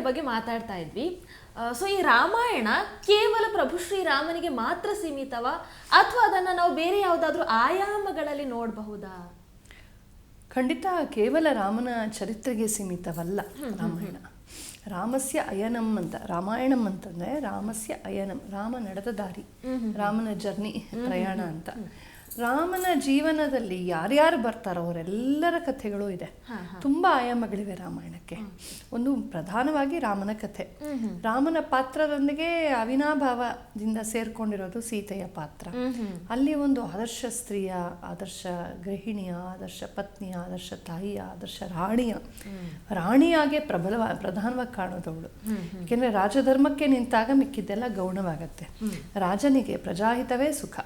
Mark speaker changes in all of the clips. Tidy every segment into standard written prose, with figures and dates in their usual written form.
Speaker 1: ಬಗ್ಗೆ ಮಾತಾಡ್ತಾ ಇದ್ವಿ. ಸೊ ಈ ರಾಮಾಯಣ ಕೇವಲ ಪ್ರಭು ಶ್ರೀರಾಮನಿಗೆ ಮಾತ್ರ ಸೀಮಿತವಾ ಅಥವಾ ಅದನ್ನು ನಾವು ಬೇರೆ ಯಾವುದಾದ್ರೂ ಆಯಾಮಗಳಲ್ಲಿ ನೋಡಬಹುದಾ?
Speaker 2: ಖಂಡಿತ ಕೇವಲ ರಾಮನ ಚರಿತ್ರೆಗೆ ಸೀಮಿತವಲ್ಲ ರಾಮಾಯಣ. ರಾಮಸ್ಯ ಅಯನಂ ಅಂತ, ರಾಮಾಯಣಂ ಅಂತಂದರೆ ರಾಮಸ್ಯ ಅಯನಂ, ರಾಮ ನಡೆದ ದಾರಿ, ರಾಮನ ಜರ್ನಿ, ಪ್ರಯಾಣ ಅಂತ. ರಾಮನ ಜೀವನದಲ್ಲಿ ಯಾರ್ಯಾರು ಬರ್ತಾರೋ ಅವರೆಲ್ಲರ ಕಥೆಗಳು ಇದೆ. ತುಂಬ ಆಯಾಮಗಳಿವೆ ರಾಮಾಯಣಕ್ಕೆ. ಒಂದು ಪ್ರಧಾನವಾಗಿ ರಾಮನ ಕಥೆ. ರಾಮನ ಪಾತ್ರದೊಂದಿಗೆ ಅವಿನಾಭಾವದಿಂದ ಸೇರ್ಕೊಂಡಿರೋದು ಸೀತೆಯ ಪಾತ್ರ. ಅಲ್ಲಿ ಒಂದು ಆದರ್ಶ ಸ್ತ್ರೀಯ, ಆದರ್ಶ ಗೃಹಿಣಿಯ, ಆದರ್ಶ ಪತ್ನಿಯ, ಆದರ್ಶ ತಾಯಿಯ, ಆದರ್ಶ ರಾಣಿಯಾಗೆ ಪ್ರಧಾನವಾಗಿ ಕಾಣೋದವಳು. ಯಾಕೆಂದರೆ ರಾಜಧರ್ಮಕ್ಕೆ ನಿಂತಾಗ ಮಿಕ್ಕಿದ್ದೆಲ್ಲ ಗೌಣವಾಗತ್ತೆ. ರಾಜನಿಗೆ ಪ್ರಜಾಹಿತವೇ ಸುಖ.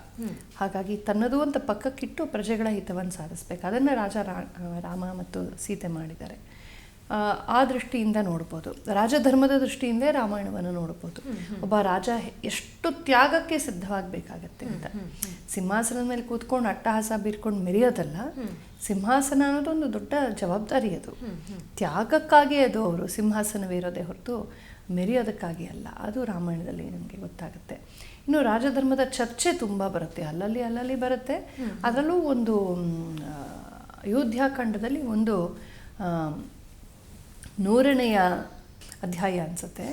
Speaker 2: ಹಾಗಾಗಿ ತನ್ನದು ಅಂತ ಪಕ್ಕಕ್ಕಿಟ್ಟು ಪ್ರಜೆಗಳ ಹಿತವನ್ನು ಸಾಧಿಸ್ಬೇಕು. ಅದನ್ನು ರಾಮ ಮತ್ತು ಸೀತೆ ಮಾಡಿದ್ದಾರೆ. ಆ ದೃಷ್ಟಿಯಿಂದ ನೋಡ್ಬೋದು. ರಾಜಧರ್ಮದ ದೃಷ್ಟಿಯಿಂದ ರಾಮಾಯಣವನ್ನು ನೋಡ್ಬೋದು. ಒಬ್ಬ ರಾಜ ಎಷ್ಟು ತ್ಯಾಗಕ್ಕೆ ಸಿದ್ಧವಾಗಬೇಕಾಗತ್ತೆ ಅಂತ. ಸಿಂಹಾಸನದ ಮೇಲೆ ಕೂತ್ಕೊಂಡು ಅಟ್ಟಹಾಸ ಬೀರ್ಕೊಂಡು ಮೆರೆಯೋದಲ್ಲ. ಸಿಂಹಾಸನ ಅನ್ನೋದು ಒಂದು ದೊಡ್ಡ ಜವಾಬ್ದಾರಿ. ಅದು ತ್ಯಾಗಕ್ಕಾಗಿ ಅದು ಅವರು ಸಿಂಹಾಸನವೇರೋದೇ ಹೊರತು ಮೆರೆಯೋದಕ್ಕಾಗಿ ಅಲ್ಲ. ಅದು ರಾಮಾಯಣದಲ್ಲಿ ನಮಗೆ ಗೊತ್ತಾಗುತ್ತೆ. ಇನ್ನು ರಾಜಧರ್ಮದ ಚರ್ಚೆ ತುಂಬ ಬರುತ್ತೆ, ಅಲ್ಲಲ್ಲಿ ಬರುತ್ತೆ. ಅದರಲ್ಲೂ ಒಂದು ಅಯೋಧ್ಯಾಕಾಂಡದಲ್ಲಿ ಒಂದು 100ನೇಯ ಅಧ್ಯಾಯ ಅನಿಸುತ್ತೆ.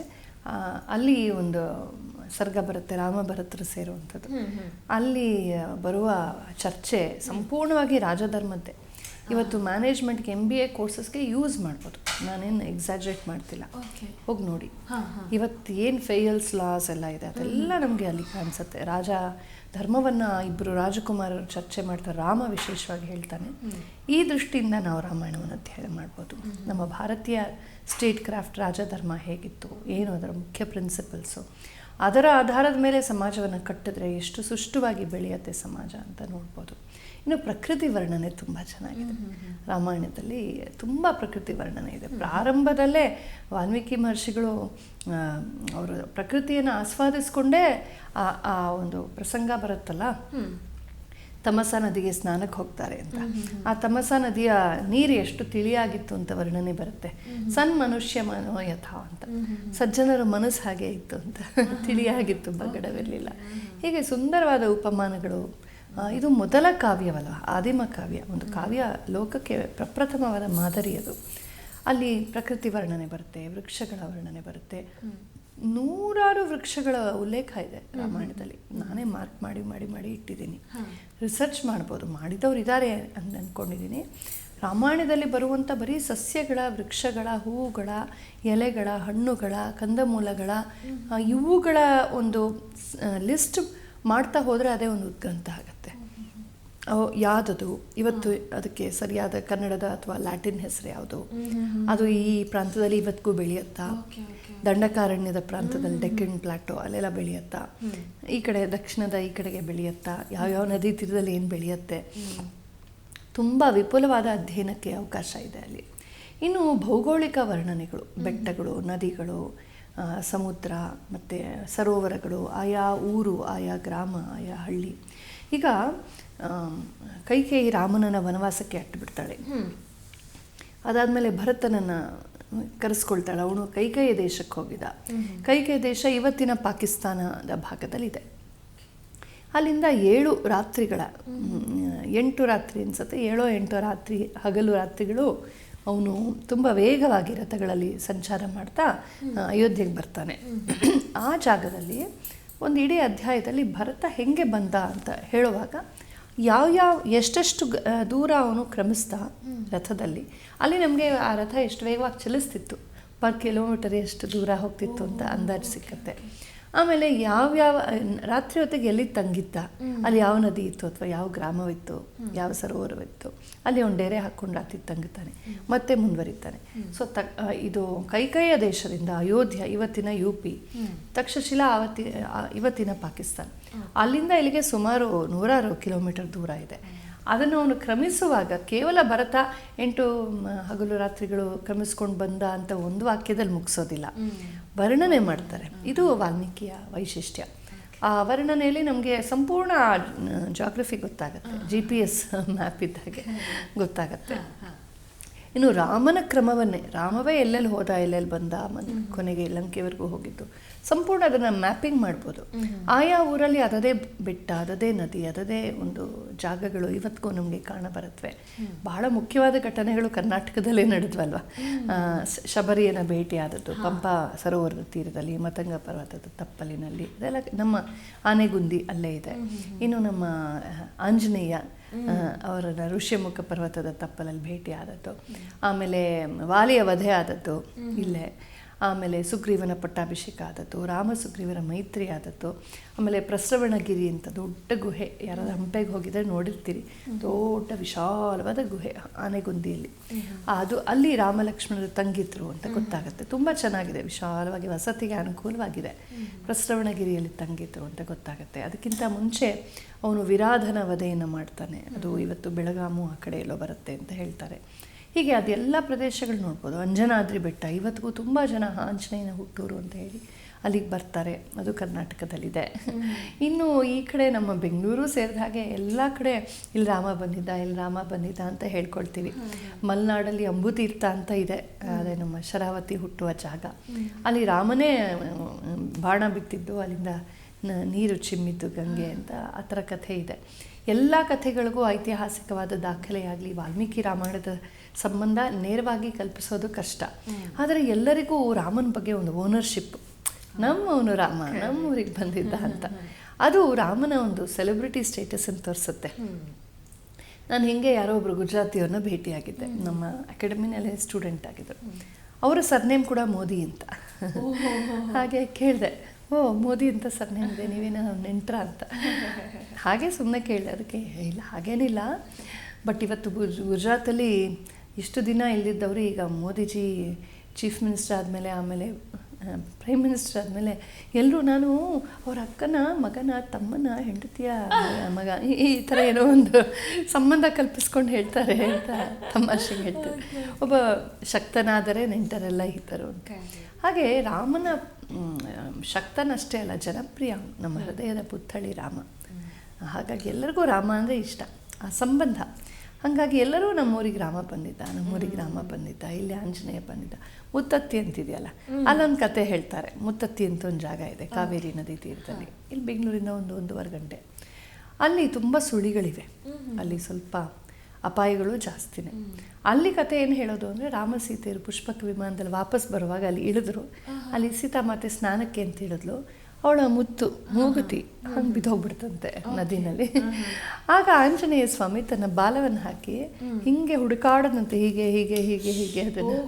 Speaker 2: ಅಲ್ಲಿ ಒಂದು ಸರ್ಗ ಬರುತ್ತೆ, ರಾಮ ಭರತರು ಸೇರುವಂಥದ್ದು. ಅಲ್ಲಿ ಬರುವ ಚರ್ಚೆ ಸಂಪೂರ್ಣವಾಗಿ ರಾಜಧರ್ಮದ್ದೇ. ಇವತ್ತು ಮ್ಯಾನೇಜ್ಮೆಂಟ್ಗೆ MBA ಕೋರ್ಸಸ್ಗೆ ಯೂಸ್ ಮಾಡ್ಬೋದು. ನಾನೇನು ಎಕ್ಸಾಜರೇಟ್ ಮಾಡ್ತಿಲ್ಲ, ಹೋಗಿ ನೋಡಿ. ಇವತ್ತು ಏನು ಫೇಯಲ್ಸ್ ಲಾಸ್ ಎಲ್ಲ ಇದೆ ಅದೆಲ್ಲ ನಮಗೆ ಅಲ್ಲಿ ಕಾಣಿಸುತ್ತೆ. ಧರ್ಮವನ್ನು ಇಬ್ಬರು ರಾಜಕುಮಾರರು ಚರ್ಚೆ ಮಾಡ್ತಾರೆ, ರಾಮ ವಿಶೇಷವಾಗಿ ಹೇಳ್ತಾನೆ. ಈ ದೃಷ್ಟಿಯಿಂದ ನಾವು ರಾಮಾಯಣವನ್ನು ಅಧ್ಯಯನ ಮಾಡ್ಬೋದು. ನಮ್ಮ ಭಾರತೀಯ ಸ್ಟೇಟ್ ಕ್ರಾಫ್ಟ್ ರಾಜಧರ್ಮ ಹೇಗಿತ್ತು, ಏನು ಅದರ ಮುಖ್ಯ ಪ್ರಿನ್ಸಿಪಲ್ಸು, ಅದರ ಆಧಾರದ ಮೇಲೆ ಸಮಾಜವನ್ನು ಕಟ್ಟಿದ್ರೆ ಎಷ್ಟು ಸುಷ್ಟವಾಗಿ ಬೆಳೆಯುತ್ತೆ ಸಮಾಜ ಅಂತ ನೋಡ್ಬೋದು. ಇನ್ನು ಪ್ರಕೃತಿ ವರ್ಣನೆ ತುಂಬ ಚೆನ್ನಾಗಿದೆ ರಾಮಾಯಣದಲ್ಲಿ. ತುಂಬ ಪ್ರಕೃತಿ ವರ್ಣನೆ ಇದೆ. ಪ್ರಾರಂಭದಲ್ಲೇ ವಾಲ್ಮೀಕಿ ಮಹರ್ಷಿಗಳು ಅವರು ಪ್ರಕೃತಿಯನ್ನು ಆಸ್ವಾದಿಸ್ಕೊಂಡೇ ಆ ಒಂದು ಪ್ರಸಂಗ ಬರುತ್ತಲ್ಲ, ತಮಸಾ ನದಿಗೆ ಸ್ನಾನಕ್ಕೆ ಹೋಗ್ತಾರೆ ಅಂತ. ಆ ತಮಸಾ ನದಿಯ ನೀರು ಎಷ್ಟು ತಿಳಿಯಾಗಿತ್ತು ಅಂತ ವರ್ಣನೆ ಬರುತ್ತೆ. ಮನುಷ್ಯ ಮನೋಯಥ ಅಂತ, ಸಜ್ಜನರ ಮನಸ್ಸು ಹಾಗೆ ಇತ್ತು ಅಂತ, ತಿಳಿಯಾಗಿತ್ತು, ಬಗ್ಗಡವಿರಲಿಲ್ಲ. ಹೀಗೆ ಸುಂದರವಾದ ಉಪಮಾನಗಳು. ಇದು ಮೊದಲ ಕಾವ್ಯವಲ್ಲ, ಆದಿಮ ಕಾವ್ಯ. ಒಂದು ಕಾವ್ಯ ಲೋಕಕ್ಕೆ ಪ್ರಪ್ರಥಮವಾದ ಮಾದರಿ ಅದು. ಅಲ್ಲಿ ಪ್ರಕೃತಿ ವರ್ಣನೆ ಬರುತ್ತೆ, ವೃಕ್ಷಗಳ ವರ್ಣನೆ ಬರುತ್ತೆ. 100 ವೃಕ್ಷಗಳ ಉಲ್ಲೇಖ ಇದೆ ರಾಮಾಯಣದಲ್ಲಿ. ನಾನೇ ಮಾರ್ಕ್ ಮಾಡಿ ಇಟ್ಟಿದ್ದೀನಿ. ರಿಸರ್ಚ್ ಮಾಡ್ಬೋದು, ಮಾಡಿದವ್ರು ಇದ್ದಾರೆ ಅಂತ ಅಂದ್ಕೊಂಡಿದ್ದೀನಿ. ರಾಮಾಯಣದಲ್ಲಿ ಬರುವಂಥ ಬರೀ ಸಸ್ಯಗಳ, ವೃಕ್ಷಗಳ, ಹೂವುಗಳ, ಎಲೆಗಳ, ಹಣ್ಣುಗಳ, ಕಂದಮೂಲಗಳ, ಇವುಗಳ ಒಂದು ಲಿಸ್ಟ್ ಮಾಡ್ತಾ ಹೋದರೆ ಅದೇ ಒಂದು ಉದ್ಗ್ರಂಥ ಆಗುತ್ತೆ. ಯಾವುದದು ಇವತ್ತು ಅದಕ್ಕೆ ಸರಿಯಾದ ಕನ್ನಡದ ಅಥವಾ ಲ್ಯಾಟಿನ್ ಹೆಸರು ಯಾವುದು, ಅದು ಈ ಪ್ರಾಂತದಲ್ಲಿ ಇವತ್ತಿಗೂ ಬೆಳೆಯುತ್ತಾ, ದಂಡಕಾರಣ್ಯದ ಪ್ರಾಂತದಲ್ಲಿ ಡೆಕ್ಕನ್ ಪ್ಲಾಟೋ ಅಲ್ಲೆಲ್ಲ ಬೆಳೆಯುತ್ತಾ, ಈ ಕಡೆ ದಕ್ಷಿಣದ ಈ ಕಡೆಗೆ ಬೆಳೆಯುತ್ತಾ, ಯಾವ್ಯಾವ ನದಿ ತೀರದಲ್ಲಿ ಏನು ಬೆಳೆಯುತ್ತೆ, ತುಂಬ ವಿಪುಲವಾದ ಅಧ್ಯಯನಕ್ಕೆ ಅವಕಾಶ ಇದೆ ಅಲ್ಲಿ. ಇನ್ನು ಭೌಗೋಳಿಕ ವರ್ಣನೆಗಳು, ಬೆಟ್ಟಗಳು, ನದಿಗಳು, ಸಮುದ್ರ ಮತ್ತು ಸರೋವರಗಳು, ಆಯಾ ಊರು, ಆಯಾ ಗ್ರಾಮ, ಆಯಾ ಹಳ್ಳಿ. ಈಗ ಕೈಕೇಯಿ ರಾಮನನ್ನ ವನವಾಸಕ್ಕೆ ಅಟ್ಟುಬಿಡ್ತಾಳೆ. ಅದಾದಮೇಲೆ ಭರತನನ್ನು ಕರೆಸ್ಕೊಳ್ತಾಳೆ. ಅವನು ಕೈಕೇಯಿ ದೇಶಕ್ಕೆ ಹೋಗಿದ್ದ. ಕೈಕೇಯಿ ದೇಶ ಇವತ್ತಿನ ಪಾಕಿಸ್ತಾನದ ಭಾಗದಲ್ಲಿದೆ. ಅಲ್ಲಿಂದ 7 ರಾತ್ರಿಗಳ 8 ರಾತ್ರಿ ಅನಿಸುತ್ತೆ, 7-8 ರಾತ್ರಿ ಹಗಲು ರಾತ್ರಿಗಳು ಅವನು ತುಂಬ ವೇಗವಾಗಿ ರಥಗಳಲ್ಲಿ ಸಂಚಾರ ಮಾಡ್ತಾ ಅಯೋಧ್ಯೆಗೆ ಬರ್ತಾನೆ. ಆ ಜಾಗದಲ್ಲಿ ಒಂದು ಇಡೀ ಅಧ್ಯಾಯದಲ್ಲಿ ಭರತ ಹೆಂಗೆ ಬಂದ ಅಂತ ಹೇಳುವಾಗ ಎಷ್ಟೆಷ್ಟು ದೂರ ಅವನು ಕ್ರಮಿಸ್ತಾ ರಥದಲ್ಲಿ, ಅಲ್ಲಿ ನಮಗೆ ಆ ರಥ ಎಷ್ಟು ವೇಗವಾಗಿ ಚಲಿಸ್ತಿತ್ತು, ಪರ್ ಕಿಲೋಮೀಟರ್ ಎಷ್ಟು ದೂರ ಹೋಗ್ತಿತ್ತು ಅಂತ ಅಂದಾಜು ಸಿಕ್ಕತ್ತೆ. ಆಮೇಲೆ ಯಾವ್ಯಾವ ರಾತ್ರಿ ಹೊತ್ತಿಗೆ ಎಲ್ಲಿ ತಂಗಿದ್ದ, ಅಲ್ಲಿ ಯಾವ ನದಿ ಇತ್ತು ಅಥವಾ ಯಾವ ಗ್ರಾಮವಿತ್ತು, ಯಾವ ಸರೋವರವಿತ್ತು, ಅಲ್ಲಿ ಅವನು ಡೇರೆ ಹಾಕ್ಕೊಂಡು ರಾತ್ರಿ ತಂಗುತ್ತಾನೆ, ಮತ್ತೆ ಮುಂದುವರಿತಾನೆ. ಸೊ ಇದು ಕೈಕೇಯ ದೇಶದಿಂದ ಅಯೋಧ್ಯ, ಇವತ್ತಿನ UP, ತಕ್ಷಶಿಲಾ ಇವತ್ತಿನ ಪಾಕಿಸ್ತಾನ, ಅಲ್ಲಿಂದ ಇಲ್ಲಿಗೆ ಸುಮಾರು 100 ಕಿಲೋಮೀಟರ್ ದೂರ ಇದೆ. ಅದನ್ನು ಅವನು ಕ್ರಮಿಸುವಾಗ ಕೇವಲ ಭರತ 8 ಹಗಲು ರಾತ್ರಿಗಳು ಕ್ರಮಿಸ್ಕೊಂಡು ಬಂದ ಅಂತ ಒಂದು ವಾಕ್ಯದಲ್ಲಿ ಮುಗಿಸೋದಿಲ್ಲ, ವರ್ಣನೆ ಮಾಡ್ತಾರೆ. ಇದು ವಾಲ್ಮೀಕಿಯ ವೈಶಿಷ್ಟ್ಯ. ಆ ವರ್ಣನೆಯಲ್ಲಿ ನಮಗೆ ಸಂಪೂರ್ಣ ಜಾಗ್ರಫಿ ಗೊತ್ತಾಗುತ್ತೆ, GPS ಮ್ಯಾಪ್ ಇದ್ದಾಗೆ ಗೊತ್ತಾಗತ್ತೆ. ಇನ್ನು ರಾಮನ ಕ್ರಮವನ್ನೇ, ರಾಮವೇ ಎಲ್ಲೆಲ್ಲಿ ಹೋದ, ಎಲ್ಲೆಲ್ಲಿ ಬಂದ, ಕೊನೆಗೆ ಲಂಕೆವರೆಗೂ ಹೋಗಿದ್ದು, ಸಂಪೂರ್ಣ ಅದನ್ನು ಮ್ಯಾಪಿಂಗ್ ಮಾಡ್ಬೋದು. ಆಯಾ ಊರಲ್ಲಿ ಅದದೇ ಬೆಟ್ಟ, ಅದದೇ ನದಿ, ಅದದೇ ಒಂದು ಜಾಗಗಳು ಇವತ್ತಿಗೂ ನಮಗೆ ಕಾಣಬರುತ್ತವೆ. ಬಹಳ ಮುಖ್ಯವಾದ ಘಟನೆಗಳು ಕರ್ನಾಟಕದಲ್ಲೇ ನಡೆದ್ವಲ್ವ. ಶಬರಿಯನ ಭೇಟಿಯಾದದ್ದು ಪಂಪಾ ಸರೋವರದ ತೀರದಲ್ಲಿ, ಮತಂಗ ಪರ್ವತದ ತಪ್ಪಲಿನಲ್ಲಿ, ಇದೆಲ್ಲ ನಮ್ಮ ಆನೆಗುಂದಿ ಅಲ್ಲೇ ಇದೆ. ಇನ್ನು ನಮ್ಮ ಆಂಜನೇಯ ಅವರನ್ನ ಋಷ್ಯಮುಖ ಪರ್ವತದ ತಪ್ಪಲಲ್ಲಿ ಭೇಟಿ ಆದದ್ದು, ಆಮೇಲೆ ವಾಲಿಯ ವಧೆ ಆದದ್ದು ಇಲ್ಲೇ, ಆಮೇಲೆ ಸುಗ್ರೀವನ ಪಟ್ಟಾಭಿಷೇಕ ಆದದ್ದು, ರಾಮ ಸುಗ್ರೀವರ ಮೈತ್ರಿ ಆದದ್ದು, ಆಮೇಲೆ ಪ್ರಸ್ರವಣಗಿರಿ ಅಂತ ದೊಡ್ಡ ಗುಹೆ, ಯಾರಾದ್ರೂ ಹಂಪೆಗೆ ಹೋಗಿದ್ರೆ ನೋಡಿರ್ತೀರಿ, ದೊಡ್ಡ ವಿಶಾಲವಾದ ಗುಹೆ ಆನೆಗುಂದಿಯಲ್ಲಿ. ಅದು ಅಲ್ಲಿ ರಾಮ ಲಕ್ಷ್ಮಣರು ತಂಗಿದ್ರು ಅಂತ ಗೊತ್ತಾಗುತ್ತೆ. ತುಂಬ ಚೆನ್ನಾಗಿದೆ, ವಿಶಾಲವಾಗಿ ವಸತಿಗೆ ಅನುಕೂಲವಾಗಿದೆ. ಪ್ರಸ್ರವಣಗಿರಿಯಲ್ಲಿ ತಂಗಿದ್ರು ಅಂತ ಗೊತ್ತಾಗುತ್ತೆ. ಅದಕ್ಕಿಂತ ಮುಂಚೆ ಅವನು ವಿರಾಧನ ವಧೆಯನ್ನು ಮಾಡ್ತಾನೆ, ಅದು ಇವತ್ತು ಬೆಳಗಾಮು ಆ ಕಡೆ ಎಲ್ಲೋ ಬರುತ್ತೆ ಅಂತ ಹೇಳ್ತಾರೆ. ಹೀಗೆ ಅದೆಲ್ಲ ಪ್ರದೇಶಗಳು ನೋಡ್ಬೋದು. ಅಂಜನಾದ್ರಿ ಬೆಟ್ಟ, ಇವತ್ತಿಗೂ ತುಂಬ ಜನ ಆಂಜನೇಯನ ಹುಟ್ಟೂರು ಅಂತ ಹೇಳಿ ಅಲ್ಲಿಗೆ ಬರ್ತಾರೆ, ಅದು ಕರ್ನಾಟಕದಲ್ಲಿದೆ. ಇನ್ನು ಈ ಕಡೆ ನಮ್ಮ ಬೆಂಗಳೂರು ಸೇರಿದ ಹಾಗೆ ಎಲ್ಲ ಕಡೆ ಇಲ್ಲಿ ರಾಮ ಬಂದಿದ್ದ, ಇಲ್ಲಿ ರಾಮ ಬಂದಿದ್ದ ಅಂತ ಹೇಳ್ಕೊಳ್ತೀವಿ. ಮಲೆನಾಡಲ್ಲಿ ಅಂಬುತೀರ್ಥ ಅಂತ ಇದೆ, ಅದೇ ನಮ್ಮ ಶರಾವತಿ ಹುಟ್ಟುವ ಜಾಗ. ಅಲ್ಲಿ ರಾಮನೇ ಬಾಣ ಬಿಟ್ಟಿದ್ದು, ಅಲ್ಲಿಂದ ನೀರು ಚಿಮ್ಮಿದ್ದು ಗಂಗೆ ಅಂತ ಆ ಥರ ಕಥೆ ಇದೆ. ಎಲ್ಲ ಕಥೆಗಳಿಗೂ ಐತಿಹಾಸಿಕವಾದ ದಾಖಲೆಯಾಗಲಿ ವಾಲ್ಮೀಕಿ ರಾಮಾಯಣದ ಸಂಬಂಧ ನೇರವಾಗಿ ಕಲ್ಪಿಸೋದು ಕಷ್ಟ. ಆದರೆ ಎಲ್ಲರಿಗೂ ರಾಮನ ಬಗ್ಗೆ ಒಂದು ಓನರ್ಶಿಪ್, ನಮ್ಮವನು ರಾಮ ನಮ್ಮೂರಿಗೆ ಬಂದಿದ್ದ ಅಂತ, ಅದು ರಾಮನ ಒಂದು ಸೆಲೆಬ್ರಿಟಿ ಸ್ಟೇಟಸ್ ಅಂತ ತೋರಿಸುತ್ತೆ. ನಾನು ಹಿಂಗೆ ಯಾರೋ ಒಬ್ಬರು ಗುಜರಾತಿಯವ್ರನ್ನ ಭೇಟಿಯಾಗಿದ್ದೆ, ನಮ್ಮ ಅಕಾಡೆಮಿನಲ್ಲಿ ಸ್ಟೂಡೆಂಟ್ ಆಗಿದ್ದರು. ಅವರ ಸರ್ನೇಮ್ ಕೂಡ ಮೋದಿ ಅಂತ. ಹಾಗೆ ಕೇಳಿದೆ, ಓ ಮೋದಿ ಅಂತ ಸರ್ನೇಮ್ ಇದೆ, ನೀವೇನೋ ನೆಂಟ್ರ ಅಂತ. ಹಾಗೆ ಸುಮ್ಮನೆ ಕೇಳಿದೆ. ಅದಕ್ಕೆ ಇಲ್ಲ ಹಾಗೇನಿಲ್ಲ, ಬಟ್ ಇವತ್ತು ಗುಜರಾತಲ್ಲಿ ಇಷ್ಟು ದಿನ ಇಲ್ಲಿದ್ದವರು ಈಗ ಮೋದಿಜಿ ಚೀಫ್ ಮಿನಿಸ್ಟರ್ ಆದಮೇಲೆ, ಆಮೇಲೆ ಪ್ರೈಮ್ ಮಿನಿಸ್ಟರ್ ಆದಮೇಲೆ ಎಲ್ಲರೂ ನಾನು ಅವ್ರ ಅಕ್ಕನ ಮಗನ ತಮ್ಮನ ಹೆಂಡತಿಯ ಮಗ ಈ ಥರ ಏನೋ ಒಂದು ಸಂಬಂಧ ಕಲ್ಪಿಸ್ಕೊಂಡು ಹೇಳ್ತಾರೆ ಅಂತ ತಮಾಷೆಗೆ ಹೇಳ್ತಾರೆ. ಒಬ್ಬ ಶಕ್ತನಾದರೆ ನೆಂಟರೆಲ್ಲ ಇದ್ದರು ಅಂತ. ಹಾಗೆ ರಾಮನ ಶಕ್ತನಷ್ಟೇ ಅಲ್ಲ, ಜನಪ್ರಿಯ, ನಮ್ಮ ಹೃದಯದ ಪುತ್ಥಳಿ ರಾಮ. ಹಾಗಾಗಿ ಎಲ್ಲರಿಗೂ ರಾಮ ಅಂದರೆ ಇಷ್ಟ, ಆ ಸಂಬಂಧ. ಹಾಗಾಗಿ ಎಲ್ಲರೂ ನಮ್ಮೂರಿಗೆ ರಾಮ ಬಂದಿದ್ದ, ನಮ್ಮೂರಿಗೆ ರಾಮ ಬಂದಿದ್ದ, ಇಲ್ಲಿ ಆಂಜನೇಯ ಬಂದಿದ್ದ. ಮುತ್ತತ್ತಿ ಅಂತಿದೆಯಲ್ಲ, ಅಲ್ಲೊಂದು ಕತೆ ಹೇಳ್ತಾರೆ. ಮುತ್ತತ್ತಿ ಅಂತ ಒಂದು ಜಾಗ ಇದೆ ಕಾವೇರಿ ನದಿ ತೀರದಲ್ಲಿ, ಇಲ್ಲಿ ಬೆಂಗಳೂರಿಂದ 1-1.5 ಗಂಟೆ. ಅಲ್ಲಿ ತುಂಬ ಸುಳಿಗಳಿವೆ, ಅಲ್ಲಿ ಸ್ವಲ್ಪ ಅಪಾಯಗಳು ಜಾಸ್ತಿನೇ. ಅಲ್ಲಿ ಕತೆ ಏನು ಹೇಳೋದು ಅಂದರೆ, ರಾಮ ಸೀತೆಯರು ಪುಷ್ಪಕ ವಿಮಾನದಲ್ಲಿ ವಾಪಸ್ ಬರುವಾಗ ಅಲ್ಲಿ ಇಳಿದ್ರು. ಅಲ್ಲಿ ಸೀತಾಮಾತೆ ಸ್ನಾನಕ್ಕೆ ಅಂತ ಹೇಳಿದ್ಲು, ಅವಳ ಮುತ್ತು ಮೂಗುತಿ ಹಂಗೆ ಬಿದ್ದೋಗ್ಬಿಡ್ತಂತೆ ನದಿನಲ್ಲಿ. ಆಗ ಆಂಜನೇಯ ಸ್ವಾಮಿ ತನ್ನ ಬಾಲವನ್ನು ಹಾಕಿ ಹಿಂಗೆ ಹುಡುಕಾಡದಂತೆ, ಹೀಗೆ ಹೀಗೆ ಹೀಗೆ ಹೀಗೆ ಅದನ್ನು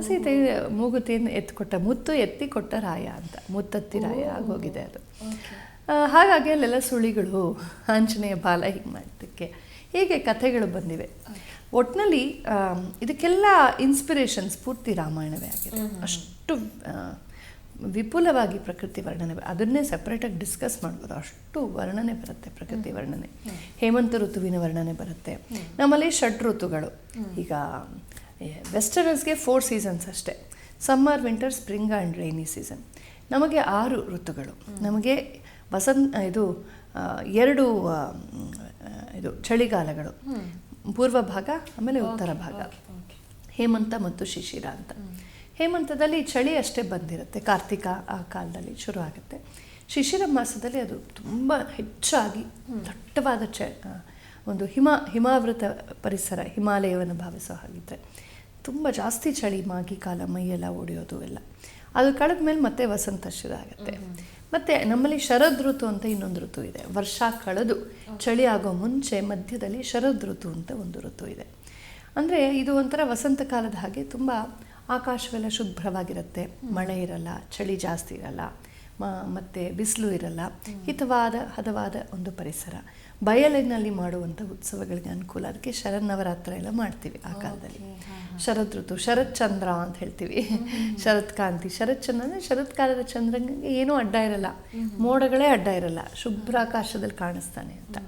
Speaker 2: ಸೀತೆ ಮೂಗುತಿಯನ್ನು ಎತ್ತಿಕೊಟ್ಟ, ಮುತ್ತು ಎತ್ತಿ ಕೊಟ್ಟ ರಾಯ ಅಂತ, ಮುತ್ತತ್ತಿ ರಾಯ ಆಗೋಗಿದೆ ಅದು. ಹಾಗಾಗಿ ಅಲ್ಲೆಲ್ಲ ಸುಳಿಗಳು, ಆಂಜನೇಯ ಬಾಲ ಹೀಗೆ ಮಾಡೋದಕ್ಕೆ, ಹೀಗೆ ಕಥೆಗಳು ಬಂದಿವೆ. ಒಟ್ಟಿನಲ್ಲಿ ಇದಕ್ಕೆಲ್ಲ ಇನ್ಸ್ಪಿರೇಷನ್ ಸ್ಫೂರ್ತಿ ರಾಮಾಯಣವೇ ಆಗಿದೆ. ಅಷ್ಟು ವಿಪುಲವಾಗಿ ಪ್ರಕೃತಿ ವರ್ಣನೆ, ಅದನ್ನೇ ಸಪ್ರೇಟಾಗಿ ಡಿಸ್ಕಸ್ ಮಾಡ್ಬೋದು, ಅಷ್ಟು ವರ್ಣನೆ ಬರುತ್ತೆ ಪ್ರಕೃತಿ ವರ್ಣನೆ. ಹೇಮಂತ ಋತುವಿನ ವರ್ಣನೆ ಬರುತ್ತೆ. ನಮ್ಮಲ್ಲಿ 6 ಋತುಗಳು. ಈಗ ವೆಸ್ಟರ್ನರ್ಸ್ಗೆ 4 ಸೀಸನ್ಸ್ ಅಷ್ಟೇ, summer, winter, spring and rainy season. ನಮಗೆ 6 ಋತುಗಳು. ನಮಗೆ ಇದು 2 ಇದು ಚಳಿಗಾಲಗಳು, ಪೂರ್ವ ಭಾಗ ಆಮೇಲೆ ಉತ್ತರ ಭಾಗ, ಹೇಮಂತ ಮತ್ತು ಶಿಶಿರ ಅಂತ. ಹೇಮಂತದಲ್ಲಿ ಚಳಿ ಅಷ್ಟೇ ಬಂದಿರುತ್ತೆ, ಕಾರ್ತಿಕ ಆ ಕಾಲದಲ್ಲಿ ಶುರು ಆಗುತ್ತೆ. ಶಿಶಿರ ಮಾಸದಲ್ಲಿ ಅದು ತುಂಬ ಹೆಚ್ಚಾಗಿ ದಟ್ಟವಾದ ಒಂದು ಹಿಮಾವೃತ ಪರಿಸರ, ಹಿಮಾಲಯವನ್ನು ಭಾವಿಸೋ ಹಾಗಿದ್ರೆ ತುಂಬ ಜಾಸ್ತಿ ಚಳಿ, ಮಾಗಿ ಕಾಲ, ಮೈಯೆಲ್ಲ ಒಡೆಯೋದು ಎಲ್ಲ. ಅದು ಕಳೆದ ಮೇಲೆ ಮತ್ತೆ ವಸಂತ ಶುರು ಆಗುತ್ತೆ. ಮತ್ತು ನಮ್ಮಲ್ಲಿ ಶರದ್ ಋತು ಅಂತ ಇನ್ನೊಂದು ಋತು ಇದೆ. ವರ್ಷ ಕಳೆದು ಚಳಿ ಆಗೋ ಮುಂಚೆ ಮಧ್ಯದಲ್ಲಿ ಶರದ್ ಋತು ಅಂತ ಒಂದು ಋತು ಇದೆ. ಅಂದರೆ ಇದು ಒಂಥರ ವಸಂತ ಕಾಲದ ಹಾಗೆ, ತುಂಬ ಆಕಾಶವೆಲ್ಲ ಶುಭ್ರವಾಗಿರುತ್ತೆ, ಮಳೆ ಇರಲ್ಲ, ಚಳಿ ಜಾಸ್ತಿ ಇರಲ್ಲ, ಮತ್ತು ಬಿಸಿಲು ಇರಲ್ಲ, ಹದವಾದ ಒಂದು ಪರಿಸರ. ಬಯಲಿನಲ್ಲಿ ಮಾಡುವಂಥ ಉತ್ಸವಗಳಿಗೆ ಅನುಕೂಲ. ಅದಕ್ಕೆ ಶರನ್ನವರಾತ್ರ ಎಲ್ಲ ಮಾಡ್ತೀವಿ ಆ ಕಾಲದಲ್ಲಿ. ಶರದ್ ಋತು, ಶರತ್ ಚಂದ್ರ ಅಂತ ಹೇಳ್ತೀವಿ, ಶರತ್ ಕಾಂತಿ. ಶರತ್ ಚಂದ್ರ ಅಂದರೆ ಶರತ್ಕಾಲದ ಚಂದ್ರನಿಗೆ ಏನೂ ಅಡ್ಡ ಇರಲ್ಲ, ಮೋಡಗಳೇ ಅಡ್ಡ ಇರಲ್ಲ, ಶುಭ್ರ ಆಕಾಶದಲ್ಲಿ ಕಾಣಿಸ್ತಾನೆ ಅಂತ.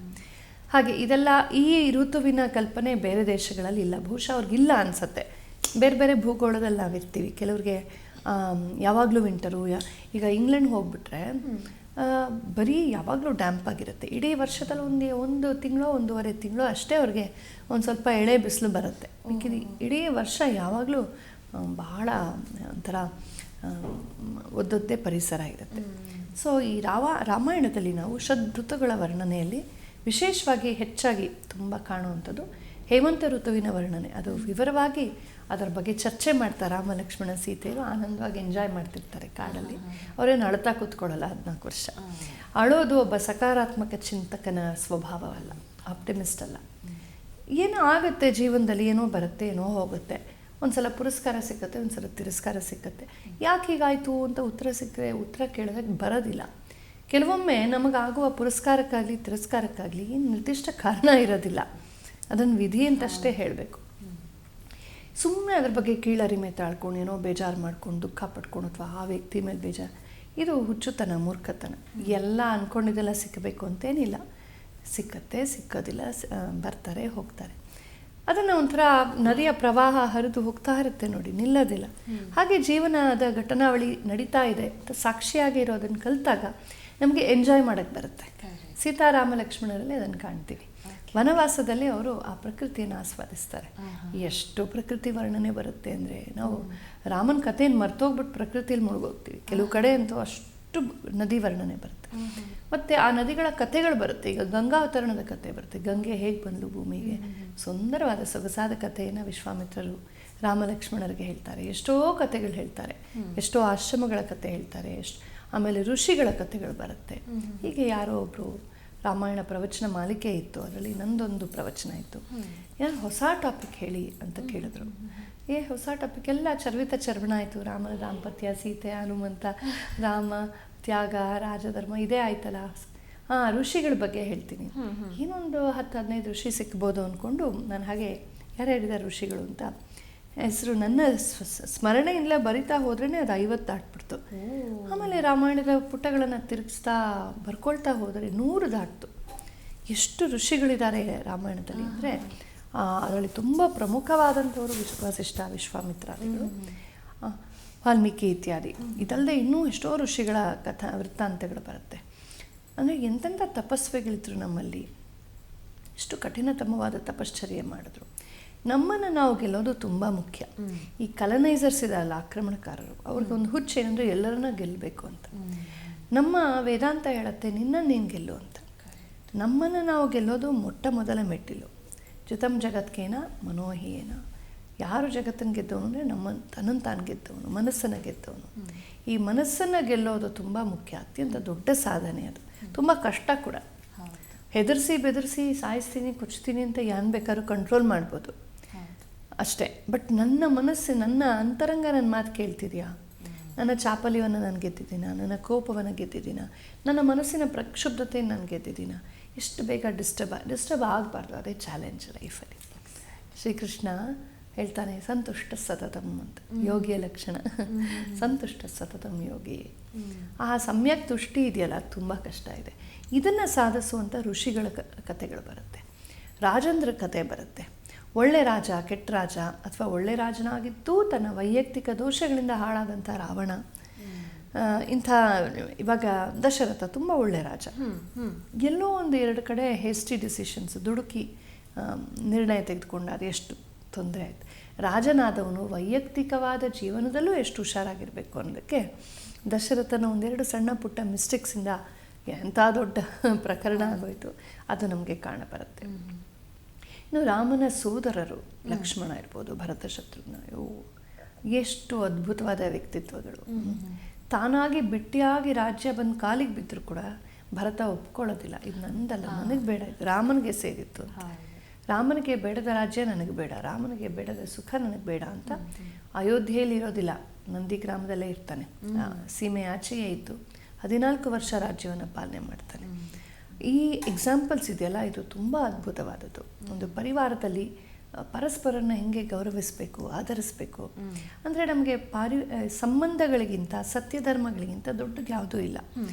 Speaker 2: ಹಾಗೆ ಇದೆಲ್ಲ ಈ ಋತುವಿನ ಕಲ್ಪನೆ ಬೇರೆ ದೇಶಗಳಲ್ಲಿ ಇಲ್ಲ, ಬಹುಶಃ ಅವ್ರಿಗಿಲ್ಲ ಅನಿಸುತ್ತೆ. ಬೇರೆ ಬೇರೆ ಭೂಗೋಳದಲ್ಲಿ ನಾವಿರ್ತೀವಿ. ಕೆಲವ್ರಿಗೆ ಯಾವಾಗಲೂ ವಿಂಟರು. ಈಗ ಇಂಗ್ಲೆಂಡ್ ಹೋಗ್ಬಿಟ್ರೆ ಬರೀ ಯಾವಾಗಲೂ ಡ್ಯಾಂಪ್ ಆಗಿರುತ್ತೆ. ಇಡೀ ವರ್ಷದಲ್ಲಿ ಒಂದು ತಿಂಗಳು 1.5 ತಿಂಗಳು ಅಷ್ಟೇ ಅವ್ರಿಗೆ ಒಂದು ಸ್ವಲ್ಪ ಎಳೆ ಬಿಸಿಲು ಬರುತ್ತೆ. ಇಡೀ ವರ್ಷ ಯಾವಾಗಲೂ ಬಹಳ ಒಂಥರ ಒದ್ದೊದ್ದೇ ಪರಿಸರ ಇರುತ್ತೆ. ಸೊ ಈ ರಾಮಾಯಣದಲ್ಲಿ ನಾವು ಷಡ್ಋತುಗಳ ವರ್ಣನೆಯಲ್ಲಿ ವಿಶೇಷವಾಗಿ ಹೆಚ್ಚಾಗಿ ತುಂಬ ಕಾಣುವಂಥದ್ದು ಹೇಮಂತ ಋತುವಿನ ವರ್ಣನೆ. ಅದು ವಿವರವಾಗಿ ಅದರ ಬಗ್ಗೆ ಚರ್ಚೆ ಮಾಡ್ತಾರೆ. ರಾಮ ಲಕ್ಷ್ಮಣ ಸೀತೆಯರು ಆನಂದವಾಗಿ ಎಂಜಾಯ್ ಮಾಡ್ತಿರ್ತಾರೆ ಕಾಡಲ್ಲಿ. ಅವರೇನು ಅಳ್ತಾ ಕೂತ್ಕೊಳ್ಳಲ್ಲ 14 ವರ್ಷ. ಅಳೋದು ಒಬ್ಬ ಸಕಾರಾತ್ಮಕ ಚಿಂತಕನ ಸ್ವಭಾವವಲ್ಲ, ಆಪ್ಟಿಮಿಸ್ಟ್ ಅಲ್ಲ. ಏನೋ ಆಗುತ್ತೆ ಜೀವನದಲ್ಲಿ, ಏನೋ ಬರುತ್ತೆ, ಏನೋ ಹೋಗುತ್ತೆ. ಒಂದು ಸಲ ಪುರಸ್ಕಾರ ಸಿಕ್ಕತ್ತೆ, ಒಂದು ಸಲ ತಿರಸ್ಕಾರ ಸಿಕ್ಕತ್ತೆ. ಯಾಕೆ ಹೀಗಾಯಿತು ಅಂತ ಉತ್ತರ ಕೇಳಿದಾಗ ಬರೋದಿಲ್ಲ. ಕೆಲವೊಮ್ಮೆ ನಮಗಾಗುವ ಪುರಸ್ಕಾರಕ್ಕಾಗಲಿ ತಿರಸ್ಕಾರಕ್ಕಾಗಲಿ ನಿರ್ದಿಷ್ಟ ಕಾರಣ ಇರೋದಿಲ್ಲ. ಅದನ್ನು ವಿಧಿ ಅಂತಷ್ಟೇ ಹೇಳಬೇಕು. ಸುಮ್ಮನೆ ಅದ್ರ ಬಗ್ಗೆ ಕೀಳರಿಮೆ ತಾಳ್ಕೊಂಡು ಏನೋ ಬೇಜಾರು ಮಾಡ್ಕೊಂಡು ದುಃಖ ಪಡ್ಕೊಂಡು ಅಥವಾ ಆ ವ್ಯಕ್ತಿ ಮೇಲೆ ಬೇಜಾರು, ಇದು ಹುಚ್ಚುತನ, ಮೂರ್ಖತನ. ಎಲ್ಲ ಅಂದ್ಕೊಂಡಿದ್ದೆಲ್ಲ ಸಿಕ್ಕಬೇಕು ಅಂತೇನಿಲ್ಲ. ಸಿಕ್ಕತ್ತೆ, ಸಿಕ್ಕೋದಿಲ್ಲ, ಬರ್ತಾರೆ, ಹೋಗ್ತಾರೆ. ಅದನ್ನು ಒಂಥರ ನದಿಯ ಪ್ರವಾಹ ಹರಿದು ಹೋಗ್ತಾ ಇರುತ್ತೆ ನೋಡಿ, ನಿಲ್ಲೋದಿಲ್ಲ. ಹಾಗೆ ಜೀವನದ ಘಟನಾವಳಿ ನಡೀತಾ ಇದೆ ಅಂತ ಸಾಕ್ಷಿಯಾಗಿ ಇರೋದನ್ನು ಕಲಿತಾಗ ನಮಗೆ ಎಂಜಾಯ್ ಮಾಡೋಕ್ಕೆ ಬರುತ್ತೆ. ಸೀತಾರಾಮ ಲಕ್ಷ್ಮಣರಲ್ಲಿ ಅದನ್ನು ಕಾಣ್ತೀವಿ. ವನವಾಸದಲ್ಲಿ ಅವರು ಆ ಪ್ರಕೃತಿಯನ್ನು ಆಸ್ವಾದಿಸ್ತಾರೆ. ಎಷ್ಟು ಪ್ರಕೃತಿ ವರ್ಣನೆ ಬರುತ್ತೆ ಅಂದರೆ, ನಾವು ರಾಮನ ಕಥೆಯನ್ನು ಮರ್ತೋಗ್ಬಿಟ್ಟು ಪ್ರಕೃತಿಯಲ್ಲಿ ಮುಳುಗೋಗ್ತೀವಿ. ಕೆಲವು ಕಡೆ ಅಂತೂ ಅಷ್ಟು ನದಿ ವರ್ಣನೆ ಬರುತ್ತೆ. ಮತ್ತು ಆ ನದಿಗಳ ಕಥೆಗಳು ಬರುತ್ತೆ. ಈಗ ಗಂಗಾವತರಣದ ಕಥೆ ಬರುತ್ತೆ. ಗಂಗೆ ಹೇಗೆ ಬಂದು ಭೂಮಿಗೆ, ಸುಂದರವಾದ ಸೊಗಸಾದ ಕಥೆಯನ್ನು ವಿಶ್ವಾಮಿತ್ರರು ರಾಮ ಲಕ್ಷ್ಮಣರಿಗೆ ಹೇಳ್ತಾರೆ. ಎಷ್ಟೋ ಕಥೆಗಳು ಹೇಳ್ತಾರೆ, ಎಷ್ಟೋ ಆಶ್ರಮಗಳ ಕಥೆ ಹೇಳ್ತಾರೆ, ಆಮೇಲೆ ಋಷಿಗಳ ಕಥೆಗಳು ಬರುತ್ತೆ. ಹೀಗೆ ಯಾರೋ ಒಬ್ಬರು ರಾಮಾಯಣ ಪ್ರವಚನ ಮಾಲಿಕೆ ಇತ್ತು, ಅದರಲ್ಲಿ ನಂದೊಂದು ಪ್ರವಚನ ಇತ್ತು. ಯಾರು ಹೊಸ ಟಾಪಿಕ್ ಹೇಳಿ ಅಂತ ಕೇಳಿದ್ರು. ಹೊಸ ಟಾಪಿಕ್ ಎಲ್ಲ ಚರ್ವಣ ಆಯಿತು. ರಾಮನ ದಾಂಪತ್ಯ, ಸೀತೆ, ಹನುಮಂತ, ರಾಮ, ತ್ಯಾಗ, ರಾಜಧರ್ಮ, ಇದೇ ಆಯ್ತಲ್ಲ. ಋಷಿಗಳ ಬಗ್ಗೆ ಹೇಳ್ತೀನಿ. ಏನೊಂದು 10-15 ಋಷಿ ಸಿಕ್ಬೋದು ಅಂದ್ಕೊಂಡು ನಾನು ಹಾಗೆ ಯಾರು ಹೇಳಿದ್ದಾರೆ ಋಷಿಗಳು ಅಂತ ಹೆಸರು ನನ್ನ ಸ್ಮರಣೆಯಿಂದ ಬರಿತಾ ಹೋದ್ರೇ ಅದು 50 ದಾಟ್ಬಿಡ್ತು. ಆಮೇಲೆ ರಾಮಾಯಣದ ಪುಟಗಳನ್ನು ತಿರುಗಿಸ್ತಾ ಬರ್ಕೊಳ್ತಾ ಹೋದರೆ 100 ದಾಟ್ತು. ಎಷ್ಟು ಋಷಿಗಳಿದ್ದಾರೆ ರಾಮಾಯಣದಲ್ಲಿ ಅಂದರೆ ಅದರಲ್ಲಿ ತುಂಬ ಪ್ರಮುಖವಾದಂಥವರು ವಸಿಷ್ಠ, ವಿಶ್ವಾಮಿತ್ರಾದಿಗಳು, ವಾಲ್ಮೀಕಿ ಇತ್ಯಾದಿ. ಇದಲ್ಲದೆ ಇನ್ನೂ ಎಷ್ಟೋ ಋಷಿಗಳ ವೃತ್ತಾಂತಗಳು ಬರುತ್ತೆ. ಅಂದರೆ ಎಂತೆಂಥ ತಪಸ್ವಿಗಳಿದ್ರು ನಮ್ಮಲ್ಲಿ, ಎಷ್ಟು ಕಠಿಣತಮವಾದ ತಪಶ್ಚರ್ಯೆ ಮಾಡಿದ್ರು. ನಮ್ಮನ್ನು ನಾವು ಗೆಲ್ಲೋದು ತುಂಬ ಮುಖ್ಯ. ಈ ಕಲನೈಸರ್ಸ್ ಇದಲ್ಲ, ಆಕ್ರಮಣಕಾರರು, ಅವ್ರಿಗೊಂದು ಹುಚ್ಚು ಏನಂದರೆ ಎಲ್ಲರನ್ನ ಗೆಲ್ಲಬೇಕು ಅಂತ. ನಮ್ಮ ವೇದಾಂತ ಹೇಳುತ್ತೆ ನಿನ್ನನ್ನು ನೀನು ಗೆಲ್ಲು ಅಂತ. ನಮ್ಮನ್ನು ನಾವು ಗೆಲ್ಲೋದು ಮೊಟ್ಟ ಮೊದಲ ಮೆಟ್ಟಿಲು. ಜುತಂ ಜಗತ್ಕೇನ ಮನೋಹಿಯೇನ. ಯಾರು ಜಗತ್ತನ್ನು ಗೆದ್ದವನು ಅಂದರೆ ತನ್ನನ್ನು ತಾನು ಗೆದ್ದವನು, ಮನಸ್ಸನ್ನು ಗೆದ್ದವನು. ಈ ಮನಸ್ಸನ್ನು ಗೆಲ್ಲೋದು ತುಂಬ ಮುಖ್ಯ, ಅತ್ಯಂತ ದೊಡ್ಡ ಸಾಧನೆ. ಅದು ತುಂಬ ಕಷ್ಟ ಕೂಡ. ಹೆದರ್ಸಿ ಬೆದರಿಸಿ ಸಾಯಿಸ್ತೀನಿ ಕುಚ್ತೀನಿ ಅಂತ ಏನು ಬೇಕಾದ್ರೂ ಕಂಟ್ರೋಲ್ ಮಾಡ್ಬೋದು ಅಷ್ಟೇ. ಬಟ್ ನನ್ನ ಮನಸ್ಸು, ನನ್ನ ಅಂತರಂಗ ನನ್ನ ಮಾತು ಕೇಳ್ತಿದ್ಯಾ? ನನ್ನ ಚಾಪಲ್ಯವನ್ನು ನಾನು ಗೆದ್ದಿದ್ದೀನ? ನನ್ನ ಕೋಪವನ್ನು ಗೆದ್ದಿದ್ದೀನ? ನನ್ನ ಮನಸ್ಸಿನ ಪ್ರಕ್ಷುಬ್ಧತೆಯನ್ನು ನಾನು ಗೆದ್ದಿದ್ದೀನ? ಎಷ್ಟು ಬೇಗ ಡಿಸ್ಟರ್ಬ್ ಆಗಬಾರ್ದು. ಅದೇ ಚಾಲೆಂಜ್ ಲೈಫಲ್ಲಿ. ಶ್ರೀಕೃಷ್ಣ ಹೇಳ್ತಾನೆ ಸಂತುಷ್ಟ ಸತತಂ ಅಂತ, ಯೋಗಿಯ ಲಕ್ಷಣ ಸಂತುಷ್ಟ ಸತತಂ ಯೋಗಿ. ಆ ಸಮ್ಯಕ್ ತುಷ್ಟಿ ಇದೆಯಲ್ಲ, ತುಂಬ ಕಷ್ಟ ಇದೆ. ಇದನ್ನು ಸಾಧಿಸುವಂಥ ಋಷಿಗಳ ಕಥೆಗಳು ಬರುತ್ತೆ. ರಾಜೇಂದ್ರ ಕಥೆ ಬರುತ್ತೆ. ಒಳ್ಳೆ ರಾಜ, ಕೆಟ್ಟ ರಾಜ, ಅಥವಾ ಒಳ್ಳೆ ರಾಜನಾಗಿದ್ದು ತನ್ನ ವೈಯಕ್ತಿಕ ದೋಷಗಳಿಂದ ಹಾಳಾದಂಥ ರಾವಣ, ಇಂಥ ಇವಾಗ ದಶರಥ ತುಂಬ ಒಳ್ಳೆ ರಾಜ. ಎಲ್ಲೋ 1-2 ಕಡೆ ಹೇಸ್ಟಿ ಡಿಸಿಷನ್ಸ್, ದುಡುಕಿ ನಿರ್ಣಯ ತೆಗೆದುಕೊಂಡು ಅದು ಎಷ್ಟು ತೊಂದರೆ ಆಯಿತು. ರಾಜನಾದವನು ವೈಯಕ್ತಿಕವಾದ ಜೀವನದಲ್ಲೂ ಎಷ್ಟು ಹುಷಾರಾಗಿರಬೇಕು ಅನ್ನೋದಕ್ಕೆ ದಶರಥನ 1-2 ಸಣ್ಣ ಪುಟ್ಟ ಮಿಸ್ಟೇಕ್ಸಿಂದ ಎಂಥ ದೊಡ್ಡ ಪ್ರಕರಣ ಆಗೋಯಿತು, ಅದು ನಮಗೆ ಕಾಣಬರುತ್ತೆ. ಇನ್ನು ರಾಮನ ಸೋದರರು ಲಕ್ಷ್ಮಣ ಇರ್ಬೋದು, ಭರತ, ಶತ್ರುಘ್ನ, ಎಷ್ಟು ಅದ್ಭುತವಾದ ವ್ಯಕ್ತಿತ್ವಗಳು. ತಾನಾಗಿ ಬಿಟ್ಟಿಯಾಗಿ ರಾಜ್ಯ ಬಂದು ಕಾಲಿಗೆ ಬಿದ್ದರೂ ಕೂಡ ಭರತ ಒಪ್ಕೊಳ್ಳೋದಿಲ್ಲ. ಇದು ನಂದಲ್ಲ, ನನಗೆ ಬೇಡ, ಇದು ರಾಮನಿಗೆ ಸೇರಿತ್ತು ಅಂತ. ರಾಮನಿಗೆ ಬೇಡದ ರಾಜ್ಯ ನನಗೆ ಬೇಡ, ರಾಮನಿಗೆ ಬೇಡದ ಸುಖ ನನಗೆ ಬೇಡ ಅಂತ ಅಯೋಧ್ಯೆಯಲ್ಲಿ ಇರೋದಿಲ್ಲ, ನಂದಿಗ್ರಾಮದಲ್ಲೇ ಇರ್ತಾನೆ. ಸೀಮೆ ಆಚೆಯೇ ಇದ್ದು 14 ವರ್ಷ ರಾಜ್ಯವನ್ನು ಪಾಲನೆ ಮಾಡ್ತಾನೆ. ಈ ಎಕ್ಸಾಂಪಲ್ಸ್ ಇದೆಯಲ್ಲ, ಇದು ತುಂಬ ಅದ್ಭುತವಾದದ್ದು. ಒಂದು ಪರಿವಾರದಲ್ಲಿ ಪರಸ್ಪರನ ಹೆಂಗೆ ಗೌರವಿಸಬೇಕು, ಆಧರಿಸಬೇಕು ಅಂದರೆ ನಮಗೆ ಸಂಬಂಧಗಳಿಗಿಂತ, ಸತ್ಯಧರ್ಮಗಳಿಗಿಂತ ದೊಡ್ಡದು ಯಾವುದೂ ಇಲ್ಲ.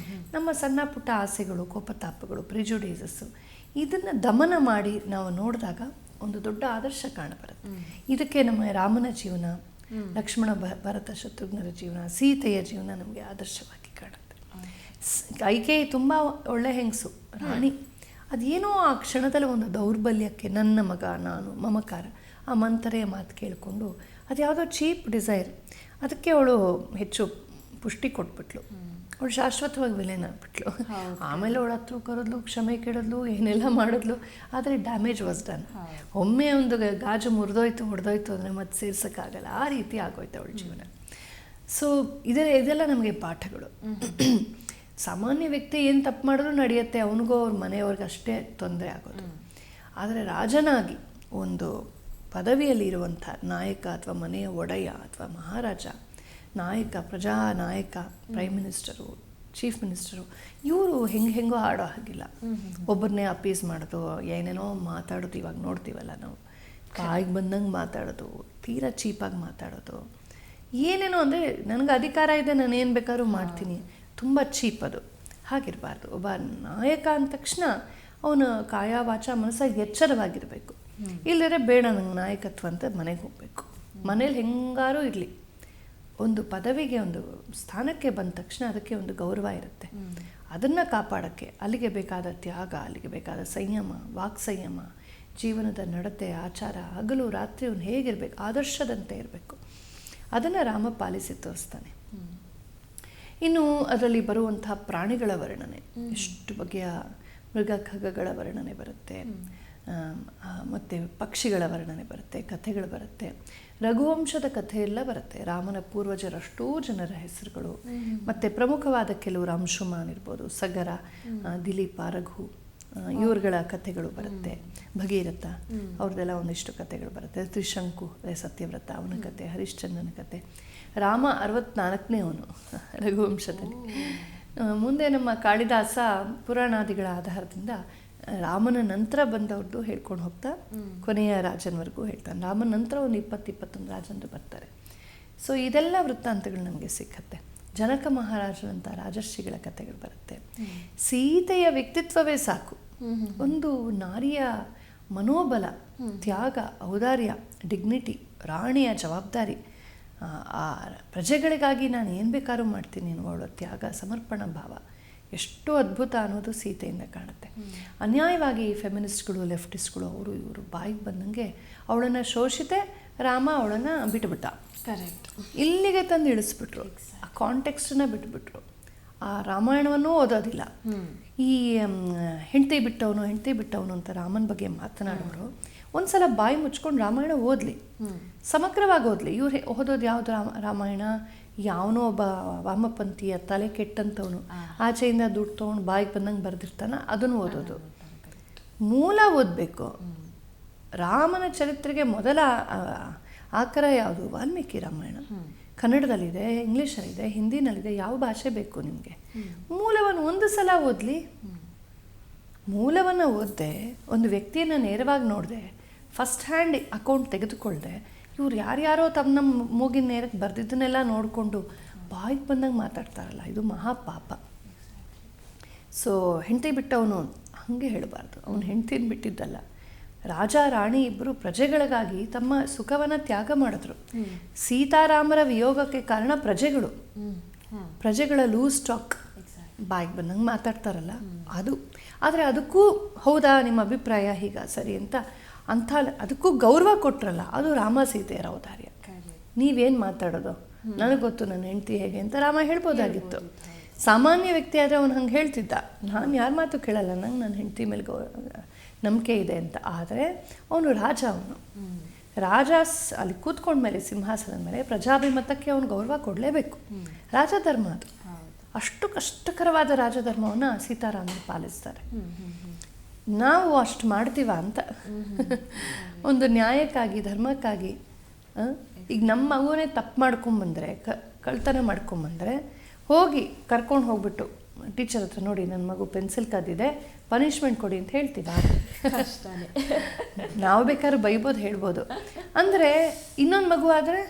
Speaker 2: ನಮ್ಮ ಸಣ್ಣ ಪುಟ್ಟ ಆಸೆಗಳು, ಕೋಪತಾಪಗಳು, ಪ್ರಿಜುಡೀಸಸ್ಸು, ಇದನ್ನು ದಮನ ಮಾಡಿ ನಾವು ನೋಡಿದಾಗ ಒಂದು ದೊಡ್ಡ ಆದರ್ಶ ಕಾಣಬರುತ್ತೆ. ಇದಕ್ಕೆ ನಮ್ಮ ರಾಮನ ಜೀವನ, ಲಕ್ಷ್ಮಣ ಭರತ ಶತ್ರುಘ್ನರ ಜೀವನ, ಸೀತೆಯ ಜೀವನ ನಮಗೆ ಆದರ್ಶವಾಗಿ ಕಾಣುತ್ತೆ. ಕೈಕೇಯಿ ತುಂಬ ಒಳ್ಳೆ ಹೆಂಗಸು, ರಾಣಿ. ಅದೇನೋ ಆ ಕ್ಷಣದಲ್ಲಿ ಒಂದು ದೌರ್ಬಲ್ಯಕ್ಕೆ ನನ್ನ ಮಗ ನಾನು ಮಮಕಾರ ಆ ಮಂತರೆಯ ಮಾತು ಕೇಳಿಕೊಂಡು ಅದು ಯಾವುದೋ ಚೀಪ್ ಡಿಸೈರ್, ಅದಕ್ಕೆ ಅವಳು ಹೆಚ್ಚು ಪುಷ್ಟಿ ಕೊಟ್ಬಿಟ್ಲು. ಅವಳು ಶಾಶ್ವತವಾಗಿ ವಿಲೇನಾಗ್ಬಿಟ್ಲು. ಆಮೇಲೆ ಅವಳ ಹತ್ರ ಕರೆದ್ಲು, ಕ್ಷಮೆ ಕೇಳಿದ್ಲು, ಏನೆಲ್ಲ ಮಾಡಿದ್ಲು. ಆದರೆ ಡ್ಯಾಮೇಜ್ ವಾಸ್ ಡನ್. ಒಮ್ಮೆ ಒಂದು ಗಾಜು ಹೊಡೆದೋಯ್ತು ಅಂದರೆ ಮತ್ತೆ ಸೇರ್ಸೋಕ್ಕಾಗಲ್ಲ, ಆ ರೀತಿ ಆಗೋಯ್ತು ಅವಳ ಜೀವನ. ಸೊ ಇದೆಲ್ಲ ನಮಗೆ ಪಾಠಗಳು. ಸಾಮಾನ್ಯ ವ್ಯಕ್ತಿ ಏನು ತಪ್ಪು ಮಾಡಿದ್ರು ನಡೆಯುತ್ತೆ, ಅವನಿಗೂ ಅವ್ರ ಮನೆಯವ್ರಿಗೆ ಅಷ್ಟೇ ತೊಂದರೆ ಆಗೋದು. ಆದರೆ ರಾಜನಾಗಿ ಒಂದು ಪದವಿಯಲ್ಲಿ ಇರುವಂಥ ನಾಯಕ ಅಥವಾ ಮನೆಯ ಒಡೆಯ ಅಥವಾ ಮಹಾರಾಜ, ನಾಯಕ, ಪ್ರಜಾನಾಯಕ, ಪ್ರೈಮ್ ಮಿನಿಸ್ಟರು, ಚೀಫ್ ಮಿನಿಸ್ಟರು, ಇವರು ಹೆಂಗೋ ಆಡೋ ಹಾಗಿಲ್ಲ. ಒಬ್ಬರನ್ನೇ ಅಪೀಸ್ ಮಾಡೋದು, ಏನೇನೋ ಮಾತಾಡೋದು ಇವಾಗ ನೋಡ್ತೀವಲ್ಲ ನಾವು, ಬಾಯಿಗೆ ಬಂದಂಗೆ ಮಾತಾಡೋದು, ತೀರಾ ಚೀಪಾಗಿ ಮಾತಾಡೋದು, ಏನೇನೋ ಅಂದರೆ ನನಗೆ ಅಧಿಕಾರ ಇದೆ, ನಾನು ಏನು ಬೇಕಾದ್ರೂ ಮಾಡ್ತೀನಿ, ತುಂಬ ಚೀಪ್ ಅದು. ಹಾಗಿರಬಾರ್ದು. ಒಬ್ಬ ನಾಯಕ ಅಂದ ತಕ್ಷಣ ಅವನು ಕಾಯ ವಾಚ ಮನಸ್ಸಾಗಿ ಎಚ್ಚರವಾಗಿರಬೇಕು. ಇಲ್ಲದ್ರೆ ಬೇಡ ನಂಗೆ ನಾಯಕತ್ವ ಅಂತ ಮನೆಗೆ ಹೋಗಬೇಕು. ಮನೇಲಿ ಹೆಂಗಾರೂ ಇರಲಿ, ಒಂದು ಪದವಿಗೆ ಒಂದು ಸ್ಥಾನಕ್ಕೆ ಬಂದ ತಕ್ಷಣ ಅದಕ್ಕೆ ಒಂದು ಗೌರವ ಇರುತ್ತೆ. ಅದನ್ನು ಕಾಪಾಡೋಕ್ಕೆ ಅಲ್ಲಿಗೆ ಬೇಕಾದ ತ್ಯಾಗ, ಅಲ್ಲಿಗೆ ಬೇಕಾದ ಸಂಯಮ, ವಾಕ್ ಸಂಯಮ, ಜೀವನದ ನಡತೆ, ಆಚಾರ, ಹಗಲು ರಾತ್ರಿ ಅವನು ಹೇಗಿರಬೇಕು, ಆದರ್ಶದಂತೆ ಇರಬೇಕು. ಅದನ್ನು ರಾಮ ಪಾಲಿಸಿ ತೋರಿಸ್ತಾನೆ. ಇನ್ನು ಅದರಲ್ಲಿ ಬರುವಂತಹ ಪ್ರಾಣಿಗಳ ವರ್ಣನೆ, ಎಷ್ಟು ಬಗೆಯ ಮೃಗ ಖಗಗಳ ವರ್ಣನೆ ಬರುತ್ತೆ, ಮತ್ತು ಪಕ್ಷಿಗಳ ವರ್ಣನೆ ಬರುತ್ತೆ, ಕಥೆಗಳು ಬರುತ್ತೆ, ರಘುವಂಶದ ಕಥೆಯೆಲ್ಲ ಬರುತ್ತೆ. ರಾಮನ ಪೂರ್ವಜರಷ್ಟೂ ಜನರ ಹೆಸರುಗಳು, ಮತ್ತು ಪ್ರಮುಖವಾದ ಕೆಲವರು ಅಂಶುಮಾನ್ ಇರ್ಬೋದು, ಸಗರ, ದಿಲೀಪ, ರಘು, ಇವ್ರುಗಳ ಕಥೆಗಳು ಬರುತ್ತೆ. ಭಗೀರಥ ಅವ್ರದ್ದೆಲ್ಲ ಒಂದಿಷ್ಟು ಕಥೆಗಳು ಬರುತ್ತೆ. ತ್ರಿಶಂಕು, ಸತ್ಯವ್ರತ, ಅವನ ಕತೆ, ಹರಿಶ್ಚಂದ್ರನ ಕತೆ. ರಾಮ 64ನೇ ಅವನು ರಘುವಂಶದಲ್ಲಿ. ಮುಂದೆ ನಮ್ಮ ಕಾಳಿದಾಸ ಪುರಾಣಾದಿಗಳ ಆಧಾರದಿಂದ ರಾಮನ ನಂತರ ಬಂದವ್ರದ್ದು ಹೇಳ್ಕೊಂಡು ಹೋಗ್ತಾ ಕೊನೆಯ ರಾಜನವರೆಗೂ ಹೇಳ್ತಾನೆ. ರಾಮನ ನಂತರ ಒಂದು 20-21 ರಾಜನರು ಬರ್ತಾರೆ. ಸೊ ಇದೆಲ್ಲ ವೃತ್ತಾಂತಗಳು ನಮಗೆ ಸಿಕ್ಕತ್ತೆ. ಜನಕ ಮಹಾರಾಜರಂಥ ರಾಜರ್ಷಿಗಳ ಕಥೆಗಳು ಬರುತ್ತೆ. ಸೀತೆಯ ವ್ಯಕ್ತಿತ್ವವೇ ಸಾಕು, ಒಂದು ನಾರಿಯ ಮನೋಬಲ, ತ್ಯಾಗ, ಔದಾರ್ಯ, ಡಿಗ್ನಿಟಿ, ರಾಣಿಯ ಜವಾಬ್ದಾರಿ, ಆ ಪ್ರಜೆಗಳಿಗಾಗಿ ನಾನು ಏನು ಬೇಕಾದ್ರೂ ಮಾಡ್ತೀನಿ ಅನ್ನುವಳ ತ್ಯಾಗ, ಸಮರ್ಪಣಾ ಭಾವ ಎಷ್ಟು ಅದ್ಭುತ ಅನ್ನೋದು ಸೀತೆಯಿಂದ ಕಾಣುತ್ತೆ. ಅನ್ಯಾಯವಾಗಿ ಫೆಮಿನಿಸ್ಟ್ಗಳು, ಲೆಫ್ಟಿಸ್ಟ್ಗಳು ಅವರು ಇವರು ಬಾಯಿಗೆ ಬಂದಂಗೆ ಅವಳನ್ನು ಶೋಷಿತೆ, ರಾಮ ಅವಳನ್ನು ಬಿಟ್ಟುಬಿಟ್ಟ.
Speaker 1: ಕರೆಕ್ಟ್.
Speaker 2: ಇಲ್ಲಿಗೆ ತಂದು ಇಳಿಸ್ಬಿಟ್ರು, ಆ ಕಾಂಟೆಕ್ಸ್ಟನ್ನ ಬಿಟ್ಬಿಟ್ರು. ಆ ರಾಮಾಯಣವನ್ನೂ ಓದೋದಿಲ್ಲ. ಈ ಹೆಂಡತಿ ಬಿಟ್ಟವನು ಅಂತ ರಾಮನ ಬಗ್ಗೆ ಮಾತನಾಡೋರು ಒಂದ್ಸಲ ಬಾಯಿ ಮುಚ್ಕೊಂಡು ರಾಮಾಯಣ ಓದಲಿ, ಸಮಗ್ರವಾಗಿ ಓದಲಿ. ಇವ್ರು ಓದೋದು ಯಾವುದು ರಾಮಾಯಣ? ಯಾವನೋ ಒಬ್ಬ ವಾಮಪಂಥೀಯ ತಲೆ ಕೆಟ್ಟಂಥವನು ಆಚೆಯಿಂದ ದುಡ್ಡು ತೊಗೊಂಡು ಬಾಯಿಗೆ ಬಂದಂಗೆ ಬರೆದಿರ್ತಾನ, ಅದನ್ನು ಓದೋದು. ಮೂಲ ಓದಬೇಕು. ರಾಮನ ಚರಿತ್ರೆಗೆ ಮೊದಲ ಆಕರ ಯಾವುದು? ವಾಲ್ಮೀಕಿ ರಾಮಾಯಣ. ಕನ್ನಡದಲ್ಲಿದೆ, ಇಂಗ್ಲೀಷಲ್ಲಿದೆ, ಹಿಂದಿನಲ್ಲಿದೆ, ಯಾವ ಭಾಷೆ ಬೇಕು ನಿಮಗೆ? ಮೂಲವನ್ನು ಒಂದು ಸಲ ಓದಲಿ. ಮೂಲವನ್ನು ಓದದೆ, ಒಂದು ವ್ಯಕ್ತಿಯನ್ನು ನೇರವಾಗಿ ನೋಡಿದೆ, ಫಸ್ಟ್ ಹ್ಯಾಂಡ್ ಅಕೌಂಟ್ ತೆಗೆದುಕೊಳ್ಳದೆ, ಇವ್ರು ಯಾರ್ಯಾರೋ ತಮ್ಮ ಮೂಗಿನ ನೇರಕ್ಕೆ ಬರೆದಿದ್ದನ್ನೆಲ್ಲ ನೋಡಿಕೊಂಡು ಬಾಯಿಗೆ ಬಂದಂಗೆ ಮಾತಾಡ್ತಾರಲ್ಲ, ಇದು ಮಹಾಪಾಪ. ಸೊ ಹೆಂಡತಿ ಬಿಟ್ಟವನು ಹಾಗೆ ಹೇಳಬಾರ್ದು. ಅವನು ಹೆಂಡತಿನ ಬಿಟ್ಟಿದ್ದಲ್ಲ. ರಾಜ ರಾಣಿ ಇಬ್ಬರು ಪ್ರಜೆಗಳಿಗಾಗಿ ತಮ್ಮ ಸುಖವನ್ನು ತ್ಯಾಗ ಮಾಡಿದ್ರು. ಸೀತಾರಾಮರ ವಿಯೋಗಕ್ಕೆ ಕಾರಣ ಪ್ರಜೆಗಳ ಲೂಸ್ ಟಾಕ್, ಬಾಯಿಗೆ ಬಂದಂಗೆ ಮಾತಾಡ್ತಾರಲ್ಲ ಅದು. ಆದರೆ ಅದಕ್ಕೂ ಹೌದಾ ನಿಮ್ಮ ಅಭಿಪ್ರಾಯ ಹೀಗ ಸರಿ ಅಂತ ಅದಕ್ಕೂ ಗೌರವ ಕೊಟ್ರಲ್ಲ, ಅದು ರಾಮ ಸೀತೆಯರ ಔದಾರ್ಯ. ನೀವೇನು ಮಾತಾಡೋದು, ನನಗೆ ಗೊತ್ತು ನನ್ನ ಹೆಂಡತಿ ಹೇಗೆ ಅಂತ ರಾಮ ಹೇಳ್ಬೋದಾಗಿತ್ತು. ಸಾಮಾನ್ಯ ವ್ಯಕ್ತಿ ಆದರೆ ಅವನು ಹಂಗೆ ಹೇಳ್ತಿದ್ದ, ನಾನು ಯಾರ ಮಾತು ಕೇಳಲ್ಲ, ನಂಗೆ ನನ್ನ ಹೆಂಡತಿ ಮೇಲೆ ನಂಬಿಕೆ ಇದೆ ಅಂತ. ಆದರೆ ಅವನು ರಾಜ ಅಲ್ಲಿ ಕೂತ್ಕೊಂಡ್ಮೇಲೆ ಸಿಂಹಾಸನದ ಮೇಲೆ ಪ್ರಜಾಭಿಮತಕ್ಕೆ ಅವನು ಗೌರವ ಕೊಡಲೇಬೇಕು. ರಾಜಧರ್ಮ ಅದು. ಅಷ್ಟು ಕಷ್ಟಕರವಾದ ರಾಜಧರ್ಮವನ್ನು ಸೀತಾರಾಮರು ಪಾಲಿಸ್ತಾರೆ. ನಾವು ಅಷ್ಟು ಮಾಡ್ತೀವ ಅಂತ. ಒಂದು ನ್ಯಾಯಕ್ಕಾಗಿ, ಧರ್ಮಕ್ಕಾಗಿ. ಈಗ ನಮ್ಮ ಮಗುವೇ ತಪ್ಪು ಮಾಡ್ಕೊಂಬಂದರೆ, ಕಳ್ತನ ಮಾಡ್ಕೊಂಬಂದರೆ ಹೋಗಿ ಕರ್ಕೊಂಡು ಹೋಗ್ಬಿಟ್ಟು ಟೀಚರ್ ಹತ್ರ, ನೋಡಿ ನನ್ನ ಮಗು ಪೆನ್ಸಿಲ್ ಕದ್ದಿದೆ, ಪನಿಷ್ಮೆಂಟ್ ಕೊಡಿ ಅಂತ ಹೇಳ್ತೀವ? ನಾವು ಬೇಕಾದ್ರೂ ಬೈಬೋದು, ಹೇಳ್ಬೋದು. ಅಂದರೆ ಇನ್ನೊಂದು ಮಗು ಆದರೆ,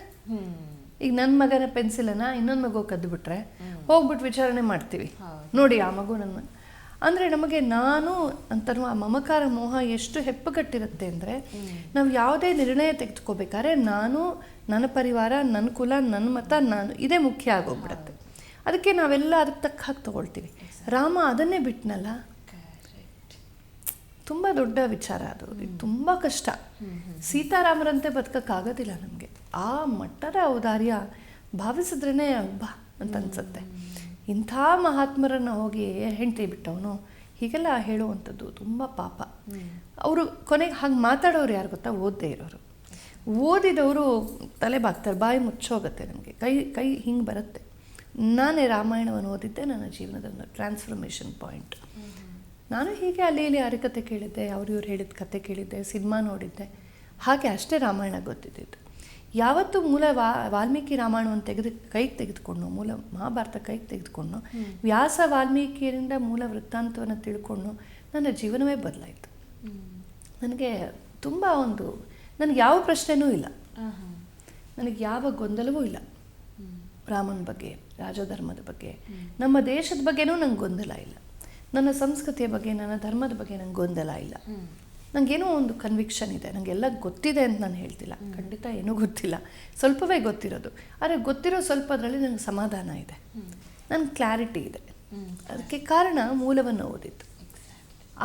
Speaker 2: ಈಗ ನನ್ನ ಮಗನ ಪೆನ್ಸಿಲನ್ನು ಇನ್ನೊಂದು ಮಗು ಕದ್ದುಬಿಟ್ರೆ ಹೋಗ್ಬಿಟ್ಟು ವಿಚಾರಣೆ ಮಾಡ್ತೀವಿ, ನೋಡಿ ಆ ಮಗು ನನ್ನ. ಅಂದರೆ ನಮಗೆ ನಾನು ಅಂತನೂ ಆ ಮಮಕಾರ ಮೋಹ ಎಷ್ಟು ಹೆಪ್ಪುಗಟ್ಟಿರುತ್ತೆ ಅಂದರೆ, ನಾವು ಯಾವುದೇ ನಿರ್ಣಯ ತೆಗೆದುಕೋಬೇಕಾದ್ರೆ ನಾನು, ನನ್ನ ಪರಿವಾರ, ನನ್ನ ಕುಲ, ನನ್ನ ಮತ, ನಾನು, ಇದೇ ಮುಖ್ಯ ಆಗೋಗ್ಬಿಡತ್ತೆ. ಅದಕ್ಕೆ ನಾವೆಲ್ಲ ಅದಕ್ಕೆ ತಕ್ಕ ಹಾಕಿ ತೊಗೊಳ್ತೀವಿ. ರಾಮ ಅದನ್ನೇ ಬಿಟ್ನಲ್ಲ, ತುಂಬ ದೊಡ್ಡ ವಿಚಾರ ಅದು. ತುಂಬ ಕಷ್ಟ. ಸೀತಾರಾಮರಂತೆ ಬದುಕೋಕ್ಕಾಗೋದಿಲ್ಲ ನಮಗೆ. ಆ ಮಟ್ಟದ ಔದಾರ್ಯ ಭಾವಿಸಿದ್ರೇ ಬಾ ಅಂತ ಅನ್ಸುತ್ತೆ. ಇಂಥ ಮಹಾತ್ಮರನ್ನು ಹೋಗಿ ಹೆಂಡತಿ ಬಿಟ್ಟವನು ಹೀಗೆಲ್ಲ ಹೇಳುವಂಥದ್ದು ತುಂಬ ಪಾಪ. ಅವರು ಕೊನೆಗೆ ಹಾಗೆ ಮಾತಾಡೋರು ಯಾರು ಗೊತ್ತಾ? ಓದದೇ ಇರೋರು. ಓದಿದವರು ತಲೆ ಬಾಗ್ತಾರೆ, ಬಾಯಿ ಮುಚ್ಚೋಗುತ್ತೆ. ನಮಗೆ ಕೈ ಹಿಂಗೆ ಬರುತ್ತೆ. ನಾನೇ ರಾಮಾಯಣವನ್ನು ಓದಿದ್ದೆ, ನನ್ನ ಜೀವನದ ಒಂದು ಟ್ರಾನ್ಸ್ಫಾರ್ಮೇಷನ್ ಪಾಯಿಂಟ್. ನಾನು ಹೀಗೆ ಅಲ್ಲಿ ಇಲ್ಲಿ ಹರಿಕತೆ ಕೇಳಿದ್ದೆ, ಇವ್ರು ಹೇಳಿದ ಕತೆ ಕೇಳಿದ್ದೆ, ಸಿನಿಮಾ ನೋಡಿದ್ದೆ, ಹಾಗೆ ಅಷ್ಟೇ ರಾಮಾಯಣ ಗೊತ್ತಿದ್ದಿದ್ದು. ಯಾವತ್ತೂ ಮೂಲ ವಾಲ್ಮೀಕಿ ರಾಮಾಯಣವನ್ನು ಕೈಗೆ ತೆಗೆದುಕೊಂಡು, ಮೂಲ ಮಹಾಭಾರತ ಕೈಗೆ ತೆಗೆದುಕೊಂಡು, ವ್ಯಾಸ ವಾಲ್ಮೀಕಿಯರಿಂದ ಮೂಲ ವೃತ್ತಾಂತವನ್ನು ತಿಳ್ಕೊಂಡು ನನ್ನ ಜೀವನವೇ ಬದಲಾಯಿತು. ನನಗೆ ತುಂಬ ನನಗೆ ಯಾವ ಪ್ರಶ್ನೆನೂ ಇಲ್ಲ, ನನಗೆ ಯಾವ ಗೊಂದಲವೂ ಇಲ್ಲ. ರಾಮನ ಬಗ್ಗೆ, ರಾಜಧರ್ಮದ ಬಗ್ಗೆ, ನಮ್ಮ ದೇಶದ ಬಗ್ಗೆನೂ ನಂಗೆ ಗೊಂದಲ ಇಲ್ಲ. ನನ್ನ ಸಂಸ್ಕೃತಿಯ ಬಗ್ಗೆ, ನನ್ನ ಧರ್ಮದ ಬಗ್ಗೆ ನಂಗೆ ಗೊಂದಲ ಇಲ್ಲ. ನನಗೇನೋ ಒಂದು ಕನ್ವಿಕ್ಷನ್ ಇದೆ. ನನಗೆಲ್ಲ ಗೊತ್ತಿದೆ ಅಂತ ನಾನು ಹೇಳ್ತಿಲ್ಲ, ಖಂಡಿತ ಏನೂ ಗೊತ್ತಿಲ್ಲ, ಸ್ವಲ್ಪವೇ ಗೊತ್ತಿರೋದು. ಆದರೆ ಗೊತ್ತಿರೋ ಸ್ವಲ್ಪದರಲ್ಲಿ ನನಗೆ ಸಮಾಧಾನ ಇದೆ, ನನಗೆ ಕ್ಲಾರಿಟಿ ಇದೆ. ಅದಕ್ಕೆ ಕಾರಣ ಮೂಲವನ್ನು ಓದಿದ್ದು.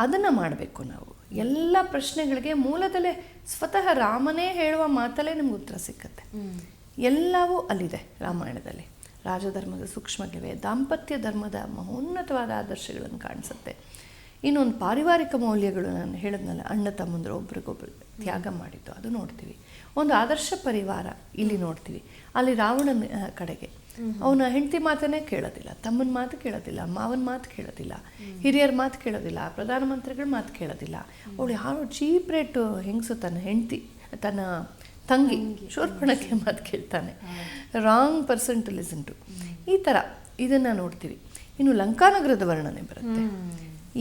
Speaker 2: ಅದನ್ನು ಮಾಡಬೇಕು ನಾವು. ಎಲ್ಲ ಪ್ರಶ್ನೆಗಳಿಗೆ ಮೂಲದಲ್ಲೇ ಸ್ವತಃ ರಾಮನೇ ಹೇಳುವ ಮಾತಲ್ಲೇ ನಮ್ಗೆ ಉತ್ತರ ಸಿಕ್ಕತ್ತೆ. ಎಲ್ಲವೂ ಅಲ್ಲಿದೆ ರಾಮಾಯಣದಲ್ಲಿ. ರಾಜಧರ್ಮದ ಸೂಕ್ಷ್ಮಗಳಿವೆ, ದಾಂಪತ್ಯ ಧರ್ಮದ ಮಹೋನ್ನತವಾದ ಆದರ್ಶಗಳನ್ನು ಕಾಣಿಸುತ್ತೆ. ಇನ್ನೊಂದು ಪಾರಿವಾರಿಕ ಮೌಲ್ಯಗಳು, ನಾನು ಹೇಳಿದ್ನಲ್ಲ, ಅಣ್ಣ ತಮ್ಮಂದರು ಒಬ್ರಿಗೊಬ್ರು ತ್ಯಾಗ ಮಾಡಿದ್ದು, ಅದು ನೋಡ್ತೀವಿ. ಒಂದು ಆದರ್ಶ ಪರಿವಾರ ಇಲ್ಲಿ ನೋಡ್ತೀವಿ. ಅಲ್ಲಿ ರಾವಣನ ಕಡೆಗೆ ಅವನ ಹೆಂಡತಿ ಮಾತನ್ನೇ ಕೇಳೋದಿಲ್ಲ, ತಮ್ಮನ ಮಾತು ಕೇಳೋದಿಲ್ಲ, ಮಾವನ ಮಾತು ಕೇಳೋದಿಲ್ಲ, ಹಿರಿಯರ ಮಾತು ಕೇಳೋದಿಲ್ಲ, ಪ್ರಧಾನಮಂತ್ರಿಗಳ ಮಾತು ಕೇಳೋದಿಲ್ಲ. ಅವಳು ಯಾರು ಚೀಪ್ ರೇಟ್ ಹೆಂಗಸು ತನ್ನ ಹೆಂಡತಿ, ತನ್ನ ತಂಗಿ ಶೂರ್ಪಣಖೆ ಮಾತು ಕೇಳ್ತಾನೆ. Wrong person to listen to. ಈ ಥರ ಇದನ್ನು ನೋಡ್ತೀವಿ. ಇನ್ನು ಲಂಕಾನಗರದ ವರ್ಣನೆ ಬರುತ್ತೆ.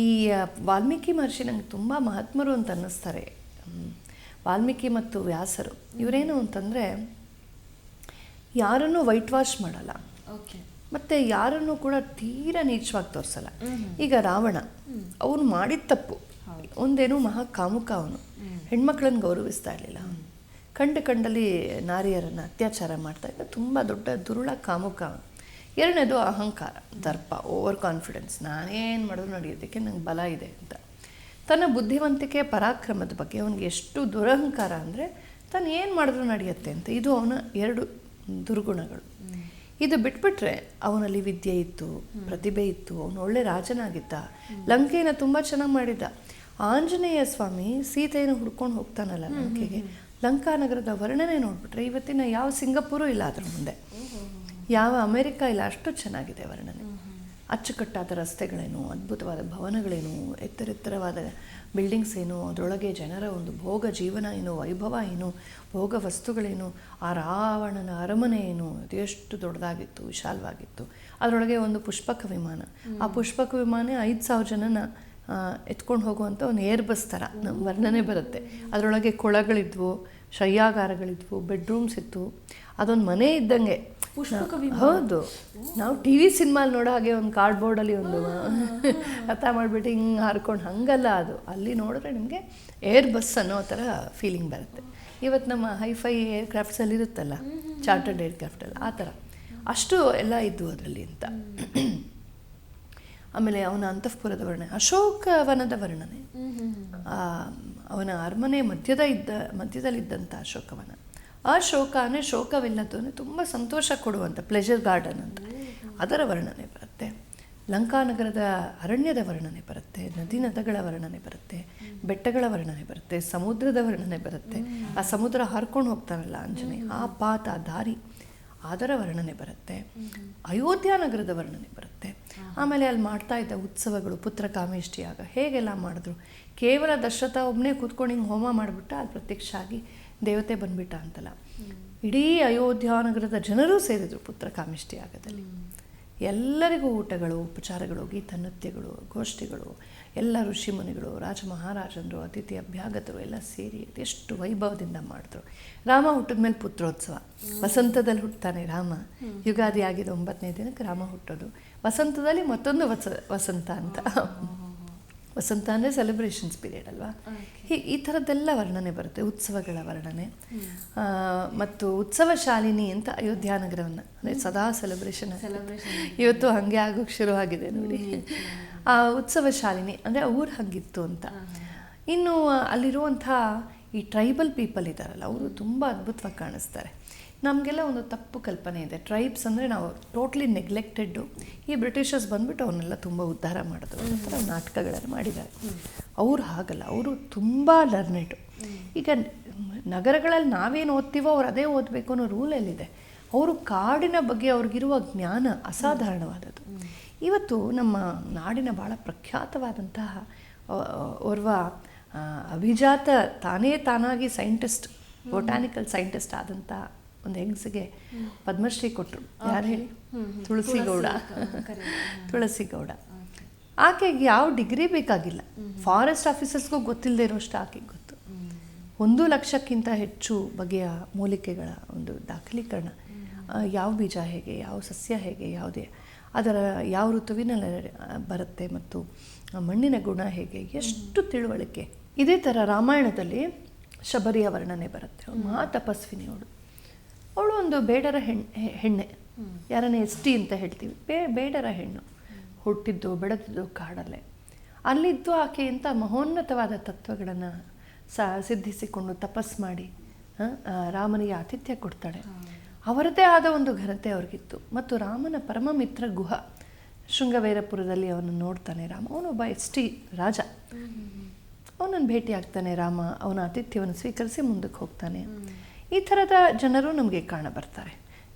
Speaker 2: ಈ ವಾಲ್ಮೀಕಿ ಮಹರ್ಷಿ ನಂಗೆ ತುಂಬ ಮಹಾತ್ಮರು ಅಂತ ಅನ್ನಿಸ್ತಾರೆ. ವಾಲ್ಮೀಕಿ ಮತ್ತು ವ್ಯಾಸರು ಇವರೇನು ಅಂತಂದರೆ, ಯಾರನ್ನೂ ವೈಟ್ ವಾಶ್ ಮಾಡಲ್ಲ, ಮತ್ತು ಯಾರನ್ನೂ ಕೂಡ ತೀರಾ ನೀಚವಾಗಿ ತೋರಿಸಲ್ಲ. ಈಗ ರಾವಣ ಅವನು ಮಾಡಿದ ತಪ್ಪು ಒಂದೇನು, ಮಹಾ ಕಾಮುಕ. ಅವನು ಹೆಣ್ಮಕ್ಳನ್ನು ಗೌರವಿಸ್ತಾ ಇರಲಿಲ್ಲ. ಕಂಡಲ್ಲಿ ನಾರಿಯರನ್ನು ಅತ್ಯಾಚಾರ ಮಾಡ್ತಾ ಇದ್ದ ತುಂಬ ದೊಡ್ಡ ದುರುಳ ಕಾಮುಕ ಅವನು. ಎರಡನೇದು ಅಹಂಕಾರ, ದರ್ಪ, ಓವರ್ ಕಾನ್ಫಿಡೆನ್ಸ್. ನಾನೇನು ಮಾಡಿದ್ರು ನಡೆಯೋದಕ್ಕೆ ನಂಗೆ ಬಲ ಇದೆ ಅಂತ. ತನ್ನ ಬುದ್ಧಿವಂತಿಕೆ, ಪರಾಕ್ರಮದ ಬಗ್ಗೆ ಅವನಿಗೆ ಎಷ್ಟು ದುರಹಂಕಾರ ಅಂದರೆ ತಾನು ಏನು ಮಾಡಿದ್ರು ನಡೆಯುತ್ತೆ ಅಂತ. ಇದು ಅವನ ಎರಡು ದುರ್ಗುಣಗಳು. ಇದು ಬಿಟ್ಬಿಟ್ರೆ ಅವನಲ್ಲಿ ವಿದ್ಯೆ ಇತ್ತು, ಪ್ರತಿಭೆ ಇತ್ತು, ಅವನು ಒಳ್ಳೆ ರಾಜನಾಗಿದ್ದ, ಲಂಕೆಯನ್ನು ತುಂಬ ಚೆನ್ನಾಗಿ ಮಾಡಿದ್ದ. ಆಂಜನೇಯ ಸ್ವಾಮಿ ಸೀತೆಯನ್ನು ಹುಡ್ಕೊಂಡು ಹೋಗ್ತಾನಲ್ಲ ಲಂಕೆಗೆ, ಲಂಕಾನಗರದ ವರ್ಣನೆ ನೋಡ್ಬಿಟ್ರೆ ಇವತ್ತಿನ ಯಾವ ಸಿಂಗಪೂರು ಇಲ್ಲ ಅದ್ರ ಮುಂದೆ, ಯಾವ ಅಮೆರಿಕ ಇಲ್ಲ, ಅಷ್ಟು ಚೆನ್ನಾಗಿದೆ ವರ್ಣನೆ. ಅಚ್ಚುಕಟ್ಟಾದ ರಸ್ತೆಗಳೇನು, ಅದ್ಭುತವಾದ ಭವನಗಳೇನು, ಎತ್ತರೆತ್ತರವಾದ ಬಿಲ್ಡಿಂಗ್ಸ್ ಏನು, ಅದರೊಳಗೆ ಜನರ ಒಂದು ಭೋಗ ಜೀವನ ಏನು, ವೈಭವ ಏನು, ಭೋಗ ವಸ್ತುಗಳೇನು, ಆ ರಾವಣನ ಅರಮನೆ ಏನು, ಅದು ಎಷ್ಟು ದೊಡ್ಡದಾಗಿತ್ತು, ವಿಶಾಲವಾಗಿತ್ತು. ಅದರೊಳಗೆ ಒಂದು ಪುಷ್ಪಕ ವಿಮಾನ, ಆ ಪುಷ್ಪಕ ವಿಮಾನ 5,000 ಜನನ ಎತ್ಕೊಂಡು ಹೋಗುವಂಥ ಒಂದು ಏರ್ ಬಸ್ ಥರ ನಮ್ಮ ವರ್ಣನೆ ಬರುತ್ತೆ. ಅದರೊಳಗೆ ಕೊಳಗಳಿದ್ವು, ಶಯ್ಯಾಗಾರಗಳಿದ್ವು, ಬೆಡ್ರೂಮ್ಸ್ ಇತ್ತು. ಅದೊಂದು ಮನೆ ಇದ್ದಂಗೆ. ಹೌದು, ನಾವು ಟಿ ವಿ ಸಿನಿಮಾಲಿ ನೋಡೋ ಹಾಗೆ ಒಂದು ಕಾರ್ಡ್ಬೋರ್ಡಲ್ಲಿ ಒಂದು ರಥ ಮಾಡಿಬಿಟ್ಟು ಹಿಂಗೆ ಹಾರ್ಕೊಂಡು ಹಂಗಲ್ಲ ಅದು. ಅಲ್ಲಿ ನೋಡಿದ್ರೆ ನಿಮಗೆ ಏರ್ ಬಸ್ ಅನ್ನೋ ಥರ ಫೀಲಿಂಗ್ ಬರುತ್ತೆ. ಇವತ್ತು ನಮ್ಮ ಹೈಫೈ ಏರ್ಕ್ರಾಫ್ಟ್ಸಲ್ಲಿ ಇರುತ್ತಲ್ಲ, ಚಾರ್ಟರ್ಡ್ ಏರ್ಕ್ರಾಫ್ಟಲ್ಲಿ, ಆ ಥರ ಅಷ್ಟು ಎಲ್ಲ ಇದ್ದು ಅದರಲ್ಲಿ ಅಂತ. ಆಮೇಲೆ ಅವನ ಅಂತಃಪುರದ ವರ್ಣನೆ, ಅಶೋಕವನದ ವರ್ಣನೆ, ಅವನ ಅರಮನೆ ಮಧ್ಯದಲ್ಲಿದ್ದಂಥ ಅಶೋಕವನ. ಆ ಶೋಕ ಅಂದರೆ ಶೋಕವಿಲ್ಲದ್ದು ಅಂದರೆ ತುಂಬ ಸಂತೋಷ ಕೊಡುವಂಥ ಪ್ಲೆಜರ್ ಗಾರ್ಡನ್ ಅಂತ, ಅದರ ವರ್ಣನೆ ಬರುತ್ತೆ. ಲಂಕಾನಗರದ ಅರಣ್ಯದ ವರ್ಣನೆ ಬರುತ್ತೆ, ನದಿಗಳ ವರ್ಣನೆ ಬರುತ್ತೆ, ಬೆಟ್ಟಗಳ ವರ್ಣನೆ ಬರುತ್ತೆ, ಸಮುದ್ರದ ವರ್ಣನೆ ಬರುತ್ತೆ. ಆ ಸಮುದ್ರ ಹಾರ್ಕೊಂಡು ಹೋಗ್ತಾನಲ್ಲ ಆಂಜನೇಯ, ಆ ಪಾತ, ಆ ದಾರಿ, ಅದರ ವರ್ಣನೆ ಬರುತ್ತೆ. ಅಯೋಧ್ಯ ನಗರದ ವರ್ಣನೆ ಬರುತ್ತೆ. ಆಮೇಲೆ ಅಲ್ಲಿ ಮಾಡ್ತಾ ಇದ್ದ ಉತ್ಸವಗಳು, ಪುತ್ರ ಕಾಮೇಷ್ಟಿಯಾಗ ಹೇಗೆಲ್ಲ ಮಾಡಿದ್ರು. ಕೇವಲ ದಶರಥ ಒಬ್ಬನೇ ಕೂತ್ಕೊಂಡು ಹಿಂಗೆ ಹೋಮ ಮಾಡಿಬಿಟ್ಟ, ಅಲ್ಲಿ ಪ್ರತ್ಯಕ್ಷ ಆಗಿ ದೇವತೆ ಬಂದ್ಬಿಟ್ಟ ಅಂತಲ್ಲ, ಇಡೀ ಅಯೋಧ್ಯ ನಗರದ ಜನರೂ ಸೇರಿದರು ಪುತ್ರ ಕಾಮೇಷ್ಟಿಯಾಗದಲ್ಲಿ. ಎಲ್ಲರಿಗೂ ಊಟಗಳು, ಉಪಚಾರಗಳು, ಗೀತ ನೃತ್ಯಗಳು, ಗೋಷ್ಠಿಗಳು, ಎಲ್ಲ ಋಷಿಮುನಿಗಳು, ರಾಜ ಮಹಾರಾಜಂದರು, ಅತಿಥಿ ಅಭ್ಯಾಗತರು ಎಲ್ಲ ಸೇರಿ ಅದೆಷ್ಟು ವೈಭವದಿಂದ ಮಾಡಿದ್ರು. ರಾಮ ಹುಟ್ಟಿದ ಮೇಲೆ ಪುತ್ರೋತ್ಸವ, ವಸಂತದಲ್ಲಿ ಹುಟ್ಟುತ್ತಾನೆ ರಾಮ. ಯುಗಾದಿ ಆಗಿದ್ದು 9ನೇ ದಿನಕ್ಕೆ ರಾಮ ಹುಟ್ಟೋದು. ವಸಂತದಲ್ಲಿ ಮತ್ತೊಂದು ವಸಂತ ಅಂತ. ವಸಂತ ಅಂದರೆ ಸೆಲೆಬ್ರೇಷನ್ಸ್ ಪೀರಿಯಡ್ ಅಲ್ವಾ. ಈ ಥರದ್ದೆಲ್ಲ ವರ್ಣನೆ ಬರುತ್ತೆ, ಉತ್ಸವಗಳ ವರ್ಣನೆ. ಮತ್ತು ಉತ್ಸವ ಶಾಲಿನಿ ಅಂತ ಅಯೋಧ್ಯ ನಗರವನ್ನು, ಅಂದರೆ ಸದಾ ಸೆಲೆಬ್ರೇಷನ್ ಇವತ್ತು ಹಾಗೆ ಆಗೋಕ್ಕೆ ಶುರು ಆಗಿದೆ ನೋಡಿ. ಆ ಉತ್ಸವ ಶಾಲಿನಿ ಅಂದರೆ ಊರು ಹಾಗಿತ್ತು ಅಂತ. ಇನ್ನು ಅಲ್ಲಿರುವಂಥ ಈ ಟ್ರೈಬಲ್ ಪೀಪಲ್ ಇದ್ದಾರಲ್ಲ, ಅವರು ತುಂಬ ಅದ್ಭುತವಾಗಿ ಕಾಣಿಸ್ತಾರೆ. ನಮಗೆಲ್ಲ ಒಂದು ತಪ್ಪು ಕಲ್ಪನೆ ಇದೆ, ಟ್ರೈಬ್ಸ್ ಅಂದರೆ ನಾವು ಟೋಟ್ಲಿ ನೆಗ್ಲೆಕ್ಟೆಡ್ಡು. ಈ ಬ್ರಿಟಿಷರ್ಸ್ ಬಂದ್ಬಿಟ್ಟು ಅವನ್ನೆಲ್ಲ ತುಂಬ ಉದ್ಧಾರ ಮಾಡಿದ್ರು ಅಂತ ನಾಟಕಗಳನ್ನು ಮಾಡಿದ್ದಾರೆ. ಅವ್ರು ಹಾಗಲ್ಲ, ಅವರು ತುಂಬ ಲರ್ನೆಡು. ಈಗ ನಗರಗಳಲ್ಲಿ ನಾವೇನು ಓದ್ತೀವೋ ಅವ್ರು ಅದೇ ಓದಬೇಕು ಅನ್ನೋ ರೂಲಲ್ಲಿದೆ. ಅವರು ಕಾಡಿನ ಬಗ್ಗೆ ಅವ್ರಿಗಿರುವ ಜ್ಞಾನ ಅಸಾಧಾರಣವಾದದ್ದು. ಇವತ್ತು ನಮ್ಮ ನಾಡಿನ ಭಾಳ ಪ್ರಖ್ಯಾತವಾದಂತಹ ಓರ್ವ ಅಭಿಜಾತ ತಾನಾಗಿ ಸೈಂಟಿಸ್ಟ್, ಬೊಟಾನಿಕಲ್ ಸೈಂಟಿಸ್ಟ್ ಆದಂಥ ಒಂದು ಹೆಂಗಸಿಗೆ ಪದ್ಮಶ್ರೀ ಕೊಟ್ಟರು. ಯಾರು ಹೇಳಿ? ತುಳಸಿಗೌಡ. ತುಳಸಿಗೌಡ. ಆಕೆಗೆ ಯಾವ ಡಿಗ್ರಿ ಬೇಕಾಗಿಲ್ಲ, ಫಾರೆಸ್ಟ್ ಆಫೀಸರ್ಸ್ಗೂ ಗೊತ್ತಿಲ್ಲದೆ ಇರೋಷ್ಟು ಆಕೆಗೆ ಗೊತ್ತು. 1 ಲಕ್ಷಕ್ಕಿಂತ ಹೆಚ್ಚು ಬಗೆಯ ಮೂಲಿಕೆಗಳ ಒಂದು ದಾಖಲೀಕರಣ, ಯಾವ ಬೀಜ ಹೇಗೆ, ಯಾವ ಸಸ್ಯ ಹೇಗೆ, ಯಾವುದೇ ಅದರ ಯಾವ ಋತುವಿನಲ್ಲಿ ಬರುತ್ತೆ ಮತ್ತು ಮಣ್ಣಿನ ಗುಣ ಹೇಗೆ, ಎಷ್ಟು ತಿಳುವಳಿಕೆ. ಇದೇ ಥರ ರಾಮಾಯಣದಲ್ಲಿ ಶಬರಿಯ ವರ್ಣನೆ ಬರುತ್ತೆ. ಮಹಾ ತಪಸ್ವಿನಿ ಅವಳು ಒಂದು ಬೇಡರ ಹೆಣ್ಣೆ, ಯಾರನ್ನೇ ಎಸ್ ಟಿ ಅಂತ ಹೇಳ್ತೀವಿ, ಬೇಡರ ಹೆಣ್ಣು, ಹುಟ್ಟಿದ್ದು ಬೆಳೆದಿದ್ದು ಕಾಡಲ್ಲೇ. ಅಲ್ಲಿದ್ದು ಆಕೆ ಇಂಥ ಮಹೋನ್ನತವಾದ ತತ್ವಗಳನ್ನು ಸಿದ್ಧಿಸಿಕೊಂಡು ತಪಸ್ ಮಾಡಿ ರಾಮನಿಗೆ ಆತಿಥ್ಯ ಕೊಡ್ತಾಳೆ. ಅವರದೇ ಆದ ಒಂದು ಘನತೆ ಅವ್ರಿಗಿತ್ತು. ಮತ್ತು ರಾಮನ ಪರಮ ಮಿತ್ರ ಗುಹ, ಶೃಂಗವೇರಪುರದಲ್ಲಿ ಅವನು ನೋಡ್ತಾನೆ ರಾಮ. ಅವನೊಬ್ಬ ಎಸ್ ಟಿ ರಾಜ. ಅವನನ್ನು ಭೇಟಿ ಆಗ್ತಾನೆ ರಾಮ, ಅವನ ಆತಿಥ್ಯವನ್ನು ಸ್ವೀಕರಿಸಿ ಮುಂದಕ್ಕೆ ಹೋಗ್ತಾನೆ. ಈ ಥರದ ಜನರು ನಮಗೆ ಕಾಣಬರ್ತಾರೆ.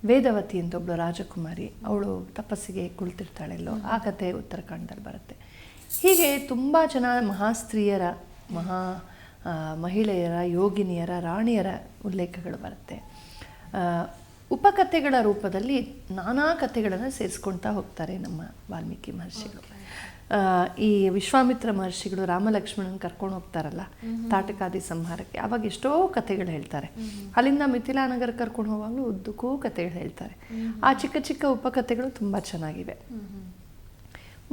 Speaker 2: ವೇದವತಿ ಅಂತ ಒಬ್ಬಳು ರಾಜಕುಮಾರಿ, ಅವಳು ತಪಸ್ಸಿಗೆ ಕುಳಿತಿರ್ತಾಳೆಲ್ಲೋ, ಆ ಕಥೆ ಉತ್ತರಾಖಂಡದಲ್ಲಿ ಬರುತ್ತೆ. ಹೀಗೆ ತುಂಬ ಜನ ಮಹಾಸ್ತ್ರೀಯರ, ಮಹಿಳೆಯರ, ಯೋಗಿನಿಯರ, ರಾಣಿಯರ ಉಲ್ಲೇಖಗಳು ಬರುತ್ತೆ. ಉಪಕಥೆಗಳ ರೂಪದಲ್ಲಿ ನಾನಾ ಕಥೆಗಳನ್ನು ಸೇರಿಸ್ಕೊಳ್ತಾ ಹೋಗ್ತಾರೆ ನಮ್ಮ ವಾಲ್ಮೀಕಿ ಮಹರ್ಷಿಗಳು. ಈ ವಿಶ್ವಾಮಿತ್ರ ಮಹರ್ಷಿಗಳು ರಾಮಲಕ್ಷ್ಮಣನ ಕರ್ಕೊಂಡು ಹೋಗ್ತಾರಲ್ಲ ತಾಟಕಾದಿ ಸಂಹಾರಕ್ಕೆ, ಆವಾಗ ಎಷ್ಟೋ ಕಥೆಗಳು ಹೇಳ್ತಾರೆ. ಅಲ್ಲಿಂದ ಮಿಥಿಲಾನಗರ ಕರ್ಕೊಂಡು ಹೋಗುವಾಗಲೂ ಉದ್ದಕ್ಕೂ ಕಥೆಗಳು ಹೇಳ್ತಾರೆ. ಆ ಚಿಕ್ಕ ಚಿಕ್ಕ ಉಪಕಥೆಗಳು ತುಂಬ ಚೆನ್ನಾಗಿವೆ.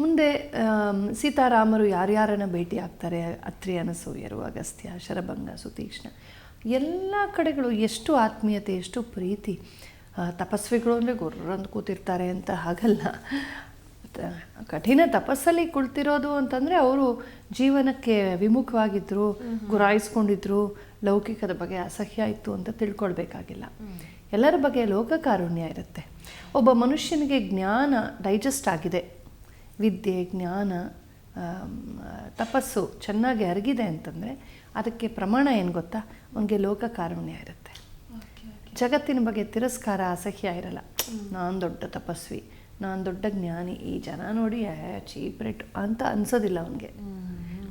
Speaker 2: ಮುಂದೆ ಸೀತಾರಾಮರು ಯಾರ್ಯಾರನ್ನ ಭೇಟಿ ಆಗ್ತಾರೆ, ಅತ್ರಿ, ಅನಸೂಯರು, ಅಗಸ್ತ್ಯ, ಶರಭಂಗ, ಸುತೀಕ್ಷ್ಣ, ಎಲ್ಲ ಕಡೆಗಳು ಎಷ್ಟು ಆತ್ಮೀಯತೆ, ಎಷ್ಟು ಪ್ರೀತಿ. ತಪಸ್ವಿಗಳು ಅಂದರೆ ಗುರ್ರಂದು ಕೂತಿರ್ತಾರೆ ಅಂತ ಹಾಗಲ್ಲ, ಕಠಿಣ ತಪಸ್ಸಲ್ಲಿ ಕುಳಿತಿರೋದು ಅಂತಂದರೆ ಅವರು ಜೀವನಕ್ಕೆ ವಿಮುಖವಾಗಿದ್ದರು, ಗುರಾಯಿಸ್ಕೊಂಡಿದ್ರು, ಲೌಕಿಕದ ಬಗ್ಗೆ ಅಸಹ್ಯ ಇತ್ತು ಅಂತ ತಿಳ್ಕೊಳ್ಬೇಕಾಗಿಲ್ಲ. ಎಲ್ಲರ ಬಗ್ಗೆ ಲೋಕಕಾರುಣ್ಯ ಇರುತ್ತೆ. ಒಬ್ಬ ಮನುಷ್ಯನಿಗೆ ಜ್ಞಾನ ಡೈಜೆಸ್ಟ್ ಆಗಿದೆ, ವಿದ್ಯೆ, ಜ್ಞಾನ, ತಪಸ್ಸು ಚೆನ್ನಾಗಿ ಅರಗಿದೆ ಅಂತಂದರೆ ಅದಕ್ಕೆ ಪ್ರಮಾಣ ಏನು ಗೊತ್ತಾ? ಅವನಿಗೆ ಲೋಕಕಾರುಣ್ಯ ಇರುತ್ತೆ. ಜಗತ್ತಿನ ಬಗ್ಗೆ ತಿರಸ್ಕಾರ, ಅಸಹ್ಯ ಇರಲ್ಲ. ನಾನು ದೊಡ್ಡ ತಪಸ್ವಿ, ನಾನು ದೊಡ್ಡ ಜ್ಞಾನಿ, ಈ ಜನ ನೋಡಿ ಚೀಪ್ ರೇಟ್ ಅಂತ ಅನ್ಸೋದಿಲ್ಲ ಅವನಿಗೆ.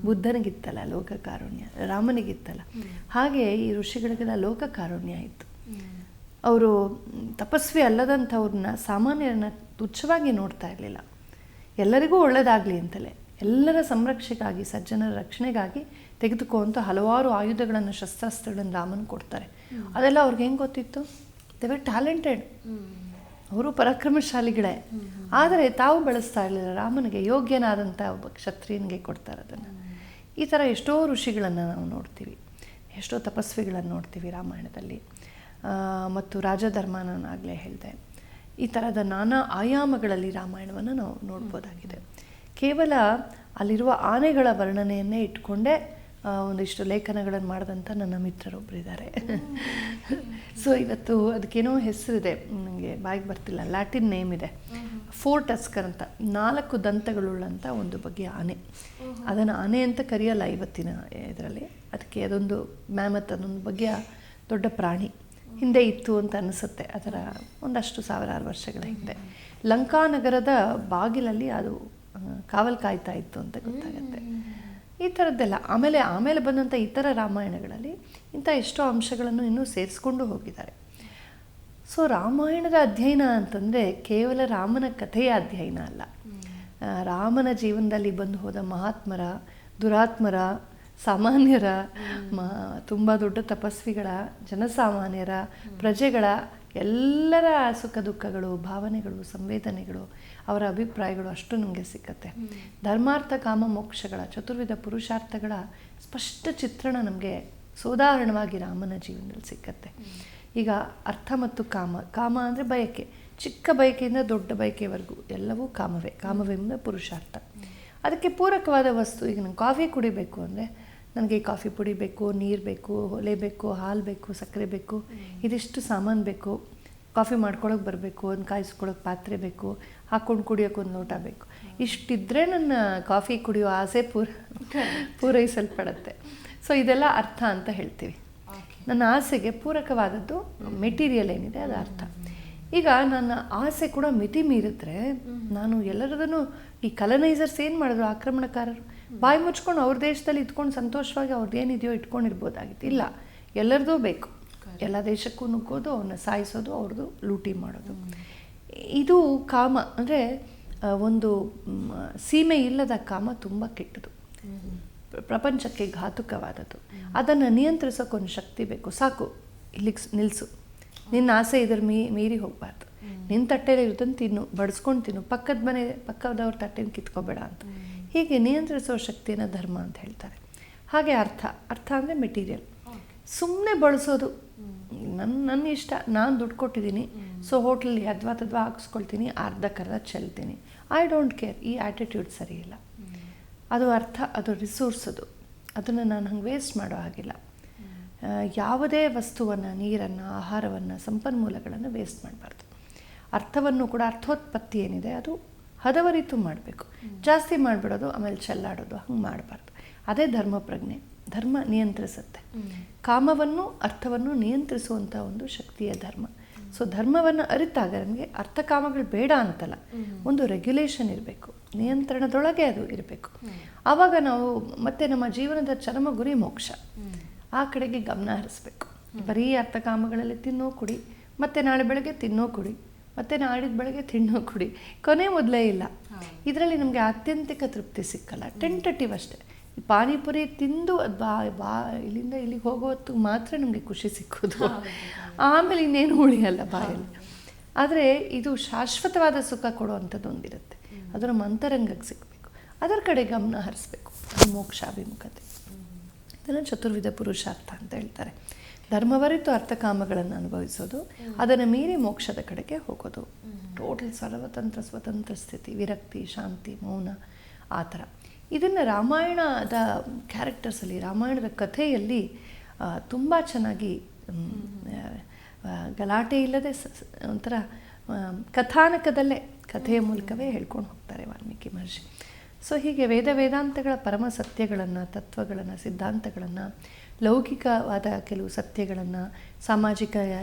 Speaker 2: ಬುದ್ಧನಿಗಿತ್ತಲ್ಲ ಲೋಕಕಾರುಣ್ಯ, ರಾಮನಿಗಿತ್ತಲ್ಲ. ಹಾಗೆ ಈ ಋಷಿಗಳಿಗೆಲ್ಲ ಲೋಕಕಾರುಣ್ಯ ಇತ್ತು. ಅವರು ತಪಸ್ವಿ ಅಲ್ಲದಂಥವ್ರನ್ನ, ಸಾಮಾನ್ಯರನ್ನ ತುಚ್ಛವಾಗಿ ನೋಡ್ತಾ ಇರಲಿಲ್ಲ. ಎಲ್ಲರಿಗೂ ಒಳ್ಳೆಯದಾಗಲಿ ಅಂತಲೇ, ಎಲ್ಲರ ಸಂರಕ್ಷೆಗಾಗಿ, ಸಜ್ಜನರ ರಕ್ಷಣೆಗಾಗಿ ತೆಗೆದುಕೊಂತ ಹಲವಾರು ಆಯುಧಗಳನ್ನು, ಶಸ್ತ್ರಾಸ್ತ್ರಗಳನ್ನು ರಾಮನ ಕೊಡ್ತಾರೆ. ಅದೆಲ್ಲ ಅವ್ರಿಗೆ ಹೆಂಗೆ ಗೊತ್ತಿತ್ತು? They were talented. ಅವರು ಪರಾಕ್ರಮಶಾಲಿಗಳೇ. ಆದರೆ ತಾವು ಬಳಸ್ತಾ ಇರಲಿಲ್ಲ. ರಾಮನಿಗೆ ಯೋಗ್ಯನಾದಂಥ ಒಬ್ಬ ಕ್ಷತ್ರಿಯನಿಗೆ ಕೊಡ್ತಾರೆ ಅದನ್ನು. ಈ ಥರ ಎಷ್ಟೋ ಋಷಿಗಳನ್ನು ನಾವು ನೋಡ್ತೀವಿ, ಎಷ್ಟೋ ತಪಸ್ವಿಗಳನ್ನು ನೋಡ್ತೀವಿ ರಾಮಾಯಣದಲ್ಲಿ. ಮತ್ತು ರಾಜಧರ್ಮ ನಾನಾಗಲೇ ಹೇಳಿದೆ. ಈ ಥರದ ನಾನಾ ಆಯಾಮಗಳಲ್ಲಿ ರಾಮಾಯಣವನ್ನು ನಾವು ನೋಡ್ಬೋದಾಗಿದೆ. ಕೇವಲ ಅಲ್ಲಿರುವ ಆನೆಗಳ ವರ್ಣನೆಯನ್ನೇ ಇಟ್ಕೊಂಡೇ ಒಂದಿಷ್ಟು ಲೇಖನಗಳನ್ನು ಮಾಡಿದಂಥ ನನ್ನ ಮಿತ್ರರೊಬ್ಬರಿದ್ದಾರೆ. ಸೊ ಇವತ್ತು ಅದಕ್ಕೇನೋ ಹೆಸರಿದೆ, ನನಗೆ ಬಾಯಿಗೆ ಬರ್ತಿಲ್ಲ, ಲ್ಯಾಟಿನ್ ನೇಮ್ ಇದೆ. 4 ಟಸ್ಕರ್ ಅಂತ, 4 ದಂತಗಳುಳ್ಳಂಥ ಒಂದು ಬಗೆಯ ಆನೆ. ಅದನ್ನು ಆನೆ ಅಂತ ಕರೆಯಲ್ಲ ಇವತ್ತಿನ ಇದರಲ್ಲಿ. ಅದಕ್ಕೆ ಅದೊಂದು ಮ್ಯಾಮತ್, ಅದೊಂದು ಬಗೆಯ ದೊಡ್ಡ ಪ್ರಾಣಿ ಹಿಂದೆ ಇತ್ತು ಅಂತ ಅನಿಸುತ್ತೆ. ಅದರ ಒಂದಷ್ಟು ಸಾವಿರಾರು ವರ್ಷಗಳ ಹಿಂದೆ ಲಂಕಾನಗರದ ಬಾಗಿಲಲ್ಲಿ ಅದು ಕಾವಲು ಕಾಯ್ತಾ ಇತ್ತು ಅಂತ ಗೊತ್ತಾಗುತ್ತೆ. ಈ ಥರದ್ದೆಲ್ಲ ಆಮೇಲೆ ಬಂದಂಥ ಇತರ ರಾಮಾಯಣಗಳಲ್ಲಿ ಇಂಥ ಎಷ್ಟೋ ಅಂಶಗಳನ್ನು ಇನ್ನೂ ಸೇರಿಸ್ಕೊಂಡು ಹೋಗಿದ್ದಾರೆ. ಸೊ ರಾಮಾಯಣದ ಅಧ್ಯಯನ ಅಂತಂದರೆ ಕೇವಲ ರಾಮನ ಕಥೆಯ ಅಧ್ಯಯನ ಅಲ್ಲ, ರಾಮನ ಜೀವನದಲ್ಲಿ ಬಂದು ಹೋದ ಮಹಾತ್ಮರ, ದುರಾತ್ಮರ, ಸಾಮಾನ್ಯರ, ತುಂಬ ದೊಡ್ಡ ತಪಸ್ವಿಗಳ, ಜನಸಾಮಾನ್ಯರ, ಪ್ರಜೆಗಳ ಎಲ್ಲರ ಸುಖ ದುಃಖಗಳು, ಭಾವನೆಗಳು, ಸಂವೇದನೆಗಳು, ಅವರ ಅಭಿಪ್ರಾಯಗಳು ಅಷ್ಟು ನಮಗೆ ಸಿಕ್ಕತ್ತೆ. ಧರ್ಮಾರ್ಥ ಕಾಮ ಮೋಕ್ಷಗಳ ಚತುರ್ವಿಧ ಪುರುಷಾರ್ಥಗಳ ಸ್ಪಷ್ಟ ಚಿತ್ರಣ ನಮಗೆ ಸೋದಾಹರಣವಾಗಿ ರಾಮನ ಜೀವನದಲ್ಲಿ ಸಿಕ್ಕತ್ತೆ. ಈಗ ಅರ್ಥ ಮತ್ತು ಕಾಮ. ಕಾಮ ಅಂದರೆ ಬಯಕೆ, ಚಿಕ್ಕ ಬಯಕೆಯಿಂದ ದೊಡ್ಡ ಬಯಕೆವರೆಗೂ ಎಲ್ಲವೂ ಕಾಮವೇ. ಕಾಮವೆಂಬ ಪುರುಷಾರ್ಥ. ಅದಕ್ಕೆ ಪೂರಕವಾದ ವಸ್ತು. ಈಗ ನಂಗೆ ಕಾಫಿ ಕುಡಿಬೇಕು ಅಂದರೆ ನನಗೆ ಕಾಫಿ ಪುಡಿ ಬೇಕು, ನೀರು ಬೇಕು, ಒಲೆ ಬೇಕು, ಹಾಲು ಬೇಕು, ಸಕ್ಕರೆ ಬೇಕು, ಇದಿಷ್ಟು ಸಾಮಾನು ಬೇಕು. ಕಾಫಿ ಮಾಡ್ಕೊಳಕ್ಕೆ ಬರಬೇಕು, ಒಂದು ಕಾಯಿಸ್ಕೊಳಕ್ಕೆ ಪಾತ್ರೆ ಬೇಕು, ಹಾಕ್ಕೊಂಡು ಕುಡಿಯೋಕೆ ಒಂದು ಲೋಟ ಬೇಕು. ಇಷ್ಟಿದ್ರೆ ನನ್ನ ಕಾಫಿ ಕುಡಿಯೋ ಆಸೆ ಪೂರೈಸಲ್ಪಡುತ್ತೆ. ಸೊ ಇದೆಲ್ಲ ಅರ್ಥ ಅಂತ ಹೇಳ್ತೀವಿ. ನನ್ನ ಆಸೆಗೆ ಪೂರಕವಾದದ್ದು ಮೆಟೀರಿಯಲ್ ಏನಿದೆ ಅದು ಅರ್ಥ. ಈಗ ನನ್ನ ಆಸೆ ಕೂಡ ಮಿತಿ ಮೀರಿದ್ರೆ ನಾನು ಎಲ್ಲರದನ್ನು, ಈ ಕಲನೈಸರ್ಸ್ ಏನು ಮಾಡಿದ್ರು, ಆಕ್ರಮಣಕಾರರು ಬಾಯಿ ಮುಚ್ಕೊಂಡು ಅವ್ರ ದೇಶದಲ್ಲಿ ಇಟ್ಕೊಂಡು ಸಂತೋಷವಾಗಿ ಅವ್ರದ್ದು ಏನಿದೆಯೋ ಇಟ್ಕೊಂಡಿರ್ಬೋದಾಗಿತ್ತು. ಇಲ್ಲ, ಎಲ್ಲರದೂ ಬೇಕು. ಎಲ್ಲ ದೇಶಕ್ಕೂ ನುಗ್ಗೋದು, ಅವನ್ನ ಸಾಯಿಸೋದು, ಅವ್ರದ್ದು ಲೂಟಿ ಮಾಡೋದು. ಇದು ಕಾಮ. ಅಂದರೆ ಒಂದು ಸೀಮೆ ಇಲ್ಲದ ಕಾಮ ತುಂಬ ಕೆಟ್ಟದು, ಪ್ರಪಂಚಕ್ಕೆ ಘಾತುಕವಾದದ್ದು. ಅದನ್ನು ನಿಯಂತ್ರಿಸೋಕ್ಕೊಂದು ಶಕ್ತಿ ಬೇಕು. ಸಾಕು, ಇಲ್ಲಿಗೆ ನಿಲ್ಲಿಸು, ನಿನ್ನ ಆಸೆ ಇದ್ರ ಮೀರಿ ಹೋಗಬಾರ್ದು. ನಿನ್ನ ತಟ್ಟೆಯಲ್ಲಿ ಇರ್ತಂತ ತಿನ್ನು, ಬಡಿಸ್ಕೊಂಡು ತಿನ್ನು, ಪಕ್ಕದವ್ರ ತಟ್ಟೆನ ಕಿತ್ಕೋಬೇಡ ಅಂತ. ಹೀಗೆ ನಿಯಂತ್ರಿಸೋ ಶಕ್ತಿನ ಧರ್ಮ ಅಂತ ಹೇಳ್ತಾರೆ. ಹಾಗೆ ಅರ್ಥ ಅಂದರೆ ಮೆಟೀರಿಯಲ್. ಸುಮ್ಮನೆ ಬಳಸೋದು, ನನ್ನ ಇಷ್ಟ, ನಾನು ದುಡ್ಡು ಕೊಟ್ಟಿದ್ದೀನಿ, ಸೊ ಹೋಟ್ಲಲ್ಲಿ ಅದ್ವಾ ಹಾಕಿಸ್ಕೊಳ್ತೀನಿ, ಅರ್ಧಕ್ಕರ್ಧ ಚೆಲ್ತೀನಿ, ಐ ಡೋಂಟ್ ಕೇರ್. ಈ ಆ್ಯಟಿಟ್ಯೂಡ್ ಸರಿ ಇಲ್ಲ. ಅದು ಅರ್ಥ, ಅದು ರಿಸೋರ್ಸ್. ಅದನ್ನು ನಾನು ಹಂಗೆ ವೇಸ್ಟ್ ಮಾಡೋ ಹಾಗಿಲ್ಲ. ಯಾವುದೇ ವಸ್ತುವನ್ನು, ನೀರನ್ನು, ಆಹಾರವನ್ನು, ಸಂಪನ್ಮೂಲಗಳನ್ನು ವೇಸ್ಟ್ ಮಾಡಬಾರ್ದು. ಅರ್ಥವನ್ನು ಕೂಡ, ಅರ್ಥೋತ್ಪತ್ತಿ ಏನಿದೆ ಅದು ಹದವರಿತು ಮಾಡಬೇಕು. ಜಾಸ್ತಿ ಮಾಡಿಬಿಡೋದು, ಆಮೇಲೆ ಚೆಲ್ಲಾಡೋದು, ಹಂಗೆ ಮಾಡಬಾರ್ದು. ಅದೇ ಧರ್ಮ ಪ್ರಜ್ಞೆ. ಧರ್ಮ ನಿಯಂತ್ರಿಸುತ್ತೆ. ಕಾಮವನ್ನು, ಅರ್ಥವನ್ನು ನಿಯಂತ್ರಿಸುವಂಥ ಒಂದು ಶಕ್ತಿಯ ಧರ್ಮ. ಸೊ ಧರ್ಮವನ್ನು ಅರಿತಾಗ ನಮಗೆ ಅರ್ಥಕಾಮಗಳು ಬೇಡ ಅಂತಲ್ಲ, ಒಂದು ರೆಗ್ಯುಲೇಷನ್ ಇರಬೇಕು, ನಿಯಂತ್ರಣದೊಳಗೆ ಅದು ಇರಬೇಕು. ಆವಾಗ ನಾವು ಮತ್ತೆ ನಮ್ಮ ಜೀವನದ ಚರಮ ಗುರಿ ಮೋಕ್ಷ, ಆ ಕಡೆಗೆ ಗಮನ ಹರಿಸ್ಬೇಕು. ಬರೀ ಅರ್ಥಕಾಮಗಳಲ್ಲಿ ತಿನ್ನೋ ಕುಡಿ, ಮತ್ತೆ ನಾಳೆ ಬೆಳಗ್ಗೆ ತಿನ್ನೋ ಕುಡಿ, ಮತ್ತೆ ನಾಡಿದ ಬೆಳಗ್ಗೆ ತಿನ್ನೋ ಕುಡಿ, ಕೊನೆ ಮೊದಲೇ ಇಲ್ಲ. ಇದರಲ್ಲಿ ನಮಗೆ ಆತ್ಯಂತಿಕ ತೃಪ್ತಿ ಸಿಕ್ಕಲ್ಲ, ಟೆಂಟೇಟಿವ್ ಅಷ್ಟೇ. ಪಾನಿಪುರಿ ತಿಂದು ಅದು ಇಲ್ಲಿಂದ ಇಲ್ಲಿಗೆ ಹೋಗೋ ಹೊತ್ತಿಗೆ ಮಾತ್ರ ನಮಗೆ ಖುಷಿ ಸಿಕ್ಕೋದು, ಆಮೇಲೆ ಇನ್ನೇನು ಉಳಿಯಲ್ಲ ಬಾಯಲ್ಲಿ. ಆದರೆ ಇದು ಶಾಶ್ವತವಾದ ಸುಖ ಕೊಡುವಂಥದ್ದು ಒಂದಿರುತ್ತೆ, ಅದರ ಅಂತರಂಗಕ್ಕೆ ಸಿಗಬೇಕು, ಅದರ ಕಡೆ ಗಮನ ಹರಿಸ್ಬೇಕು. ಮೋಕ್ಷಾಭಿಮುಖತೆ, ಇದನ್ನು ಚತುರ್ವಿಧ ಪುರುಷಾರ್ಥ ಅಂತ ಹೇಳ್ತಾರೆ. ಧರ್ಮವರಿತು ಅರ್ಥಕಾಮಗಳನ್ನು ಅನುಭವಿಸೋದು, ಅದನ್ನು ಮೀರಿ ಮೋಕ್ಷದ ಕಡೆಗೆ ಹೋಗೋದು. ಟೋಟಲ್ ಸ್ವತಂತ್ರ ಸ್ಥಿತಿ, ವಿರಕ್ತಿ, ಶಾಂತಿ, ಮೌನ, ಆ ಥರ. ಇದನ್ನು ರಾಮಾಯಣದ ಕ್ಯಾರೆಕ್ಟರ್ಸಲ್ಲಿ, ರಾಮಾಯಣದ ಕಥೆಯಲ್ಲಿ ತುಂಬ ಚೆನ್ನಾಗಿ ಗಲಾಟೆ ಇಲ್ಲದೆ ಒಂಥರ ಕಥಾನಕದಲ್ಲೇ, ಕಥೆಯ ಮೂಲಕವೇ ಹೇಳ್ಕೊಂಡು ಹೋಗ್ತಾರೆ ವಾಲ್ಮೀಕಿ ಮಹರ್ಷಿ. ಸೊ ಹೀಗೆ ವೇದಾಂತಗಳ ಪರಮ ಸತ್ಯಗಳನ್ನು, ತತ್ವಗಳನ್ನು, ಸಿದ್ಧಾಂತಗಳನ್ನು, ಲೌಕಿಕವಾದ ಕೆಲವು ಸತ್ಯಗಳನ್ನು, ಸಾಮಾಜಿಕ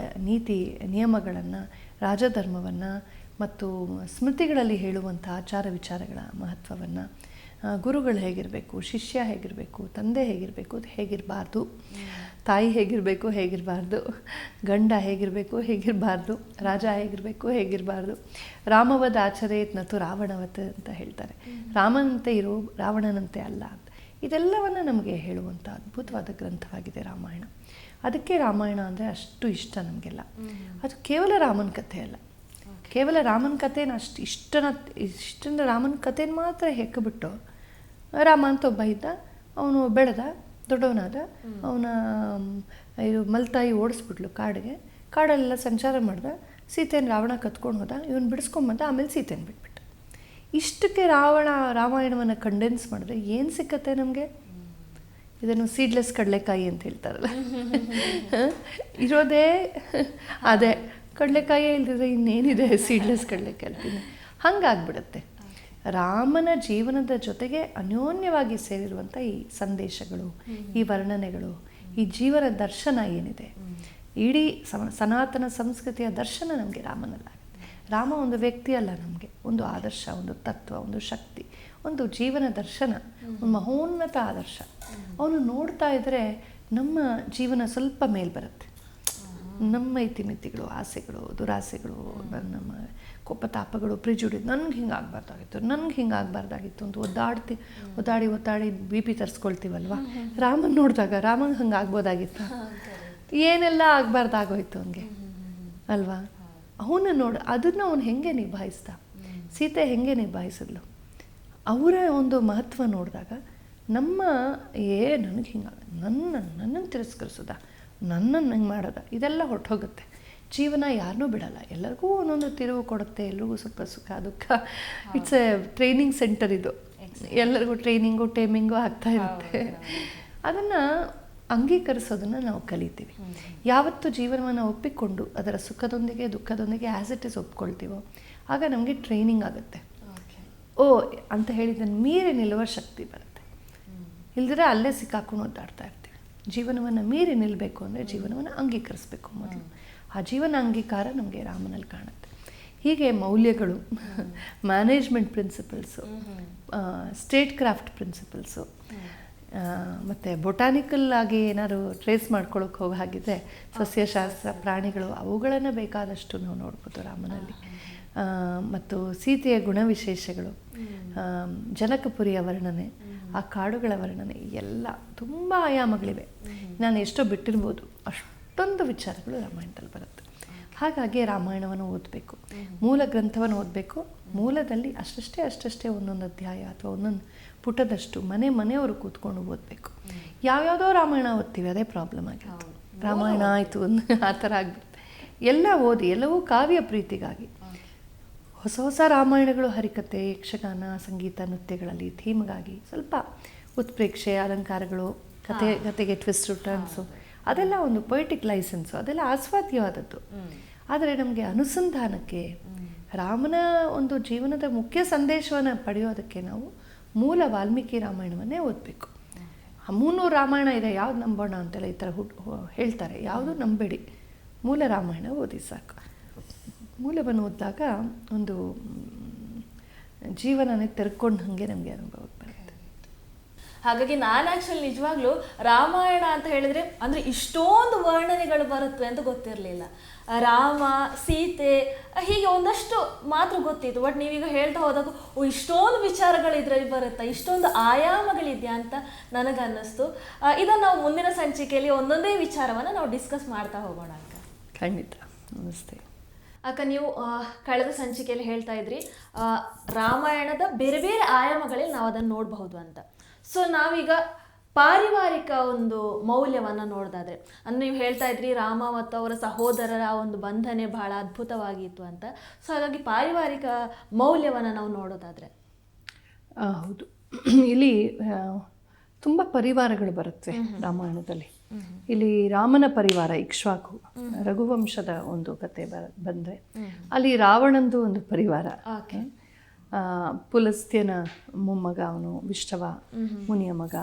Speaker 2: ನೀತಿ ನಿಯಮಗಳನ್ನು, ರಾಜಧರ್ಮವನ್ನು ಮತ್ತು ಸ್ಮೃತಿಗಳಲ್ಲಿ ಹೇಳುವಂಥ ಆಚಾರ ವಿಚಾರಗಳ ಮಹತ್ವವನ್ನು, ಗುರುಗಳು ಹೇಗಿರಬೇಕು, ಶಿಷ್ಯ ಹೇಗಿರಬೇಕು, ತಂದೆ ಹೇಗಿರಬೇಕು, ಹೇಗಿರಬಾರ್ದು, ತಾಯಿ ಹೇಗಿರಬೇಕು, ಹೇಗಿರಬಾರ್ದು, ಗಂಡ ಹೇಗಿರಬೇಕು, ಹೇಗಿರಬಾರ್ದು, ರಾಜ ಹೇಗಿರಬೇಕು, ಹೇಗಿರಬಾರ್ದು, ರಾಮವದ ಆಚರೇತ್ ನತು ರಾವಣವತ್ ಅಂತ ಹೇಳ್ತಾರೆ. ರಾಮನಂತೆ ಇರೋ, ರಾವಣನಂತೆ ಅಲ್ಲ ಅಂತ. ಇದೆಲ್ಲವನ್ನು ನಮಗೆ ಹೇಳುವಂಥ ಅದ್ಭುತವಾದ ಗ್ರಂಥವಾಗಿದೆ ರಾಮಾಯಣ. ಅದಕ್ಕೆ ರಾಮಾಯಣ ಅಂದರೆ ಅಷ್ಟು ಇಷ್ಟ ನಮಗೆಲ್ಲ. ಅದು ಕೇವಲ ರಾಮನ ಕಥೆ ಅಲ್ಲ, ಕೇವಲ ರಾಮನ ಕಥೆನ ಇಷ್ಟನ್ನು ರಾಮನ ಕಥೆನ ಮಾತ್ರ ಹೆಕ್ಕಿಬಿಟ್ಟು, ರಾಮ ಅಂತ ಒಬ್ಬ ಇದ್ದ, ಅವನು ಬೆಳೆದ, ದೊಡ್ಡವನಾದ, ಅವನ ಮಲ್ತಾಯಿ ಓಡಿಸ್ಬಿಟ್ಲು ಕಾಡಿಗೆ, ಕಾಡಲ್ಲೆಲ್ಲ ಸಂಚಾರ ಮಾಡ್ದ, ಸೀತೆಯನ್ನು ರಾವಣ ಕತ್ಕೊಂಡು ಹೋದ, ಇವನು ಬಿಡಿಸ್ಕೊಂಬಂದ, ಆಮೇಲೆ ಸೀತೆಯನ್ನು ಬಿಟ್ಬಿಟ್ಟ. ಇಷ್ಟಕ್ಕೆ ರಾಮಾಯಣವನ್ನು ಕಂಡೆನ್ಸ್ ಮಾಡಿದ್ರೆ ಏನು ಸಿಕ್ಕತ್ತೆ ನಮಗೆ? ಇದನ್ನು ಸೀಡ್ಲೆಸ್ ಕಡಲೆಕಾಯಿ ಅಂತ ಹೇಳ್ತಾರಲ್ಲ, ಇರೋದೇ ಅದೇ ಕಡಲೆಕಾಯಿ ಇಲ್ದಿದ್ರೆ ಇನ್ನೇನಿದೆ ಸೀಡ್ಲೆಸ್ ಕಡಲೆಕಾಯಿ ಅಂತೀನಿ. ಹಂಗಾಗ್ಬಿಡುತ್ತೆ. ರಾಮನ ಜೀವನದ ಜೊತೆಗೆ ಅನ್ಯೋನ್ಯವಾಗಿ ಸೇರಿರುವಂಥ ಈ ಸಂದೇಶಗಳು, ಈ ವರ್ಣನೆಗಳು, ಈ ಜೀವನ ದರ್ಶನ ಏನಿದೆ, ಇಡೀ ಸನಾತನ ಸಂಸ್ಕೃತಿಯ ದರ್ಶನ ನಮಗೆ ರಾಮನಲ್ಲಾಗುತ್ತೆ. ರಾಮ ಒಂದು ವ್ಯಕ್ತಿ ಅಲ್ಲ, ನಮಗೆ ಒಂದು ಆದರ್ಶ, ಒಂದು ತತ್ವ, ಒಂದು ಶಕ್ತಿ, ಒಂದು ಜೀವನ ದರ್ಶನ, ಒಂದು ಮಹೋನ್ನತ ಆದರ್ಶ. ಅವನು ನೋಡ್ತಾ ಇದ್ದರೆ ನಮ್ಮ ಜೀವನ ಸ್ವಲ್ಪ ಮೇಲೆ ಬರುತ್ತೆ. ನಮ್ಮ ಇತಿಮಿತಿಗಳು, ಆಸೆಗಳು, ದುರಾಸೆಗಳು, ನಮ್ಮ ಕೋಪತಾಪಗಳು, ಪ್ರಿಜುಡಿ, ನನಗೆ ಹಿಂಗಾಗಬಾರ್ದಾಗಿತ್ತು ಅಂತ ಒದ್ದಾಡಿ BP ತರಿಸ್ಕೊಳ್ತೀವಲ್ವ. ರಾಮನ್ ನೋಡಿದಾಗ ರಾಮಂಗೆ ಹಂಗೆ ಆಗ್ಬೋದಾಗಿತ್ತು, ಏನೆಲ್ಲ ಆಗಬಾರ್ದಾಗೋಯ್ತು ಅವನಿಗೆ. ಅಲ್ವಾ? ಅವನ ನೋಡು, ಅದನ್ನು ಅವನು ಹೆಂಗೆ ನಿಭಾಯಿಸ್ದ, ಸೀತೆ ಹೆಂಗೆ ನಿಭಾಯಿಸಿದ್ಲು, ಅವರ ಒಂದು ಮಹತ್ವ ನೋಡಿದಾಗ ನಮ್ಮ ನನಗೆ ಹಿಂಗೆ ನನ್ನನ್ನು ತಿರಸ್ಕರಿಸೋದ, ನನ್ನನ್ನು ಹಿಂಗೆ ಮಾಡೋದ, ಇದೆಲ್ಲ ಹೊರಟೋಗುತ್ತೆ. ಜೀವನ ಯಾರನ್ನೂ ಬಿಡಲ್ಲ, ಎಲ್ಲರಿಗೂ ಒಂದೊಂದು ತಿರುವು ಕೊಡುತ್ತೆ, ಎಲ್ರಿಗೂ ಸ್ವಲ್ಪ ಸುಖ ದುಃಖ. ಇಟ್ಸ್ ಎ ಟ್ರೈನಿಂಗ್ ಸೆಂಟರ್ ಇದು, ಎಲ್ಲರಿಗೂ ಟ್ರೈನಿಂಗು ಟೈಮಿಂಗು ಆಗ್ತಾ ಇರುತ್ತೆ. ಅದನ್ನು ಅಂಗೀಕರಿಸೋದನ್ನು ನಾವು ಕಲಿತೀವಿ. ಯಾವತ್ತು ಜೀವನವನ್ನು ಒಪ್ಪಿಕೊಂಡು ಅದರ ಸುಖದೊಂದಿಗೆ ದುಃಖದೊಂದಿಗೆ ಆ್ಯಸ್ ಇಟ್ ಈಸ್ ಒಪ್ಕೊಳ್ತೀವೋ ಆಗ ನಮಗೆ ಟ್ರೈನಿಂಗ್ ಆಗುತ್ತೆ. ಓ ಅಂತ ಹೇಳಿದ್ದನ್ನು ಮೀರಿ ನಿಲ್ಲುವ ಶಕ್ತಿ ಬರುತ್ತೆ. ಇಲ್ದಿರ ಅಲ್ಲೇ ಸಿಕ್ಕಾಕೊಂಡು ಒದ್ದಾಡ್ತಾ ಇರ್ತೀವಿ. ಜೀವನವನ್ನು ಮೀರಿ ನಿಲ್ಲಬೇಕು ಅಂದರೆ ಜೀವನವನ್ನು ಅಂಗೀಕರಿಸಬೇಕು ಮೊದಲು. ಆ ಜೀವನ ಅಂಗೀಕಾರ ನಮಗೆ ರಾಮನಲ್ಲಿ ಕಾಣುತ್ತೆ. ಹೀಗೆ ಮೌಲ್ಯಗಳು, management principles, state craft principles, ಮತ್ತು ಬೊಟಾನಿಕಲ್ ಆಗಿ ಏನಾದ್ರು ಟ್ರೇಸ್ ಮಾಡ್ಕೊಳ್ಳೋಕೆ ಹೋಗೋ ಹಾಗಿದ್ರೆ ಸಸ್ಯಶಾಸ್ತ್ರ, ಪ್ರಾಣಿಗಳು, ಅವುಗಳನ್ನು ಬೇಕಾದಷ್ಟು ನಾವು ನೋಡ್ಬೋದು ರಾಮನಲ್ಲಿ. ಮತ್ತು ಸೀತೆಯ ಗುಣವಿಶೇಷಗಳು, ಜನಕಪುರಿಯ ವರ್ಣನೆ, ಆ ಕಾಡುಗಳ ವರ್ಣನೆ, ಎಲ್ಲ ತುಂಬ ಆಯಾಮಗಳಿವೆ. ನಾನು ಎಷ್ಟೋ ಬಿಟ್ಟಿರ್ಬೋದು, ಅಷ್ಟೊಂದು ವಿಚಾರಗಳು ರಾಮಾಯಣದಲ್ಲಿ ಬರುತ್ತೆ. ಹಾಗಾಗಿ ರಾಮಾಯಣವನ್ನು ಓದಬೇಕು, ಮೂಲ ಗ್ರಂಥವನ್ನು ಓದಬೇಕು. ಮೂಲದಲ್ಲಿ ಅಷ್ಟಷ್ಟೇ ಒಂದೊಂದು ಅಧ್ಯಾಯ ಅಥವಾ ಒಂದೊಂದು ಪುಟದಷ್ಟು ಮನೆಯವರು ಕೂತ್ಕೊಂಡು ಓದಬೇಕು. ಯಾವ್ಯಾವುದೋ ರಾಮಾಯಣ ಓದ್ತೀವಿ, ಅದೇ ಪ್ರಾಬ್ಲಮ್ ಆಗಿರುತ್ತೆ. ರಾಮಾಯಣ ಆಯಿತು ಆ ಥರ ಆಗಿಬಿಡುತ್ತೆ. ಎಲ್ಲ ಓದಿ, ಎಲ್ಲವೂ ಕಾವ್ಯ ಪ್ರೀತಿಗಾಗಿ. ಹೊಸ ರಾಮಾಯಣಗಳು ಹರಿಕತೆ, ಯಕ್ಷಗಾನ, ಸಂಗೀತ, ನೃತ್ಯಗಳಲ್ಲಿ ಥೀಮ್ಗಾಗಿ ಸ್ವಲ್ಪ ಉತ್ಪ್ರೇಕ್ಷೆ, ಅಲಂಕಾರಗಳು, ಕತೆಗೆ ಟ್ವಿಸ್ಟು ಟರ್ನ್ಸು, ಅದೆಲ್ಲ ಒಂದು ಪೊಯಿಟಿಕ್ ಲೈಸೆನ್ಸು, ಅದೆಲ್ಲ ಆಸ್ವಾದ್ಯವಾದದ್ದು. ಆದರೆ ನಮಗೆ ಅನುಸಂಧಾನಕ್ಕೆ, ರಾಮನ ಒಂದು ಜೀವನದ ಮುಖ್ಯ ಸಂದೇಶವನ್ನು ಪಡೆಯೋದಕ್ಕೆ ನಾವು ಮೂಲ ವಾಲ್ಮೀಕಿ ರಾಮಾಯಣವನ್ನೇ ಓದಬೇಕು. 300 ರಾಮಾಯಣ ಇದೆ, ಯಾವ್ದು ನಂಬೋಣ ಅಂತೆಲ್ಲ ಈ ಥರ ಹೇಳ್ತಾರೆ. ಯಾವುದು ನಂಬೇಡಿ, ಮೂಲ ರಾಮಾಯಣ ಓದಿ ಸಾಕು. ಮೂಲವನ್ನು ಓದಿದಾಗ ಒಂದು ಜೀವನನೇ ತೆರ್ಕೊಂಡು ಹಾಗೆ ನಮಗೆ ಅನುಭವಕ್ಕೆ ಬರುತ್ತೆ.
Speaker 1: ಹಾಗಾಗಿ ನಾನು ಆ್ಯಕ್ಚುಲಿ ನಿಜವಾಗ್ಲೂ ರಾಮಾಯಣ ಅಂತ ಹೇಳಿದ್ರೆ ಅಂದರೆ ಇಷ್ಟೊಂದು ವರ್ಣನೆಗಳು ಬರುತ್ತವೆ ಅಂತ ಗೊತ್ತಿರಲಿಲ್ಲ. ರಾಮ, ಸೀತೆ, ಹೀಗೆ ಒಂದಷ್ಟು ಮಾತ್ರ ಗೊತ್ತಿತ್ತು. ಬಟ್ ನೀವೀಗ ಹೇಳ್ತಾ ಹೋದಾಗ ಇಷ್ಟೊಂದು ವಿಚಾರಗಳು ಇದರಲ್ಲಿ ಬರುತ್ತಾ, ಇಷ್ಟೊಂದು ಆಯಾಮಗಳಿದೆಯಾ ಅಂತ ನನಗನ್ನಿಸ್ತು. ಇದನ್ನು ನಾವು ಮುಂದಿನ ಸಂಚಿಕೆಯಲ್ಲಿ ಒಂದೊಂದೇ ವಿಚಾರವನ್ನು ನಾವು ಡಿಸ್ಕಸ್ ಮಾಡ್ತಾ ಹೋಗೋಣ ಅಕ್ಕ.
Speaker 2: ಖಂಡಿತ. ನಮಸ್ತೆ
Speaker 1: ಅಕ್ಕ. ನೀವು ಕಳೆದ ಸಂಚಿಕೆಯಲ್ಲಿ ಹೇಳ್ತಾ ಇದ್ರಿ ರಾಮಾಯಣದ ಬೇರೆ ಬೇರೆ ಆಯಾಮಗಳಲ್ಲಿ ನಾವು ಅದನ್ನು ನೋಡಬಹುದು ಅಂತ. ಸೊ ನಾವೀಗ ಪಾರಿವಾರಿಕ ಒಂದು ಮೌಲ್ಯವನ್ನು ನೋಡೋದಾದ್ರೆ, ಅಂದರೆ ನೀವು ಹೇಳ್ತಾ ಇದ್ರಿ ರಾಮ ಮತ್ತು ಅವರ ಸಹೋದರರ ಒಂದು ಬಂಧನೆ ಬಹಳ ಅದ್ಭುತವಾಗಿತ್ತು ಅಂತ. ಸೊ ಹಾಗಾಗಿ ಪಾರಿವಾರಿಕ ಮೌಲ್ಯವನ್ನು ನಾವು ನೋಡೋದಾದರೆ
Speaker 2: ಹೌದು, ಇಲ್ಲಿ ತುಂಬ ಪರಿವಾರಗಳು ಬರುತ್ತೆ ರಾಮಾಯಣದಲ್ಲಿ. ಇಲ್ಲಿ ರಾಮನ ಪರಿವಾರ ಇಕ್ಷ್ವಾಕು, ರಘುವಂಶದ ಒಂದು ಕತೆ ಬಂದರೆ ಅಲ್ಲಿ ರಾವಣಂದು ಒಂದು ಪರಿವಾರ. ಪುಲಸ್ತ್ಯನ ಮೊಮ್ಮಗ ಅವನು, ವಿಷ್ಣವ ಮುನಿಯ ಮಗ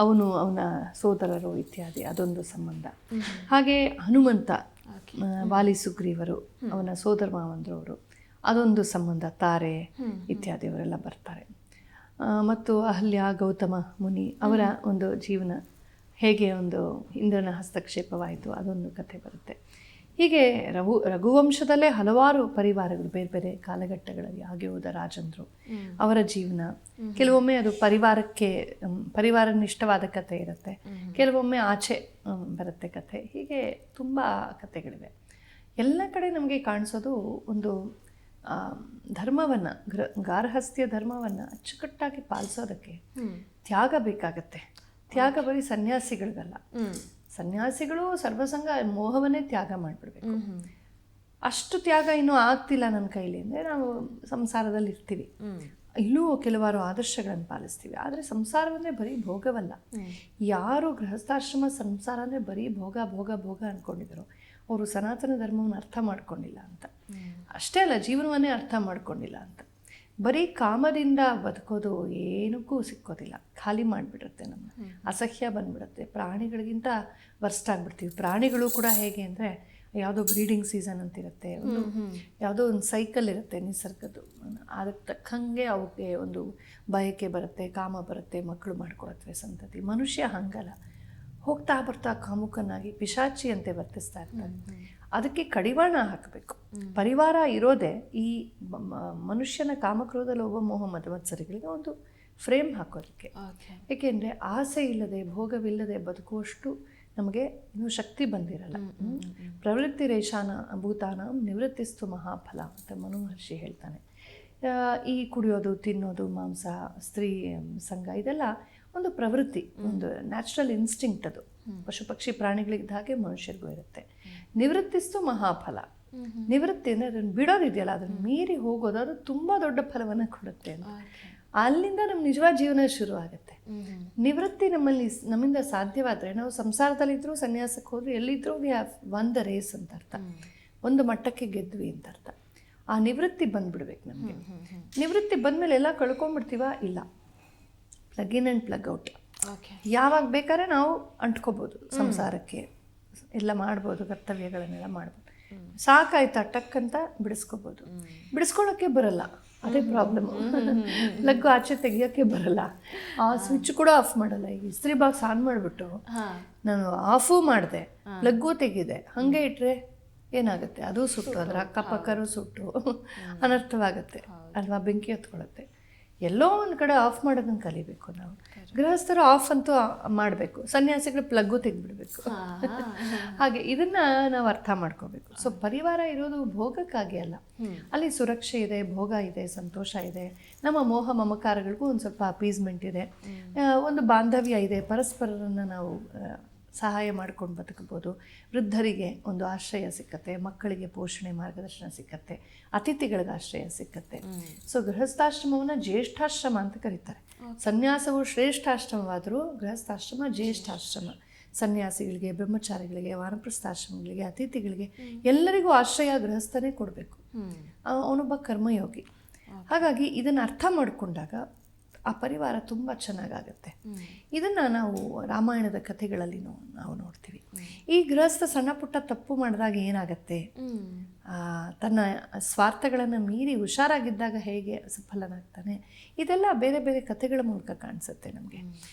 Speaker 2: ಅವನು, ಅವನ ಸೋದರರು ಇತ್ಯಾದಿ, ಅದೊಂದು ಸಂಬಂಧ. ಹಾಗೆ ಹನುಮಂತ, ವಾಲಿ ಸುಗ್ರೀವರು ಅವನ ಸೋದರ ಮಾವಂದ್ರವರು, ಅದೊಂದು ಸಂಬಂಧ. ತಾರೆ ಇತ್ಯಾದಿಯವರೆಲ್ಲ ಬರ್ತಾರೆ. ಮತ್ತು ಅಹಲ್ಯ, ಗೌತಮ ಮುನಿ ಅವರ ಒಂದು ಜೀವನ ಹೇಗೆ ಒಂದು ಇಂದ್ರನ ಹಸ್ತಕ್ಷೇಪವಾಯಿತು, ಅದೊಂದು ಕಥೆ ಬರುತ್ತೆ. ಹೀಗೆ ರಘುವಂಶದಲ್ಲೇ ಹಲವಾರು ಪರಿವಾರಗಳು ಬೇರೆ ಬೇರೆ ಕಾಲಘಟ್ಟಗಳಲ್ಲಿ ಆಗಿ ಹೋದ ರಾಜಂದ್ರು, ಅವರ ಜೀವನ. ಕೆಲವೊಮ್ಮೆ ಅದು ಪರಿವಾರನಿಷ್ಠವಾದ ಕಥೆ ಇರುತ್ತೆ, ಕೆಲವೊಮ್ಮೆ ಆಚೆ ಬರುತ್ತೆ ಕಥೆ. ಹೀಗೆ ತುಂಬ ಕಥೆಗಳಿವೆ. ಎಲ್ಲ ಕಡೆ ನಮಗೆ ಕಾಣಿಸೋದು ಒಂದು ಧರ್ಮವನ್ನು, ಗಾರ್ಹಸ್ಥ್ಯ ಧರ್ಮವನ್ನು ಅಚ್ಚುಕಟ್ಟಾಗಿ ಪಾಲಿಸೋದಕ್ಕೆ ತ್ಯಾಗ ಬೇಕಾಗತ್ತೆ. ತ್ಯಾಗ ಬರೀ ಸನ್ಯಾಸಿಗಳಿಗಲ್ಲ, ಸನ್ಯಾಸಿಗಳು ಸರ್ವಸಂಗ ಮೋಹವನ್ನೇ ತ್ಯಾಗ ಮಾಡಿಬಿಡ್ಬೇಕು. ಅಷ್ಟು ತ್ಯಾಗ ಇನ್ನೂ ಆಗ್ತಿಲ್ಲ ನನ್ನ ಕೈಲಿ ಅಂದರೆ ನಾವು ಸಂಸಾರದಲ್ಲಿ ಇರ್ತೀವಿ. ಇಲ್ಲೂ ಕೆಲವಾರು ಆದರ್ಶಗಳನ್ನು ಪಾಲಿಸ್ತೀವಿ. ಆದರೆ ಸಂಸಾರವನ್ನೇ ಬರೀ ಭೋಗವಲ್ಲ. ಯಾರು ಗೃಹಸ್ಥಾಶ್ರಮ ಸಂಸಾರ ಅಂದರೆ ಬರೀ ಭೋಗ ಭೋಗ ಭೋಗ ಅಂದ್ಕೊಂಡಿದ್ರು, ಅವರು ಸನಾತನ ಧರ್ಮವನ್ನು ಅರ್ಥ ಮಾಡ್ಕೊಂಡಿಲ್ಲ ಅಂತ. ಅಷ್ಟೇ ಅಲ್ಲ, ಜೀವನವನ್ನೇ ಅರ್ಥ ಮಾಡ್ಕೊಂಡಿಲ್ಲ ಅಂತ. ಬರೀ ಕಾಮದಿಂದ ಬದುಕೋದು ಏನಕ್ಕೂ ಸಿಕ್ಕೋದಿಲ್ಲ, ಖಾಲಿ ಮಾಡಿಬಿಡುತ್ತೆ, ನಮ್ಮ ಅಸಹ್ಯ ಬಂದ್ಬಿಡುತ್ತೆ. ಪ್ರಾಣಿಗಳಿಗಿಂತ ವರ್ಸ್ಟ್ ಆಗಿಬಿಡ್ತೀವಿ. ಪ್ರಾಣಿಗಳು ಕೂಡ ಹೇಗೆ ಅಂದರೆ ಯಾವುದೋ ಬ್ರೀಡಿಂಗ್ ಸೀಸನ್ ಅಂತಿರುತ್ತೆ, ಒಂದು ಯಾವುದೋ ಒಂದು ಸೈಕಲ್ ಇರುತ್ತೆ ನಿಸರ್ಗದ್ದು, ಅದಕ್ಕೆ ತಕ್ಕಂಗೆ ಅವಕ್ಕೆ ಒಂದು ಬಯಕೆ ಬರುತ್ತೆ, ಕಾಮ ಬರುತ್ತೆ, ಮಕ್ಕಳು ಮಾಡ್ಕೊಳತ್ವೆ ಸಂತತಿ. ಮನುಷ್ಯ ಹಂಗಲ್ಲ, ಹೋಗ್ತಾ ಬರ್ತಾ ಕಾಮುಕನಾಗಿ ಪಿಶಾಚಿಯಂತೆ ವರ್ತಿಸ್ತಾ ಇರ್ತಾನೆ. ಅದಕ್ಕೆ ಕಡಿವಾಣ ಹಾಕಬೇಕು. ಪರಿವಾರ ಇರೋದೇ ಈ ಮನುಷ್ಯನ ಕಾಮಕ್ರೋಧ ಲೋಭ ಮೋಹ ಮತ್ಸರಿಗಳಿಗೆ ಒಂದು ಫ್ರೇಮ್ ಹಾಕೋದಕ್ಕೆ. ಏಕೆಂದರೆ ಆಸೆ ಇಲ್ಲದೆ ಭೋಗವಿಲ್ಲದೆ ಬದುಕುವಷ್ಟು ನಮಗೆ ಇನ್ನೂ ಶಕ್ತಿ ಬಂದಿರಲ್ಲ. ಪ್ರವೃತ್ತಿ ರೇಷಾನ ಭೂತಾನ ನಿವೃತ್ತಿಸ್ತು ಮಹಾಫಲ ಅಂತ ಮನು ಮಹರ್ಷಿ ಹೇಳ್ತಾನೆ. ಈ ಕುಡಿಯೋದು, ತಿನ್ನೋದು, ಮಾಂಸ, ಸ್ತ್ರೀ ಸಂಘ ಇದೆಲ್ಲ ಒಂದು ಪ್ರವೃತ್ತಿ, ಒಂದು ನ್ಯಾಚುರಲ್ ಇನ್ಸ್ಟಿಂಕ್ಟ್. ಅದು ಪಶು ಪಕ್ಷಿ ಪ್ರಾಣಿಗಳಿದ್ದ ಹಾಗೆ ಮನುಷ್ಯರಿಗೂ ಇರುತ್ತೆ. ನಿವೃತ್ತಿಸ್ತು ಮಹಾಫಲ. ನಿವೃತ್ತಿ ಅಂದರೆ ಅದನ್ನು ಬಿಡೋದಿದೆಯಲ್ಲ, ಅದನ್ನು ಮೀರಿ ಹೋಗೋದು, ಅದು ತುಂಬ ದೊಡ್ಡ ಫಲವನ್ನು ಕೊಡುತ್ತೆ ಅಂತ. ಅಲ್ಲಿಂದ ನಮ್ಮ ನಿಜವಾದ ಜೀವನ ಶುರು ಆಗುತ್ತೆ. ನಿವೃತ್ತಿ ನಮ್ಮಿಂದ ಸಾಧ್ಯವಾದರೆ ನಾವು ಸಂಸಾರದಲ್ಲಿದ್ದರೂ, ಸನ್ಯಾಸಕ್ಕೆ ಹೋದ್ರೂ, ಎಲ್ಲಿದ್ರೂ we have won the race ಅಂತ ಅರ್ಥ. ಒಂದು ಮಟ್ಟಕ್ಕೆ ಗೆದ್ವಿ ಅಂತ ಅರ್ಥ. ಆ ನಿವೃತ್ತಿ ಬಂದ್ಬಿಡ್ಬೇಕು ನಮಗೆ. ನಿವೃತ್ತಿ ಬಂದಮೇಲೆ ಎಲ್ಲ ಕಳ್ಕೊಂಡ್ಬಿಡ್ತೀವ? ಇಲ್ಲ. Plug in and plug out. ಯಾವಾಗ ಬೇಕಾದ್ರೆ ನಾವು ಅಂಟ್ಕೋಬೋದು ಸಂಸಾರಕ್ಕೆ, ಎಲ್ಲ ಮಾಡ್ಬೋದು, ಕರ್ತವ್ಯಗಳನ್ನೆಲ್ಲ ಮಾಡ್ಬೋದು. ಸಾಕಾಯ್ತಾ ಟಕ್ ಅಂತ ಬಿಡಿಸ್ಕೋಬೋದು. ಬಿಡಿಸ್ಕೊಳ್ಳೋಕ್ಕೆ ಬರಲ್ಲ, ಅದೇ ಪ್ರಾಬ್ಲಮ್ಮು. ಪ್ಲಗ್ ಆಚೆ ತೆಗಿಯೋಕ್ಕೆ ಬರಲ್ಲ, ಆ ಸ್ವಿಚ್ ಕೂಡ ಆಫ್ ಮಾಡಲ್ಲ. ಈಗ ಇಸ್ತ್ರಿ ಬಾಕ್ಸ್ ಆನ್ ಮಾಡಿಬಿಟ್ಟು ನಾನು ಆಫೂ ಮಾಡಿದೆ, ಪ್ಲಗ್ಗೂ ತೆಗಿದೆ, ಹಾಗೆ ಇಟ್ಟರೆ ಏನಾಗುತ್ತೆ? ಅದು ಸುಟ್ಟು, ಅದರ ಅಕ್ಕಪಕ್ಕರೂ ಸುಟ್ಟು ಅನರ್ಥವಾಗುತ್ತೆ ಅಲ್ವಾ? ಬೆಂಕಿ ಹತ್ಕೊಳ್ಳುತ್ತೆ. ಎಲ್ಲೋ ಒಂದು ಕಡೆ ಆಫ್ ಮಾಡೋದನ್ನು ಕಲಿಬೇಕು ನಾವು. ಗೃಹಸ್ಥರು ಆಫ್ ಅಂತೂ ಮಾಡಬೇಕು, ಸನ್ಯಾಸಿಗಳು ಪ್ಲಗ್ಗು ತೆಗೆದ್ಬಿಡ್ಬೇಕು. ಹಾಗೆ ಇದನ್ನು ನಾವು ಅರ್ಥ ಮಾಡ್ಕೋಬೇಕು. ಸೊ ಪರಿವಾರ ಇರೋದು ಭೋಗಕ್ಕಾಗಿ ಅಲ್ಲ, ಅಲ್ಲಿ ಸುರಕ್ಷೆ ಇದೆ, ಭೋಗ ಇದೆ, ಸಂತೋಷ ಇದೆ, ನಮ್ಮ ಮೋಹ ಮಮಕಾರಗಳಿಗೂ ಒಂದು ಸ್ವಲ್ಪ ಅಪೀಸ್ಮೆಂಟ್ ಇದೆ, ಒಂದು ಬಾಂಧವ್ಯ ಇದೆ, ಪರಸ್ಪರರನ್ನು ನಾವು ಸಹಾಯ ಮಾಡ್ಕೊಂಡು ಬದುಕಬಹುದು. ವೃದ್ಧರಿಗೆ ಒಂದು ಆಶ್ರಯ ಸಿಕ್ಕತ್ತೆ, ಮಕ್ಕಳಿಗೆ ಪೋಷಣೆ ಮಾರ್ಗದರ್ಶನ ಸಿಕ್ಕತ್ತೆ, ಅತಿಥಿಗಳಿಗೆ ಆಶ್ರಯ ಸಿಕ್ಕತ್ತೆ. ಸೊ ಗೃಹಸ್ಥಾಶ್ರಮವನ್ನು ಜ್ಯೇಷ್ಠಾಶ್ರಮ ಅಂತ ಕರೀತಾರೆ. ಸನ್ಯಾಸವು ಶ್ರೇಷ್ಠಾಶ್ರಮವಾದರೂ ಗೃಹಸ್ಥಾಶ್ರಮ ಜ್ಯೇಷ್ಠಾಶ್ರಮ. ಸನ್ಯಾಸಿಗಳಿಗೆ, ಬ್ರಹ್ಮಚಾರಿಗಳಿಗೆ, ವಾನಪ್ರಸ್ಥಾಶ್ರಮಗಳಿಗೆ, ಅತಿಥಿಗಳಿಗೆ ಎಲ್ಲರಿಗೂ ಆಶ್ರಯ ಗೃಹಸ್ಥನೇ ಕೊಡಬೇಕು. ಅವನೊಬ್ಬ ಕರ್ಮಯೋಗಿ. ಹಾಗಾಗಿ ಇದನ್ನು ಅರ್ಥ ಮಾಡಿಕೊಂಡಾಗ ಆ ಪರಿವಾರ ತುಂಬ ಚೆನ್ನಾಗಾಗುತ್ತೆ. ಇದನ್ನು ನಾವು ರಾಮಾಯಣದ ಕಥೆಗಳಲ್ಲಿ ನಾವು ನೋಡ್ತೀವಿ. ಈ ಗೃಹಸ್ಥ ಸಣ್ಣ ಪುಟ್ಟ ತಪ್ಪು ಮಾಡಿದಾಗ ಏನಾಗತ್ತೆ, ತನ್ನ ಸ್ವಾರ್ಥಗಳನ್ನು ಮೀರಿ ಹುಷಾರಾಗಿದ್ದಾಗ ಹೇಗೆ ಸಫಲನಾಗ್ತಾನೆ, ಇದೆಲ್ಲ ಬೇರೆ ಬೇರೆ ಕಥೆಗಳ ಮೂಲಕ ಕಾಣಿಸುತ್ತೆ ನಮಗೆ.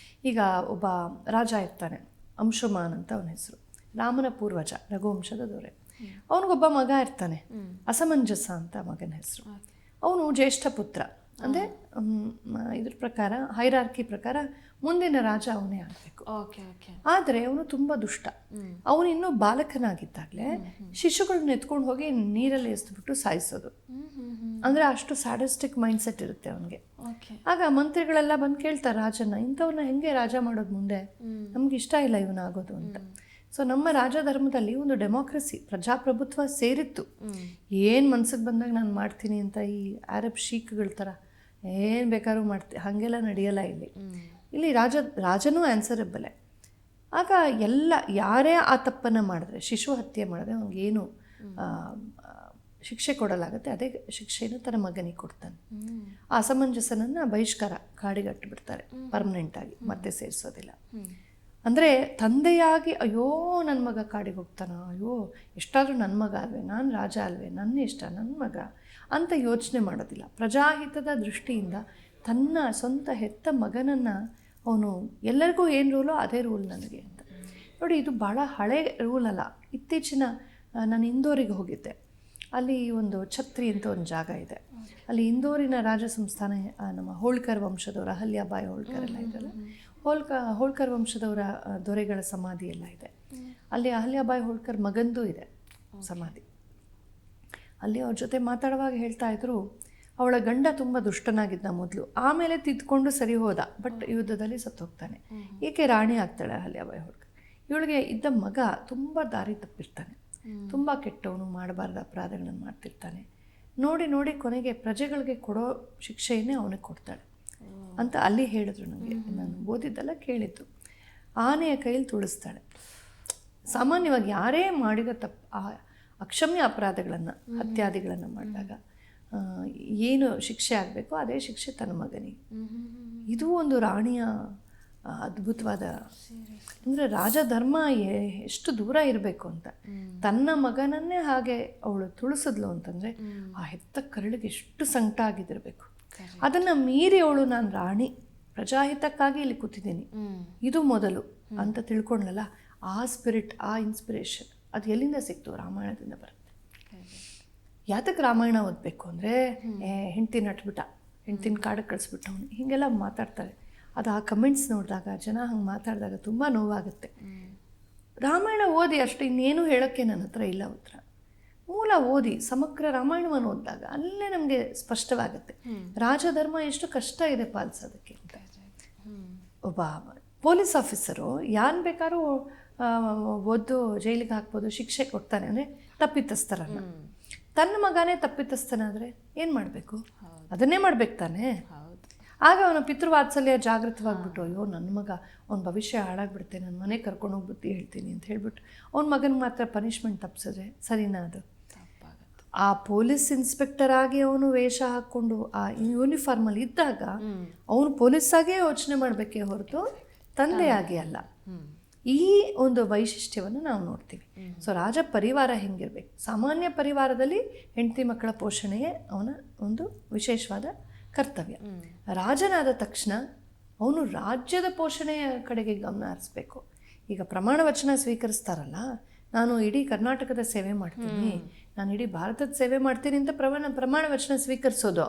Speaker 2: ಈಗ ಒಬ್ಬ ರಾಜ ಇರ್ತಾನೆ, ಅಂಶುಮಾನ್ ಅಂತ ಅವನ ಹೆಸರು, ರಾಮನ ಪೂರ್ವಜ, ರಘುವಂಶದ ದೊರೆ. ಅವನಿಗೊಬ್ಬ ಮಗ ಇರ್ತಾನೆ, ಅಸಮಂಜಸ ಅಂತ ಮಗನ ಹೆಸರು. ಅವನು ಜ್ಯೇಷ್ಠ ಪುತ್ರ, ಅಂದರೆ ಇದ್ರ ಪ್ರಕಾರ, ಹೈರಾರ್ಕಿ ಪ್ರಕಾರ ಮುಂದಿನ ರಾಜ ಅವನೇ ಆಗಬೇಕು. ಆದರೆ ಅವನು ತುಂಬ ದುಷ್ಟ. ಅವನು ಇನ್ನೂ ಬಾಲಕನಾಗಿದ್ದಾಗಲೇ ಶಿಶುಗಳನ್ನ ಎತ್ಕೊಂಡು ಹೋಗಿ ನೀರಲ್ಲಿ ಎಸ್ದುಬಿಟ್ಟು ಸಾಯಿಸೋದು. ಅಂದರೆ ಅಷ್ಟು ಸ್ಯಾಡಿಸ್ಟಿಕ್ ಮೈಂಡ್ ಸೆಟ್ ಇರುತ್ತೆ ಅವನಿಗೆ. ಆಗ ಮಂತ್ರಿಗಳೆಲ್ಲ ಬಂದು ಕೇಳ್ತಾರೆ ರಾಜನ, ಇಂಥವ್ರನ್ನ ಹೆಂಗೆ ರಾಜ ಮಾಡೋದು, ಮುಂದೆ ನಮ್ಗೆ ಇಷ್ಟ ಇಲ್ಲ ಇವನಾಗೋದು ಅಂತ. ಸೊ ನಮ್ಮ ರಾಜಧರ್ಮದಲ್ಲಿ ಒಂದು ಡೆಮೋಕ್ರಸಿ, ಪ್ರಜಾಪ್ರಭುತ್ವ ಸೇರಿತ್ತು. ಏನು ಮನ್ಸಿಗೆ ಬಂದಾಗ ನಾನು ಮಾಡ್ತೀನಿ ಅಂತ ಈ ಅರಬ್ ಶೀಕ್ಗಳ ಥರ ಏನು ಬೇಕಾದ್ರೂ ಮಾಡ್ತೀವಿ, ಹಾಗೆಲ್ಲ ನಡೆಯಲ್ಲ ಇಲ್ಲಿ ರಾಜನೂ ಆನ್ಸರಬಲ್ಲೇ. ಆಗ ಎಲ್ಲ ಯಾರೇ ಆ ತಪ್ಪನ್ನು ಮಾಡಿದ್ರೆ, ಶಿಶು ಹತ್ಯೆ ಮಾಡಿದ್ರೆ ಅವ್ನಿಗೇನು ಶಿಕ್ಷೆ ಕೊಡಲಾಗುತ್ತೆ, ಅದೇ ಶಿಕ್ಷೆಯನ್ನು ತನ್ನ ಮಗನಿಗೆ ಕೊಡ್ತಾನೆ. ಆ ಅಸಮಂಜಸನನ್ನು ಬಹಿಷ್ಕಾರ, ಕಾಡಿಗಟ್ಟಿಬಿಡ್ತಾರೆ ಪರ್ಮನೆಂಟಾಗಿ, ಮತ್ತೆ ಸೇರಿಸೋದಿಲ್ಲ. ಅಂದರೆ ತಂದೆಯಾಗಿ ಅಯ್ಯೋ ನನ್ನ ಮಗ ಕಾಡಿಗೆ ಹೋಗ್ತಾನ, ಅಯ್ಯೋ ಎಷ್ಟಾದರೂ ನನ್ನ ಮಗ ಅಲ್ವೇ, ನಾನು ರಾಜ ಅಲ್ವೇ, ನನ್ನ ಇಷ್ಟ, ನನ್ನ ಮಗ ಅಂತ ಯೋಚನೆ ಮಾಡೋದಿಲ್ಲ. ಪ್ರಜಾಹಿತದ ದೃಷ್ಟಿಯಿಂದ ತನ್ನ ಸ್ವಂತ ಹೆತ್ತ ಮಗನನ್ನು ಅವನು, ಎಲ್ಲರಿಗೂ ಏನು ರೂಲೋ ಅದೇ ರೂಲ್ ನನಗೆ ಅಂತ. ನೋಡಿ, ಇದು ಭಾಳ ಹಳೆ ರೂಲ್ ಅಲ್ಲ. ಇತ್ತೀಚಿನ ನಾನು ಇಂದೋರಿಗೆ ಹೋಗಿದ್ದೆ. ಅಲ್ಲಿ ಒಂದು ಛತ್ರಿ ಅಂತ ಒಂದು ಜಾಗ ಇದೆ. ಅಲ್ಲಿ ಇಂದೋರಿನ ರಾಜ ಸಂಸ್ಥಾನ, ನಮ್ಮ ಹೋಳ್ಕರ್ ವಂಶದವರ, ಅಹಲ್ಯಾಬಾಯಿ ಹೋಳ್ಕರ್ ಎಲ್ಲ ಇದೆಯಲ್ಲ, ಹೋಳ್ಕರ್ ವಂಶದವರ ದೊರೆಗಳ ಸಮಾಧಿ ಎಲ್ಲ ಇದೆ. ಅಲ್ಲಿ ಅಹಲ್ಯಾಬಾಯಿ ಹೋಳ್ಕರ್ ಮಗಂದು ಇದೆ ಸಮಾಧಿ. ಅಲ್ಲಿ ಅವ್ರ ಜೊತೆ ಮಾತಾಡುವಾಗ ಹೇಳ್ತಾ ಇದ್ರು, ಅವಳ ಗಂಡ ತುಂಬ ದುಷ್ಟನಾಗಿದ್ದ ಮೊದಲು, ಆಮೇಲೆ ತಿದ್ಕೊಂಡು ಸರಿ ಹೋದ, ಬಟ್ ಯುದ್ಧದಲ್ಲಿ ಸತ್ತು ಹೋಗ್ತಾನೆ. ಏಕೆ ರಾಣಿ ಆಗ್ತಾಳೆ ಅಹಲ್ಯಾಬಾಯಿ ಹೋಳ್ಕರ್. ಇವಳಿಗೆ ಇದ್ದ ಮಗ ತುಂಬ ದಾರಿ ತಪ್ಪಿರ್ತಾನೆ, ತುಂಬ ಕೆಟ್ಟವನು, ಮಾಡಬಾರ್ದ ಅಪರಾಧಗಳನ್ನು ಮಾಡ್ತಿರ್ತಾನೆ. ನೋಡಿ ನೋಡಿ ಕೊನೆಗೆ ಪ್ರಜೆಗಳಿಗೆ ಕೊಡೋ ಶಿಕ್ಷೆಯನ್ನೇ ಅವನಿಗೆ ಕೊಡ್ತಾಳೆ ಅಂತ ಅಲ್ಲಿ ಹೇಳಿದ್ರು. ನನಗೆ, ನಾನು ಓದಿದ್ದೆಲ್ಲ ಕೇಳಿದ್ದು. ಆನೆಯ ಕೈಯಲ್ಲಿ ತುಳಿಸ್ತಾಳೆ. ಸಾಮಾನ್ಯವಾಗಿ ಯಾರೇ ಮಾಡಿದ ಅಕ್ಷಮ್ಯ ಅಪರಾಧಗಳನ್ನು, ಹತ್ಯಾದಿಗಳನ್ನು ಮಾಡಿದಾಗ ಏನು ಶಿಕ್ಷೆ ಆಗಬೇಕೋ ಅದೇ ಶಿಕ್ಷೆ ತನ್ನ ಮಗನಿಗೆ. ಇದು ಒಂದು ರಾಣಿಯ ಅದ್ಭುತವಾದ, ಅಂದರೆ ರಾಜಧರ್ಮ ಎಷ್ಟು ದೂರ ಇರಬೇಕು ಅಂತ. ತನ್ನ ಮಗನನ್ನೇ ಹಾಗೆ ಅವಳು ತುಳಿಸಿದ್ಲು ಅಂತಂದರೆ ಆ ಹೆತ್ತ ಕರಳಿಗೆ ಎಷ್ಟು ಸಂಕಟ ಆಗಿದ್ದಿರಬೇಕು. ಅದನ್ನು ಮೀರಿ ಅವಳು, ನಾನು ರಾಣಿ, ಪ್ರಜಾಹಿತಕ್ಕಾಗಿ ಇಲ್ಲಿ ಕೂತಿದ್ದೀನಿ, ಇದು ಮೊದಲು ಅಂತ ತಿಳ್ಕೊಂಡ್ಲಲ್ಲ, ಆ ಸ್ಪಿರಿಟ್, ಆ ಇನ್ಸ್ಪಿರೇಷನ್ ಅದು ಎಲ್ಲಿಂದ ಸಿಕ್ತು? ರಾಮಾಯಣದಿಂದ ಬರುತ್ತೆ. ಯಾತಕ್ಕೆ ರಾಮಾಯಣ ಓದಬೇಕು ಅಂದರೆ, ಹೆಂಡ್ತಿನ ನಟ್ಬಿಟ್ಟ, ಹೆಂಡ್ತಿನ ಕಾಡಕ್ಕೆ ಕಳಿಸ್ಬಿಟ್ಟು ಅವನು, ಹೀಗೆಲ್ಲ ಮಾತಾಡ್ತಾರೆ. ಅದು ಆ ಕಮೆಂಟ್ಸ್ ನೋಡಿದಾಗ, ಜನ ಹಂಗೆ ಮಾತಾಡಿದಾಗ ತುಂಬ ನೋವಾಗುತ್ತೆ. ರಾಮಾಯಣ ಓದಿ ಅಷ್ಟು ಇನ್ನೇನು ಹೇಳೋಕ್ಕೆ ನನ್ನ ಹತ್ರ ಇಲ್ಲ ಉತ್ತರ. ಮೂಲ ಓದಿ ಸಮಗ್ರ ರಾಮಾಯಣವನ್ನು ಓದಿದಾಗ ಅಲ್ಲೇ ನಮಗೆ ಸ್ಪಷ್ಟವಾಗುತ್ತೆ ರಾಜಧರ್ಮ ಎಷ್ಟು ಕಷ್ಟ ಇದೆ ಪಾಲಿಸೋದಕ್ಕೆ ಅಂತ. ಒಬ್ಬ ಪೊಲೀಸ್ ಆಫೀಸರು ಯಾರು ಬೇಕಾದ್ರೂ ಓದ್ದು ಜೈಲಿಗೆ ಹಾಕ್ಬೋದು, ಶಿಕ್ಷೆ ಕೊಡ್ತಾನೆ ಅಂದರೆ ತಪ್ಪಿತಸ್ಥರನ್ನ. ತನ್ನ ಮಗನೇ ತಪ್ಪಿತಸ್ಥನಾದರೆ ಏನು ಮಾಡಬೇಕು? ಅದನ್ನೇ ಮಾಡ್ಬೇಕು ತಾನೆ. ಆಗ ಅವನ ಪಿತೃವಾತ್ಸಲ್ಯ ಜಾಗೃತವಾಗ್ಬಿಟ್ಟು, ಅಯ್ಯೋ ನನ್ನ ಮಗ ಅವ್ನ ಭವಿಷ್ಯ ಹಾಳಾಗ್ಬಿಡುತ್ತೆ, ನನ್ನ ಮನೆ ಕರ್ಕೊಂಡೋಗಿ ಬುದ್ಧಿ ಹೇಳ್ತೀನಿ ಅಂತ ಹೇಳ್ಬಿಟ್ಟು ಅವ್ನ ಮಗನಿಗೆ ಮಾತ್ರ ಪನಿಷ್ಮೆಂಟ್ ತಪ್ಪಿಸಿದ್ರೆ ಸರಿನಾ? ಅದು ಆ ಪೊಲೀಸ್ ಇನ್ಸ್ಪೆಕ್ಟರ್ ಆಗಿ ಅವನು ವೇಷ ಹಾಕ್ಕೊಂಡು ಆ ಯೂನಿಫಾರ್ಮಲ್ಲಿ ಇದ್ದಾಗ ಅವನು ಪೊಲೀಸಾಗೇ ಯೋಚನೆ ಮಾಡಬೇಕೇ ಹೊರತು ತಂದೆಯಾಗಿ ಅಲ್ಲ. ಈ ಒಂದು ವೈಶಿಷ್ಟ್ಯವನ್ನು ನಾವು ನೋಡ್ತೀವಿ. ಸೊ ರಾಜ ಪರಿವಾರ ಹೆಂಗಿರ್ಬೇಕು? ಸಾಮಾನ್ಯ ಪರಿವಾರದಲ್ಲಿ ಹೆಂಡತಿ ಮಕ್ಕಳ ಪೋಷಣೆಯೇ ಅವನ ಒಂದು ವಿಶೇಷವಾದ ಕರ್ತವ್ಯ. ರಾಜನಾದ ತಕ್ಷಣ ಅವನು ರಾಜ್ಯದ ಪೋಷಣೆಯ ಕಡೆಗೆ ಗಮನ ಹರಿಸ್ಬೇಕು. ಈಗ ಪ್ರಮಾಣ ವಚನ ಸ್ವೀಕರಿಸ್ತಾರಲ್ಲ, ನಾನು ಇಡೀ ಕರ್ನಾಟಕದ ಸೇವೆ ಮಾಡ್ತೀನಿ, ನಾನು ಇಡೀ ಭಾರತದ ಸೇವೆ ಮಾಡ್ತೀನಿ ಅಂತ ಪ್ರಮಾಣ ವಚನ ಸ್ವೀಕರಿಸೋದು.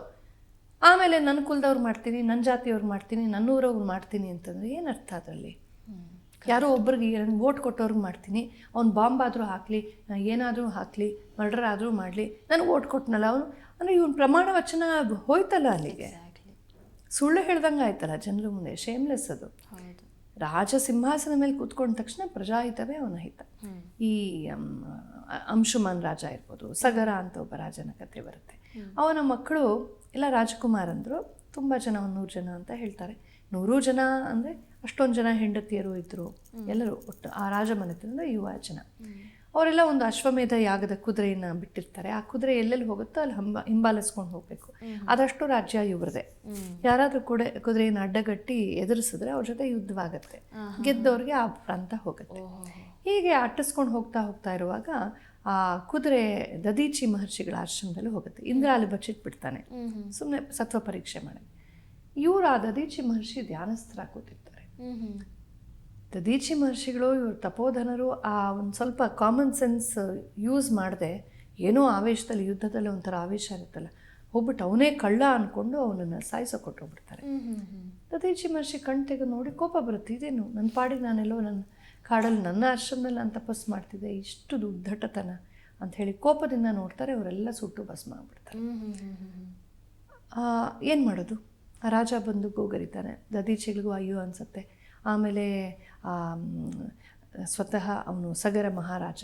Speaker 2: ಆಮೇಲೆ ನನ್ನ ಕುಲದವ್ರು ಮಾಡ್ತೀನಿ, ನನ್ನ ಜಾತಿಯವ್ರು ಮಾಡ್ತೀನಿ, ನನ್ನ ಊರವ್ರು ಮಾಡ್ತೀನಿ ಅಂತಂದರೆ ಏನು ಅರ್ಥ ಅದರಲ್ಲಿ? ಯಾರೋ ಒಬ್ರಿಗೆ ವೋಟ್ ಕೊಟ್ಟವ್ರಿಗೆ ಮಾಡ್ತೀನಿ, ಅವ್ನು ಬಾಂಬ್ ಆದರೂ ಹಾಕಲಿ, ಏನಾದರೂ ಹಾಕಲಿ, ಮರ್ಡರ್ ಆದರೂ ಮಾಡಲಿ, ನನಗೆ ವೋಟ್ ಕೊಟ್ಟನಲ್ಲ ಅವನು ಅಂದರೆ ಇವನು ಪ್ರಮಾಣ ವಚನ ಹೋಯ್ತಲ್ಲ ಅಲ್ಲಿಗೆ. ಸುಳ್ಳು ಹೇಳ್ದಂಗೆ ಆಯ್ತಲ್ಲ ಜನರ ಮುಂದೆ. ಶೇಮ್ಲೆಸ್ ಅದು. ರಾಜ ಸಿಂಹಾಸನ ಮೇಲೆ ಕೂತ್ಕೊಂಡ ತಕ್ಷಣ ಪ್ರಜಾಹಿತವೇ ಅವನ ಹಿತ. ಈ ಅಂಶುಮಾನ್ ರಾಜ ಇರ್ಬೋದು, ಸಗರ ಅಂತ ಒಬ್ಬ ರಾಜನ ಕತೆ ಬರುತ್ತೆ. ಅವನ ಮಕ್ಕಳು ಎಲ್ಲ ರಾಜಕುಮಾರಂದರು, ತುಂಬ ಜನ, 100 ಜನ ಅಂತ ಹೇಳ್ತಾರೆ. 100 ಜನ ಅಂದರೆ ಅಷ್ಟೊಂದು ಜನ ಹೆಂಡತಿಯರು ಇದ್ದರು, ಎಲ್ಲರೂ ಒಟ್ಟು ಆ ರಾಜ ಮನೆತನದ ಯುವ ಜನ. ಅವರೆಲ್ಲ ಒಂದು ಅಶ್ವಮೇಧ ಯಾಗದ ಕುದುರೆಯನ್ನು ಬಿಟ್ಟಿರ್ತಾರೆ. ಆ ಕುದುರೆ ಎಲ್ಲೆಲ್ಲಿ ಹೋಗುತ್ತೋ ಅಲ್ಲಿ ಹಿಂಬಾಲಿಸ್ಕೊಂಡು ಹೋಗಬೇಕು. ಅದಷ್ಟು ರಾಜ್ಯ ಇವ್ರದೇ. ಯಾರಾದರೂ ಕುದುರೆಯನ್ನು ಅಡ್ಡಗಟ್ಟಿ ಎದುರಿಸಿದ್ರೆ ಅವ್ರ ಜೊತೆ ಯುದ್ಧವಾಗತ್ತೆ, ಗೆದ್ದವ್ರಿಗೆ ಆ ಪ್ರಾಂತ ಹೋಗುತ್ತೆ. ಹೀಗೆ ಅಟ್ಟಿಸ್ಕೊಂಡು ಹೋಗ್ತಾ ಇರುವಾಗ ಆ ಕುದುರೆ ದದೀಚಿ ಮಹರ್ಷಿಗಳ ಆಶ್ರಮದಲ್ಲಿ ಹೋಗುತ್ತೆ. ಇಂದ್ರ ಅಲ್ಲಿ ಬಚ್ಚಿಟ್ಬಿಡ್ತಾನೆ, ಸುಮ್ಮನೆ ಸತ್ವ ಪರೀಕ್ಷೆ ಮಾಡಿ. ಇವರು ಆ ದದೀಚಿ ಮಹರ್ಷಿ ಧ್ಯಾನಸ್ಥರ ಕೂತಿರ್ತಾರೆ. ದದೀಚಿ ಮಹರ್ಷಿಗಳು, ಇವರು ತಪೋಧನರು, ಆ ಒಂದು ಸ್ವಲ್ಪ ಕಾಮನ್ ಸೆನ್ಸ್ ಯೂಸ್ ಮಾಡದೆ, ಏನೋ ಆವೇಶದಲ್ಲಿ, ಯುದ್ಧದಲ್ಲಿ ಒಂಥರ ಆವೇಶ ಇರುತ್ತಲ್ಲ, ಹೋಗ್ಬಿಟ್ಟು ಅವನೇ ಕಳ್ಳ ಅಂದ್ಕೊಂಡು ಅವನನ್ನು ಸಾಯಿಸೋಕೊಟ್ಟೋಗ್ಬಿಡ್ತಾರೆ. ದದೀಚಿ ಮಹರ್ಷಿ ಕಣ್ ತೆಗೆದು ನೋಡಿ ಕೋಪ ಬರುತ್ತೆ. ಇದೇನು ನನ್ನ ಪಾಡಿಗೆ ನಾನೆಲ್ಲೋ ನನ್ನ ಕಾಡಲ್ಲಿ ನನ್ನ ಆಶ್ರಮದಲ್ಲಿ ನಾನು ತಪಸ್ಸು ಮಾಡ್ತಿದ್ದೆ, ಇಷ್ಟು ಉದ್ದಟತನ ಅಂಥೇಳಿ ಕೋಪದಿಂದ ನೋಡ್ತಾರೆ. ಅವರೆಲ್ಲ ಸುಟ್ಟು ಭಸ್ಮ ಆಗ್ಬಿಡ್ತಾರೆ. ಏನು ಮಾಡೋದು? ಆ ರಾಜ ಬಂದು ಗೋಗರಿತಾನೆ. ದದೀಚಿಗಳಿಗೂ ಅಯ್ಯೋ ಅನಿಸುತ್ತೆ. ಆಮೇಲೆ ಸ್ವತಃ ಅವನು ಸಗರ ಮಹಾರಾಜ,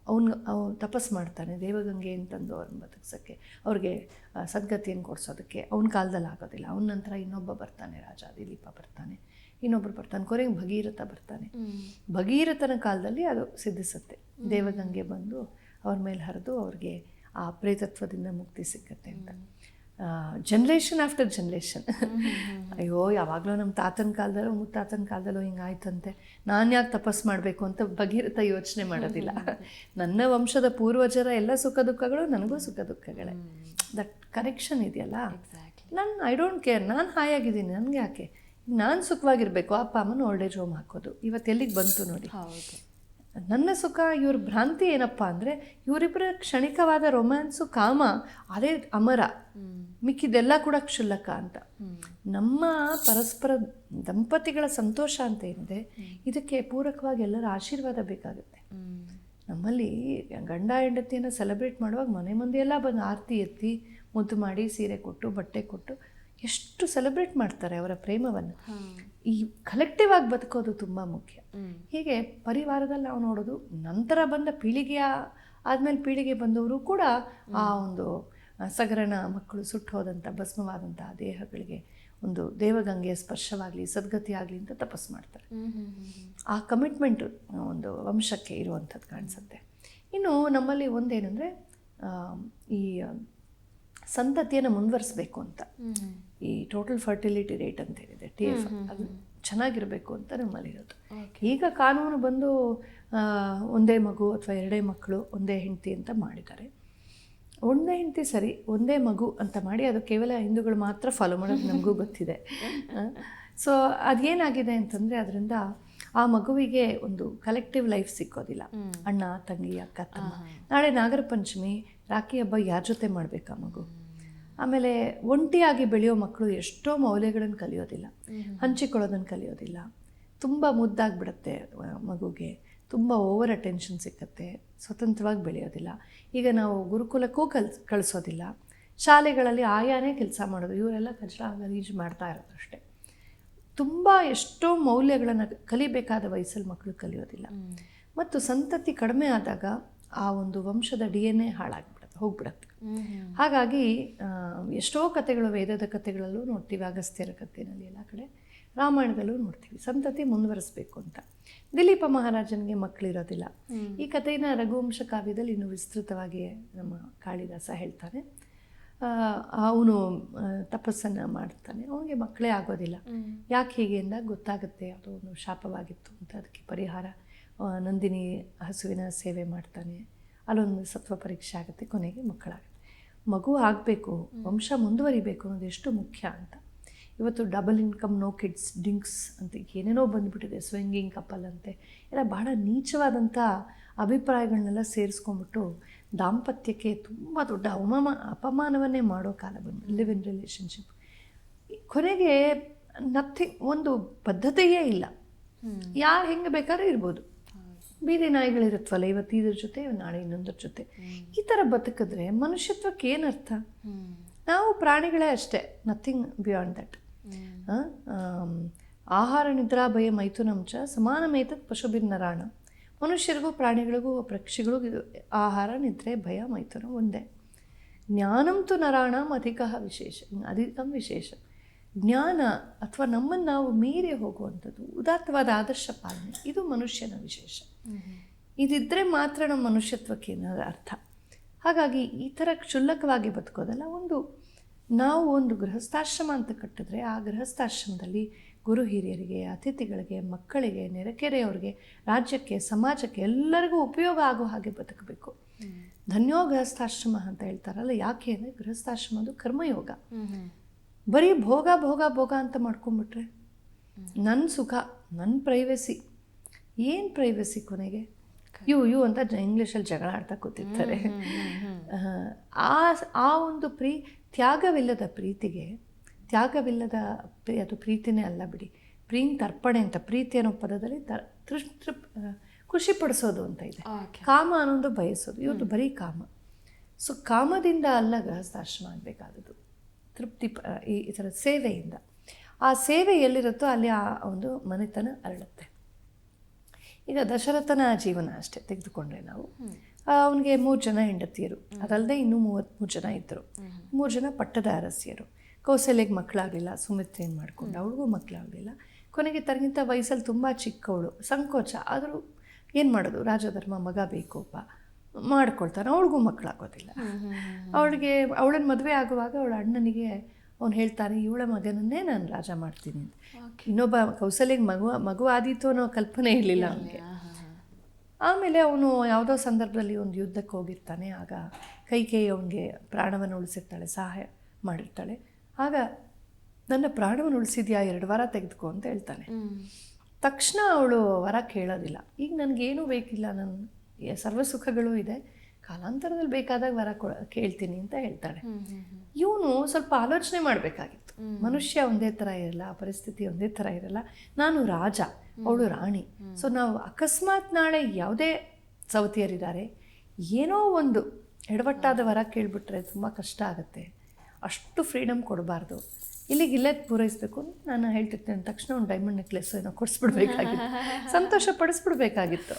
Speaker 2: ಅವನು ತಪಸ್ಸು ಮಾಡ್ತಾನೆ ದೇವಗಂಗೆ ಅಂತಂದು ಅವ್ರನ್ನ ಬದುಕ್ಸೋಕ್ಕೆ, ಅವ್ರಿಗೆ ಸದ್ಗತಿಯನ್ನು ಕೊಡಿಸೋದಕ್ಕೆ. ಅವನ ಕಾಲದಲ್ಲಿ ಆಗೋದಿಲ್ಲ. ಅವನ ನಂತರ ಇನ್ನೊಬ್ಬ ಬರ್ತಾನೆ, ರಾಜ ದಿಲೀಪ ಬರ್ತಾನೆ, ಇನ್ನೊಬ್ಬರು ಬರ್ತಾನೆ, ಕೊನೆಗೆ ಭಗೀರಥ ಬರ್ತಾನೆ. ಭಗೀರಥನ ಕಾಲದಲ್ಲಿ ಅದು ಸಿದ್ಧಿಸುತ್ತೆ. ದೇವಗಂಗೆ ಬಂದು ಅವ್ರ ಮೇಲೆ ಹರಿದು ಅವ್ರಿಗೆ ಆ ಪ್ರೇತತ್ವದಿಂದ ಮುಕ್ತಿ ಸಿಕ್ಕತ್ತೆ ಅಂತ. Generation after generation. ಅಯ್ಯೋ ಯಾವಾಗಲೂ ನಮ್ಮ ತಾತನ ಕಾಲದಲ್ಲೋ ಮುತ್ತಾತನ ಕಾಲದಲ್ಲೋ ಹಿಂಗಾಯ್ತಂತೆ, ನಾನು ಯಾಕೆ ತಪಸ್ಸು ಮಾಡಬೇಕು ಅಂತ ಭಗೀರಥ ಯೋಚನೆ ಮಾಡೋದಿಲ್ಲ. ನನ್ನ ವಂಶದ ಪೂರ್ವಜರ ಎಲ್ಲ ಸುಖ ದುಃಖಗಳು ನನಗೂ ಸುಖ ದುಃಖಗಳೇ. ದಟ್ ಕನೆಕ್ಷನ್ ಇದೆಯಲ್ಲ, ಐ ಡೋಂಟ್ ಕೇರ್, ನಾನು ಹಾಯಾಗಿದ್ದೀನಿ, ನನಗೆ ಯಾಕೆ, ನಾನು ಸುಖವಾಗಿರಬೇಕು. ಅಪ್ಪ ಅಮ್ಮನ ಓಲ್ಡ್ ಏಜ್ ಹೋಮ್ ಹಾಕೋದು ಇವತ್ತು ಎಲ್ಲಿಗೆ ಬಂತು ನೋಡಿ. ನನ್ನ ಸುಖ. ಇವ್ರ ಭ್ರಾಂತಿ ಏನಪ್ಪ ಅಂದರೆ, ಇವರಿಬ್ಬರ ಕ್ಷಣಿಕವಾದ ರೊಮ್ಯಾನ್ಸು, ಕಾಮ, ಅದೇ ಅಮರ, ಮಿಕ್ಕಿದೆಲ್ಲ ಕೂಡ ಕ್ಷುಲ್ಲಕ ಅಂತ. ನಮ್ಮ ಪರಸ್ಪರ ದಂಪತಿಗಳ ಸಂತೋಷ ಅಂತ ಏನಿದೆ, ಇದಕ್ಕೆ ಪೂರಕವಾಗಿ ಎಲ್ಲರ ಆಶೀರ್ವಾದ ಬೇಕಾಗುತ್ತೆ. ನಮ್ಮಲ್ಲಿ ಗಂಡ ಹೆಂಡತಿಯನ್ನು ಸೆಲೆಬ್ರೇಟ್ ಮಾಡುವಾಗ ಮನೆ ಮಂದಿಯೆಲ್ಲ ಬಂದು ಆರತಿ ಎತ್ತಿ ಮುದ್ದು ಮಾಡಿ ಸೀರೆ ಕೊಟ್ಟು ಬಟ್ಟೆ ಕೊಟ್ಟು ಎಷ್ಟು ಸೆಲೆಬ್ರೇಟ್ ಮಾಡ್ತಾರೆ ಅವರ ಪ್ರೇಮವನ್ನು. ಈ ಕಲೆಕ್ಟಿವ್ ಆಗಿ ಬದುಕೋದು ತುಂಬ ಮುಖ್ಯ. ಹೀಗೆ ಪರಿವಾರದಲ್ಲಿ ನಾವು ನೋಡೋದು, ನಂತರ ಬಂದ ಪೀಳಿಗೆಯ ಆದಮೇಲೆ ಪೀಳಿಗೆ ಬಂದವರು ಕೂಡ ಆ ಒಂದು ಸಗರನ ಮಕ್ಕಳು ಸುಟ್ಟು ಹೋದಂಥ ಭಸ್ಮವಾದಂಥ ದೇಹಗಳಿಗೆ ಒಂದು ದೇವಗಂಗೆಯ ಸ್ಪರ್ಶವಾಗಲಿ, ಸದ್ಗತಿ ಆಗಲಿ ಅಂತ ತಪಸ್ಸು ಮಾಡ್ತಾರೆ. ಆ ಕಮಿಟ್ಮೆಂಟು ಒಂದು ವಂಶಕ್ಕೆ ಇರುವಂಥದ್ದು ಕಾಣಿಸುತ್ತೆ. ಇನ್ನು ನಮ್ಮಲ್ಲಿ ಒಂದೇನೆಂದರೆ, ಈ ಸಂತತಿಯನ್ನು ಮುಂದುವರಿಸಬೇಕು ಅಂತ ಈ ಟೋಟಲ್ ಫರ್ಟಿಲಿಟಿ ರೇಟ್ ಅಂತ ಏನಿದೆ, TF, ಅದು ಚೆನ್ನಾಗಿರಬೇಕು ಅಂತ ನಮ್ಮಲ್ಲಿರೋದು. ಈಗ ಕಾನೂನು ಬಂದು ಒಂದೇ ಮಗು ಅಥವಾ 2 ಮಕ್ಕಳು ಒಂದೇ ಹೆಂಡತಿ ಅಂತ ಮಾಡಿದ್ದಾರೆ. ಒಂದೇ ಹೆಂಡತಿ ಸರಿ, ಒಂದೇ ಮಗು ಅಂತ ಮಾಡಿ ಅದು ಕೇವಲ ಹಿಂದೂಗಳು ಮಾತ್ರ ಫಾಲೋ ಮಾಡೋದು ನಮಗೂ ಗೊತ್ತಿದೆ. ಸೊ ಅದೇನಾಗಿದೆ ಅಂತಂದರೆ, ಅದರಿಂದ ಆ ಮಗುವಿಗೆ ಒಂದು ಕಲೆಕ್ಟಿವ್ ಲೈಫ್ ಸಿಕ್ಕೋದಿಲ್ಲ. ಅಣ್ಣ ತಂಗಿ ಅಕ್ಕ ತಮ್ಮ, ನಾಳೆ ನಾಗರ ಪಂಚಮಿ ರಾಖಿ ಹಬ್ಬ ಯಾರ ಜೊತೆ ಮಾಡಬೇಕಾ ಮಗು? ಆಮೇಲೆ ಒಂಟಿಯಾಗಿ ಬೆಳೆಯೋ ಮಕ್ಕಳು ಎಷ್ಟೋ ಮೌಲ್ಯಗಳನ್ನು ಕಲಿಯೋದಿಲ್ಲ, ಹಂಚಿಕೊಳ್ಳೋದನ್ನು ಕಲಿಯೋದಿಲ್ಲ. ತುಂಬ ಮುದ್ದಾಗಿಬಿಡುತ್ತೆ ಮಗುಗೆ, ತುಂಬ ಓವರ್ ಅಟೆನ್ಷನ್ ಸಿಕ್ಕತ್ತೆ, ಸ್ವತಂತ್ರವಾಗಿ ಬೆಳೆಯೋದಿಲ್ಲ. ಈಗ ನಾವು ಗುರುಕುಲಕ್ಕೂ ಕಳಿಸೋದಿಲ್ಲ, ಶಾಲೆಗಳಲ್ಲಿ ಆಯಾನೇ ಕೆಲಸ ಮಾಡೋದು, ಇವರೆಲ್ಲ ಕಚಡ ಗಲೀಜು ಮಾಡ್ತಾ ಇರೋದು ಅಷ್ಟೇ. ತುಂಬ ಎಷ್ಟೋ ಮೌಲ್ಯಗಳನ್ನು ಕಲಿಬೇಕಾದ ವಯಸ್ಸಲ್ಲಿ ಮಕ್ಕಳು ಕಲಿಯೋದಿಲ್ಲ. ಮತ್ತು ಸಂತತಿ ಕಡಿಮೆ ಆದಾಗ ಆ ಒಂದು ವಂಶದ DNA ಹೋಗ್ಬಿಡತ್ತೆ. ಹಾಗಾಗಿ ಎಷ್ಟೋ ಕಥೆಗಳು, ವೇದದ ಕಥೆಗಳಲ್ಲೂ ನೋಡ್ತೀವಿ, ಅಗಸ್ತ್ಯರ ಕಥೆಯಲ್ಲಿ ಎಲ್ಲ ಕಡೆ, ರಾಮಾಯಣದಲ್ಲೂ ನೋಡ್ತೀವಿ, ಸಂತತಿ ಮುಂದುವರಿಸಬೇಕು ಅಂತ. ದಿಲೀಪ ಮಹಾರಾಜನಿಗೆ ಮಕ್ಕಳಿರೋದಿಲ್ಲ. ಈ ಕಥೆಯನ್ನು ರಘುವಂಶ ಕಾವ್ಯದಲ್ಲಿ ಇನ್ನೂ ವಿಸ್ತೃತವಾಗಿ ನಮ್ಮ ಕಾಳಿದಾಸ ಹೇಳ್ತಾನೆ. ಅವನು ತಪಸ್ಸನ್ನು ಮಾಡ್ತಾನೆ, ಅವನಿಗೆ ಮಕ್ಕಳೇ ಆಗೋದಿಲ್ಲ. ಯಾಕೆ ಹೀಗೆ ಅಂದಾಗ ಗೊತ್ತಾಗುತ್ತೆ, ಯಾವುದೋ ಒಂದು ಶಾಪವಾಗಿತ್ತು ಅಂತ. ಅದಕ್ಕೆ ಪರಿಹಾರ ನಂದಿನಿ ಹಸುವಿನ ಸೇವೆ ಮಾಡ್ತಾನೆ, ಅಲ್ಲೊಂದು ಸತ್ವ ಪರೀಕ್ಷೆ ಆಗುತ್ತೆ, ಕೊನೆಗೆ ಮಕ್ಕಳಾಗುತ್ತೆ. ಮಗು ಆಗಬೇಕು, ವಂಶ ಮುಂದುವರಿಬೇಕು ಅನ್ನೋದು ಎಷ್ಟು ಮುಖ್ಯ ಅಂತ. ಇವತ್ತು ಡಬಲ್ ಇನ್ಕಮ್, ನೋ ಕಿಡ್ಸ್, ಡಿಂಕ್ಸ್ ಅಂತ ಏನೇನೋ ಬಂದುಬಿಟ್ಟಿದೆ, ಸ್ವಿಂಗಿಂಗ್ ಕಪಲ್ ಅಂತೆ, ಎಲ್ಲ ಬಹಳ ನೀಚವಾದಂಥ ಅಭಿಪ್ರಾಯಗಳನ್ನೆಲ್ಲ ಸೇರಿಸ್ಕೊಂಡ್ಬಿಟ್ಟು ದಾಂಪತ್ಯಕ್ಕೆ ತುಂಬ ದೊಡ್ಡ ಅಪಮಾನವನ್ನೇ ಮಾಡೋ ಕಾಲ ಬಂದು, ಲಿವ್ ಇನ್ ರಿಲೇಷನ್ಶಿಪ್. ಕೊನೆಗೆ ಒಂದು ಬದ್ಧತೆಯೇ ಇಲ್ಲ, ಯಾರು ಹೆಂಗೆ ಬೇಕಾದ್ರೂ ಇರ್ಬೋದು. ಬೀದಿ ನಾಯಿಗಳಿರುತ್ತವಲ್ಲ, ಇವತ್ತು ಇದ್ರ ಜೊತೆ, ನಾಳೆ ಇನ್ನೊಂದ್ರ ಜೊತೆ, ಈ ಥರ ಬದುಕಿದ್ರೆ ಮನುಷ್ಯತ್ವಕ್ಕೆ ಏನರ್ಥ? ನಾವು ಪ್ರಾಣಿಗಳೇ ಅಷ್ಟೇ, ನಥಿಂಗ್ ಬಿಯಾಂಡ್ ದಟ್. ಆಹಾರ ನಿದ್ರಾ ಭಯ ಮೈಥುನಂಚ ಸಮಾನಮೇತತ್ ಪಶುಭಿನ್ನರಾಣ. ಮನುಷ್ಯರಿಗೂ ಪ್ರಾಣಿಗಳಿಗೂ ಪಕ್ಷಿಗಳಿಗೂ ಇದು ಆಹಾರ ನಿದ್ರೆ ಭಯ ಮೈಥುನ ಒಂದೇ. ಜ್ಞಾನಂತು ನರಾಣಂ ಅಧಿಕಂ ವಿಶೇಷ. ಜ್ಞಾನ ಅಥವಾ ನಮ್ಮನ್ನು ನಾವು ಮೀರಿ ಹೋಗುವಂಥದ್ದು, ಉದಾತ್ತವಾದ ಆದರ್ಶ ಪಾಲನೆ, ಇದು ಮನುಷ್ಯನ ವಿಶೇಷ. ಇದಿದ್ದರೆ ಮಾತ್ರ ನಮ್ಮ ಮನುಷ್ಯತ್ವಕ್ಕೆ ಏನಾದ್ರು ಅರ್ಥ. ಹಾಗಾಗಿ ಈ ಥರ ಕ್ಷುಲ್ಲಕವಾಗಿ ಬದುಕೋದಲ್ಲ, ನಾವು ಒಂದು ಗೃಹಸ್ಥಾಶ್ರಮ ಅಂತ ಕಟ್ಟಿದ್ರೆ ಆ ಗೃಹಸ್ಥಾಶ್ರಮದಲ್ಲಿ ಗುರು ಹಿರಿಯರಿಗೆ, ಅತಿಥಿಗಳಿಗೆ, ಮಕ್ಕಳಿಗೆ, ನೆರೆಕೆರೆಯವ್ರಿಗೆ, ರಾಜ್ಯಕ್ಕೆ, ಸಮಾಜಕ್ಕೆ ಎಲ್ಲರಿಗೂ ಉಪಯೋಗ ಆಗೋ ಹಾಗೆ ಬದುಕಬೇಕು. ಧನ್ಯೋ ಗೃಹಸ್ಥಾಶ್ರಮ ಅಂತ ಹೇಳ್ತಾರಲ್ಲ, ಯಾಕೆ ಅಂದರೆ ಗೃಹಸ್ಥಾಶ್ರಮದು ಕರ್ಮಯೋಗ. ಬರೀ ಭೋಗ ಭೋಗ ಭೋಗ ಅಂತ ಮಾಡ್ಕೊಂಬಿಟ್ರೆ ನನ್ನ ಸುಖ, ನನ್ನ ಪ್ರೈವಸಿ, ಏನು ಪ್ರೈವಸಿ ಕೊನೆಗೆ? ಯು ಅಂತ ಇಂಗ್ಲೀಷಲ್ಲಿ ಜಗಳ ಆಡ್ತಾ ಕೂತಿರ್ತಾರೆ. ಆ ಒಂದು ತ್ಯಾಗವಿಲ್ಲದ ಪ್ರೀತಿಗೆ, ಅದು ಪ್ರೀತಿನೇ ಅಲ್ಲ ಬಿಡಿ, ತರ್ಪಣೆ ಅಂತ, ಪ್ರೀತಿ ಅನ್ನೋ ಪದದಲ್ಲಿ ಖುಷಿಪಡಿಸೋದು ಅಂತ ಇದೆ. ಕಾಮ ಅನ್ನೋದು ಬಯಸೋದು, ಇವತ್ತು ಬರೀ ಕಾಮ. ಸೊ ಕಾಮದಿಂದ ಅಲ್ಲ ಗೃಹಸ್ಥಾಶ್ರಮ ಆಗಬೇಕಾದದ್ದು, ತೃಪ್ತಿ ಈ ಥರ ಸೇವೆಯಿಂದ. ಆ ಸೇವೆ ಎಲ್ಲಿರುತ್ತೋ ಅಲ್ಲಿ ಆ ಒಂದು ಮನೆತನ ಅರಳುತ್ತೆ. ಈಗ ದಶರಥನ ಜೀವನ ಅಷ್ಟೇ ತೆಗೆದುಕೊಂಡ್ರೆ ನಾವು, ಅವನಿಗೆ 3 ಜನ ಹೆಂಡತಿಯರು, ಅದಲ್ಲದೆ ಇನ್ನೂ 33 ಜನ ಇದ್ದರು. 3 ಜನ ಪಟ್ಟದ ಅರಸಿಯರು. ಕೌಸಲ್ಯಗೆ ಮಕ್ಕಳಾಗಲಿಲ್ಲ, ಸುಮಿತ್ರೆಯನ್ನು ಮಾಡಿಕೊಂಡು ಅವಳಿಗೂ ಮಕ್ಕಳಾಗಲಿಲ್ಲ. ಕೊನೆಗೆ ತನಗಿಂತ ವಯಸ್ಸಲ್ಲಿ ತುಂಬ ಚಿಕ್ಕವಳು, ಸಂಕೋಚ, ಆದರೂ ಏನು ಮಾಡೋದು, ರಾಜಧರ್ಮ, ಮಗ ಬೇಕೋಪ ಮಾಡ್ಕೊಳ್ತಾನೆ. ಅವಳಿಗೂ ಮಕ್ಕಳಾಗೋದಿಲ್ಲ. ಅವಳನ್ನ ಮದುವೆ ಆಗುವಾಗ ಅವಳ ಅಣ್ಣನಿಗೆ ಅವ್ನು ಹೇಳ್ತಾನೆ, ಇವಳ ಮಗನನ್ನೇ ನಾನು ರಾಜ ಮಾಡ್ತೀನಿ ಅಂತ. ಇನ್ನೊಬ್ಬ ಕೌಸಲ್ಯಗೆ ಮಗು ಆದೀತು ಅನ್ನೋ ಕಲ್ಪನೆ ಇರಲಿಲ್ಲ ಅವನಿಗೆ. ಆಮೇಲೆ ಅವನು ಯಾವುದೋ ಸಂದರ್ಭದಲ್ಲಿ ಒಂದು ಯುದ್ಧಕ್ಕೆ ಹೋಗಿರ್ತಾನೆ. ಆಗ ಕೈಕೇಯಿ ಅವನಿಗೆ ಪ್ರಾಣವನ್ನು ಉಳಿಸಿರ್ತಾಳೆ, ಸಹಾಯ ಮಾಡಿರ್ತಾಳೆ. ಆಗ ನನ್ನ ಪ್ರಾಣವನ್ನು ಉಳಿಸಿದ್ಯಾ, 2 ವಾರ ತೆಗೆದುಕೋ ಅಂತ ಹೇಳ್ತಾನೆ. ತಕ್ಷಣ ಅವಳು ವರ ಕೇಳೋದಿಲ್ಲ. ಈಗ ನನಗೇನೂ ಬೇಕಿಲ್ಲ, ನನ್ನ ಸರ್ವ ಸುಖಗಳೂ ಇದೆ, ಕಾಲಾಂತರದಲ್ಲಿ ಬೇಕಾದಾಗ ವರ ಕೇಳ್ತೀನಿ ಅಂತ ಹೇಳ್ತಾಳೆ. ಇವನು ಸ್ವಲ್ಪ ಆಲೋಚನೆ ಮಾಡಬೇಕಾಗಿತ್ತು. ಮನುಷ್ಯ ಒಂದೇ ಥರ ಇರಲ್ಲ, ಪರಿಸ್ಥಿತಿ ಒಂದೇ ಥರ ಇರಲ್ಲ. ನಾನು ರಾಜ, ಅವಳು ರಾಣಿ. ಸೊ ನಾವು ಅಕಸ್ಮಾತ್ ನಾಳೆ ಯಾವುದೇ ಸವತಿಯರಿದ್ದಾರೆ, ಏನೋ ಒಂದು ಎಡವಟ್ಟಾದ ವರ ಕೇಳಿಬಿಟ್ರೆ ತುಂಬ ಕಷ್ಟ ಆಗುತ್ತೆ. ಅಷ್ಟು ಫ್ರೀಡಮ್ ಕೊಡಬಾರ್ದು, ಇಲ್ಲೇ ಪೂರೈಸಬೇಕು. ನಾನು ಹೇಳ್ತಿರ್ತೇನೆ, ತಕ್ಷಣ ಒಂದು ಡೈಮಂಡ್ ನೆಕ್ಲೆಸ್ ಏನೋ ಕೊಡಿಸ್ಬಿಡ್ಬೇಕಾಗಿತ್ತು, ಸಂತೋಷ ಪಡಿಸ್ಬಿಡ್ಬೇಕಾಗಿತ್ತು.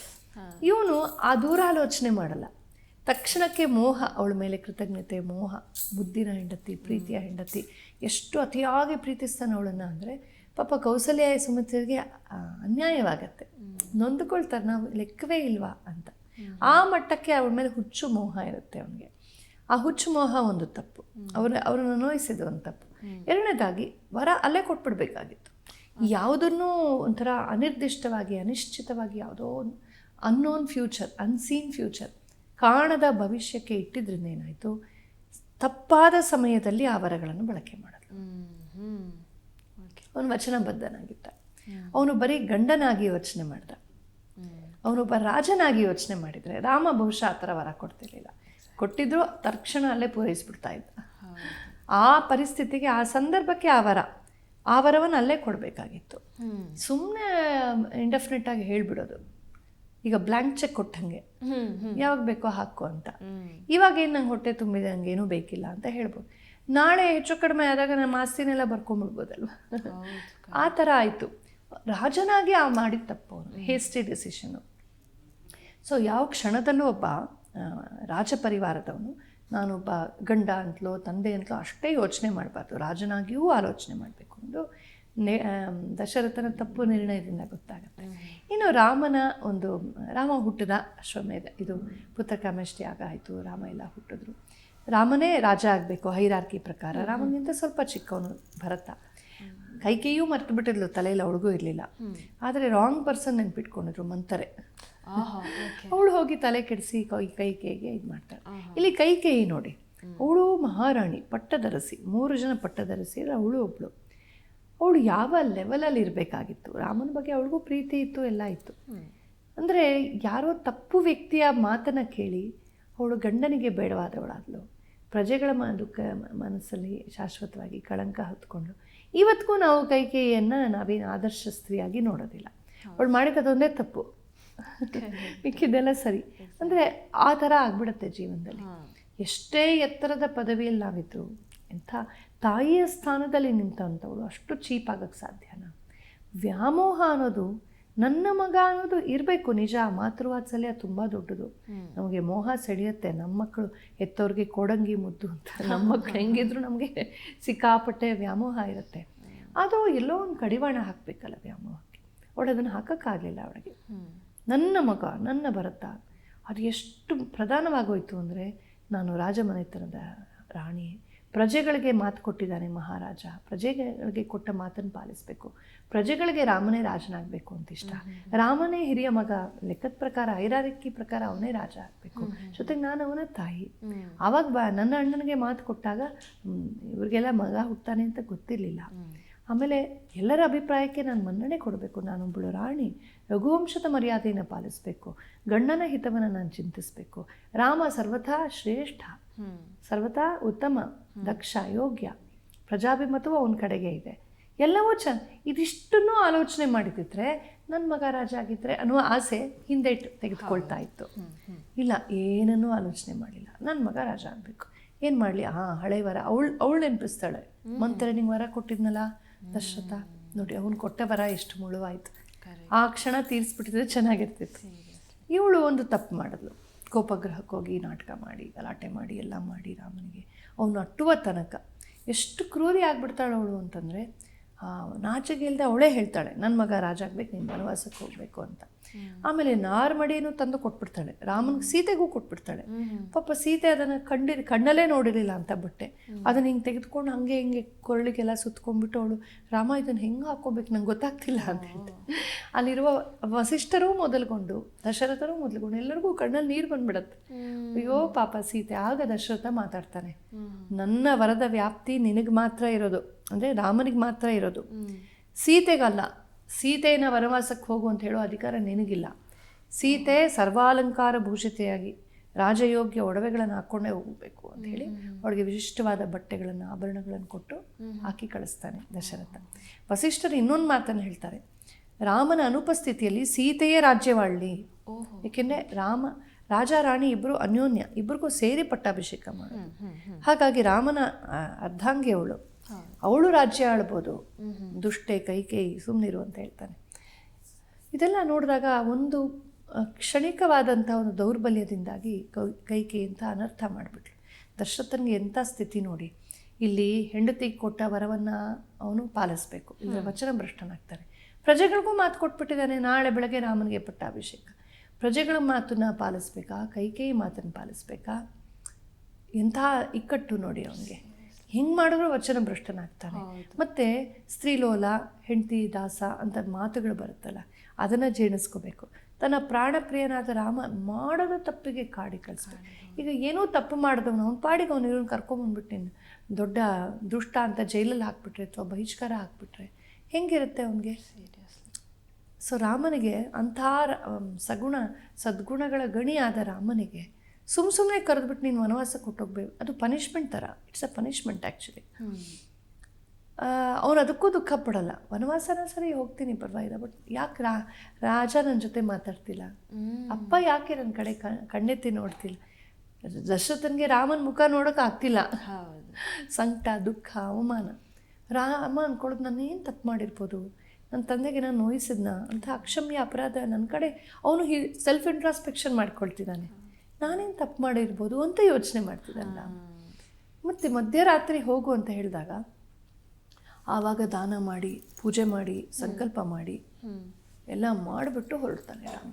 Speaker 2: ಇವನು ಆ ದೂರಾಲೋಚನೆ ಮಾಡಲ್ಲ. ತಕ್ಷಣಕ್ಕೆ ಮೋಹ, ಅವಳ ಮೇಲೆ ಕೃತಜ್ಞತೆ, ಮೋಹ, ಮುದ್ದಿನ ಹೆಂಡತಿ, ಪ್ರೀತಿಯ ಹೆಂಡತಿ, ಎಷ್ಟು ಅತಿಯಾಗಿ ಪ್ರೀತಿಸ್ತಾನೆ ಅವಳನ್ನು ಅಂದರೆ ಪಾಪ ಕೌಸಲ್ಯ ಸುಮಿತ್ರೆಗೆ ಅನ್ಯಾಯವಾಗತ್ತೆ, ನೊಂದುಕೊಳ್ತಾರೆ, ನಾವು ಲೆಕ್ಕವೇ ಇಲ್ವಾ ಅಂತ. ಆ ಮಟ್ಟಕ್ಕೆ ಅವಳ ಮೇಲೆ ಹುಚ್ಚು ಮೋಹ ಇರುತ್ತೆ ಅವನಿಗೆ. ಆ ಹುಚ್ಚು ಮೋಹ ಒಂದು ತಪ್ಪು, ಅವ್ರನ್ನ ನೋಯಿಸಿದ ಒಂದು ತಪ್ಪು. ಎರಡನೇದಾಗಿ ವರ ಅಲ್ಲೇ ಕೊಟ್ಬಿಡ್ಬೇಕಾಗಿತ್ತು. ಯಾವುದನ್ನೂ ಒಂಥರ ಅನಿರ್ದಿಷ್ಟವಾಗಿ, ಅನಿಶ್ಚಿತವಾಗಿ, ಯಾವುದೋ ಅನ್ನೋನ್ ಫ್ಯೂಚರ್, ಅನ್ಸೀನ್ ಫ್ಯೂಚರ್, ಕಾಣದ ಭವಿಷ್ಯಕ್ಕೆ ಇಟ್ಟಿದ್ರಿಂದ ಏನಾಯಿತು, ತಪ್ಪಾದ ಸಮಯದಲ್ಲಿ ಆ ವರಗಳನ್ನು ಬಳಕೆ ಮಾಡೋದು. ಅವನು ವಚನಬದ್ಧನಾಗಿದ್ದ, ಅವನು ಬರೀ ಗಂಡನಾಗಿ ಯೋಚನೆ ಮಾಡ್ದ. ಅವನೊಬ್ಬ ರಾಜನಾಗಿ ಯೋಚನೆ ಮಾಡಿದರೆ ರಾಮ ಬಹುಶಃ ಆ ಥರ ವರ ಕೊಡ್ತಿರ್ಲಿಲ್ಲ. ಕೊಟ್ಟಿದ್ರು ತಕ್ಷಣ ಅಲ್ಲೇ ಪೂರೈಸ್ಬಿಡ್ತಾ ಇದ್ದ. ಆ ಪರಿಸ್ಥಿತಿಗೆ, ಆ ಸಂದರ್ಭಕ್ಕೆ ಆ ವರವನ್ನು ಅಲ್ಲೇ ಕೊಡಬೇಕಾಗಿತ್ತು. ಸುಮ್ಮನೆ ಇಂಡೆಫಿನೆಟ್ ಆಗಿ ಹೇಳಿಬಿಡೋದು, ಈಗ ಬ್ಲ್ಯಾಂಕ್ ಚೆಕ್ ಕೊಟ್ಟಂಗೆ, ಯಾವಾಗ ಬೇಕೋ ಹಾಕು ಅಂತ. ಇವಾಗ ಏನು ನಂಗೆ ಹೊಟ್ಟೆ ತುಂಬಿದೆ, ನಂಗೆ ಏನೂ ಬೇಕಿಲ್ಲ ಅಂತ ಹೇಳ್ಬೋದು. ನಾಳೆ ಹೆಚ್ಚು ಕಡಿಮೆ ಆದಾಗ ನಮ್ಮ ಆಸ್ತಿನೆಲ್ಲ ಬರ್ಕೊಂಡ್ಬಿಡ್ಬೋದಲ್ವ. ಆ ಥರ ಆಯಿತು. ರಾಜನಾಗಿ ಮಾಡಿದ ತಪ್ಪು ಅವನು, ಹೇಸ್ಟಿ ಡಿಸಿಷನು. ಸೊ ಯಾವ ಕ್ಷಣದಲ್ಲೂ ಒಬ್ಬ ರಾಜ ಪರಿವಾರದವನು ನಾನೊಬ್ಬ ಗಂಡ ಅಂತಲೋ ತಂದೆ ಅಂತಲೋ ಅಷ್ಟೇ ಯೋಚನೆ ಮಾಡಬಾರ್ದು, ರಾಜನಾಗಿಯೂ ಆಲೋಚನೆ ಮಾಡಬೇಕು ಎಂದು ದಶರಥನ ತಪ್ಪು ನಿರ್ಣಯದಿಂದ ಗೊತ್ತಾಗುತ್ತೆ. ಇನ್ನು ರಾಮ ಹುಟ್ಟಿದ ಅಶ್ವಮೇಧ, ಇದು ಪುತ್ರಕಾಮೇಷ್ಟಿ ಆಗಾಯಿತು, ರಾಮ ಎಲ್ಲ ಹುಟ್ಟಿದ್ರು. ರಾಮನೇ ರಾಜ ಆಗಬೇಕು ಹೈರಾರ್ಕಿ ಪ್ರಕಾರ. ರಾಮನಿಗಿಂತ ಸ್ವಲ್ಪ ಚಿಕ್ಕವನು ಭರತ. ಕೈಕೇಯಿಯೂ ಮರ್ತು ಬಿಟ್ಟಿದ್ಲು, ತಲೆಯಲ್ಲಿ ಅವಳಿಗೂ ಇರಲಿಲ್ಲ. ಆದರೆ ರಾಂಗ್ ಪರ್ಸನ್ ನೆನ್ಪಿಟ್ಕೊಂಡಿದ್ರು, ಮಂತರೆ. ಅವಳು ಹೋಗಿ ತಲೆ ಕೆಡಿಸಿ ಕೈಕೇಯಿಗೆ ಇದು ಮಾಡ್ತಾಳೆ. ಇಲ್ಲಿ ಕೈಕೇಯಿ ನೋಡಿ, ಅವಳು ಮಹಾರಾಣಿ, ಪಟ್ಟದರಸಿ, 3 ಜನ ಪಟ್ಟದರಸಿ, ಅವಳು ಒಬ್ಳು. ಅವಳು ಯಾವ ಲೆವೆಲಲ್ಲಿ ಇರಬೇಕಾಗಿತ್ತು. ರಾಮನ ಬಗ್ಗೆ ಅವಳಿಗೂ ಪ್ರೀತಿ ಇತ್ತು, ಎಲ್ಲ ಇತ್ತು. ಅಂದರೆ ಯಾರೋ ತಪ್ಪು ವ್ಯಕ್ತಿಯ ಮಾತನ್ನು ಕೇಳಿ ಅವಳು ಗಂಡನಿಗೆ ಬೇಡವಾದವಳಾದ್ಲು. ಪ್ರಜೆಗಳ ಮನಸ್ಸಲ್ಲಿ ಶಾಶ್ವತವಾಗಿ ಕಳಂಕ ಹೊತ್ಕೊಂಡು ಇವತ್ತಿಗೂ ನಾವು ಕೈಕೇಯಿಯನ್ನು ನಾವೇನು ಆದರ್ಶ ಸ್ತ್ರೀಯಾಗಿ ನೋಡೋದಿಲ್ಲ. ಅವಳು ಮಾಡಿದ್ದೊಂದೇ ತಪ್ಪು, ಮಿಕ್ಕಿದ್ದೆಲ್ಲ ಸರಿ. ಅಂದರೆ ಆ ಥರ ಆಗ್ಬಿಡುತ್ತೆ ಜೀವನದಲ್ಲಿ. ಎಷ್ಟೇ ಎತ್ತರದ ಪದವಿಯಲ್ಲಿ ನಾವಿದ್ರು, ಎಂಥ ತಾಯಿಯ ಸ್ಥಾನದಲ್ಲಿ ನಿಂತಂಥವಳು ಅಷ್ಟು ಚೀಪ್ ಆಗೋಕ್ಕೆ ಸಾಧ್ಯನಾ? ವ್ಯಾಮೋಹ ಅನ್ನೋದು, ನನ್ನ ಮಗ ಅನ್ನೋದು ಇರಬೇಕು ನಿಜ. ಮಾತೃವಾತ್ಸಲ್ಯ ತುಂಬ ದೊಡ್ಡದು. ನಮಗೆ ಮೋಹ ಸೆಳೆಯುತ್ತೆ. ನಮ್ಮ ಮಕ್ಕಳು ಹೆತ್ತವ್ರಿಗೆ ಕೊಡಂಗಿ ಮುದ್ದು ಅಂತ, ನಮ್ಮ ಮಕ್ಕಳು ಹೆಂಗಿದ್ರು ನಮಗೆ ಸಿಕ್ಕಾಪಟ್ಟೆ ವ್ಯಾಮೋಹ ಇರುತ್ತೆ. ಅದು ಎಲ್ಲೋ ಒಂದು ಕಡಿವಾಣ ಹಾಕಬೇಕಲ್ಲ ವ್ಯಾಮೋಹಕ್ಕೆ. ಅವಳು ಅದನ್ನು ಹಾಕೋಕ್ಕಾಗಲಿಲ್ಲ. ಅವಳಿಗೆ ನನ್ನ ಮಗ, ನನ್ನ ಭರತ, ಅದು ಎಷ್ಟು ಪ್ರಧಾನವಾಗೋಯ್ತು ಅಂದರೆ, ನಾನು ರಾಜಮನೆತನದ ರಾಣಿ, ಪ್ರಜೆಗಳಿಗೆ ಮಾತು ಕೊಟ್ಟಿದ್ದಾನೆ ಮಹಾರಾಜ, ಪ್ರಜೆಗಳಿಗೆ ಕೊಟ್ಟ ಮಾತನ್ನು ಪಾಲಿಸಬೇಕು, ಪ್ರಜೆಗಳಿಗೆ ರಾಮನೇ ರಾಜನಾಗಬೇಕು ಅಂತ ಇಷ್ಟ. ರಾಮನೇ ಹಿರಿಯ ಮಗ, ಲೆಕ್ಕದ ಪ್ರಕಾರ ಹೈರಾರ್ಕಿ ಪ್ರಕಾರ ಅವನೇ ರಾಜ ಆಗಬೇಕು, ಜೊತೆಗೆ ನಾನು ಅವನ ತಾಯಿ. ಆವಾಗ ನನ್ನ ಅಣ್ಣನಿಗೆ ಮಾತು ಕೊಟ್ಟಾಗ ಇವ್ರಿಗೆಲ್ಲ ಮಗ ಹುಟ್ಟಾನೆ ಅಂತ ಗೊತ್ತಿರಲಿಲ್ಲ. ಆಮೇಲೆ ಎಲ್ಲರ ಅಭಿಪ್ರಾಯಕ್ಕೆ ನಾನು ಮನ್ನಣೆ ಕೊಡಬೇಕು, ನಾನೊಬ್ಬಳು ರಾಣಿ, ರಘುವಂಶದ ಮರ್ಯಾದೆಯನ್ನು ಪಾಲಿಸಬೇಕು, ಗಂಡನ ಹಿತವನ್ನು ನಾನು ಚಿಂತಿಸಬೇಕು. ರಾಮ ಸರ್ವಥಾ ಶ್ರೇಷ್ಠ, ಸರ್ವಥಾ ಉತ್ತಮ, ದಕ್ಷ, ಯೋಗ್ಯ, ಪ್ರಜಾಭಿಮತವೂ ಅವನ ಕಡೆಗೆ ಇದೆ, ಎಲ್ಲವೂ ಇದಿಷ್ಟನ್ನು ಆಲೋಚನೆ ಮಾಡಿದ್ರೆ ನನ್ನ ಮಗ ರಾಜ ಆಗಿದ್ರೆ ಅನ್ನುವ ಆಸೆ ಹಿಂದೆ ತೆಗೆದುಕೊಳ್ತಾ ಇತ್ತು. ಇಲ್ಲ, ಏನನ್ನೂ ಆಲೋಚನೆ ಮಾಡಲಿಲ್ಲ, ನನ್ನ ಮಗ ರಾಜ ಆಗಬೇಕು. ಏನು ಮಾಡಲಿ, ಹಳೆ ವರ ಅವಳು ನೆನಪಿಸ್ತಾಳೆ. ಮಂತ್ರಿ ವರ ಕೊಟ್ಟಿದ್ನಲ್ಲ ದಶರಥ, ನೋಡಿ ಅವನು ಕೊಟ್ಟ ವರ ಎಷ್ಟು ಮುಳುವಾಯಿತು. ಆ ಕ್ಷಣ ತೀರಿಸ್ಬಿಟ್ಟಿದ್ರೆ ಚೆನ್ನಾಗಿರ್ತಿತ್ತು. ಇವಳು ಒಂದು ತಪ್ಪು ಮಾಡಿದ್ಲು. ಕೋಪಗ್ರಹಕ್ಕೆ ಹೋಗಿ ನಾಟಕ ಮಾಡಿ, ಗಲಾಟೆ ಮಾಡಿ, ಎಲ್ಲ ಮಾಡಿ ರಾಮನಿಗೆ ಅವನು ಅಟ್ಟುವ ತನಕ ಎಷ್ಟು ಕ್ರೂರಿ ಆಗಿಬಿಡ್ತಾಳೆ ಅವಳು ಅಂತಂದರೆ, ನಾಚಿಕೆ ಇಲ್ಲದೆ ಅವಳೇ ಹೇಳ್ತಾಳೆ, ನನ್ನ ಮಗ ರಾಜ ಆಗ್ಬೇಕು, ನೀನು ವನವಾಸಕ್ಕೆ ಹೋಗಬೇಕು ಅಂತ. ಆಮೇಲೆ ನಾರ್ಮಡಿಯನ್ನು ತಂದು ಕೊಟ್ಬಿಡ್ತಾಳೆ, ರಾಮನಿಗೆ ಸೀತೆಗೂ ಕೊಟ್ಬಿಡ್ತಾಳೆ. ಪಾಪ ಸೀತೆ ಅದನ್ನು ಕಣ್ಣಲ್ಲೇ ನೋಡಿರಲಿಲ್ಲ ಅಂತ ಬಟ್ಟೆ, ಅದನ್ನು ಹಿಂಗೆ ತೆಗೆದುಕೊಂಡು ಹಂಗೆ ಹಿಂಗೆ ಕೊರಳಿಗೆಲ್ಲ ಸುತ್ಕೊಂಡ್ಬಿಟ್ಟು ಅವಳು, ರಾಮ ಇದನ್ನು ಹೆಂಗೆ ಹಾಕ್ಕೋಬೇಕು ನಂಗೆ ಗೊತ್ತಾಗ್ತಿಲ್ಲ ಅಂತ ಹೇಳ್ತಾರೆ. ಅಲ್ಲಿರುವ ವಸಿಷ್ಠರೂ ಮೊದಲುಗೊಂಡು, ದಶರಥರೂ ಮೊದಲುಗೊಂಡು ಎಲ್ಲರಿಗೂ ಕಣ್ಣಲ್ಲಿ ನೀರು ಬಂದ್ಬಿಡತ್ತೆ. ಅಯ್ಯೋ ಪಾಪ ಸೀತೆ. ಆಗ ದಶರಥ ಮಾತಾಡ್ತಾನೆ, ನನ್ನ ವರದ ವ್ಯಾಪ್ತಿ ನಿನಗೆ ಮಾತ್ರ ಇರೋದು, ಅಂದರೆ ರಾಮನಿಗೆ ಮಾತ್ರ ಇರೋದು, ಸೀತೆಗಲ್ಲ. ಸೀತೆಯನ್ನು ವನವಾಸಕ್ಕೆ ಹೋಗು ಅಂತ ಹೇಳೋ ಅಧಿಕಾರ ನಿನಗಿಲ್ಲ. ಸೀತೆ ಸರ್ವಾಲಂಕಾರ ಭೂಷಿತೆಯಾಗಿ ರಾಜಯೋಗ್ಯ ಒಡವೆಗಳನ್ನು ಹಾಕ್ಕೊಂಡೇ ಹೋಗಬೇಕು ಅಂತ ಹೇಳಿ ಅವಳಿಗೆ ವಿಶಿಷ್ಟವಾದ ಬಟ್ಟೆಗಳನ್ನು, ಆಭರಣಗಳನ್ನು ಕೊಟ್ಟು ಹಾಕಿ ಕಳಿಸ್ತಾನೆ ದಶರಥ. ವಸಿಷ್ಠರು ಇನ್ನೊಂದು ಮಾತನ್ನು ಹೇಳ್ತಾರೆ, ರಾಮನ ಅನುಪಸ್ಥಿತಿಯಲ್ಲಿ ಸೀತೆಯೇ ರಾಜ್ಯವಾಳಲಿ. ಏಕೆಂದರೆ ರಾಜ ರಾಣಿ ಇಬ್ಬರು ಅನ್ಯೋನ್ಯ, ಇಬ್ಬರಿಗೂ ಸೇರಿ ಪಟ್ಟಾಭಿಷೇಕ ಮಾಡೋದು. ಹಾಗಾಗಿ ರಾಮನ ಅರ್ಧಾಂಗಿ ಅವಳು ರಾಜ್ಯ ಆಳ್ಬೋದು, ದುಷ್ಟೆ ಕೈಕೇಯಿ ಸುಮ್ಮನಿರು ಅಂತ ಹೇಳ್ತಾನೆ. ಇದೆಲ್ಲ ನೋಡಿದಾಗ ಒಂದು ಕ್ಷಣಿಕವಾದಂಥ ಒಂದು ದೌರ್ಬಲ್ಯದಿಂದಾಗಿ ಕೈಕೇಯಿ ಅಂತ ಅನರ್ಥ ಮಾಡಿಬಿಟ್ಲು. ದಶರಥನಿಗೆ ಎಂಥ ಸ್ಥಿತಿ ನೋಡಿ, ಇಲ್ಲಿ ಹೆಂಡತಿಗೆ ಕೊಟ್ಟ ವರವನ್ನು ಅವನು ಪಾಲಿಸಬೇಕು, ಇಲ್ಲ ವಚನ ಭ್ರಷ್ಟನಾಗ್ತಾನೆ. ಪ್ರಜೆಗಳಿಗೂ ಮಾತು ಕೊಟ್ಬಿಟ್ಟಿದ್ದಾನೆ, ನಾಳೆ ಬೆಳಗ್ಗೆ ರಾಮನಿಗೆ ಪಟ್ಟಾಭಿಷೇಕ. ಪ್ರಜೆಗಳ ಮಾತನ್ನು ಪಾಲಿಸ್ಬೇಕಾ, ಕೈಕೇಯಿ ಮಾತನ್ನು ಪಾಲಿಸ್ಬೇಕಾ? ಎಂಥ ಇಕ್ಕಟ್ಟು ನೋಡಿ ಅವನಿಗೆ. ಹಿಂಗೆ ಮಾಡಿದ್ರು ವಚನ ಭ್ರಷ್ಟನಾಗ್ತಾನೆ. ಮತ್ತು ಸ್ತ್ರೀಲೋಲ, ಹೆಂಡತಿ ದಾಸ ಅಂತ ಮಾತುಗಳು ಬರುತ್ತಲ್ಲ, ಅದನ್ನು ಜೀರ್ಣಿಸ್ಕೋಬೇಕು. ತನ್ನ ಪ್ರಾಣಪ್ರಿಯನಾದ ರಾಮ ಮಾಡೋದು ತಪ್ಪಿಗೆ ಕಾಡಿ ಕಳಿಸ್ಬೇಕು. ಈಗ ಏನೋ ತಪ್ಪು ಮಾಡಿದವನು ಅವನ ಪಾಡಿಗೆ ಅವನು ಇವ್ರನ್ನ ಕರ್ಕೊಂಬಂದ್ಬಿಟ್ಟು ನೀನು ದೊಡ್ಡ ದುಷ್ಟ ಅಂತ ಜೈಲಲ್ಲಿ ಹಾಕ್ಬಿಟ್ರೆ ಅಥವಾ ಬಹಿಷ್ಕಾರ ಹಾಕ್ಬಿಟ್ರೆ ಹೆಂಗಿರುತ್ತೆ ಅವನಿಗೆ? ಸೊ ರಾಮನಿಗೆ ಅಂಥ ಸದ್ಗುಣಗಳ ಗಣಿಯಾದ ರಾಮನಿಗೆ ಸುಮ್ಮನೆ ಕರೆದ್ಬಿಟ್ಟು ನೀನು ವನವಾಸಕ್ಕೆ ಕೊಟ್ಟೋಗ್ಬೇಕು, ಅದು ಪನಿಷ್ಮೆಂಟ್ ಥರ. It's a punishment actually. ಅವ್ರು ಅದಕ್ಕೂ ದುಃಖ ಪಡಲ್ಲ. ವನವಾಸನ ಸರಿ ಹೋಗ್ತೀನಿ ಪರವಾಗಿಲ್ಲ, ಬಟ್ ಯಾಕೆ ರಾಜ ನನ್ನ ಜೊತೆ ಮಾತಾಡ್ತಿಲ್ಲ, ಅಪ್ಪ ಯಾಕೆ ನನ್ನ ಕಡೆ ಕಣ್ಣೆತ್ತಿ ನೋಡ್ತಿಲ್ಲ. ದಶರಥನಿಗೆ ರಾಮನ ಮುಖ ನೋಡೋಕೆ ಆಗ್ತಿಲ್ಲ. ಸಂಕಟ, ದುಃಖ, ಅವಮಾನ. ರಾಮ ಅಂದ್ಕೊಳ್ಳೋದು ನಾನು ಏನು ತಪ್ಪು ಮಾಡಿರ್ಬೋದು, ನನ್ನ ತಂದೆಗೆ ನಾನು ನೋಯಿಸಿದ್ನ ಅಂತ ಅಕ್ಷಮ್ಯ ಅಪರಾಧ ನನ್ನ ಕಡೆ. ಅವನು ಸೆಲ್ಫ್ ಇಂಟ್ರಾಸ್ಪೆಕ್ಷನ್ ಮಾಡ್ಕೊಳ್ತಿದ್ದಾನೆ, ನಾನೇನು ತಪ್ಪು ಮಾಡಿರ್ಬೋದು ಅಂತ ಯೋಚನೆ ಮಾಡ್ತಿದ್ದಲ್ಲ. ಮತ್ತು ಮಧ್ಯರಾತ್ರಿ ಹೋಗು ಅಂತ ಹೇಳಿದಾಗ ಆವಾಗ ದಾನ ಮಾಡಿ, ಪೂಜೆ ಮಾಡಿ, ಸಂಕಲ್ಪ ಮಾಡಿ ಎಲ್ಲ ಮಾಡಿಬಿಟ್ಟು ಹೊರಡ್ತಾನೆ ರಾಮ.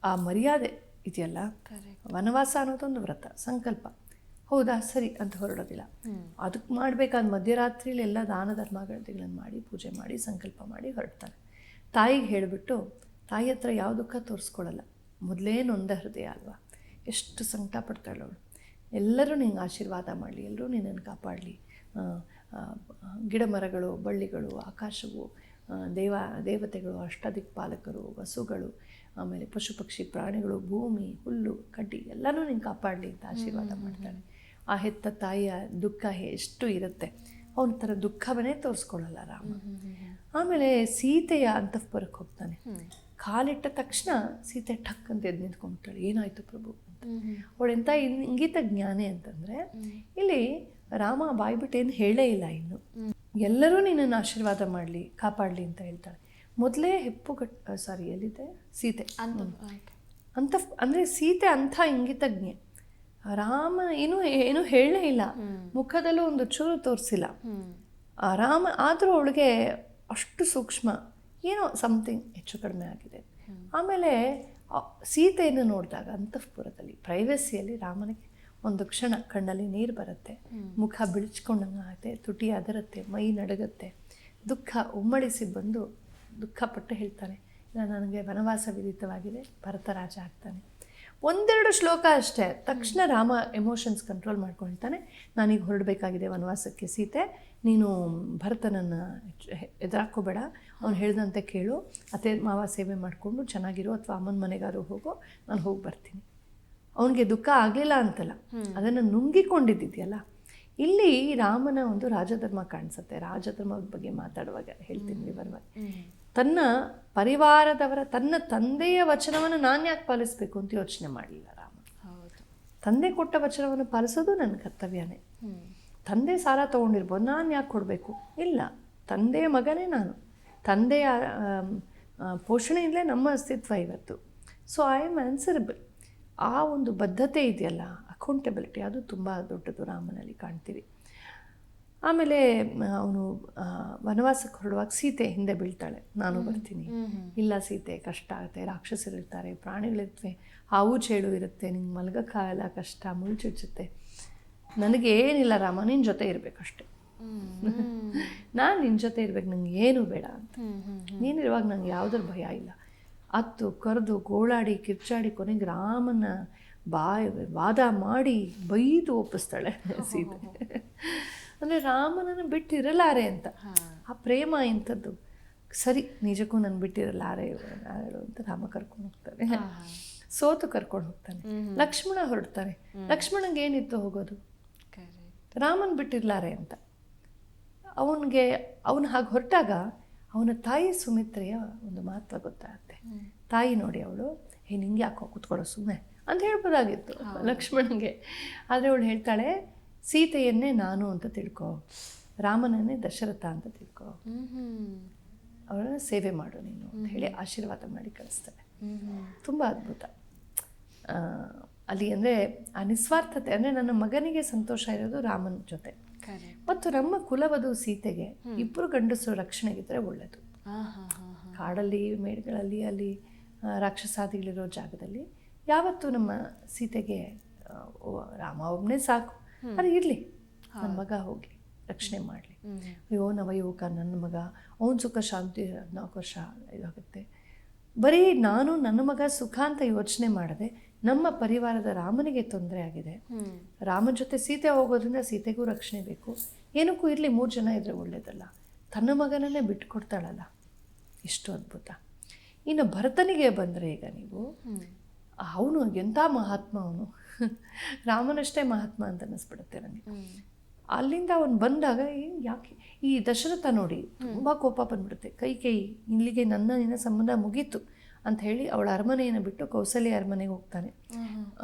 Speaker 2: ಆ ಮರ್ಯಾದೆ ಇದೆಯಲ್ಲ, ವನವಾಸ ಅನ್ನೋದೊಂದು ವ್ರತ, ಸಂಕಲ್ಪ. ಹೌದಾ ಸರಿ ಅಂತ ಹೊರಡೋದಿಲ್ಲ. ಅದಕ್ಕೆ ಮಾಡಬೇಕಾದ ಮಧ್ಯರಾತ್ರಿಲಿ ಎಲ್ಲ ದಾನ ಧರ್ಮಗಳನ್ನು ಮಾಡಿ, ಪೂಜೆ ಮಾಡಿ, ಸಂಕಲ್ಪ ಮಾಡಿ ಹೊರಡ್ತಾನೆ. ತಾಯಿಗೆ ಹೇಳಿಬಿಟ್ಟು, ತಾಯಿ ಹತ್ರ ಯಾವ ದುಃಖ ತೋರಿಸ್ಕೊಳ್ಳಲ್ಲ. ಮೊದಲೇ ನೊಂದ ಹೃದಯ ಅಲ್ವಾ, ಎಷ್ಟು ಸಂಕಟ ಪಡ್ತಾಳೆ ಅವಳು. ಎಲ್ಲರೂ ನಿಂಗೆ ಆಶೀರ್ವಾದ ಮಾಡಲಿ, ಎಲ್ಲರೂ ನಿನ್ನನ್ನು ಕಾಪಾಡಲಿ. ಗಿಡ ಮರಗಳು, ಬಳ್ಳಿಗಳು, ಆಕಾಶವು, ದೇವತೆಗಳು, ಅಷ್ಟದಿಕ್ಪಾಲಕರು, ವಸುಗಳು, ಆಮೇಲೆ ಪಶು ಪಕ್ಷಿ ಪ್ರಾಣಿಗಳು, ಭೂಮಿ, ಹುಲ್ಲು ಕಡ್ಡಿ ಎಲ್ಲನೂ ನಿಂಗೆ ಕಾಪಾಡಲಿ ಅಂತ ಆಶೀರ್ವಾದ ಮಾಡ್ತಾಳೆ. ಆ ಹೆತ್ತ ತಾಯಿಯ ದುಃಖ ಎಷ್ಟು ಇರುತ್ತೆ, ಅವನ ಥರ ದುಃಖವನ್ನೇ ತೋರಿಸ್ಕೊಳ್ಳಲ್ಲ ರಾಮ. ಆಮೇಲೆ ಸೀತೆಯ ಅಂತಃಪುರಕ್ಕೆ ಹೋಗ್ತಾನೆ. ಕಾಲಿಟ್ಟ ತಕ್ಷಣ ಸೀತೆ ಠಕ್ ಅಂತ ಎದ್ದು ನಿಂತ್ಕೊಂಡ್ಬಿಡ್ತಾಳೆ. ಏನಾಯಿತು ಪ್ರಭು ಅಂತ. ಅವಳೆಂಥ ಇಂಗಿತ ಜ್ಞಾನಿ ಅಂತಂದರೆ, ಇಲ್ಲಿ ರಾಮ ಬಾಯ್ಬಿಟ್ಟು ಏನು ಹೇಳೇ ಇಲ್ಲ ಇನ್ನು. ಎಲ್ಲರೂ ನಿನ್ನನ್ನು ಆಶೀರ್ವಾದ ಮಾಡಲಿ, ಕಾಪಾಡಲಿ ಅಂತ ಹೇಳ್ತಾಳೆ. ಮೊದಲೇ ಎಲ್ಲಿದೆ ಸೀತೆ ಅಂತ. ಅಂದರೆ ಸೀತೆ ಅಂಥ ಇಂಗಿತಜ್ಞೆ. ರಾಮ ಏನು ಹೇಳಲೇ ಇಲ್ಲ, ಮುಖದಲ್ಲೂ ಒಂದು ಚೂರು ತೋರಿಸಿಲ್ಲ. ರಾಮ ಆದರೂ ಅವಳಿಗೆ ಅಷ್ಟು ಸೂಕ್ಷ್ಮ, ಏನೋ ಸಮಥಿಂಗ್ ಹೆಚ್ಚು ಕಡಿಮೆ ಆಗಿದೆ. ಆಮೇಲೆ ಸೀತೆಯನ್ನು ನೋಡಿದಾಗ ಅಂತಃಪುರದಲ್ಲಿ, ಪ್ರೈವಸಿಯಲ್ಲಿ ರಾಮನಿಗೆ ಒಂದು ಕ್ಷಣ ಕಣ್ಣಲ್ಲಿ ನೀರು ಬರುತ್ತೆ, ಮುಖ ಬಿಳಿಸ್ಕೊಂಡಂಗೆ ಆಗುತ್ತೆ, ತುಟಿ ಅದರುತ್ತೆ, ಮೈ ನಡಗುತ್ತೆ, ದುಃಖ ಉಮ್ಮಳಿಸಿ ಬಂದು ದುಃಖಪಟ್ಟು ಹೇಳ್ತಾನೆ, ಇಲ್ಲ ನನಗೆ ವನವಾಸ ವಿಧಿತವಾಗಿದೆ, ಭರತ ರಾಜ ಆಗ್ತಾನೆ. ಒಂದೆರಡು ಶ್ಲೋಕ ಅಷ್ಟೇ. ತಕ್ಷಣ ರಾಮ ಎಮೋಷನ್ಸ್ ಕಂಟ್ರೋಲ್ ಮಾಡ್ಕೊಳ್ತಾನೆ. ನಾನೀಗ ಹೊರಡಬೇಕಾಗಿದೆ ವನವಾಸಕ್ಕೆ ಸೀತೆ, ನೀನು ಭರತನನ್ನು ಎದುರಾಕೋಬೇಡ, ಅವ್ನು ಹೇಳ್ದಂತೆ ಕೇಳು, ಅತ್ತೆ ಮಾವ ಸೇವೆ ಮಾಡಿಕೊಂಡು ಚೆನ್ನಾಗಿರೋ, ಅಥವಾ ಅಮ್ಮನ ಮನೆಗಾದ್ರು ಹೋಗೋ, ನಾನು ಹೋಗಿ ಬರ್ತೀನಿ. ಅವನಿಗೆ ದುಃಖ ಆಗಲಿಲ್ಲ ಅಂತಲ್ಲ, ಅದನ್ನು ನುಂಗಿಕೊಂಡಿದ್ದಿದೆಯಲ್ಲ. ಇಲ್ಲಿ ರಾಮನ ಒಂದು ರಾಜಧರ್ಮ ಕಾಣಿಸುತ್ತೆ. ರಾಜಧರ್ಮದ ಬಗ್ಗೆ ಮಾತಾಡುವಾಗ ಹೇಳ್ತೀನಿ ವಿವರವಾಗಿ. ತನ್ನ ಪರಿವಾರದವರ, ತನ್ನ ತಂದೆಯ ವಚನವನ್ನು ನಾನು ಯಾಕೆ ಪಾಲಿಸಬೇಕು ಅಂತ ಯೋಚನೆ ಮಾಡಲಿಲ್ಲ ರಾಮ. ತಂದೆ ಕೊಟ್ಟ ವಚನವನ್ನು ಪಾಲಿಸೋದು ನನ್ನ ಕರ್ತವ್ಯನೇ. ತಂದೆ ಸಾಲ ತೊಗೊಂಡಿರ್ಬೋದು, ನಾನು ಯಾಕೆ ಕೊಡಬೇಕು? ಇಲ್ಲ, ತಂದೆಯ ಮಗನೇ ನಾನು. ತಂದೆಯ ಪೋಷಣೆಯಿಂದಲೇ ನಮ್ಮ ಅಸ್ತಿತ್ವ ಇವತ್ತು. So I am answerable. ಆ ಒಂದು ಬದ್ಧತೆ ಇದೆಯಲ್ಲ, ಅಕೌಂಟೆಬಿಲಿಟಿ, ಅದು ತುಂಬ ದೊಡ್ಡದು ರಾಮನಲ್ಲಿ ಕಾಣ್ತೀವಿ. ಆಮೇಲೆ ಅವನು ವನವಾಸಕ್ಕೆ ಹೊರಡುವಾಗ ಸೀತೆ ಹಿಂದೆ ಬೀಳ್ತಾಳೆ, ನಾನು ಬರ್ತೀನಿ. ಇಲ್ಲ ಸೀತೆ, ಕಷ್ಟ ಆಗುತ್ತೆ, ರಾಕ್ಷಸರಿರ್ತಾರೆ, ಪ್ರಾಣಿಗಳಿರ್ತವೆ, ಹಾವು ಚೇಳು ಇರುತ್ತೆ, ನಿಂಗೆ ಮಲಗಕ್ಕಾಗಲ್ಲ, ಕಷ್ಟ, ಮುಳ್ಚುಚ್ಚುತ್ತೆ. ನನಗೇನಿಲ್ಲ ರಾಮ, ನಿನ್ನ ಜೊತೆ ಇರಬೇಕಷ್ಟೆ. ನಾನು ನಿನ್ನ ಜೊತೆ ಇರ್ಬೇಕು, ನಂಗೆ ಏನು ಬೇಡ ಅಂತ. ನೀನಿರುವಾಗ ನಂಗೆ ಯಾವುದ್ರ ಭಯ ಇಲ್ಲ. ಅತ್ತು ಕರೆದು ಗೋಳಾಡಿ ಕಿರ್ಚಾಡಿ ಕೊನೆಗೆ ರಾಮನ ವಾದ ಮಾಡಿ ಬೈದು ಒಪ್ಪಿಸ್ತಾಳೆ ಸೀತೆ. ಅಂದರೆ ರಾಮನನ್ನು ಬಿಟ್ಟಿರಲಾರೆ ಅಂತ. ಆ ಪ್ರೇಮ ಇಂಥದ್ದು. ಸರಿ, ನಿಜಕ್ಕೂ ನಾನು ಬಿಟ್ಟಿರಲಾರೆ ಅಂತ ರಾಮ ಕರ್ಕೊಂಡು ಹೋಗ್ತಾನೆ. ಸೋತು ಕರ್ಕೊಂಡು ಹೋಗ್ತಾನೆ. ಲಕ್ಷ್ಮಣ ಹೊರಡ್ತಾನೆ. ಲಕ್ಷ್ಮಣಂಗೆ ಏನಿತ್ತು ಹೋಗೋದು, ರಾಮನ್ ಬಿಟ್ಟಿರ್ಲಾರೆ ಅಂತ. ಅವನು ಹಾಗೆ ಹೊರಟಾಗ ಅವನ ತಾಯಿ ಸುಮಿತ್ರೆಯ ಒಂದು ಮಹತ್ವ ಗೊತ್ತಾಗುತ್ತೆ. ತಾಯಿ ನೋಡಿ ಅವಳು, ನಿಂಗೆ ಯಾಕೋ ಕೂತ್ಕೊಳ್ಳೋ ಸುಮ್ಮನೆ ಅಂತ ಹೇಳ್ಬೋದಾಗಿತ್ತು ಲಕ್ಷ್ಮಣನಿಗೆ. ಆದರೆ ಅವಳು ಹೇಳ್ತಾಳೆ, ಸೀತೆಯನ್ನೇ ನಾನು ಅಂತ ತಿಳ್ಕೊ, ರಾಮನನ್ನೇ ದಶರಥ ಅಂತ ತಿಳ್ಕೊ, ಅವಳನ್ನ ಸೇವೆ ಮಾಡು ನೀನು ಅಂತ ಹೇಳಿ ಆಶೀರ್ವಾದ ಮಾಡಿ ಕಳಿಸ್ತಾಳೆ. ತುಂಬ ಅದ್ಭುತ ಅಲ್ಲಿ. ಅಂದರೆ ಆ ನಿಸ್ವಾರ್ಥತೆ, ಅಂದರೆ ನನ್ನ ಮಗನಿಗೆ ಸಂತೋಷ ಇರೋದು ರಾಮನ ಜೊತೆ, ಮತ್ತು ನಮ್ಮ ಕುಲವಧು ಸೀತೆಗೆ ಇಬ್ಬರು ಗಂಡಸರು ರಕ್ಷಣೆಗಿದ್ರೆ ಒಳ್ಳೆಯದು. ಕಾಡಲ್ಲಿ, ಮೇಡುಗಳಲ್ಲಿ, ಅಲ್ಲಿ ರಾಕ್ಷಸಾದಿಗಳಿರೋ ಜಾಗದಲ್ಲಿ ಯಾವತ್ತೂ ನಮ್ಮ ಸೀತೆಗೆ ರಾಮ ಒಬ್ಬನೇ ಸಾಕು, ಅದು ಇರಲಿ, ನನ್ನ ಮಗ ಹೋಗಲಿ, ರಕ್ಷಣೆ ಮಾಡಲಿ. ಅಯ್ಯೋ ನವಯುವಕ, ನನ್ನ ಮಗ, ಅವನ ಸುಖ ಶಾಂತಿ 14 ವರ್ಷ ಇದಾಗುತ್ತೆ. ಬರೀ ನಾನು ನನ್ನ ಮಗ ಸುಖ ಅಂತ ಯೋಚನೆ ಮಾಡದೆ ನಮ್ಮ ಪರಿವಾರದ ರಾಮನಿಗೆ ತೊಂದರೆ ಆಗಿದೆ, ರಾಮನ ಜೊತೆ ಸೀತೆ ಹೋಗೋದ್ರಿಂದ ಸೀತೆಗೂ ರಕ್ಷಣೆ ಬೇಕು, ಏನಕ್ಕೂ ಇರಲಿ, 3 ಜನ ಇದ್ರೆ ಒಳ್ಳೇದಲ್ಲ, ತನ್ನ ಮಗನನ್ನೇ ಬಿಟ್ಟು ಕೊಡ್ತಾಳಲ್ಲ, ಎಷ್ಟು ಅದ್ಭುತ. ಇನ್ನು ಭರತನಿಗೆ ಬಂದರೆ, ಈಗ ನೀವು ಅವನು ಎಂಥ ಮಹಾತ್ಮ, ಅವನು ರಾಮನಷ್ಟೇ ಮಹಾತ್ಮ ಅಂತ ಅನ್ನಿಸ್ಬಿಡುತ್ತೆ ನನಗೆ. ಅಲ್ಲಿಂದ ಅವನು ಬಂದಾಗ ಯಾಕೆ ಈ ದಶರಥ ನೋಡಿ ತುಂಬ ಕೋಪ ಬಂದ್ಬಿಡುತ್ತೆ. ಕೈ ಇಲ್ಲಿಗೆ ನಿನ್ನ ಸಂಬಂಧ ಮುಗೀತು ಅಂತ ಹೇಳಿ ಅವಳ ಅರಮನೆಯನ್ನು ಬಿಟ್ಟು ಕೌಸಲ್ಯ ಅರಮನೆಗೆ ಹೋಗ್ತಾನೆ.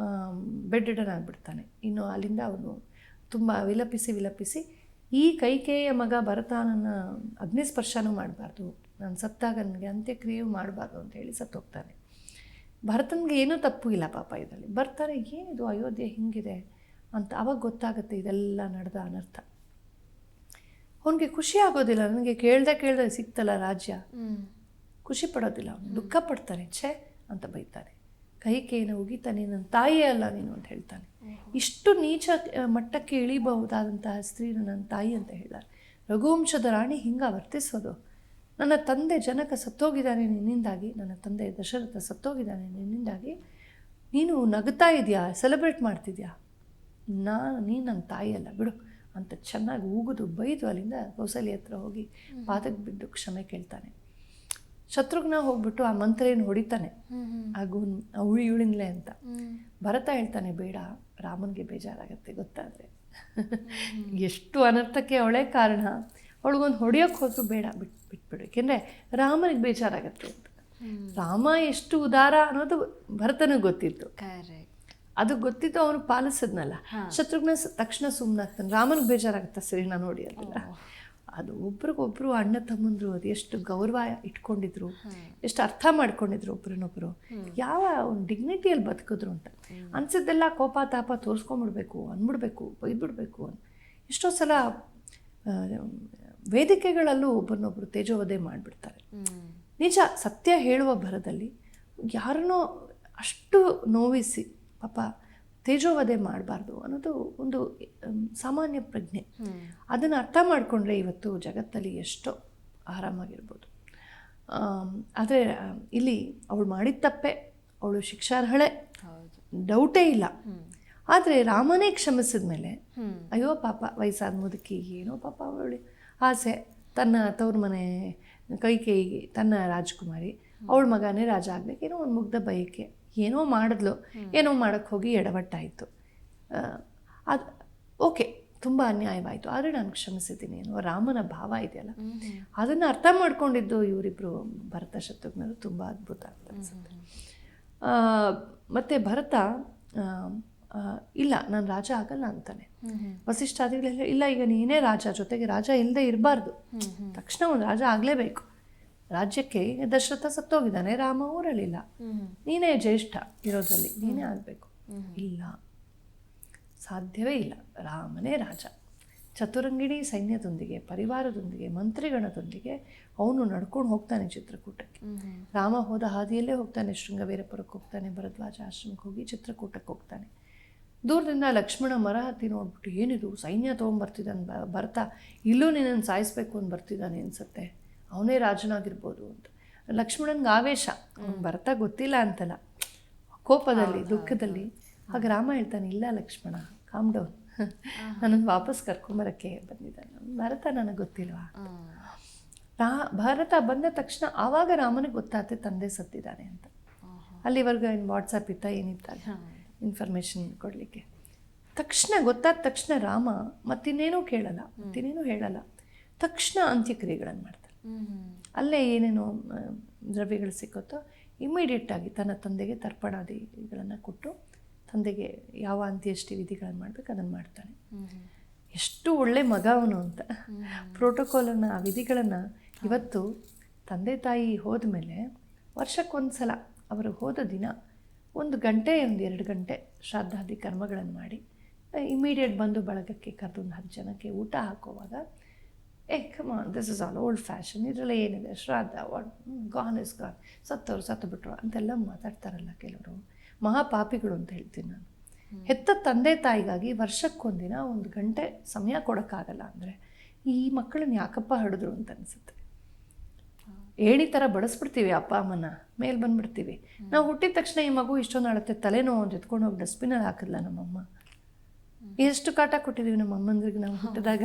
Speaker 2: ಬೆಡ್ಡಿಡನ್ ಆಗಿಬಿಡ್ತಾನೆ. ಇನ್ನು ಅಲ್ಲಿಂದ ಅವನು ತುಂಬ ವಿಲಪಿಸಿ ಈ ಕೈಕೇಯಿಯ ಮಗ ಭರತ ನನ್ನ ಅಗ್ನಿಸ್ಪರ್ಶನೂ ಮಾಡಬಾರ್ದು, ನಾನು ಸತ್ತಾಗ ನನಗೆ ಅಂತ್ಯಕ್ರಿಯೆ ಮಾಡಬಾರ್ದು ಅಂತ ಹೇಳಿ ಸತ್ತೋಗ್ತಾನೆ. ಭರತನಿಗೆ ಏನೂ ತಪ್ಪು ಇಲ್ಲ ಪಾಪ ಇದರಲ್ಲಿ. ಬರ್ತಾರೆ, ಏನಿದು ಅಯೋಧ್ಯೆ ಹಿಂಗಿದೆ ಅಂತ. ಅವಾಗ ಗೊತ್ತಾಗುತ್ತೆ ಇದೆಲ್ಲ ನಡೆದ ಅನರ್ಥ. ಅವನಿಗೆ ಖುಷಿ ಆಗೋದಿಲ್ಲ. ನನಗೆ ಕೇಳ್ದೆ ಸಿಕ್ತಲ್ಲ ರಾಜ್ಯ, ಖುಷಿ ಪಡೋದಿಲ್ಲ. ಅವನು ದುಃಖ ಪಡ್ತಾನೆ. ಛೇ ಅಂತ ಬೈತಾನೆ. ಕೈಕೇಯಿನ ಉಗಿತಾನೆ, ನನ್ನ ತಾಯಿಯೇ ಅಲ್ಲ ನೀನು ಅಂತ ಹೇಳ್ತಾನೆ. ಇಷ್ಟು ನೀಚ ಮಟ್ಟಕ್ಕೆ ಇಳಿಬಹುದಾದಂತಹ ಸ್ತ್ರೀನ ನನ್ನ ತಾಯಿ ಅಂತ ಹೇಳ್ತಾರೆ. ರಘುವಂಶದ ರಾಣಿ ಹಿಂಗ ವರ್ತಿಸೋದು? ನನ್ನ ತಂದೆ ಜನಕ ಸತ್ತೋಗಿದ್ದಾನೆ ನಿನ್ನಿಂದಾಗಿ, ನನ್ನ ತಂದೆ ದಶರಥ ಸತ್ತೋಗಿದ್ದಾನೆ ನಿನ್ನಿಂದಾಗಿ, ನೀನು ನಗ್ತಾ ಇದೆಯಾ, ಸೆಲೆಬ್ರೇಟ್ ಮಾಡ್ತಿದ್ಯಾ? ನೀನು ನನ್ನ ತಾಯಿ ಅಲ್ಲ ಬಿಡು ಅಂತ ಚೆನ್ನಾಗಿ ಉಗಿದು ಬೈದು ಅಲ್ಲಿಂದ ಕೌಸಲ್ಯ ಹತ್ರ ಹೋಗಿ ಪಾದಕ್ಕೆ ಬಿದ್ದು ಕ್ಷಮೆ ಕೇಳ್ತಾನೆ. ಶತ್ರುಘ್ನ ಹೋಗ್ಬಿಟ್ಟು ಆ ಮಂತ್ರೇನು ಹೊಡಿತಾನೆ, ಹಾಗೂ ಇವಳಿನ್ಲೆ ಅಂತ. ಭರತ ಹೇಳ್ತಾನೆ, ಬೇಡ, ರಾಮನಿಗೆ ಬೇಜಾರಾಗತ್ತೆ ಗೊತ್ತಾದರೆ. ಎಷ್ಟು ಅನರ್ಥಕ್ಕೆ ಅವಳೇ ಕಾರಣ. ಅವಳಿಗೊಂದು ಹೊಡೆಯೋಕ್ಕೆ ಹೋದ್ರು ಬೇಡ, ಬಿಟ್ಬಿಡು, ಏಕೆಂದರೆ ರಾಮನಿಗೆ ಬೇಜಾರಾಗತ್ತೆ ಅಂತ. ರಾಮ ಎಷ್ಟು ಉದಾರ ಅನ್ನೋದು ಭರತನಿಗೆ ಗೊತ್ತಿತ್ತು. ಅದು ಗೊತ್ತಿತ್ತು, ಅವನು ಪಾಲಿಸಿದ್ನಲ್ಲ. ಶತ್ರುಘ್ನ ತಕ್ಷಣ ಸುಮ್ಮನಾಗ್ತಾನೆ. ರಾಮನಿಗೆ ಬೇಜಾರಾಗುತ್ತಾ ಸರಿ ನಾನು ನೋಡಿ ಅದಲ್ಲ. ಅದು ಒಬ್ರಿಗೊಬ್ರು ಅಣ್ಣ ತಮ್ಮಂದ್ರು ಅದು ಎಷ್ಟು ಗೌರವ ಇಟ್ಕೊಂಡಿದ್ರು, ಎಷ್ಟು ಅರ್ಥ ಮಾಡ್ಕೊಂಡಿದ್ರು ಒಬ್ರನ್ನೊಬ್ರು, ಯಾವ ಒಂದು ಡಿಗ್ನಿಟಿಯಲ್ಲಿ ಬದುಕಿದ್ರು ಅಂತ. ಅನ್ಸಿದ್ದೆಲ್ಲ ಕೋಪ ತಾಪ ತೋರಿಸ್ಕೊಂಡ್ಬಿಡ್ಬೇಕು, ಅಂದ್ಬಿಡ್ಬೇಕು, ಬೈದ್ಬಿಡ್ಬೇಕು ಅಂತ. ಎಷ್ಟೋ ಸಲ ವೇದಿಕೆಗಳಲ್ಲೂ ಒಬ್ಬರನ್ನೊಬ್ರು ತೇಜೋವಧೆ ಮಾಡಿಬಿಡ್ತಾರೆ. ನಿಜ, ಸತ್ಯ ಹೇಳುವ ಭರದಲ್ಲಿ ಯಾರನ್ನೋ ಅಷ್ಟು ನೋವಿಸಿ ಪಾಪ ತೇಜೋವಧೆ ಮಾಡಬಾರ್ದು ಅನ್ನೋದು ಒಂದು ಸಾಮಾನ್ಯ ಪ್ರಜ್ಞೆ. ಅದನ್ನು ಅರ್ಥ ಮಾಡಿಕೊಂಡ್ರೆ ಇವತ್ತು ಜಗತ್ತಲ್ಲಿ ಎಷ್ಟೋ ಆರಾಮಾಗಿರ್ಬೋದು. ಆದರೆ ಇಲ್ಲಿ ಅವಳು ಮಾಡಿದ ತಪ್ಪೆ, ಅವಳು ಶಿಕ್ಷಾರ್ಹಳೆ, ಡೌಟೇ ಇಲ್ಲ. ಆದರೆ ರಾಮನೇ ಕ್ಷಮಿಸಿದ ಮೇಲೆ ಅಯ್ಯೋ ಪಾಪ ವಯಸ್ಸಾದ ಮುದುಕಿ, ಏನೋ ಪಾಪ ಅವಳು ಆಸೆ, ತನ್ನ ತವ್ರ ಮನೆ ಕೈಕೇಯಿಗೆ ತನ್ನ ರಾಜಕುಮಾರಿ, ಅವಳ ಮಗನೇ ರಾಜ ಆಗಬೇಕು, ಏನೋ ಒಂದು ಮುಗ್ಧ ಬಯಕೆ, ಏನೋ ಮಾಡಿದ್ಲು, ಏನೋ ಮಾಡೋಕ್ಕೆ ಹೋಗಿ ಎಡವಟ್ಟಾಯಿತು. ಅದು ಓಕೆ, ತುಂಬ ಅನ್ಯಾಯವಾಯಿತು, ಆದರೆ ನಾನು ಕ್ಷಮಿಸಿದ್ದೀನಿ ಅನ್ನೋ ರಾಮನ ಭಾವ ಇದೆಯಲ್ಲ, ಅದನ್ನು ಅರ್ಥ ಮಾಡ್ಕೊಂಡಿದ್ದು ಇವರಿಬ್ಬರು ಭರತ ಶತ್ರುಘ್ನರು ತುಂಬ ಅದ್ಭುತ ಅಂತ ಅನಿಸುತ್ತೆ. ಮತ್ತು ಭರತ ಇಲ್ಲ, ನಾನು ರಾಜ ಆಗಲ್ಲ ಅಂತಾನೆ. ವಸಿಷ್ಠಾದಿಗಳೆಲ್ಲ ಇಲ್ಲ, ಈಗ ನೀನೇ ರಾಜ, ಜೊತೆಗೆ ರಾಜ ಇಲ್ಲದೆ ಇರಬಾರ್ದು, ತಕ್ಷಣ ಒಂದು ರಾಜ ಆಗಲೇಬೇಕು. ರಾಜ್ಯಕ್ಕೆ ದಶರಥ ಸತ್ತೋಗಿದ್ದಾನೆ, ರಾಮ ಊರಲ್ಲಿಲ್ಲ, ನೀನೇ ಜ್ಯೇಷ್ಠ ಇರೋದ್ರಲ್ಲಿ, ನೀನೇ ಆಗಬೇಕು. ಇಲ್ಲ, ಸಾಧ್ಯವೇ ಇಲ್ಲ, ರಾಮನೇ ರಾಜ. ಚತುರಂಗಿಣಿ ಸೈನ್ಯದೊಂದಿಗೆ, ಪರಿವಾರದೊಂದಿಗೆ, ಮಂತ್ರಿಗಣದೊಂದಿಗೆ ಅವನು ನಡ್ಕೊಂಡು ಹೋಗ್ತಾನೆ ಚಿತ್ರಕೂಟಕ್ಕೆ. ರಾಮ ಹೋದ ಹಾದಿಯಲ್ಲೇ ಹೋಗ್ತಾನೆ, ಶೃಂಗವೀರಪುರಕ್ಕೆ ಹೋಗ್ತಾನೆ, ಭರದ್ವಾಜ ಆಶ್ರಮಕ್ಕೆ ಹೋಗಿ ಚಿತ್ರಕೂಟಕ್ಕೆ ಹೋಗ್ತಾನೆ. ದೂರದಿಂದ ಲಕ್ಷ್ಮಣ ಮರ ಹತ್ತಿ ನೋಡ್ಬಿಟ್ಟು, ಏನಿದು ಸೈನ್ಯ ತೊಗೊಂಬರ್ತಿದ್ದಾನೆ ಭರತ, ಇಲ್ಲೂ ನಿನ್ನನ್ನು ಸಾಯಿಸ್ಬೇಕು ಅಂತ ಬರ್ತಿದ್ದಾನೆ ಅನಿಸುತ್ತೆ, ಅವನೇ ರಾಜನಾಗಿರ್ಬೋದು ಅಂತ. ಲಕ್ಷ್ಮಣನ್ಗೆ ಆವೇಶ, ಭರತ ಗೊತ್ತಿಲ್ಲ ಅಂತಲ್ಲ, ಕೋಪದಲ್ಲಿ ದುಃಖದಲ್ಲಿ. ಆಗ ರಾಮ ಹೇಳ್ತಾನೆ, ಇಲ್ಲ ಲಕ್ಷ್ಮಣ, ಕಾಮ್ ಡೌನ್, ನನ್ನನ್ನು ವಾಪಸ್ ಕರ್ಕೊಂಬರಕ್ಕೆ ಬಂದಿದ್ದಾನೆ, ಭರತ ನನಗೆ ಗೊತ್ತಿಲ್ವಾ. ಭರತ ಬಂದ ತಕ್ಷಣ ಆವಾಗ ರಾಮನಿಗೆ ಗೊತ್ತಾಗ್ತದೆ ತಂದೆ ಸತ್ತಿದ್ದಾನೆ ಅಂತ. ಅಲ್ಲಿವರೆಗೂ ಏನು ವಾಟ್ಸಪ್ ಇತ್ತ ಏನಿತ್ತಲ್ಲ ಇನ್ಫಾರ್ಮೇಷನ್ ಕೊಡಲಿಕ್ಕೆ. ತಕ್ಷಣ ಗೊತ್ತಾದ ತಕ್ಷಣ ರಾಮ ಮತ್ತಿನ್ನೇನೂ ಕೇಳಲ್ಲ, ಮತ್ತಿನ್ನೇನೂ ಹೇಳಲ್ಲ, ತಕ್ಷಣ ಅಂತ್ಯಕ್ರಿಯೆಗಳನ್ನು ಮಾಡ್ತಾರೆ. ಅಲ್ಲೇ ಏನೇನೋ ದ್ರವ್ಯಗಳು ಸಿಕ್ಕುತ್ತೋ ಇಮಿಡಿಯೇಟಾಗಿ ತನ್ನ ತಂದೆಗೆ ತರ್ಪಣಾದಿಗಳನ್ನು ಕೊಟ್ಟು ತಂದೆಗೆ ಯಾವ ಅಂತ್ಯಷ್ಟಿ ವಿಧಿಗಳನ್ನು ಮಾಡಬೇಕು ಅದನ್ನು ಮಾಡ್ತಾನೆ. ಎಷ್ಟು ಒಳ್ಳೆ ಮಗ ಅವನು ಅಂತ. ಪ್ರೋಟೋಕಾಲನ್ನು, ಆ ವಿಧಿಗಳನ್ನು ಇವತ್ತು ತಂದೆ ತಾಯಿ ಹೋದ ಮೇಲೆ ವರ್ಷಕ್ಕೊಂದು ಸಲ ಅವರು ಹೋದ ದಿನ 1 ಗಂಟೆ 2 ಗಂಟೆ ಶ್ರಾದ್ದಾದಿ ಕರ್ಮಗಳನ್ನು ಮಾಡಿ ಇಮಿಡಿಯೇಟ್ ಬಂದು ಬಳಗಕ್ಕೆ ಕರೆದು ಒಂದು 10 ಜನಕ್ಕೆ ಊಟ ಹಾಕೋವಾಗ, come on, this is all old fashion, ಇದರಲ್ಲಿ ಏನಿದೆ, ಶ್ರಾದ್ದ, ವಾಟ್ ಗಾನ್ ಇಸ್ ಗಾನ್, ಸತ್ತವರು ಸತ್ತು ಬಿಟ್ರು ಅಂತೆಲ್ಲ ಮಾತಾಡ್ತಾರಲ್ಲ ಕೆಲವರು. ಮಹಾಪಾಪಿಗಳು ಅಂತ ಹೇಳ್ತೀನಿ ನಾನು. ಹೆತ್ತ ತಂದೆ ತಾಯಿಗಾಗಿ ವರ್ಷಕ್ಕೊಂದಿನ 1 ಗಂಟೆ ಸಮಯ ಕೊಡೋಕ್ಕಾಗಲ್ಲ ಅಂದರೆ ಈ ಮಕ್ಕಳನ್ನ ಯಾಕಪ್ಪ ಹಡಿದ್ರು ಅಂತ ಅನಿಸುತ್ತೆ. ಏಣಿ ಥರ ಬಡಿಸ್ಬಿಡ್ತೀವಿ ಅಪ್ಪ ಅಮ್ಮನ, ಮೇಲೆ ಬಂದುಬಿಡ್ತೀವಿ. ನಾವು ಹುಟ್ಟಿದ ತಕ್ಷಣ ಈ ಮಗು ಇಷ್ಟೊಂದು ಅಳತ್ತೆ, ತಲೆನೋವು ಒಂದು ಎತ್ಕೊಂಡು ಹೋಗಿ ಡಸ್ಟ್ಬಿನಲ್ಲಿ ಹಾಕಿದ್ಲ ನಮ್ಮಮ್ಮ. ಎಷ್ಟು ಕಾಟ ಕೊಟ್ಟಿದ್ದೀವಿ ನಮ್ಮ ಅಮ್ಮಂದ್ರಿಗೆ ನಾವು ಹುಟ್ಟಿದಾಗ,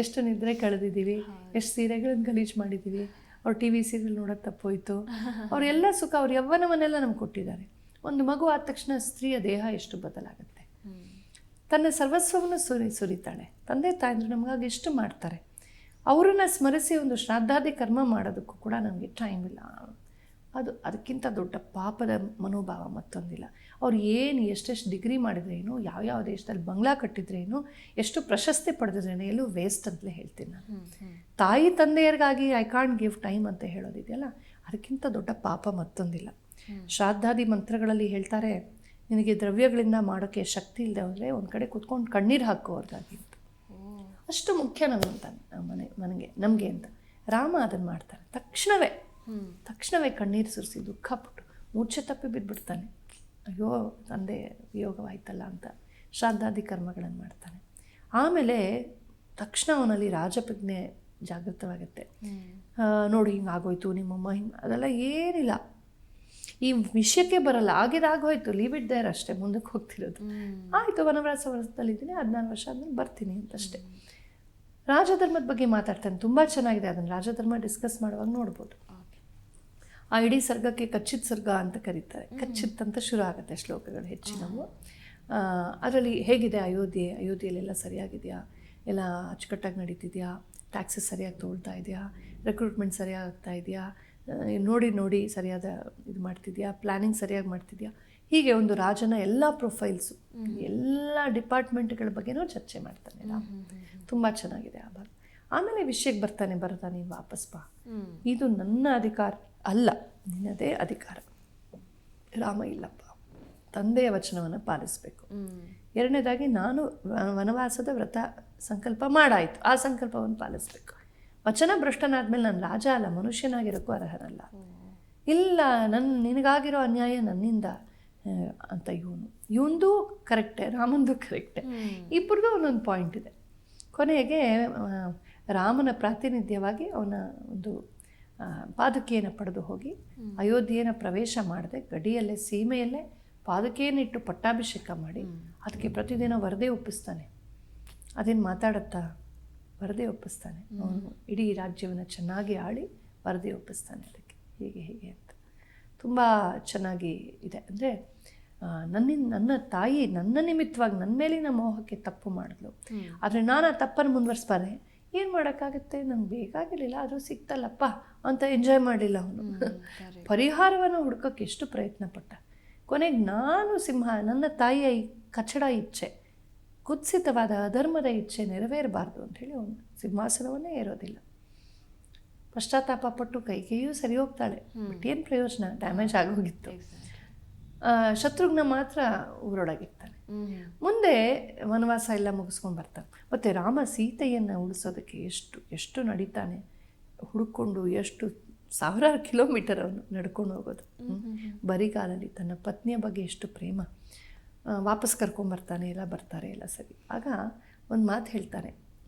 Speaker 2: ಎಷ್ಟು ನಿದ್ರೆ ಕಳೆದಿದ್ದೀವಿ, ಎಷ್ಟು ಸೀರೆಗಳನ್ನು ಗಲೀಜು ಮಾಡಿದ್ದೀವಿ, ಅವ್ರು TV ಸೀರಿಯಲ್ ನೋಡೋದು ತಪ್ಪೋಯ್ತು, ಅವರೆಲ್ಲ ಸುಖ, ಅವ್ರ ಯವ್ವನವನ್ನೆಲ್ಲ ನಮ್ಗೆ ಕೊಟ್ಟಿದ್ದಾರೆ. ಒಂದು ಮಗು ಆದ ತಕ್ಷಣ ಸ್ತ್ರೀಯ ದೇಹ ಎಷ್ಟು ಬದಲಾಗುತ್ತೆ. ತನ್ನ ಸರ್ವಸ್ವವನ್ನು ಸುರಿತಾಳೆ. ತಂದೆ ತಾಯಂದ್ರು ನಮಗಾಗಿ ಎಷ್ಟು ಮಾಡ್ತಾರೆ, ಅವರನ್ನು ಸ್ಮರಿಸಿ ಒಂದು ಶ್ರಾದ್ದಾದಿ ಕರ್ಮ ಮಾಡೋದಕ್ಕೂ ಕೂಡ ನಮಗೆ ಟೈಮ್ ಇಲ್ಲ. ಅದಕ್ಕಿಂತ ದೊಡ್ಡ ಪಾಪದ ಮನೋಭಾವ ಮತ್ತೊಂದಿಲ್ಲ. ಅವ್ರು ಎಷ್ಟೆಷ್ಟು ಡಿಗ್ರಿ ಮಾಡಿದ್ರೇನು, ಯಾವ್ಯಾವ ದೇಶದಲ್ಲಿ ಬಂಗ್ಲಾ ಕಟ್ಟಿದ್ರೇನು, ಎಷ್ಟು ಪ್ರಶಸ್ತಿ ಪಡೆದಿದ್ರೇನು, ಎಲ್ಲೂ ವೇಸ್ಟ್ ಅಂತಲೇ ಹೇಳ್ತೀನಿ ನಾನು. ತಾಯಿ ತಂದೆಯರಿಗಾಗಿ ಐ ಕಾಂಟ್ ಗಿವ್ ಟೈಮ್ ಅಂತ ಹೇಳೋದಿದೆಯಲ್ಲ, ಅದಕ್ಕಿಂತ ದೊಡ್ಡ ಪಾಪ ಮತ್ತೊಂದಿಲ್ಲ. ಶ್ರಾದ್ದಾದಿ ಮಂತ್ರಗಳಲ್ಲಿ ಹೇಳ್ತಾರೆ, ನಿನಗೆ ದ್ರವ್ಯಗಳಿಂದ ಮಾಡೋಕ್ಕೆ ಶಕ್ತಿ ಇಲ್ಲದೆ ಹೋದರೆ ಒಂದು ಕಡೆ ಕೂತ್ಕೊಂಡು ಕಣ್ಣೀರು ಹಾಕೋರ್ಗಾಗಿ ಅಂತ. ಅಷ್ಟು ಮುಖ್ಯ ನಮಗೆ ಅಂತ ರಾಮ ಅದನ್ನು ಮಾಡ್ತಾರೆ. ತಕ್ಷಣವೇ ಕಣ್ಣೀರು ಸುರಿಸಿ ದುಃಖಪಟ್ಟು ಮೂರ್ಛೆ ತಪ್ಪಿ ಬಿದ್ದುಬಿಡ್ತಾನೆ. ಅಯ್ಯೋ ತಂದೆ ವಿಯೋಗವಾಯ್ತಲ್ಲ ಅಂತ ಶ್ರಾದ್ದಾದಿ ಕರ್ಮಗಳನ್ನು ಮಾಡ್ತಾನೆ. ಆಮೇಲೆ ತಕ್ಷಣ ಅವನಲ್ಲಿ ರಾಜಪ್ರಜ್ಞೆ ಜಾಗೃತವಾಗುತ್ತೆ. ನೋಡಿ ಹಿಂಗಾಗೋಯ್ತು ನಿಮ್ಮಮ್ಮ ಅದೆಲ್ಲ ಏನಿಲ್ಲ, ಈ ವಿಷಯಕ್ಕೆ ಬರಲ್ಲ, ಆಗಿದಾಗೋಯ್ತು, ಲೀವ್ ಇಟ್ ದೇರ್ ಅಷ್ಟೇ, ಮುಂದಕ್ಕೆ ಹೋಗ್ತಿರೋದು. ಆಯಿತು, ವನವಾಸ ವರ್ಷದಲ್ಲಿದ್ದೀನಿ, 14 ವರ್ಷ ಆದ್ಮೇಲೆ ಬರ್ತೀನಿ ಅಂತಷ್ಟೇ. ರಾಜಧರ್ಮದ ಬಗ್ಗೆ ಮಾತಾಡ್ತಾನೆ, ತುಂಬ ಚೆನ್ನಾಗಿದೆ. ಅದನ್ನು ರಾಜಧರ್ಮ ಡಿಸ್ಕಸ್ ಮಾಡುವಾಗ ನೋಡ್ಬೋದು. ಆ ಇಡೀ ಸರ್ಗಕ್ಕೆ ಕಚ್ಚಿತ್ ಸರ್ಗ ಅಂತ ಕರೀತಾರೆ. ಕಚ್ಚಿತ್ ಅಂತ ಶುರು ಆಗುತ್ತೆ ಶ್ಲೋಕಗಳು ಹೆಚ್ಚಿನವು. ಅದರಲ್ಲಿ ಹೇಗಿದೆ ಅಯೋಧ್ಯೆಯಲ್ಲೆಲ್ಲ ಸರಿಯಾಗಿದೆಯಾ, ಎಲ್ಲ ಅಚ್ಚುಕಟ್ಟಾಗಿ ನಡೀತಿದೆಯಾ, ಟ್ಯಾಕ್ಸಸ್ ಸರಿಯಾಗಿ ತೊಗೊಳ್ತಾ ಇದೆಯಾ, ರೆಕ್ರೂಟ್ಮೆಂಟ್ ಸರಿಯಾಗಿ ಆಗ್ತಾ ಇದೆಯಾ, ನೋಡಿ ಸರಿಯಾದ ಇದು ಮಾಡ್ತಿದ್ಯಾ, ಪ್ಲ್ಯಾನಿಂಗ್ ಸರಿಯಾಗಿ ಮಾಡ್ತಿದ್ಯಾ, ಹೀಗೆ ಒಂದು ರಾಜನ ಎಲ್ಲ ಪ್ರೊಫೈಲ್ಸು, ಎಲ್ಲ ಡಿಪಾರ್ಟ್ಮೆಂಟ್ಗಳ ಬಗ್ಗೆನೂ ಚರ್ಚೆ ಮಾಡ್ತಾನೆ ರಾಮ. ತುಂಬ ಚೆನ್ನಾಗಿದೆ ಆ ಭಾಗ. ಆಮೇಲೆ ವಿಷಯಕ್ಕೆ ಬರ್ತಾನೆ, ನೀನು ವಾಪಸ್ ಬಾ, ಇದು ನನ್ನ ಅಧಿಕಾರ ಅಲ್ಲ, ನಿನ್ನದೇ ಅಧಿಕಾರ. ರಾಮ ಇಲ್ಲಪ್ಪ, ತಂದೆಯ ವಚನವನ್ನು ಪಾಲಿಸಬೇಕು. ಎರಡನೇದಾಗಿ ನಾನು ವನವಾಸದ ವ್ರತ ಸಂಕಲ್ಪ ಮಾಡಾಯಿತು, ಆ ಸಂಕಲ್ಪವನ್ನು ಪಾಲಿಸಬೇಕು. ವಚನ ಭ್ರಷ್ಟನಾದ್ಮೇಲೆ ನಾನು ರಾಜ ಅಲ್ಲ, ಮನುಷ್ಯನಾಗಿರೋಕ್ಕೂ ಅರ್ಹನಲ್ಲ. ಇಲ್ಲ, ನಿನಗಾಗಿರೋ ಅನ್ಯಾಯ ನನ್ನಿಂದ ಅಂತ ಇವಂದು ಕರೆಕ್ಟೇ, ರಾಮಂದು ಕರೆಕ್ಟೇ, ಇಬ್ಬರದು ಒಂದೊಂದು ಪಾಯಿಂಟ್ ಇದೆ. ಕೊನೆಗೆ ರಾಮನ ಪ್ರಾತಿನಿಧ್ಯವಾಗಿ ಅವನ ಒಂದು ಪಾದುಕೆಯನ್ನು ಪಡೆದು ಹೋಗಿ ಅಯೋಧ್ಯೆಯನ್ನು ಪ್ರವೇಶ ಮಾಡದೆ ಗಡಿಯಲ್ಲೇ ಸೀಮೆಯಲ್ಲೇ ಪಾದುಕೆಯನ್ನಿಟ್ಟು ಪಟ್ಟಾಭಿಷೇಕ ಮಾಡಿ ಅದಕ್ಕೆ ಪ್ರತಿದಿನ ವರದಿ ಒಪ್ಪಿಸ್ತಾನೆ. ಅದೇನು ಮಾತಾಡುತ್ತಾ ವರದಿ ಒಪ್ಪಿಸ್ತಾನೆ. ಅವನು ಇಡೀ ರಾಜ್ಯವನ್ನು ಚೆನ್ನಾಗಿ ಆಳಿ ವರದಿ ಒಪ್ಪಿಸ್ತಾನೆ ಅದಕ್ಕೆ, ಹೀಗೆ ಅಂತ ತುಂಬ ಚೆನ್ನಾಗಿ ಇದೆ. ಅಂದರೆ ನನ್ನ ತಾಯಿ ನನ್ನ ನಿಮಿತ್ತವಾಗಿ ನನ್ನ ಮೇಲಿನ ಮೋಹಕ್ಕೆ ತಪ್ಪು ಮಾಡಿದ್ಲು, ಆದರೆ ನಾನು ಆ ತಪ್ಪನ್ನು ಮುಂದುವರಿಸ್ಬಾರೆ. ಏನು ಮಾಡೋಕ್ಕಾಗುತ್ತೆ, ನಂಗೆ ಬೇಕಾಗಿರಲಿಲ್ಲ, ಆದರೂ ಸಿಕ್ತಲ್ಲಪ್ಪ ಅಂತ ಎಂಜಾಯ್ ಮಾಡಲಿಲ್ಲ ಅವನು. ಪರಿಹಾರವನ್ನು ಹುಡ್ಕೋಕ್ಕೆ ಎಷ್ಟು ಪ್ರಯತ್ನ ಪಟ್ಟ. ಕೊನೆಗೆ ನಾನು ಸಿಂಹ, ನನ್ನ ತಾಯಿಯ ಈ ಕಚಡ ಇಚ್ಛೆ, ಕುತ್ಸಿತವಾದ ಅಧರ್ಮದ ಇಚ್ಛೆ ನೆರವೇರಬಾರ್ದು ಅಂಥೇಳಿ ಅವನು ಸಿಂಹಾಸನವನ್ನೇ ಏರೋದಿಲ್ಲ. ಪಶ್ಚಾತ್ತಾಪ ಪಟ್ಟು ಕೈಗೆಯೂ ಸರಿ ಹೋಗ್ತಾಳೆ, ಬಟ್ ಏನು ಪ್ರಯೋಜನ, ಡ್ಯಾಮೇಜ್ ಆಗೋಗಿತ್ತು. ಶತ್ರುಘ್ನ ಮಾತ್ರ ಊರೊಳಗಿರ್ತಾನೆ. ಮುಂದೆ ವನವಾಸ ಎಲ್ಲ ಮುಗಿಸ್ಕೊಂಡು ಬರ್ತಾನೆ. ಮತ್ತು ರಾಮ ಸೀತೆಯನ್ನು ಉಳಿಸೋದಕ್ಕೆ ಎಷ್ಟು ನಡೀತಾನೆ, ಹುಡುಕೊಂಡು ಎಷ್ಟು ಸಾವಿರಾರು ಕಿಲೋಮೀಟರ್ ಅವನು ನಡ್ಕೊಂಡು ಹೋಗೋದು ಬರಿಗಾಲಲ್ಲಿ. ತನ್ನ ಪತ್ನಿಯ ಬಗ್ಗೆ ಎಷ್ಟು ಪ್ರೇಮ, ವಾಪಸ್ ಕರ್ಕೊಂಬರ್ತಾನೆ, ಎಲ್ಲ ಬರ್ತಾರೆ, ಎಲ್ಲ ಸರಿ. ಆಗ ಒಂದು ಮಾತು ಹೇಳ್ತಾನೆ,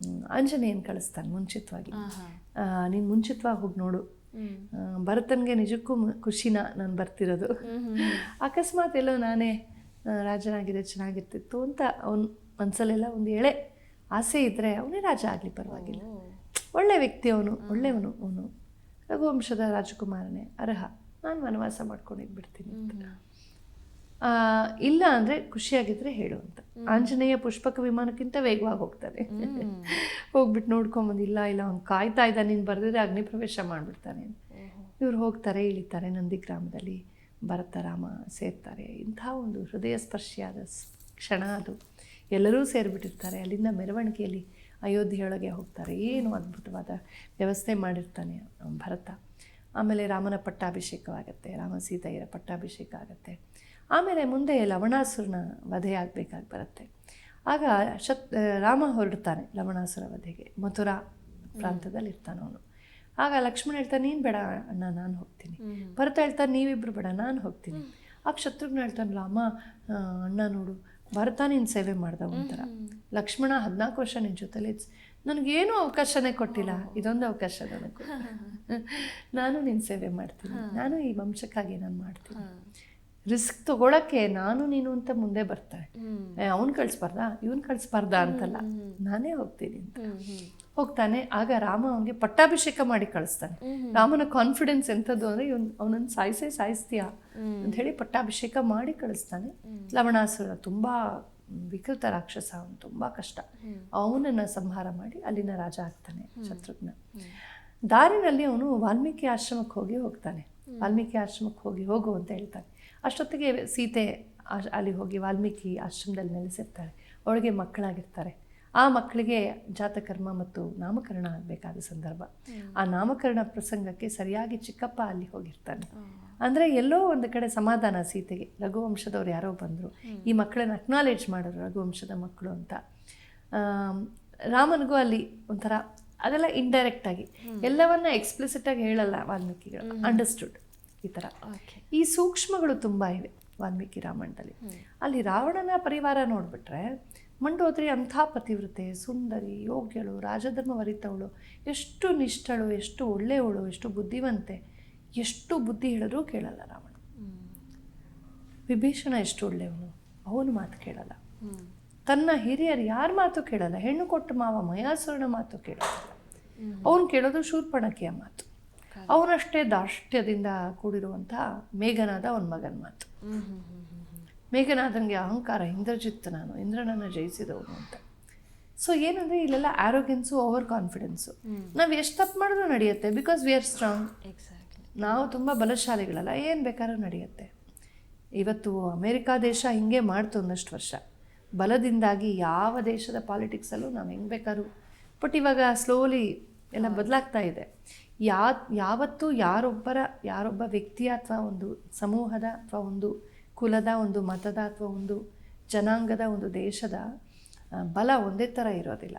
Speaker 2: ಆಂಜನೇಯನ ಕಳಿಸ್ತಾನೆ ಮುಂಚಿತವಾಗಿ, ನೀನು ಮುಂಚಿತವಾಗಿ ಹೋಗಿ ನೋಡು, ಭರತನಿಗೆ ನಿಜಕ್ಕೂ ಖುಷಿನ ನಾನು ಬರ್ತಿರೋದು, ಅಕಸ್ಮಾತ್ ಎಲ್ಲೋ ನಾನೇ ರಾಜನಾಗಿದೆ ಚೆನ್ನಾಗಿರ್ತಿತ್ತು ಅಂತ ಅವನ ಮನಸ್ಸಲ್ಲೆಲ್ಲ ಒಂದು ಎಳೆ ಆಸೆ ಇದ್ದರೆ ಅವನೇ ರಾಜ ಆಗಲಿ ಪರವಾಗಿಲ್ಲ, ಒಳ್ಳೆ ವ್ಯಕ್ತಿ ಅವನು, ಒಳ್ಳೆಯವನು, ಅವನು ರಘುವಂಶದ ರಾಜಕುಮಾರನೇ, ಅರ್ಹ, ನಾನು ವನವಾಸ ಮಾಡ್ಕೊಂಡಿದ್ಬಿಡ್ತೀನಿ ಅಂತ. ಇಲ್ಲ ಅಂದರೆ ಖುಷಿಯಾಗಿದ್ದರೆ ಹೇಳು ಅಂತ. ಆಂಜನೇಯ ಪುಷ್ಪಕ ವಿಮಾನಕ್ಕಿಂತ ವೇಗವಾಗಿ ಹೋಗ್ತಾನೆ. ಹೋಗ್ಬಿಟ್ಟು ನೋಡ್ಕೊಂಬಂದು, ಇಲ್ಲ ಅವ್ನು ಕಾಯ್ತಾ ಇದ್ದ, ನೀನು ಬರೆದಿದ್ರೆ ಅಗ್ನಿ ಪ್ರವೇಶ ಮಾಡಿಬಿಡ್ತಾನೆ. ಇವ್ರು ಹೋಗ್ತಾರೆ, ಇಳಿತಾರೆ, ನಂದಿಗ್ರಾಮದಲ್ಲಿ ಭರತ ರಾಮ ಸೇರ್ತಾರೆ. ಇಂಥ ಒಂದು ಹೃದಯ ಸ್ಪರ್ಶಿಯಾದ ಕ್ಷಣ ಅದು. ಎಲ್ಲರೂ ಸೇರಿಬಿಟ್ಟಿರ್ತಾರೆ. ಅಲ್ಲಿಂದ ಮೆರವಣಿಗೆಯಲ್ಲಿ ಅಯೋಧ್ಯೆಯೊಳಗೆ ಹೋಗ್ತಾರೆ. ಏನು ಅದ್ಭುತವಾದ ವ್ಯವಸ್ಥೆ ಮಾಡಿರ್ತಾನೆ ಭರತ. ಆಮೇಲೆ ರಾಮನ ಪಟ್ಟಾಭಿಷೇಕವಾಗುತ್ತೆ, ರಾಮ ಸೀತೆಯರ ಪಟ್ಟಾಭಿಷೇಕ ಆಗುತ್ತೆ. ಆಮೇಲೆ ಮುಂದೆ ಲವಣಾಸುರನ ವಧೆ ಆಗಬೇಕಾಗಿ ಬರುತ್ತೆ. ಆಗ ರಾಮ ಹೊರಡ್ತಾನೆ ಲವಣಾಸುರ ವಧೆಗೆ. ಮಥುರಾ ಪ್ರಾಂತದಲ್ಲಿ ಇರ್ತಾನೆ ಅವನು. ಆಗ ಲಕ್ಷ್ಮಣ ಹೇಳ್ತಾನೆ, ನೀನು ಬೇಡ ಅಣ್ಣ, ನಾನು ಹೋಗ್ತೀನಿ. ಭರತ ಹೇಳ್ತಾನೆ, ನೀವಿಬ್ಬರು ಬೇಡ, ನಾನು ಹೋಗ್ತೀನಿ. ಆಗ ಶತ್ರುಘ್ನ ಹೇಳ್ತಾನಲ್ಲ, ಅಮ್ಮ ಅಣ್ಣ ನೋಡು, ಭರತ ನೀನು ಸೇವೆ ಮಾಡ್ದ ಒಂಥರ, ಲಕ್ಷ್ಮಣ 14 ವರ್ಷ ನಿನ್ನ ಜೊತೆಲಿ ನನಗೇನೂ ಅವಕಾಶನೇ ಕೊಟ್ಟಿಲ್ಲ, ಇದೊಂದು ಅವಕಾಶ ನನಗೂ, ನಾನು ನಿನ್ನ ಸೇವೆ ಮಾಡ್ತೀನಿ, ನಾನು ಈ ವಂಶಕ್ಕಾಗಿ ನಾನು ಮಾಡ್ತೀನಿ. ರಿಸ್ಕ್ ತೊಗೊಳಕ್ಕೆ ನಾನು ನೀನು ಅಂತ ಮುಂದೆ ಬರ್ತಾರೆ. ಅವ್ನು ಕಳಿಸ್ಬಾರ್ದ, ಇವನು ಕಳಿಸ್ಬಾರ್ದ ಅಂತಲ್ಲ, ನಾನೇ ಹೋಗ್ತೀನಿ ಅಂತ ಹೋಗ್ತಾನೆ. ಆಗ ರಾಮ ಅವನಿಗೆ ಪಟ್ಟಾಭಿಷೇಕ ಮಾಡಿ ಕಳಿಸ್ತಾನೆ. ರಾಮನ ಕಾನ್ಫಿಡೆನ್ಸ್ ಎಂಥದ್ದು ಅಂದರೆ, ಅವನನ್ನು ಸಾಯಿಸ್ತೀಯಾ ಅಂತ ಹೇಳಿ ಪಟ್ಟಾಭಿಷೇಕ ಮಾಡಿ ಕಳಿಸ್ತಾನೆ. ಲವಣಾಸುರ ತುಂಬ ವಿಕೃತ ರಾಕ್ಷಸ, ಅವನು ತುಂಬ ಕಷ್ಟ. ಅವನನ್ನು ಸಂಹಾರ ಮಾಡಿ ಅಲ್ಲಿನ ರಾಜ ಆಗ್ತಾನೆ ಶತ್ರುಘ್ನ. ದಾರಿನಲ್ಲಿ ಅವನು ವಾಲ್ಮೀಕಿ ಆಶ್ರಮಕ್ಕೆ ಹೋಗ್ತಾನೆ. ವಾಲ್ಮೀಕಿ ಆಶ್ರಮಕ್ಕೆ ಹೋಗು ಅಂತ ಹೇಳ್ತಾನೆ. ಅಷ್ಟೊತ್ತಿಗೆ ಸೀತೆ ಅಲ್ಲಿ ಹೋಗಿ ವಾಲ್ಮೀಕಿ ಆಶ್ರಮದಲ್ಲಿ ನೆಲೆಸಿರ್ತಾಳೆ. ಅವಳಿಗೆ ಮಕ್ಕಳಾಗಿರ್ತಾರೆ. ಆ ಮಕ್ಕಳಿಗೆ ಜಾತಕರ್ಮ ಮತ್ತು ನಾಮಕರಣ ಆಗಬೇಕಾದ ಸಂದರ್ಭ. ಆ ನಾಮಕರಣ ಪ್ರಸಂಗಕ್ಕೆ ಸರಿಯಾಗಿ ಚಿಕ್ಕಪ್ಪ ಅಲ್ಲಿ ಹೋಗಿರ್ತಾನೆ. ಅಂದರೆ ಎಲ್ಲೋ ಒಂದು ಕಡೆ ಸಮಾಧಾನ ಸೀತೆಗೆ. ರಘುವಂಶದವ್ರು ಯಾರೋ ಬಂದರು, ಈ ಮಕ್ಕಳನ್ನ ಅಕ್ನಾಲೇಜ್ ಮಾಡೋರು ರಘುವಂಶದ ಮಕ್ಕಳು ಅಂತ. ರಾಮನಿಗೂ ಅಲ್ಲಿ ಒಂಥರ ಅದೆಲ್ಲ ಇಂಡೈರೆಕ್ಟಾಗಿ, ಎಲ್ಲವನ್ನ ಎಕ್ಸ್ಪ್ಲಿಸಿಟಾಗಿ ಹೇಳಲ್ಲ ವಾಲ್ಮೀಕಿಗಳು, ಅಂಡರ್ಸ್ಟುಡ್ ಈ ಥರ. ಈ ಸೂಕ್ಷ್ಮಗಳು ತುಂಬ ಇವೆ ವಾಲ್ಮೀಕಿ ರಾಮಾಯಣದಲ್ಲಿ. ಅಲ್ಲಿ ರಾವಣನ ಪರಿವಾರ ನೋಡಿಬಿಟ್ರೆ, ಮಂಡೋದರಿ ಅಂಥ ಪತಿವ್ರತೆ, ಸುಂದರಿ, ಯೋಗ್ಯಳು, ರಾಜಧರ್ಮ ವರಿತವಳು, ಎಷ್ಟು ನಿಷ್ಠಳು, ಎಷ್ಟು ಒಳ್ಳೆಯವಳು, ಎಷ್ಟು ಬುದ್ಧಿವಂತೆ, ಎಷ್ಟು ಬುದ್ಧಿ ಹೇಳಿದ್ರೂ ಕೇಳಲ್ಲ ರಾವಣ. ವಿಭೀಷಣ ಎಷ್ಟು ಒಳ್ಳೆಯವನು, ಅವನು ಮಾತು ಕೇಳಲ್ಲ. ತನ್ನ ಹಿರಿಯರು ಯಾರ ಮಾತು ಕೇಳಲ್ಲ. ಹೆಣ್ಣು ಕೊಟ್ಟ ಮಾವ ಮಯಾಸುರನ ಮಾತು ಕೇಳೋದಿಲ್ಲ. ಅವನು ಕೇಳೋದು ಶೂರ್ಪಣಖಿಯ ಮಾತು. ಅವನಷ್ಟೇ ದಾಷ್ಟ್ಯದಿಂದ ಕೂಡಿರುವಂಥ ಮೇಘನಾದ ಅವನ ಮಗನ ಮಾತು. ಮೇಘನಾದನಿಗೆ ಅಹಂಕಾರ, ಇಂದ್ರಜಿತ್ ನಾನು, ಇಂದ್ರನನ್ನು ಜಯಿಸಿದವನು ಅಂತ. ಸೊ ಏನಂದರೆ ಇಲ್ಲೆಲ್ಲ ಆ್ಯರೋಗೆನ್ಸು, ಓವರ್ ಕಾನ್ಫಿಡೆನ್ಸು. ನಾವು ಎಷ್ಟು ತಪ್ಪು ಮಾಡಿದ್ರೂ ನಡೆಯುತ್ತೆ, ಬಿಕಾಸ್ ವಿ ಆರ್ ಸ್ಟ್ರಾಂಗ್. ನಾವು ತುಂಬ ಬಲಶಾಲಿಗಳಲ್ಲ, ಏನು ಬೇಕಾದ್ರೂ ನಡೆಯುತ್ತೆ. ಇವತ್ತು ಅಮೇರಿಕಾ ದೇಶ ಹಿಂಗೆ ಮಾಡ್ತು ಒಂದಷ್ಟು ವರ್ಷ. ಬಲದಿಂದಾಗಿ ಯಾವ ದೇಶದ ಪಾಲಿಟಿಕ್ಸಲ್ಲೂ ನಾವು ಹೆಂಗೆ ಬೇಕಾದ್ರೂ. ಬಟ್ ಇವಾಗ ಸ್ಲೋಲಿ ಎಲ್ಲ ಬದಲಾಗ್ತಾ ಇದೆ. ಯಾವತ್ತೂ ಯಾರೊಬ್ಬ ವ್ಯಕ್ತಿಯ ಅಥವಾ ಒಂದು ಸಮೂಹದ ಅಥವಾ ಒಂದು ಕುಲದ, ಒಂದು ಮತದ ಅಥವಾ ಒಂದು ಜನಾಂಗದ, ಒಂದು ದೇಶದ ಬಲ ಒಂದೇ ಥರ ಇರೋದಿಲ್ಲ.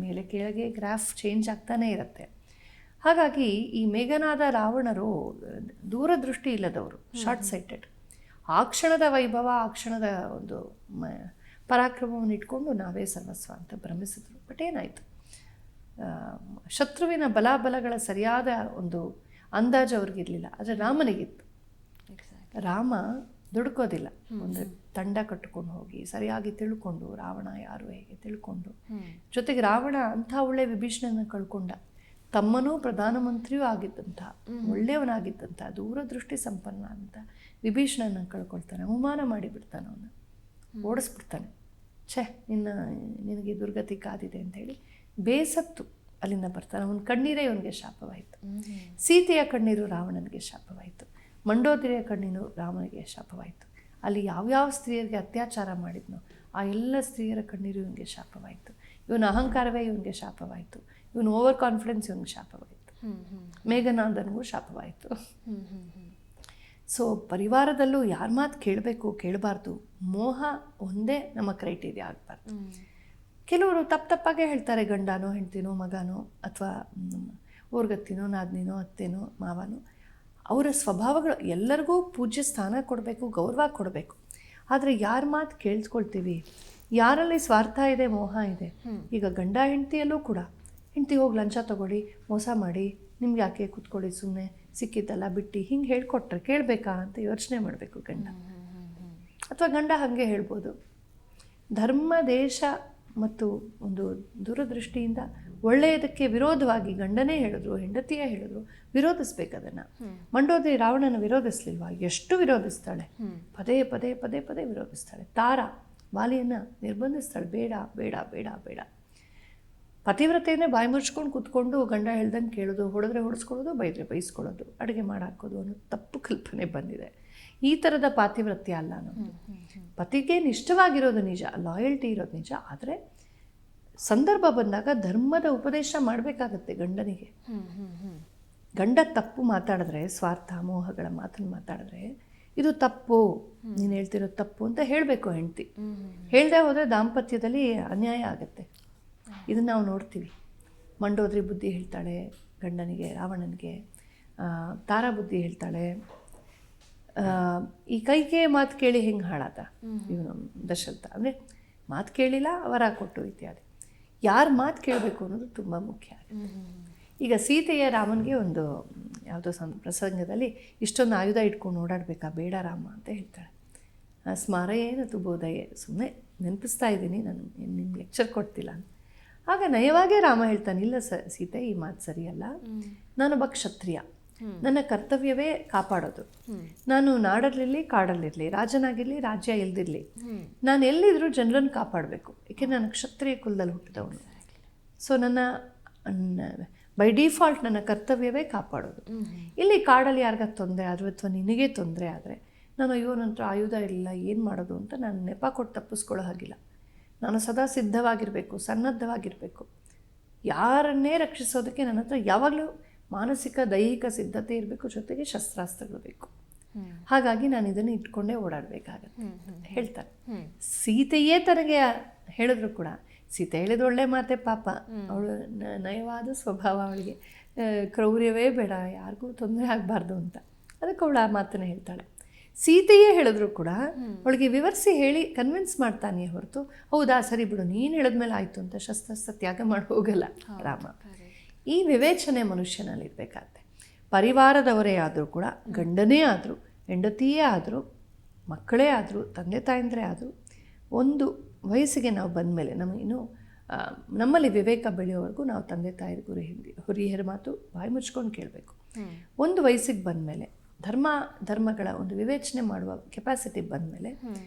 Speaker 2: ಮೇಲೆ ಕೆಳಗೆ ಗ್ರಾಫ್ ಚೇಂಜ್ ಆಗ್ತಾನೇ ಇರುತ್ತೆ. ಹಾಗಾಗಿ ಈ ಮೇಘನಾದ ರಾವಣರು ದೂರದೃಷ್ಟಿ ಇಲ್ಲದವರು, ಶಾರ್ಟ್ ಸೈಟೆಡ್. ಆ ಕ್ಷಣದ ವೈಭವ, ಆ ಕ್ಷಣದ ಒಂದು ಪರಾಕ್ರಮವನ್ನು ಇಟ್ಕೊಂಡು ನಾವೇ ಸರ್ವಸ್ವ ಅಂತ ಭ್ರಮಿಸಿದ್ರು. ಬಟ್ ಏನಾಯಿತು, ಶತ್ರುವಿನ ಬಲಾಬಲಗಳ ಸರಿಯಾದ ಒಂದು ಅಂದಾಜು ಅವ್ರಿಗಿರಲಿಲ್ಲ. ಆದರೆ ರಾಮನಿಗಿತ್ತು. ರಾಮ ದುಡ್ಕೋದಿಲ್ಲ, ಒಂದು ತಂಡ ಕಟ್ಟಿಕೊಂಡು ಹೋಗಿ ಸರಿಯಾಗಿ ತಿಳ್ಕೊಂಡು, ರಾವಣ ಯಾರು ಹೇಗೆ ತಿಳ್ಕೊಂಡು, ಜೊತೆಗೆ ರಾವಣ ಅಂಥ ಒಳ್ಳೆ ವಿಭೀಷಣನ ಕಳ್ಕೊಂಡ. ತಮ್ಮನೂ ಪ್ರಧಾನಮಂತ್ರಿಯೂ ಆಗಿದ್ದಂಥ, ಒಳ್ಳೆಯವನಾಗಿದ್ದಂಥ, ದೂರದೃಷ್ಟಿ ಸಂಪನ್ನ ಅಂತ ವಿಭೀಷಣನ ಕಳ್ಕೊಳ್ತಾನೆ. ಅವಮಾನ ಮಾಡಿಬಿಡ್ತಾನೆ, ಅವನ್ನ ಓಡಿಸ್ಬಿಡ್ತಾನೆ. ನಿನಗೆ ದುರ್ಗತಿ ಕಾದಿದೆ ಅಂಥೇಳಿ ಬೇಸತ್ತು ಅಲ್ಲಿಂದ ಬರ್ತಾನೆ. ಅವನ ಕಣ್ಣೀರೇ ಇವನಿಗೆ ಶಾಪವಾಯಿತು. ಸೀತೆಯ ಕಣ್ಣೀರು ರಾವಣನಿಗೆ ಶಾಪವಾಯಿತು. ಮಂಡೋದರಿಯ ಕಣ್ಣೀರು ರಾಮನಿಗೆ ಶಾಪವಾಯಿತು. ಅಲ್ಲಿ ಯಾವ್ಯಾವ ಸ್ತ್ರೀಯರಿಗೆ ಅತ್ಯಾಚಾರ ಮಾಡಿದ್ನೋ ಆ ಎಲ್ಲ ಸ್ತ್ರೀಯರ ಕಣ್ಣೀರು ಇವನಿಗೆ ಶಾಪವಾಯಿತು. ಇವನ ಅಹಂಕಾರವೇ ಇವನಿಗೆ ಶಾಪವಾಯಿತು. ಇವನು ಓವರ್ ಕಾನ್ಫಿಡೆನ್ಸ್ ಇವನಿಗೆ ಶಾಪವಾಯಿತು. ಮೇಘನಾದನಿಗೂ ಶಾಪವಾಯಿತು. ಸೊ ಪರಿವಾರದಲ್ಲೂ ಯಾರ ಮಾತು ಕೇಳಬೇಕು ಕೇಳಬಾರ್ದು, ಮೋಹ ಒಂದೇ ನಮ್ಮ ಕ್ರೈಟೀರಿಯಾ ಆಗಬಾರ್ದು. ಕೆಲವರು ತಪ್ಪಾಗೇ ಹೇಳ್ತಾರೆ, ಗಂಡನೋ ಹೆಂಡ್ತಿನೋ ಮಗನೋ ಅಥವಾ ಊರ್ಗತ್ತಿನೋ ನಾದ್ನಿನೋ ಅತ್ತೇನೋ ಮಾವನೋ, ಅವರ ಸ್ವಭಾವಗಳು ಎಲ್ಲರಿಗೂ ಪೂಜ್ಯ ಸ್ಥಾನ ಕೊಡಬೇಕು, ಗೌರವ ಕೊಡಬೇಕು. ಆದರೆ ಯಾರ ಮಾತು ಕೇಳಿಸ್ಕೊಳ್ತೀವಿ, ಯಾರಲ್ಲಿ ಸ್ವಾರ್ಥ ಇದೆ, ಮೋಹ ಇದೆ. ಈಗ ಗಂಡ ಹೆಂಡ್ತಿಯಲ್ಲೂ ಕೂಡ, ಹೆಂಡ್ತಿ ಹೋಗಿ ಲಂಚ ತಗೊಳ್ಳಿ, ಮೋಸ ಮಾಡಿ, ನಿಮ್ಗೆ ಯಾಕೆ ಕೂತ್ಕೊಳ್ಳಿ ಸುಮ್ಮನೆ, ಸಿಕ್ಕಿದ್ದಲ್ಲ ಬಿಟ್ಟು ಹಿಂಗೆ ಹೇಳ್ಕೊಟ್ರೆ ಕೇಳಬೇಕಾ ಅಂತ ಯೋಚನೆ ಮಾಡಬೇಕು ಗಂಡ. ಅಥವಾ ಗಂಡ ಹಾಗೆ ಹೇಳ್ಬೋದು. ಧರ್ಮ, ದೇಶ ಮತ್ತು ಒಂದು ದೂರದೃಷ್ಟಿಯಿಂದ ಒಳ್ಳೆಯದಕ್ಕೆ ವಿರೋಧವಾಗಿ ಗಂಡನೇ ಹೇಳಿದ್ರು, ಹೆಂಡತಿಯೇ ಹೇಳಿದ್ರು, ವಿರೋಧಿಸ್ಬೇಕು ಅದನ್ನು. ಮಂಡೋದರಿ ರಾವಣನ ವಿರೋಧಿಸ್ಲಿಲ್ವಾ? ಎಷ್ಟು ವಿರೋಧಿಸ್ತಾಳೆ, ಪದೇ ಪದೇ ಪದೇ ಪದೇ ವಿರೋಧಿಸ್ತಾಳೆ. ತಾರ ವಾಲಿಯನ್ನು ನಿರ್ಬಂಧಿಸ್ತಾಳೆ, ಬೇಡ ಬೇಡ ಬೇಡ ಬೇಡ. ಪತಿವ್ರತೆಯನ್ನೇ ಬಾಯಿ ಮುಚ್ಕೊಂಡು ಕೂತ್ಕೊಂಡು ಗಂಡ ಹೇಳ್ದಂಗೆ ಕೇಳೋದು, ಹೊಡೆದ್ರೆ ಹೊಡೆಸ್ಕೊಳ್ಳೋದು, ಬೈದರೆ ಬೈಸ್ಕೊಳ್ಳೋದು, ಅಡುಗೆ ಮಾಡಾಕೋದು ಅನ್ನೋ ತಪ್ಪು ಕಲ್ಪನೆ ಬಂದಿದೆ. ಈ ಥರದ ಪಾತಿವ್ರತ್ಯ ಅಲ್ಲ ನಮ್ಮದು. ಪತಿಗೆ ನಿಷ್ಠವಾಗಿರೋದು ನಿಜ, ಲಾಯಲ್ಟಿ ಇರೋದು ನಿಜ. ಆದರೆ ಸಂದರ್ಭ ಬಂದಾಗ ಧರ್ಮದ ಉಪದೇಶ ಮಾಡಬೇಕಾಗತ್ತೆ ಗಂಡನಿಗೆ. ಗಂಡ ತಪ್ಪು ಮಾತಾಡಿದ್ರೆ, ಸ್ವಾರ್ಥ ಮೋಹಗಳ ಮಾತನ್ನು ಮಾತಾಡಿದ್ರೆ, ಇದು ತಪ್ಪು, ನೀನು ಹೇಳ್ತಿರೋದು ತಪ್ಪು ಅಂತ ಹೇಳಬೇಕು ಹೆಂಡ್ತಿ. ಹೇಳ್ದೆ ಹೋದರೆ ದಾಂಪತ್ಯದಲ್ಲಿ ಅನ್ಯಾಯ ಆಗುತ್ತೆ. ಇದನ್ನು ನಾವು ನೋಡ್ತೀವಿ. ಮಂಡೋದರಿ ಬುದ್ಧಿ ಹೇಳ್ತಾಳೆ ಗಂಡನಿಗೆ, ರಾವಣನಿಗೆ. ತಾರಾ ಬುದ್ಧಿ ಹೇಳ್ತಾಳೆ. ಈ ಕೈಗೆ ಮಾತು ಕೇಳಿ ಹೆಂಗೆ ಹಾಳಾದ ಇವನು ದಶರಥ. ಅಂದರೆ ಮಾತು ಕೇಳಿಲ್ಲ, ವರ ಕೊಟ್ಟು ಇತ್ಯಾದಿ. ಯಾರು ಮಾತು ಕೇಳಬೇಕು ಅನ್ನೋದು ತುಂಬ ಮುಖ್ಯ. ಈಗ ಸೀತೆಯ ರಾಮನಿಗೆ ಒಂದು ಯಾವುದೋ ಪ್ರಸಂಗದಲ್ಲಿ ಇಷ್ಟೊಂದು ಆಯುಧ ಇಟ್ಕೊಂಡು ಓಡಾಡಬೇಕಾ, ಬೇಡ ರಾಮ ಅಂತ ಹೇಳ್ತಾಳೆ. ಸ್ಮಾರಯೇನ ತು ಬೋಧಯೇ, ಸುಮ್ಮನೆ ನೆನಪಿಸ್ತಾ ಇದ್ದೀನಿ, ನಾನು ನಿಮ್ಗೆ ಲೆಕ್ಚರ್ ಕೊಡ್ತಿಲ್ಲ. ಆಗ ನಯವಾಗೇ ರಾಮ ಹೇಳ್ತಾನೆ, ಇಲ್ಲ ಸೀತೆ, ಈ ಮಾತು ಸರಿಯಲ್ಲ, ನಾನೊಬ್ಬ ಕ್ಷತ್ರಿಯ, ನನ್ನ ಕರ್ತವ್ಯವೇ ಕಾಪಾಡೋದು. ನಾನು ನಾಡಲ್ಲಿರಲಿ ಕಾಡಲ್ಲಿರಲಿ, ರಾಜನಾಗಿರಲಿ ರಾಜ್ಯ ಇಲ್ದಿರಲಿ, ನಾನು ಎಲ್ಲಿದ್ರೂ ಜನರನ್ನು ಕಾಪಾಡಬೇಕು. ಏಕೆಂದರೆ ನಾನು ಕ್ಷತ್ರಿಯ ಕುಲದಲ್ಲಿ ಹುಟ್ಟಿದವನು. ಸೊ ನನ್ನ ಬೈ ಡಿಫಾಲ್ಟ್ ನನ್ನ ಕರ್ತವ್ಯವೇ ಕಾಪಾಡೋದು. ಇಲ್ಲಿ ಕಾಡಲ್ಲಿ ಯಾರಿಗಾದ್ರು ತೊಂದರೆ ಆದರೂ ಅಥವಾ ನಿನಗೆ ತೊಂದರೆ ಆದರೆ ನಾನು ಅಯ್ಯೋ ನನ್ನ ಹತ್ರ ಆಯುಧ ಇಲ್ಲ ಏನು ಮಾಡೋದು ಅಂತ ನಾನು ನೆಪ ಕೊಟ್ಟು ತಪ್ಪಿಸ್ಕೊಳ್ಳೋ ಹಾಗಿಲ್ಲ. ನಾನು ಸದಾ ಸಿದ್ಧವಾಗಿರಬೇಕು, ಸನ್ನದ್ಧವಾಗಿರಬೇಕು. ಯಾರನ್ನೇ ರಕ್ಷಿಸೋದಕ್ಕೆ ನನ್ನ ಹತ್ರ ಯಾವಾಗಲೂ ಮಾನಸಿಕ ದೈಹಿಕ ಸಿದ್ಧತೆ ಇರಬೇಕು, ಜೊತೆಗೆ ಶಸ್ತ್ರಾಸ್ತ್ರಗಳು ಬೇಕು. ಹಾಗಾಗಿ ನಾನು ಇದನ್ನು ಇಟ್ಕೊಂಡೇ ಓಡಾಡಬೇಕಾಗತ್ತೆ ಹೇಳ್ತಾರೆ. ಸೀತೆಯೇ ತನಗೆ ಹೇಳಿದ್ರು ಕೂಡ, ಸೀತೆ ಹೇಳಿದ್ರು ಒಳ್ಳೆ ಮಾತೆ ಪಾಪ, ಅವಳು ನಯವಾದ ಸ್ವಭಾವ, ಅವಳಿಗೆ ಕ್ರೌರ್ಯವೇ ಬೇಡ, ಯಾರಿಗೂ ತೊಂದರೆ ಆಗಬಾರ್ದು ಅಂತ. ಅದಕ್ಕೆ ಅವಳು ಆ ಮಾತನ್ನು ಹೇಳ್ತಾಳೆ. ಸೀತೆಯೇ ಹೇಳಿದ್ರು ಕೂಡ ಅವಳಿಗೆ ವಿವರಿಸಿ ಹೇಳಿ ಕನ್ವಿನ್ಸ್ ಮಾಡ್ತಾನೆಯೇ ಹೊರತು, ಹೌದಾ ಸರಿ ಬಿಡು ನೀನು ಹೇಳಿದ್ಮೇಲೆ ಆಯಿತು ಅಂತ ಶಸ್ತ್ರಾಸ್ತ್ರ ತ್ಯಾಗ ಮಾಡಿ ಹೋಗಲ್ಲ ರಾಮ. ಈ ವಿವೇಚನೆ ಮನುಷ್ಯನಲ್ಲಿರಬೇಕಾಗತ್ತೆ. ಪರಿವಾರದವರೇ ಆದರೂ ಕೂಡ, ಗಂಡನೇ ಆದರೂ, ಹೆಂಡತಿಯೇ ಆದರೂ, ಮಕ್ಕಳೇ ಆದರೂ, ತಂದೆ ತಾಯಂದ್ರೆ ಆದರೂ, ಒಂದು ವಯಸ್ಸಿಗೆ ನಾವು ಬಂದಮೇಲೆ ನಮಗಿನ್ನೂ ನಮ್ಮಲ್ಲಿ ವಿವೇಕ ಬೆಳೆಯೋವರೆಗೂ ನಾವು ತಂದೆ ತಾಯಿಗೂ ಹಿರಿಯರ ಮಾತು ಬಾಯಿ ಮುಚ್ಕೊಂಡು ಕೇಳಬೇಕು. ಒಂದು ವಯಸ್ಸಿಗೆ ಬಂದಮೇಲೆ ಧರ್ಮಗಳ ಒಂದು ವಿವೇಚನೆ ಮಾಡುವ ಕೆಪಾಸಿಟಿ ಬಂದಮೇಲೆ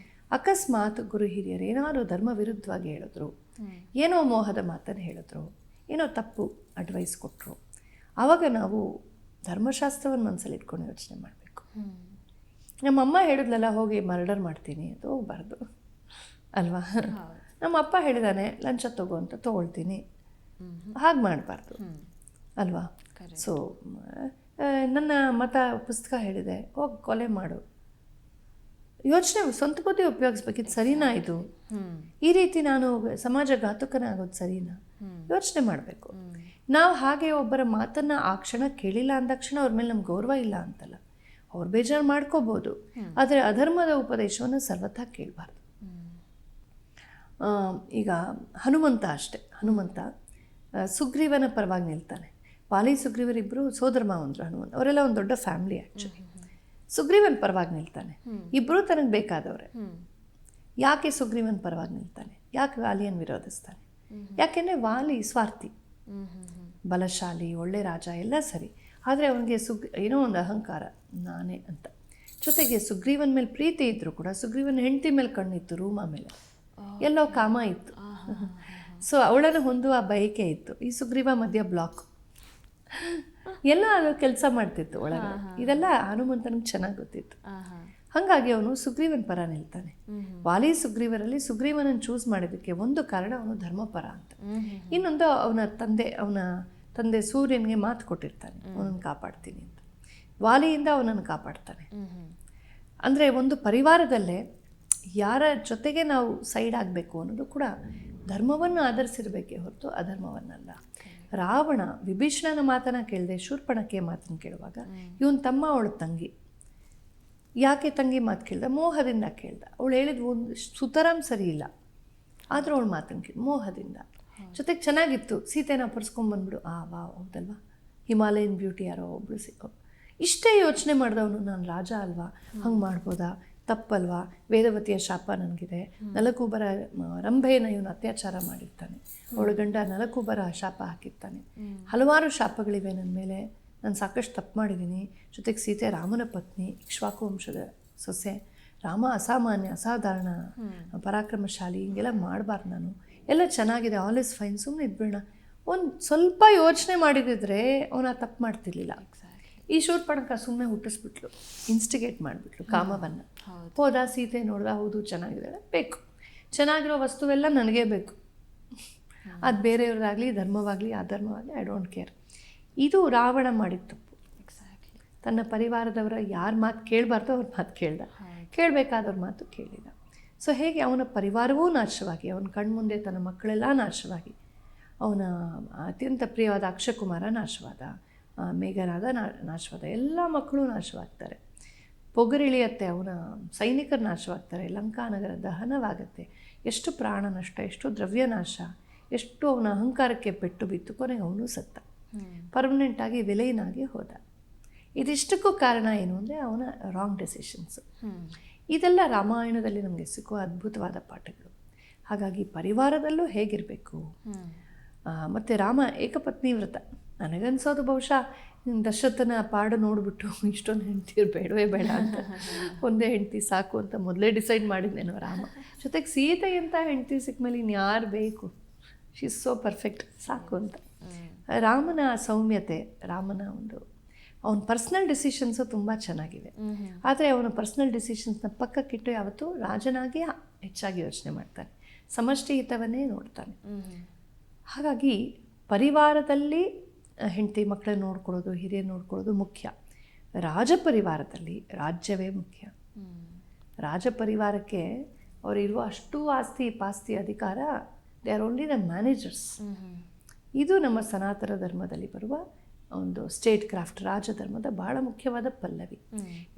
Speaker 2: ಅಕಸ್ಮಾತ್ ಗುರು ಹಿರಿಯರು ಏನಾದರೂ ಧರ್ಮ ವಿರುದ್ಧವಾಗಿ ಹೇಳಿದ್ರು, ಏನೋ ಮೋಹದ ಮಾತನ್ನು ಹೇಳಿದ್ರು, ಏನೋ ತಪ್ಪು ಅಡ್ವೈಸ್ ಕೊಟ್ಟರು, ಆವಾಗ ನಾವು ಧರ್ಮಶಾಸ್ತ್ರವನ್ನು ಮನಸ್ಸಲ್ಲಿ ಇಟ್ಕೊಂಡು ಯೋಚನೆ ಮಾಡಬೇಕು. ನಮ್ಮಮ್ಮ ಹೇಳಿದ್ಲಲ್ಲ ಹೋಗಿ ಮರ್ಡರ್ ಮಾಡ್ತೀನಿ ಅಂತ ಹೋಗ್ಬಾರ್ದು ಅಲ್ವಾ. ನಮ್ಮ ಅಪ್ಪ ಹೇಳಿದಾನೆ ಲಂಚ ತಗೋ ಅಂತ ತೊಗೊಳ್ತೀನಿ, ಹಾಗೆ ಮಾಡಬಾರ್ದು ಅಲ್ವಾ. ಸೊ ನನ್ನ ಮತ ಪುಸ್ತಕ ಹೇಳಿದೆ ಹೋಗಿ ಕೊಲೆ ಮಾಡು. ಯೋಚನೆ ಸ್ವಂತ ಬುದ್ಧಿ ಉಪಯೋಗಿಸ್ಬೇಕಿತ್ತು. ಸರಿನಾ ಇದು? ಈ ರೀತಿ ನಾನು ಸಮಾಜ ಘಾತುಕನಾಗೋದು ಸರಿನಾ? ಯೋಚನೆ ಮಾಡಬೇಕು. ನಾವು ಹಾಗೆ ಒಬ್ಬರ ಮಾತನ್ನು ಆ ಕ್ಷಣ ಕೇಳಿಲ್ಲ ಅಂದಾಕ್ಷಣ ಅವ್ರ ಮೇಲೆ ನಮ್ಗೆ ಗೌರವ ಇಲ್ಲ ಅಂತಲ್ಲ, ಅವ್ರು ಬೇಜಾರು ಮಾಡ್ಕೋಬೋದು. ಆದರೆ ಅಧರ್ಮದ ಉಪದೇಶವನ್ನು ಸರ್ವಥಾ ಕೇಳಬಾರ್ದು. ಈಗ ಹನುಮಂತ ಅಷ್ಟೆ. ಹನುಮಂತ ಸುಗ್ರೀವನ ಪರವಾಗಿ ನಿಲ್ತಾನೆ. ವಾಲಿ ಸುಗ್ರೀವರಿಬ್ಬರು ಸೋದರ ಮಾವಂದ್ರು ಹನುಮಂತ, ಅವರೆಲ್ಲ ಒಂದು ದೊಡ್ಡ ಫ್ಯಾಮಿಲಿ ಆ್ಯಕ್ಚುಲಿ. ಸುಗ್ರೀವನ ಪರವಾಗಿ ನಿಲ್ತಾನೆ. ಇಬ್ಬರು ತನಗೆ ಬೇಕಾದವ್ರೆ. ಯಾಕೆ ಸುಗ್ರೀವನ ಪರವಾಗಿ ನಿಲ್ತಾನೆ? ಯಾಕೆ ವಾಲಿಯನ್ನು ವಿರೋಧಿಸ್ತಾನೆ? ಯಾಕೆಂದರೆ ವಾಲಿ ಸ್ವಾರ್ಥಿ, ಬಲಶಾಲಿ, ಒಳ್ಳೆ ರಾಜ ಎಲ್ಲ ಸರಿ, ಆದರೆ ಅವನಿಗೆ ಏನೋ ಒಂದು ಅಹಂಕಾರ, ನಾನೇ ಅಂತ. ಜೊತೆಗೆ ಸುಗ್ರೀವನ ಮೇಲೆ ಪ್ರೀತಿ ಇದ್ದರೂ ಕೂಡ ಸುಗ್ರೀವನ ಹೆಂಡತಿ ಮೇಲೆ ಕಣ್ಣಿತ್ತು, ರೂಮ ಮೇಲೆ ಎಲ್ಲೋ ಕಾಮ ಇತ್ತು. ಸೊ ಅವಳನ್ನು ಹೊಂದುವ ಬಯಕೆ ಇತ್ತು. ಈ ಸುಗ್ರೀವ ಮಧ್ಯ ಬ್ಲಾಕ್ ಎಲ್ಲ ಅದು ಕೆಲಸ ಮಾಡ್ತಿತ್ತು ಒಳಗೆ. ಇದೆಲ್ಲ ಹನುಮಂತನಿಗೆ ಚೆನ್ನಾಗಿ ಗೊತ್ತಿತ್ತು. ಹಾಗಾಗಿ ಅವನು ಸುಗ್ರೀವನ ಪರ ನಿಲ್ತಾನೆ. ವಾಲಿ ಸುಗ್ರೀವರಲ್ಲಿ ಸುಗ್ರೀವನನ್ನು ಚೂಸ್ ಮಾಡಿದ್ದಕ್ಕೆ ಒಂದು ಕಾರಣ ಅವನು ಧರ್ಮಪರ ಅಂತ. ಇನ್ನೊಂದು ಅವನ ತಂದೆ ಸೂರ್ಯನಿಗೆ ಮಾತು ಕೊಟ್ಟಿರ್ತಾನೆ ಅವನನ್ನು ಕಾಪಾಡ್ತೀನಿ ಅಂತ. ವಾಲಿಯಿಂದ ಅವನನ್ನು ಕಾಪಾಡ್ತಾನೆ. ಅಂದರೆ ಒಂದು ಪರಿವಾರದಲ್ಲೇ ಯಾರ ಜೊತೆಗೆ ನಾವು ಸೈಡ್ ಆಗಬೇಕು ಅನ್ನೋದು ಕೂಡ ಧರ್ಮವನ್ನು ಆಧರಿಸಿರಬೇಕೇ ಹೊರತು ಅಧರ್ಮವನ್ನಲ್ಲ. ರಾವಣ ವಿಭೀಷಣನ ಮಾತನ್ನು ಕೇಳಿದೆ, ಶೂರ್ಪಣಖಿಯ ಮಾತನ್ನು ಕೇಳುವಾಗ ಇವನ್ ತಮ್ಮ ಅವಳ ತಂಗಿ. ಯಾಕೆ ತಂಗಿ ಮಾತು ಕೇಳ್ದ? ಮೋಹದಿಂದ ಕೇಳ್ದ. ಅವಳು ಹೇಳಿದ್ವು ಒಂದು ಸುತರಾಮ್ ಸರಿ ಇಲ್ಲ, ಆದರೂ ಅವಳು ಮಾತನ್ನು ಕೇಳಿ ಮೋಹದಿಂದ. ಜೊತೆಗೆ ಚೆನ್ನಾಗಿತ್ತು, ಸೀತೆನ ಅಪರ್ಸ್ಕೊಂಡ್ಬಂದ್ಬಿಡು. ವಾ ಹೌದಲ್ವಾ, ಹಿಮಾಲಯನ್ ಬ್ಯೂಟಿ ಯಾರೋ ಒಬ್ಬಳು ಸಿಕ್ಕೋ. ಇಷ್ಟೇ ಯೋಚನೆ ಮಾಡಿದವನು ನಾನು ರಾಜ ಅಲ್ವಾ, ಹಂಗೆ ಮಾಡ್ಬೋದಾ, ತಪ್ಪಲ್ವಾ, ವೇದವತಿಯ ಶಾಪ ನನಗಿದೆ, ನಲಕೂಬರ ರಂಭೆಯನ್ನು ಇವನು ಅತ್ಯಾಚಾರ ಮಾಡಿರ್ತಾನೆ, ಅವಳ ಗಂಡ ನಲಕೂಬರ ಶಾಪ ಹಾಕಿರ್ತಾನೆ, ಹಲವಾರು ಶಾಪಗಳಿವೆ ನನ್ನ ಮೇಲೆ, ನಾನು ಸಾಕಷ್ಟು ತಪ್ಪು ಮಾಡಿದ್ದೀನಿ. ಜೊತೆಗೆ ಸೀತೆ ರಾಮನ ಪತ್ನಿ, ಇಕ್ಷ್ವಾಕು ವಂಶದ ಸೊಸೆ, ರಾಮ ಅಸಾಮಾನ್ಯ ಅಸಾಧಾರಣ ಪರಾಕ್ರಮಶಾಲಿ, ಹಿಂಗೆಲ್ಲ ಮಾಡಬಾರ್ದು ನಾನು, ಎಲ್ಲ ಚೆನ್ನಾಗಿದೆ, ಆಲ್ ಇಸ್ ಫೈನ್, ಸುಮ್ಮನೆ ಇದ್ಬಿಡೋಣ. ಒಂದು ಸ್ವಲ್ಪ ಯೋಚನೆ ಮಾಡಿದಿದ್ರೆ ಅವನ ತಪ್ಪು ಮಾಡ್ತಿರ್ಲಿಲ್ಲ. ಈ ಶೂರ್ಪಣಖ ಸುಮ್ಮನೆ ಹುಟ್ಟಿಸ್ಬಿಟ್ಲು, ಇನ್ಸ್ಟಿಗೇಟ್ ಮಾಡಿಬಿಟ್ಲು ಕಾಮವನ್ನು. ಹೋದ ಸೀತೆ ನೋಡ್ದ, ಹೌದು ಚೆನ್ನಾಗಿದ್ದಾಳೆ, ಬೇಕು, ಚೆನ್ನಾಗಿರೋ ವಸ್ತುವೆಲ್ಲ ನನಗೇ ಬೇಕು, ಅದು ಬೇರೆಯವ್ರದ್ದಾಗಲಿ ಧರ್ಮವಾಗಲಿ ಅಧರ್ಮವಾಗಲಿ ಐ ಡೋಂಟ್ ಕೇರ್. ಇದು ರಾವಣ ಮಾಡಿದ ತಪ್ಪು. ತನ್ನ ಪರಿವಾರದವರ ಯಾರ ಮಾತು ಕೇಳಬಾರ್ದು ಅವ್ರ ಮಾತು ಕೇಳ್ದ, ಕೇಳಬೇಕಾದವ್ರ ಮಾತು ಕೇಳಿದ. ಸೊ ಹೇಗೆ ಅವನ ಪರಿವಾರವೂ ನಾಶವಾಗಿ, ಅವನ ಕಣ್ಮುಂದೆ ತನ್ನ ಮಕ್ಕಳೆಲ್ಲ ನಾಶವಾಗಿ, ಅವನ ಅತ್ಯಂತ ಪ್ರಿಯವಾದ ಅಕ್ಷಕುಮಾರ ನಾಶವಾದ, ಮೇಘನಾದ ನಾಶವಾದ, ಎಲ್ಲ ಮಕ್ಕಳು ನಾಶವಾಗ್ತಾರೆ. ಪೊಗರಿಳಿಯತ್ತೆ, ಅವನ ಸೈನಿಕರು ನಾಶವಾಗ್ತಾರೆ, ಲಂಕಾ ನಗರ ದಹನವಾಗತ್ತೆ, ಎಷ್ಟು ಪ್ರಾಣ ನಷ್ಟ, ಎಷ್ಟು ದ್ರವ್ಯ ನಾಶ, ಎಷ್ಟು ಅವನ ಅಹಂಕಾರಕ್ಕೆ ಪೆಟ್ಟು ಬಿತ್ತು, ಕೊನೆಗೆ ಅವನು ಸತ್ತ, ಪರ್ಮನೆಂಟಾಗಿ ವಿಲೈನಾಗಿ ಹೋದ. ಇದಿಷ್ಟಕ್ಕೂ ಕಾರಣ ಏನು ಅಂದರೆ ಅವನ ರಾಂಗ್ ಡೆಸಿಷನ್ಸು. ಇದೆಲ್ಲ ರಾಮಾಯಣದಲ್ಲಿ ನಮಗೆ ಸಿಕ್ಕುವ ಅದ್ಭುತವಾದ ಪಾಠಗಳು. ಹಾಗಾಗಿ ಪರಿವಾರದಲ್ಲೂ ಹೇಗಿರಬೇಕು. ಮತ್ತು ರಾಮ ಏಕಪತ್ನಿ ವ್ರತ ನನಗನ್ಸೋದು ಬಹುಶಃ ದಶರಥನ ಪಾಡು ನೋಡಿಬಿಟ್ಟು ಇಷ್ಟೊಂದು ಹೆಂಡ್ತಿರು ಬೇಡವೇ ಬೇಡ ಅಂತ, ಒಂದೇ ಹೆಂಡ್ತಿ ಸಾಕು ಅಂತ ಮೊದಲೇ ಡಿಸೈಡ್ ಮಾಡಿದ್ದೇನೋ ರಾಮ. ಜೊತೆಗೆ ಸೀತೆ ಅಂತ ಹೆಂಡ್ತಿ ಸಿಕ್ಕಮೇಲೆ ಇನ್ಯಾರು ಬೇಕು, ಶಿ ಇಸ್ ಸೋ ಪರ್ಫೆಕ್ಟ್, ಸಾಕು ಅಂತ. ರಾಮನ ಸೌಮ್ಯತೆ, ರಾಮನ ಅವನ ಪರ್ಸ್ನಲ್ ಡಿಸಿಷನ್ಸು ತುಂಬ ಚೆನ್ನಾಗಿವೆ. ಆದರೆ ಅವನ ಪರ್ಸ್ನಲ್ ಡಿಸಿಷನ್ಸ್ನ ಪಕ್ಕಕ್ಕಿಟ್ಟು ಯಾವತ್ತೂ ರಾಜನಾಗಿ ಹೆಚ್ಚಾಗಿ ಯೋಚನೆ ಮಾಡ್ತಾನೆ, ಸಮಷ್ಟಿ ಹಿತವನ್ನೇ ನೋಡ್ತಾನೆ. ಹಾಗಾಗಿ ಪರಿವಾರದಲ್ಲಿ ಹೆಂಡತಿ ಮಕ್ಕಳನ್ನ ನೋಡ್ಕೊಳ್ಳೋದು, ಹಿರಿಯರು ನೋಡ್ಕೊಳ್ಳೋದು ಮುಖ್ಯ. ರಾಜಪರಿವಾರದಲ್ಲಿ ರಾಜ್ಯವೇ ಮುಖ್ಯ. ರಾಜಪರಿವಾರಕ್ಕೆ ಅವರಿರುವ ಅಷ್ಟು ಆಸ್ತಿ ಪಾಸ್ತಿ ಅಧಿಕಾರ, they are only the managers. ಇದು ನಮ್ಮ ಸನಾತನ ಧರ್ಮದಲ್ಲಿ ಬರುವ ಒಂದು ಸ್ಟೇಟ್ ಕ್ರಾಫ್ಟ್, ರಾಜಧರ್ಮದ ಬಹಳ ಮುಖ್ಯವಾದ ಪಲ್ಲವಿ.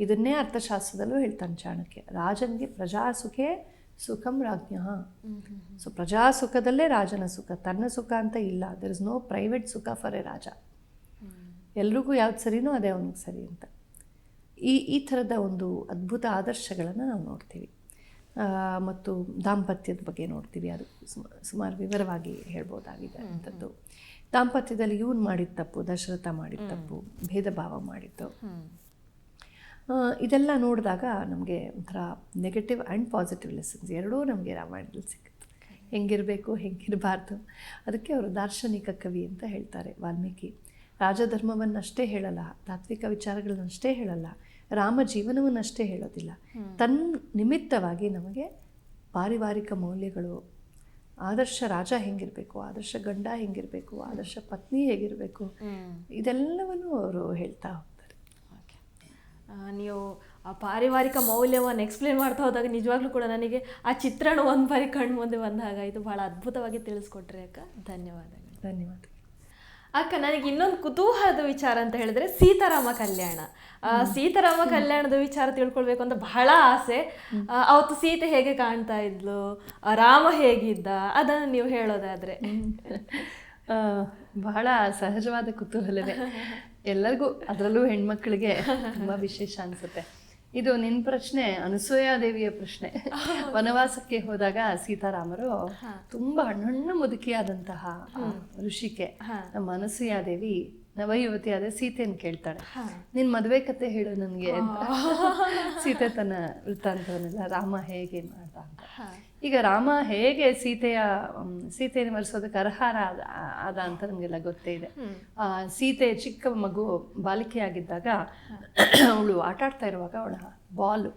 Speaker 2: ಇದನ್ನೇ ಅರ್ಥಶಾಸ್ತ್ರದಲ್ಲೂ ಹೇಳ್ತಾನೆ ಚಾಣಕ್ಯ, ರಾಜನಿಗೆ ಪ್ರಜಾಸುಖೇ ಸುಖಂ ರಾಜ್ಞ. ಸೊ ಪ್ರಜಾಸುಖದಲ್ಲೇ ರಾಜನ ಸುಖ, ತನ್ನ ಸುಖ ಅಂತ ಇಲ್ಲ. ದರ್ ಇಸ್ ನೋ ಪ್ರೈವೇಟ್ ಸುಖ ಫಾರ್ ಎ ರಾಜ. ಎಲ್ರಿಗೂ ಯಾವ್ದು ಸರಿನೋ ಅದೇ ಅವನಿಗೆ ಸರಿ ಅಂತ. ಈ ಥರದ ಒಂದು ಅದ್ಭುತ ಆದರ್ಶಗಳನ್ನು ನಾವು ನೋಡ್ತೀವಿ. ಮತ್ತು ದಾಂಪತ್ಯದ ಬಗ್ಗೆ ನೋಡ್ತೀವಿ, ಅದು ಸುಮಾರು ವಿವರವಾಗಿ ಹೇಳ್ಬೋದಾಗಿದೆ ಅಂಥದ್ದು. ದಾಂಪತ್ಯದಲ್ಲಿ ಇವನು ಮಾಡಿದ ತಪ್ಪು, ದಶರಥ ಮಾಡಿದ ತಪ್ಪು, ಭೇದ ಭಾವ ಮಾಡಿದ್ದು, ಇದೆಲ್ಲ ನೋಡಿದಾಗ ನಮಗೆ ಒಂಥರ ನೆಗೆಟಿವ್ ಆ್ಯಂಡ್ ಪಾಸಿಟಿವ್ ಲೆಸನ್ಸ್ ಎರಡೂ ನಮಗೆ ರಾಮಾಯಣದಲ್ಲಿ ಸಿಗುತ್ತೆ. ಹೆಂಗಿರಬೇಕು, ಹೆಂಗಿರಬಾರ್ದು. ಅದಕ್ಕೆ ಅವರು ದಾರ್ಶನಿಕ ಕವಿ ಅಂತ ಹೇಳ್ತಾರೆ ವಾಲ್ಮೀಕಿ. ರಾಜಧರ್ಮವನ್ನಷ್ಟೇ ಹೇಳಲ್ಲ, ತಾತ್ವಿಕ ವಿಚಾರಗಳನ್ನಷ್ಟೇ ಹೇಳಲ್ಲ, ರಾಮ ಜೀವನವನ್ನಷ್ಟೇ ಹೇಳೋದಿಲ್ಲ. ತನ್ನ ನಿಮಿತ್ತವಾಗಿ ನಮಗೆ ಪಾರಿವಾರಿಕ ಮೌಲ್ಯಗಳು, ಆದರ್ಶ ರಾಜ ಹೆಂಗಿರಬೇಕು, ಆದರ್ಶ ಗಂಡ ಹೆಂಗಿರಬೇಕು, ಆದರ್ಶ ಪತ್ನಿ ಹೇಗಿರಬೇಕು, ಇದೆಲ್ಲವನ್ನು ಅವರು ಹೇಳ್ತಾ ಹೋಗ್ತಾರೆ.
Speaker 1: ನೀವು ಆ ಪಾರಿವಾರಿಕ ಮೌಲ್ಯವನ್ನು ಎಕ್ಸ್ಪ್ಲೇನ್ ಮಾಡ್ತಾ ಹೋದಾಗ ನಿಜವಾಗ್ಲೂ ಕೂಡ ನನಗೆ ಆ ಚಿತ್ರಣ ಒಂದು ಬಾರಿ ಕಣ್ಣು ಮುಂದೆ ಬಂದಾಗ ಇದು ಭಾಳ ಅದ್ಭುತವಾಗಿ ತಿಳಿಸ್ಕೊಟ್ರಿ ಅಕ್ಕ. ಧನ್ಯವಾದಗಳು.
Speaker 2: ಧನ್ಯವಾದ
Speaker 1: ಅಕ್ಕ. ನನಗೆ ಇನ್ನೊಂದು ಕುತೂಹಲದ ವಿಚಾರ ಅಂತ ಹೇಳಿದ್ರೆ ಸೀತಾರಾಮ ಕಲ್ಯಾಣ. ಸೀತಾರಾಮ ಕಲ್ಯಾಣದ ವಿಚಾರ ತಿಳ್ಕೊಳ್ಬೇಕು ಅಂತ ಬಹಳ ಆಸೆ. ಅವತ್ತು ಸೀತೆ ಹೇಗೆ ಕಾಣ್ತಾ ಇದ್ಲು, ರಾಮ ಹೇಗಿದ್ದ, ಅದನ್ನು ನೀವು ಹೇಳೋದಾದ್ರೆ.
Speaker 2: ಬಹಳ ಸಹಜವಾದ ಕುತೂಹಲವೇ ಎಲ್ಲರಿಗೂ, ಅದರಲ್ಲೂ ಹೆಣ್ಮಕ್ಳಿಗೆ ತುಂಬ ವಿಶೇಷ ಅನಿಸುತ್ತೆ. ಇದು ನಿನ್ನ ಪ್ರಶ್ನೆ, ಅನಸೂಯಾದೇವಿಯ ಪ್ರಶ್ನೆ. ವನವಾಸಕ್ಕೆ ಹೋದಾಗ ಸೀತಾರಾಮರು ತುಂಬ ಹಣ್ಣು ಮುದುಕಿಯಾದಂತಹ ಋಷಿಕೆ ನಮ್ಮ ಅನಸೂಯಾದೇವಿ ನವಯುವತಿಯಾದ ಸೀತೆಯನ್ನು ಕೇಳ್ತಾಳೆ, ನಿನ್ನ ಮದುವೆ ಕತೆ ಹೇಳು ನನಗೆ ಅಂತ. ಸೀತೆ ತನ್ನ ವೃತ್ತಾಂತವನ್ನೆಲ್ಲ, ರಾಮ ಹೇಗೆ ಮಾಡ್ದ ಅಂತ. ಈಗ ರಾಮ ಹೇಗೆ ಸೀತೆಯನ್ನು ಮರೆಸೋದಕ್ಕೆ ಅರ್ಹರ ಆದ ಅಂತ ನಮಗೆಲ್ಲ ಗೊತ್ತೇ ಇದೆ. ಸೀತೆ ಚಿಕ್ಕ ಮಗು ಬಾಲಿಕೆಯಾಗಿದ್ದಾಗ ಅವಳು ಆಟ ಆಡ್ತಾ ಇರುವಾಗ ಅವಳ ಬಾಲು,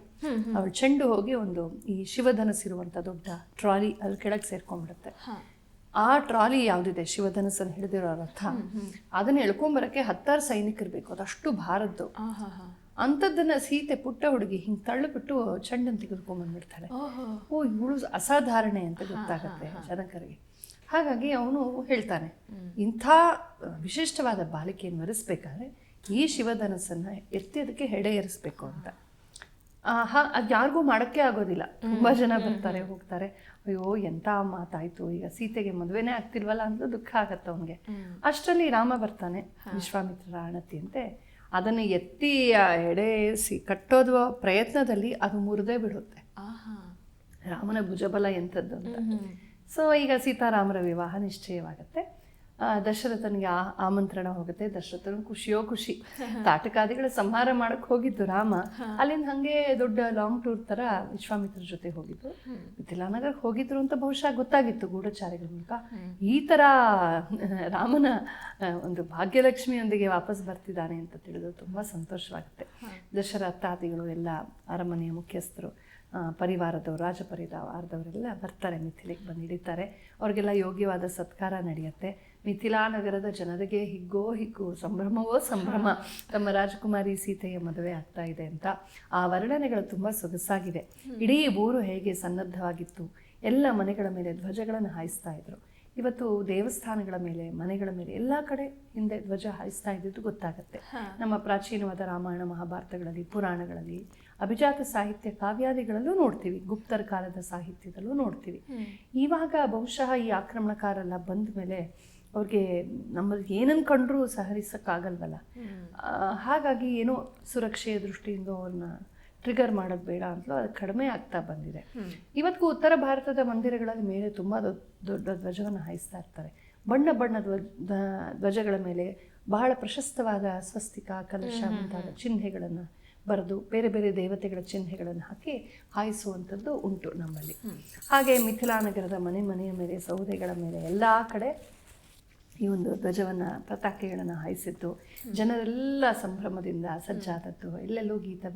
Speaker 2: ಅವಳ ಚೆಂಡು ಹೋಗಿ ಒಂದು ಈ ಶಿವಧನಸ್ಸಿರುವಂಥ ದೊಡ್ಡ ಟ್ರಾಲಿ ಅದ್ರ ಕೆಳಗೆ ಸೇರ್ಕೊಂಡ್ಬಿಡುತ್ತೆ. ಆ ಟ್ರಾಲಿ ಯಾವುದಿದೆ, ಶಿವಧನಸ್ಸನ್ನು ಹಿಡಿದಿರೋ ರಥ, ಅದನ್ನ ಎಳ್ಕೊಂಬರಕ್ಕೆ 10,000 ಸೈನಿಕರು ಬೇಕು, ಅದಷ್ಟು ಭಾರದ್ದು. ಅಂಥದ್ದನ್ನ ಸೀತೆ ಪುಟ್ಟ ಹುಡುಗಿ ಹಿಂಗೆ ತಳ್ಳಿಬಿಟ್ಟು ಚೆಂಡನ್ನು ತೆಗೆದುಕೊಂಡ್ಬಂದ್ಬಿಡ್ತಾಳೆ. ಓ, ಇವಳು ಅಸಾಧಾರಣೆ ಅಂತ ಗೊತ್ತಾಗತ್ತೆ ಜನಕರಿಗೆ. ಹಾಗಾಗಿ ಅವನು ಹೇಳ್ತಾನೆ, ಇಂಥ ವಿಶಿಷ್ಟವಾದ ಬಾಲಿಕೆಯನ್ನು ವರಿಸ್ಬೇಕಾದ್ರೆ ಈ ಶಿವಧನಸ್ಸನ್ನು ಎತ್ತಿ ಅದಕ್ಕೆ ಹೆಡೆ ಏರಿಸ್ಬೇಕು ಅಂತ. ಅದು ಯಾರಿಗೂ ಮಾಡೋಕ್ಕೆ ಆಗೋದಿಲ್ಲ. ತುಂಬ ಜನ ಬರ್ತಾರೆ ಹೋಗ್ತಾರೆ, ಅಯ್ಯೋ ಎಂಥ ಮಾತಾಯಿತು, ಈಗ ಸೀತೆಗೆ ಮದುವೆನೇ ಆಗ್ತಿಲ್ವಲ್ಲ ಅಂತ ದುಃಖ ಆಗತ್ತೆ ಅವನಿಗೆ. ಅಷ್ಟರಲ್ಲಿ ರಾಮ ಬರ್ತಾನೆ, ವಿಶ್ವಾಮಿತ್ರರ ಅಣತಿಯಂತೆ. ಅದನ್ನು ಎತ್ತಿ ಎಡೆಸಿ ಕಟ್ಟೋದು ಪ್ರಯತ್ನದಲ್ಲಿ ಅದು ಮುರಿದೇ ಬಿಡುತ್ತೆ. ರಾಮನ ಭುಜಬಲ ಎಂಥದ್ದು ಅಂತ. ಸೊ ಈಗ ಸೀತಾರಾಮರ ವಿವಾಹ ನಿಶ್ಚಯವಾಗುತ್ತೆ. ದಶರಥನಿಗೆ ಆಮಂತ್ರಣ ಹೋಗುತ್ತೆ. ದಶರಥನ ಖುಷಿಯೋ ಖುಷಿ. ತಾಟಕಾದಿಗಳ ಸಂಹಾರ ಮಾಡಕ್ಕೆ ಹೋಗಿದ್ದು ರಾಮ, ಅಲ್ಲಿಂದ ಹಾಗೆ ದೊಡ್ಡ ಲಾಂಗ್ ಟೂರ್ ಥರ ವಿಶ್ವಾಮಿತ್ರ ಜೊತೆ ಹೋಗಿದ್ದು. ಮಿಥಿಲಾನಗರಕ್ಕೆ ಹೋಗಿದ್ರು ಅಂತ ಬಹುಶಃ ಗೊತ್ತಾಗಿತ್ತು ಗೂಢಚಾರಿಗಳ ಮೂಲಕ. ಈ ಥರ ರಾಮನ ಒಂದು ಭಾಗ್ಯಲಕ್ಷ್ಮಿಯೊಂದಿಗೆ ವಾಪಸ್ ಬರ್ತಿದ್ದಾನೆ ಅಂತ ತಿಳಿದು ತುಂಬ ಸಂತೋಷವಾಗುತ್ತೆ. ದಶರಥಾದಿಗಳು ಎಲ್ಲ ಅರಮನೆಯ ಮುಖ್ಯಸ್ಥರು, ಪರಿವಾರದವರು, ರಾಜಪರಿವಾರದವರೆಲ್ಲ ಬರ್ತಾರೆ, ಮಿಥಿಲೆಗೆ ಬಂದು ಹಿಡಿತಾರೆ. ಅವ್ರಿಗೆಲ್ಲ ಯೋಗ್ಯವಾದ ಸತ್ಕಾರ ನಡೆಯುತ್ತೆ. ಮಿಥಿಲಾ ನಗರದ ಜನರಿಗೆ ಹಿಗ್ಗೋ ಸಂಭ್ರಮವೋ ಸಂಭ್ರಮ, ತಮ್ಮ ರಾಜಕುಮಾರಿ ಸೀತೆಯ ಮದುವೆ ಆಗ್ತಾ ಇದೆ ಅಂತ. ಆ ವರ್ಣನೆಗಳು ತುಂಬ ಸೊಗಸಾಗಿದೆ. ಇಡೀ ಊರು ಹೇಗೆ ಸನ್ನದ್ಧವಾಗಿತ್ತು, ಎಲ್ಲ ಮನೆಗಳ ಮೇಲೆ ಧ್ವಜಗಳನ್ನು ಹಾಯಿಸ್ತಾ ಇದ್ರು. ಇವತ್ತು ದೇವಸ್ಥಾನಗಳ ಮೇಲೆ, ಮನೆಗಳ ಮೇಲೆ ಎಲ್ಲ ಕಡೆ ಹಿಂದೆ ಧ್ವಜ ಹಾಯಿಸ್ತಾ ಇದ್ದಿದ್ದು ಗೊತ್ತಾಗುತ್ತೆ. ನಮ್ಮ ಪ್ರಾಚೀನವಾದ ರಾಮಾಯಣ ಮಹಾಭಾರತಗಳಲ್ಲಿ, ಪುರಾಣಗಳಲ್ಲಿ, ಅಭಿಜಾತ ಸಾಹಿತ್ಯ ಕಾವ್ಯಾದಿಗಳಲ್ಲೂ ನೋಡ್ತೀವಿ, ಗುಪ್ತರ ಕಾಲದ ಸಾಹಿತ್ಯದಲ್ಲೂ ನೋಡ್ತೀವಿ. ಇವಾಗ ಬಹುಶಃ ಈ ಆಕ್ರಮಣಕಾರೆಲ್ಲ ಬಂದ ಮೇಲೆ ಅವ್ರಿಗೆ ನಮ್ಮಲ್ಲಿ ಏನನ್ನು ಕಂಡ್ರೂ ಸಹರಿಸೋಕ್ಕಾಗಲ್ವಲ್ಲ. ಹಾಗಾಗಿ ಏನೋ ಸುರಕ್ಷೆಯ ದೃಷ್ಟಿಯಿಂದ ಅವ್ರನ್ನ ಟ್ರಿಗರ್ ಮಾಡೋದು ಬೇಡ ಅಂತಲೂ ಅದು ಕಡಿಮೆ ಆಗ್ತಾ ಬಂದಿದೆ. ಇವತ್ತಿಗೂ ಉತ್ತರ ಭಾರತದ ಮಂದಿರಗಳಲ್ಲಿ ಮೇಲೆ ತುಂಬ ದೊಡ್ಡ ಧ್ವಜವನ್ನು ಹಾಯಿಸ್ತಾ ಇರ್ತಾರೆ. ಬಣ್ಣ ಬಣ್ಣದ ಧ್ವಜಗಳ ಮೇಲೆ ಬಹಳ ಪ್ರಶಸ್ತವಾದ ಸ್ವಸ್ತಿಕ, ಕಲಶ ಮುಂತಾದ ಚಿಹ್ನೆಗಳನ್ನು ಬರೆದು ಬೇರೆ ಬೇರೆ ದೇವತೆಗಳ ಚಿಹ್ನೆಗಳನ್ನು ಹಾಕಿ ಹಾಯಿಸುವಂಥದ್ದು ಉಂಟು ನಮ್ಮಲ್ಲಿ. ಹಾಗೆ ಮಿಥಿಲಾ ನಗರದ ಮನೆಯ ಮೇಲೆ, ಸೌದೆಗಳ ಮೇಲೆ ಎಲ್ಲ ಕಡೆ ಈ ಒಂದು ಧ್ವಜವನ್ನು, ಪತಾಕೆಗಳನ್ನು ಹಾಯಿಸಿದ್ದು, ಜನರೆಲ್ಲ ಸಂಭ್ರಮದಿಂದ ಸಜ್ಜಾದದ್ದು. ಎಲ್ಲೆಲ್ಲೂ ಗೀತ,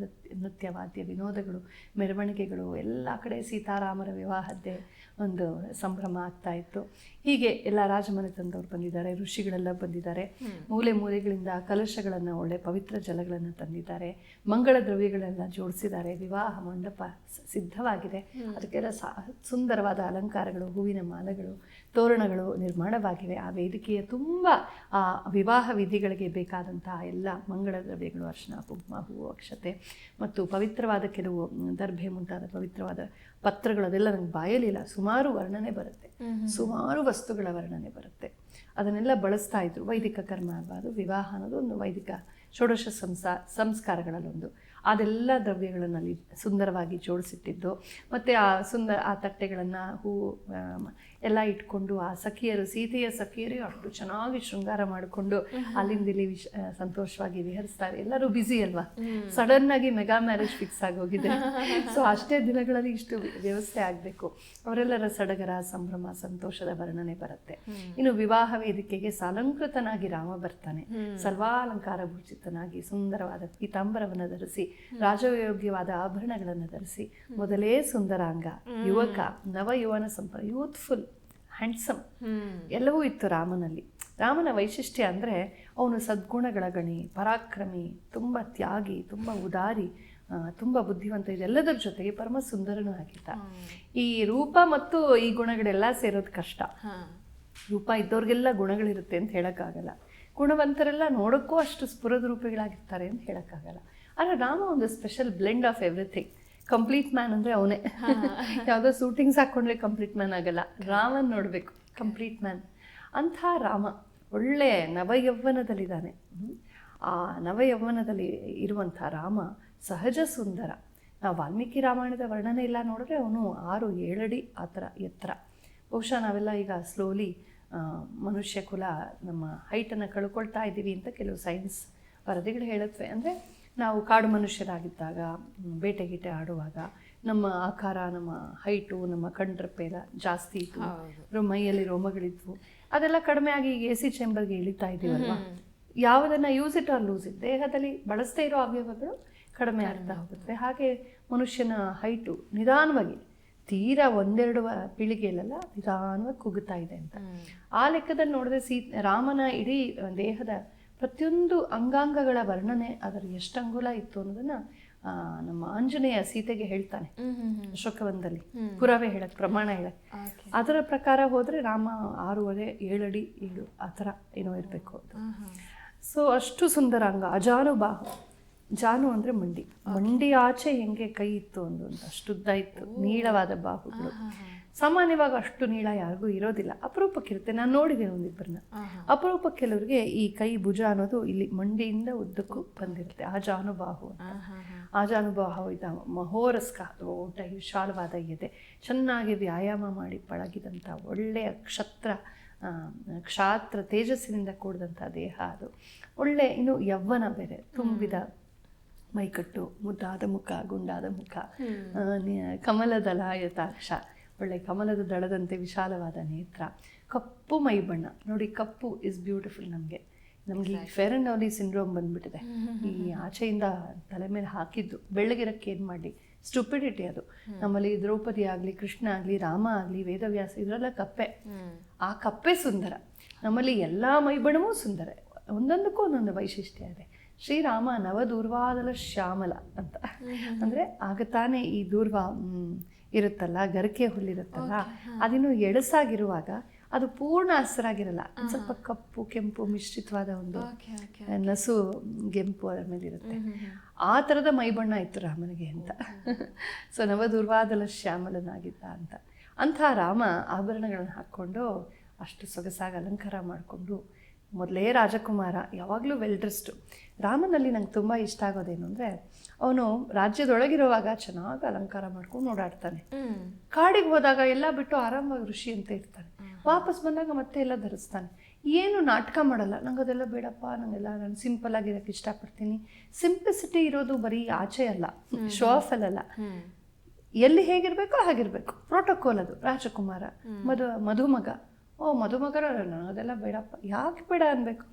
Speaker 2: ನೃತ್ಯ, ವಾದ್ಯ, ವಿನೋದಗಳು, ಮೆರವಣಿಗೆಗಳು, ಎಲ್ಲ ಕಡೆ ಸೀತಾರಾಮರ ವಿವಾಹದ್ದೇ ಒಂದು ಸಂಭ್ರಮ ಆಗ್ತಾ ಇತ್ತು. ಹೀಗೆ ಎಲ್ಲ ರಾಜಮನೆತನದವ್ರು ಬಂದಿದ್ದಾರೆ, ಋಷಿಗಳೆಲ್ಲ ಬಂದಿದ್ದಾರೆ, ಮೂಲೆ ಮೂಲೆಗಳಿಂದ ಕಲಶಗಳನ್ನು, ಒಳ್ಳೆ ಪವಿತ್ರ ಜಲಗಳನ್ನು ತಂದಿದ್ದಾರೆ, ಮಂಗಳ ದ್ರವ್ಯಗಳೆಲ್ಲ ಜೋಡಿಸಿದ್ದಾರೆ, ವಿವಾಹ ಮಂಟಪ ಸಿದ್ಧವಾಗಿದೆ, ಅದಕ್ಕೆಲ್ಲ ಸುಂದರವಾದ ಅಲಂಕಾರಗಳು, ಹೂವಿನ ಮಾಲೆಗಳು, ತೋರಣಗಳು ನಿರ್ಮಾಣವಾಗಿವೆ. ಆ ವೇದಿಕೆಯ ತುಂಬ ಆ ವಿವಾಹ ವಿಧಿಗಳಿಗೆ ಬೇಕಾದಂತಹ ಎಲ್ಲ ಮಂಗಳ ದ್ರವ್ಯಗಳು, ಅರ್ಶಿನ, ಕುಂಕುಮ, ಹೂವು, ಅಕ್ಷತೆ ಮತ್ತು ಪವಿತ್ರವಾದ ಕೆಲವು ದರ್ಭೆ ಮುಂತಾದ ಪವಿತ್ರವಾದ ಪತ್ರಗಳು, ಅದೆಲ್ಲ ನಂಗೆ ಬಾಯಲಿಲ್ಲ. ಸುಮಾರು ವರ್ಣನೆ ಬರುತ್ತೆ, ಸುಮಾರು ವಸ್ತುಗಳ ವರ್ಣನೆ ಬರುತ್ತೆ. ಅದನ್ನೆಲ್ಲ ಬಳಸ್ತಾ ಇದ್ರು. ವೈದಿಕ ಕರ್ಮ ಅಲ್ವಾ ಅದು, ವಿವಾಹ ಅನ್ನೋದು ಒಂದು ವೈದಿಕ ಷೋಡಶ ಸಂಸ್ಕಾರಗಳಲ್ಲೊಂದು. ಅದೆಲ್ಲ ದ್ರವ್ಯಗಳನ್ನಲ್ಲಿ ಸುಂದರವಾಗಿ ಜೋಡಿಸಿಟ್ಟಿದ್ದು. ಮತ್ತು ಆ ತಟ್ಟೆಗಳನ್ನು, ಹೂವು ಎಲ್ಲ ಇಟ್ಕೊಂಡು ಆ ಸಖಿಯರು, ಸೀತೆಯ ಸಖಿಯರೇ ಅಷ್ಟು ಚೆನ್ನಾಗಿ ಶೃಂಗಾರ ಮಾಡಿಕೊಂಡು ಅಲ್ಲಿಂದಿಲ್ಲಿ ಸಂತೋಷವಾಗಿ ವಿಹರಿಸ್ತಾರೆ. ಎಲ್ಲರೂ ಬ್ಯುಸಿ ಅಲ್ವಾ, ಸಡನ್ನಾಗಿ ಮೆಗಾ ಮ್ಯಾರೇಜ್ ಫಿಕ್ಸ್ ಆಗೋಗಿದೆ. ಸೊ ಅಷ್ಟೇ ದಿನಗಳಲ್ಲಿ ಇಷ್ಟು ವ್ಯವಸ್ಥೆ ಆಗಬೇಕು. ಅವರೆಲ್ಲರ ಸಡಗರ, ಸಂಭ್ರಮ, ಸಂತೋಷದ ವರ್ಣನೆ ಬರುತ್ತೆ. ಇನ್ನು ವಿವಾಹ ವೇದಿಕೆಗೆ ಸಾಲಂಕೃತನಾಗಿ ರಾಮ ಬರ್ತಾನೆ. ಸರ್ವಾಲಂಕಾರ ಭೂಷಿತನಾಗಿ ಸುಂದರವಾದ ಪೀತಾಂಬರವನ್ನು ಧರಿಸಿ, ರಾಜಯೋಗ್ಯವಾದ ಆಭರಣಗಳನ್ನು ಧರಿಸಿ, ಮೊದಲೇ ಸುಂದರಾಂಗ, ಯುವಕ, ನವಯುವನ ಯೂತ್ಫುಲ್, ಹ್ಯಾಂಡ್ಸಮ್ ಎಲ್ಲವೂ ಇತ್ತು ರಾಮನಲ್ಲಿ. ರಾಮನ ವೈಶಿಷ್ಟ್ಯ ಅಂದರೆ ಅವನು ಸದ್ಗುಣಗಳ ಗಣಿ, ಪರಾಕ್ರಮಿ, ತುಂಬ ತ್ಯಾಗಿ, ತುಂಬ ಉದಾರಿ, ತುಂಬ ಬುದ್ಧಿವಂತ, ಇದೆಲ್ಲದರ ಜೊತೆಗೆ ಪರಮ ಸುಂದರನೂ ಆಗಿದ್ದ. ಈ ರೂಪ ಮತ್ತು ಈ ಗುಣಗಳೆಲ್ಲ ಸೇರೋದು ಕಷ್ಟ. ರೂಪ ಇದ್ದವ್ರಿಗೆಲ್ಲ ಗುಣಗಳಿರುತ್ತೆ ಅಂತ ಹೇಳೋಕ್ಕಾಗಲ್ಲ. ಗುಣವಂತರೆಲ್ಲ ನೋಡೋಕ್ಕೂ ಅಷ್ಟು ಸ್ಫುರದ ರೂಪಿಗಳಾಗಿರ್ತಾರೆ ಅಂತ ಹೇಳೋಕ್ಕಾಗಲ್ಲ. ಆದರೆ ರಾಮ ಒಂದು special blend of everything. Complete man ಅಂದರೆ ಅವನೇ. ಯಾವುದೋ ಶೂಟಿಂಗ್ಸ್ ಹಾಕ್ಕೊಂಡ್ರೆ ಕಂಪ್ಲೀಟ್ ಮ್ಯಾನ್ ಆಗಲ್ಲ, ರಾಮನ್ ನೋಡಬೇಕು, ಕಂಪ್ಲೀಟ್ ಮ್ಯಾನ್. ಅಂಥ ರಾಮ ಒಳ್ಳೆ ನವಯೌವನದಲ್ಲಿದ್ದಾನೆ. ಆ ನವಯೌವನದಲ್ಲಿ ಇರುವಂಥ ರಾಮ ಸಹಜ ಸುಂದರ. ನಾವು ವಾಲ್ಮೀಕಿ ರಾಮಾಯಣದ ವರ್ಣನೆ ಎಲ್ಲ ನೋಡಿದ್ರೆ ಅವನು 6-7 ಅಡಿ ಆ ಥರ ಎತ್ತರ. ಬಹುಶಃ ನಾವೆಲ್ಲ ಈಗ ಸ್ಲೋಲಿ ಮನುಷ್ಯ ಕುಲ ನಮ್ಮ ಹೈಟನ್ನು ಕಳ್ಕೊಳ್ತಾ ಇದ್ದೀವಿ ಅಂತ ಕೆಲವು ಸೈನ್ಸ್ ವರದಿಗಳು ಹೇಳುತ್ತವೆ. ಅಂದರೆ ನಾವು ಕಾಡು ಮನುಷ್ಯರಾಗಿದ್ದಾಗ, ಬೇಟೆಗೀಟೆ ಆಡುವಾಗ ನಮ್ಮ ಆಕಾರ, ನಮ್ಮ ಹೈಟು, ನಮ್ಮ ಕಣ್ರಪ್ಪೆ ಎಲ್ಲ ಜಾಸ್ತಿ ಇತ್ತು, ಮೈಯಲ್ಲಿ ರೋಮಗಳಿದ್ವು. ಅದೆಲ್ಲ ಕಡಿಮೆ ಆಗಿ ಈಗ AC ಚೇಂಬರ್ಗೆ ಇಳಿತಾ ಇದ್ದೀವಲ್ವ. ಯಾವುದನ್ನು use it or lose it, ದೇಹದಲ್ಲಿ ಬಳಸದೇ ಇರೋ ಅವಯವಗಳು ಕಡಿಮೆ ಆಗ್ತಾ ಹೋಗುತ್ತೆ. ಹಾಗೆ ಮನುಷ್ಯನ ಹೈಟು ನಿಧಾನವಾಗಿ, ತೀರಾ 1-2 ಪೀಳಿಗೆಯಲ್ಲೆಲ್ಲ ನಿಧಾನವಾಗಿ ಕುಗ್ಗುತ್ತಾ ಇದೆ ಅಂತ. ಆ ಲೆಕ್ಕದಲ್ಲಿ ನೋಡಿದ್ರೆ ರಾಮನ ಇಡೀ ದೇಹದ ಪ್ರತಿಯೊಂದು ಅಂಗಾಂಗಗಳ ವರ್ಣನೆ, ಅದರ ಎಷ್ಟು ಅಂಗುಲ ಇತ್ತು ಅನ್ನೋದನ್ನ ನಮ್ಮ ಆಂಜನೇಯ ಸೀತೆಗೆ ಹೇಳ್ತಾನೆ ಅಶೋಕವನದಲ್ಲಿ, ಪುರಾವೆ ಹೇಳಕ್, ಪ್ರಮಾಣ ಹೇಳಕ್. ಅದರ ಪ್ರಕಾರ ಹೋದ್ರೆ ರಾಮ 6.5-7 ಅಡಿ 7 ಆ ಥರ ಏನೋ ಇರಬೇಕು ಅದು. ಸೊ ಅಷ್ಟು ಸುಂದರ ಅಂಗ, ಅಜಾನುಬಾಹು. ಜಾನು ಅಂದರೆ ಮಂಡಿ ಆಚೆ ಹೆಂಗೆ ಕೈ ಇತ್ತು ಒಂದು ಅಷ್ಟುದ್ದ ಇತ್ತು, ನೀಳವಾದ ಬಾಹುಗಳು. ಸಾಮಾನ್ಯವಾಗಿ ಅಷ್ಟು ನೀಳ ಯಾರಿಗೂ ಇರೋದಿಲ್ಲ, ಅಪರೂಪಕ್ಕಿರುತ್ತೆ. ನಾನು ನೋಡಿದ್ದೇನೆ ಒಂದಿಬ್ಬರನ್ನ. ಅಪರೂಪಕ್ಕೆ ಕೆಲವರಿಗೆ ಈ ಕೈ ಭುಜ ಅನ್ನೋದು ಇಲ್ಲಿ ಮಂಡಿಯಿಂದ ಉದ್ದಕ್ಕೂ ಬಂದಿರುತ್ತೆ. ಆಜಾನುಬಾಹು ಅಂತ. ಆಜಾನುಬಾಹು ಇದ ಮಹೋರಸ್ಕ, ದೊಡ್ಡ ವಿಶಾಲವಾದ ಎದೆ, ಚೆನ್ನಾಗಿ ವ್ಯಾಯಾಮ ಮಾಡಿ ಪಳಗಿದಂಥ ಒಳ್ಳೆಯ ಕ್ಷಾತ್ರ ತೇಜಸ್ಸಿನಿಂದ ಕೂಡಿದಂಥ ದೇಹ ಅದು. ಒಳ್ಳೆ ಇನ್ನು ಯವ್ವನ ಬೇರೆ, ತುಂಬಿದ ಮೈಕಟ್ಟು, ಮುದ್ದಾದ ಮುಖ, ಗುಂಡಾದ ಮುಖ, ಕಮಲದಲಾಯತಾಕ್ಷ, ಒಳ್ಳೆ ಕಮಲದ ದಳದಂತೆ ವಿಶಾಲವಾದ ನೇತ್ರ, ಕಪ್ಪು ಮೈ ಬಣ್ಣ. ನೋಡಿ, ಕಪ್ಪು ಇಸ್ ಬ್ಯೂಟಿಫುಲ್. ನಮಗೆ ಫೇರ್ ಆ್ಯಂಡ್ ಲವ್ಲಿ ಸಿಂಡ್ರೋಮ್ ಬಂದ್ಬಿಟ್ಟಿದೆ. ಈ ಆಚೆಯಿಂದ ತಲೆ ಮೇಲೆ ಹಾಕಿದ್ದು ಬೆಳ್ಳಗಿರಕ್ಕೆ ಏನು ಮಾಡಲಿ, ಸ್ಟುಪಿಡಿಟಿ ಅದು. ನಮ್ಮಲ್ಲಿ ದ್ರೌಪದಿ ಆಗಲಿ, ಕೃಷ್ಣ ಆಗಲಿ, ರಾಮ ಆಗಲಿ, ವೇದವ್ಯಾಸ, ಇದರೆಲ್ಲ ಕಪ್ಪೆ. ಆ ಕಪ್ಪೆ ಸುಂದರ. ನಮ್ಮಲ್ಲಿ ಎಲ್ಲ ಮೈಬಣ್ಣವೂ ಸುಂದರ, ಒಂದೊಂದಕ್ಕೂ ಒಂದೊಂದು ವೈಶಿಷ್ಟ್ಯ ಇದೆ. ಶ್ರೀರಾಮ ನವದೂರ್ವಾದಲ ಶ್ಯಾಮಲ ಅಂತ. ಅಂದರೆ ಆಗ ತಾನೇ ಈ ದೂರ್ವ ಇರುತ್ತಲ್ಲ, ಗರಿಕೆ ಹುಲ್ಲಿರುತ್ತಲ್ಲ, ಅದಿನ್ನು ಎಳಸಾಗಿರುವಾಗ ಅದು ಪೂರ್ಣ ಹಸಿರಾಗಿರಲ್ಲ, ಸ್ವಲ್ಪ ಕಪ್ಪು ಕೆಂಪು ಮಿಶ್ರಿತವಾದ ಒಂದು ನಸು ಗೆಂಪು ಅದರ ಮೇಲೆ ಇರುತ್ತೆ. ಆ ಥರದ ಮೈಬಣ್ಣ ಇತ್ತು ರಾಮನಿಗೆ ಅಂತ. ಸೊ ನವದುರ್ವಾದಲ ಶ್ಯಾಮಲನಾಗಿದ್ದ ಅಂತ. ಅಂಥ ರಾಮ ಆಭರಣಗಳನ್ನು ಹಾಕ್ಕೊಂಡು ಅಷ್ಟು ಸೊಗಸಾಗಿ ಅಲಂಕಾರ ಮಾಡಿಕೊಂಡು, ಮೊದಲೇ ರಾಜಕುಮಾರ, ಯಾವಾಗಲೂ ವೆಲ್ ಡ್ರೆಸ್ಡು. ರಾಮನಲ್ಲಿ ನಂಗೆ ತುಂಬ ಇಷ್ಟ ಆಗೋದೇನು ಅಂದರೆ, ಅವನು ರಾಜ್ಯದೊಳಗಿರುವಾಗ ಚೆನ್ನಾಗಿ ಅಲಂಕಾರ ಮಾಡ್ಕೊಂಡು ಓಡಾಡ್ತಾನೆ. ಕಾಡಿಗೆ ಹೋದಾಗ ಎಲ್ಲ ಬಿಟ್ಟು ಆರಾಮವಾಗಿ ಋಷಿ ಅಂತ ಇರ್ತಾನೆ. ವಾಪಸ್ ಬಂದಾಗ ಮತ್ತೆ ಎಲ್ಲ ಧರಿಸ್ತಾನೆ. ಏನು ನಾಟಕ ಮಾಡಲ್ಲ. ನಂಗೆ ಅದೆಲ್ಲ ಬೇಡಪ್ಪ, ನಾನು ಸಿಂಪಲ್ ಆಗಿರೋಕ್ಕೆ ಇಷ್ಟಪಡ್ತೀನಿ. ಸಿಂಪ್ಲಿಸಿಟಿ ಇರೋದು ಬರೀ ಆಚೆ ಅಲ್ಲ, ಶೋ ಆಫ್ ಅಲ್ಲ, ಎಲ್ಲಿ ಹೇಗಿರಬೇಕೋ ಹಾಗಿರಬೇಕು. ಪ್ರೋಟೋಕಾಲ್ ಅದು. ರಾಜಕುಮಾರ, ಮಧುಮಗ, ಮಧುಮಗರ ಅದೆಲ್ಲ ಬೇಡಪ್ಪ. ಯಾಕೆ ಬೇಡ ಅನ್ಬೇಕು?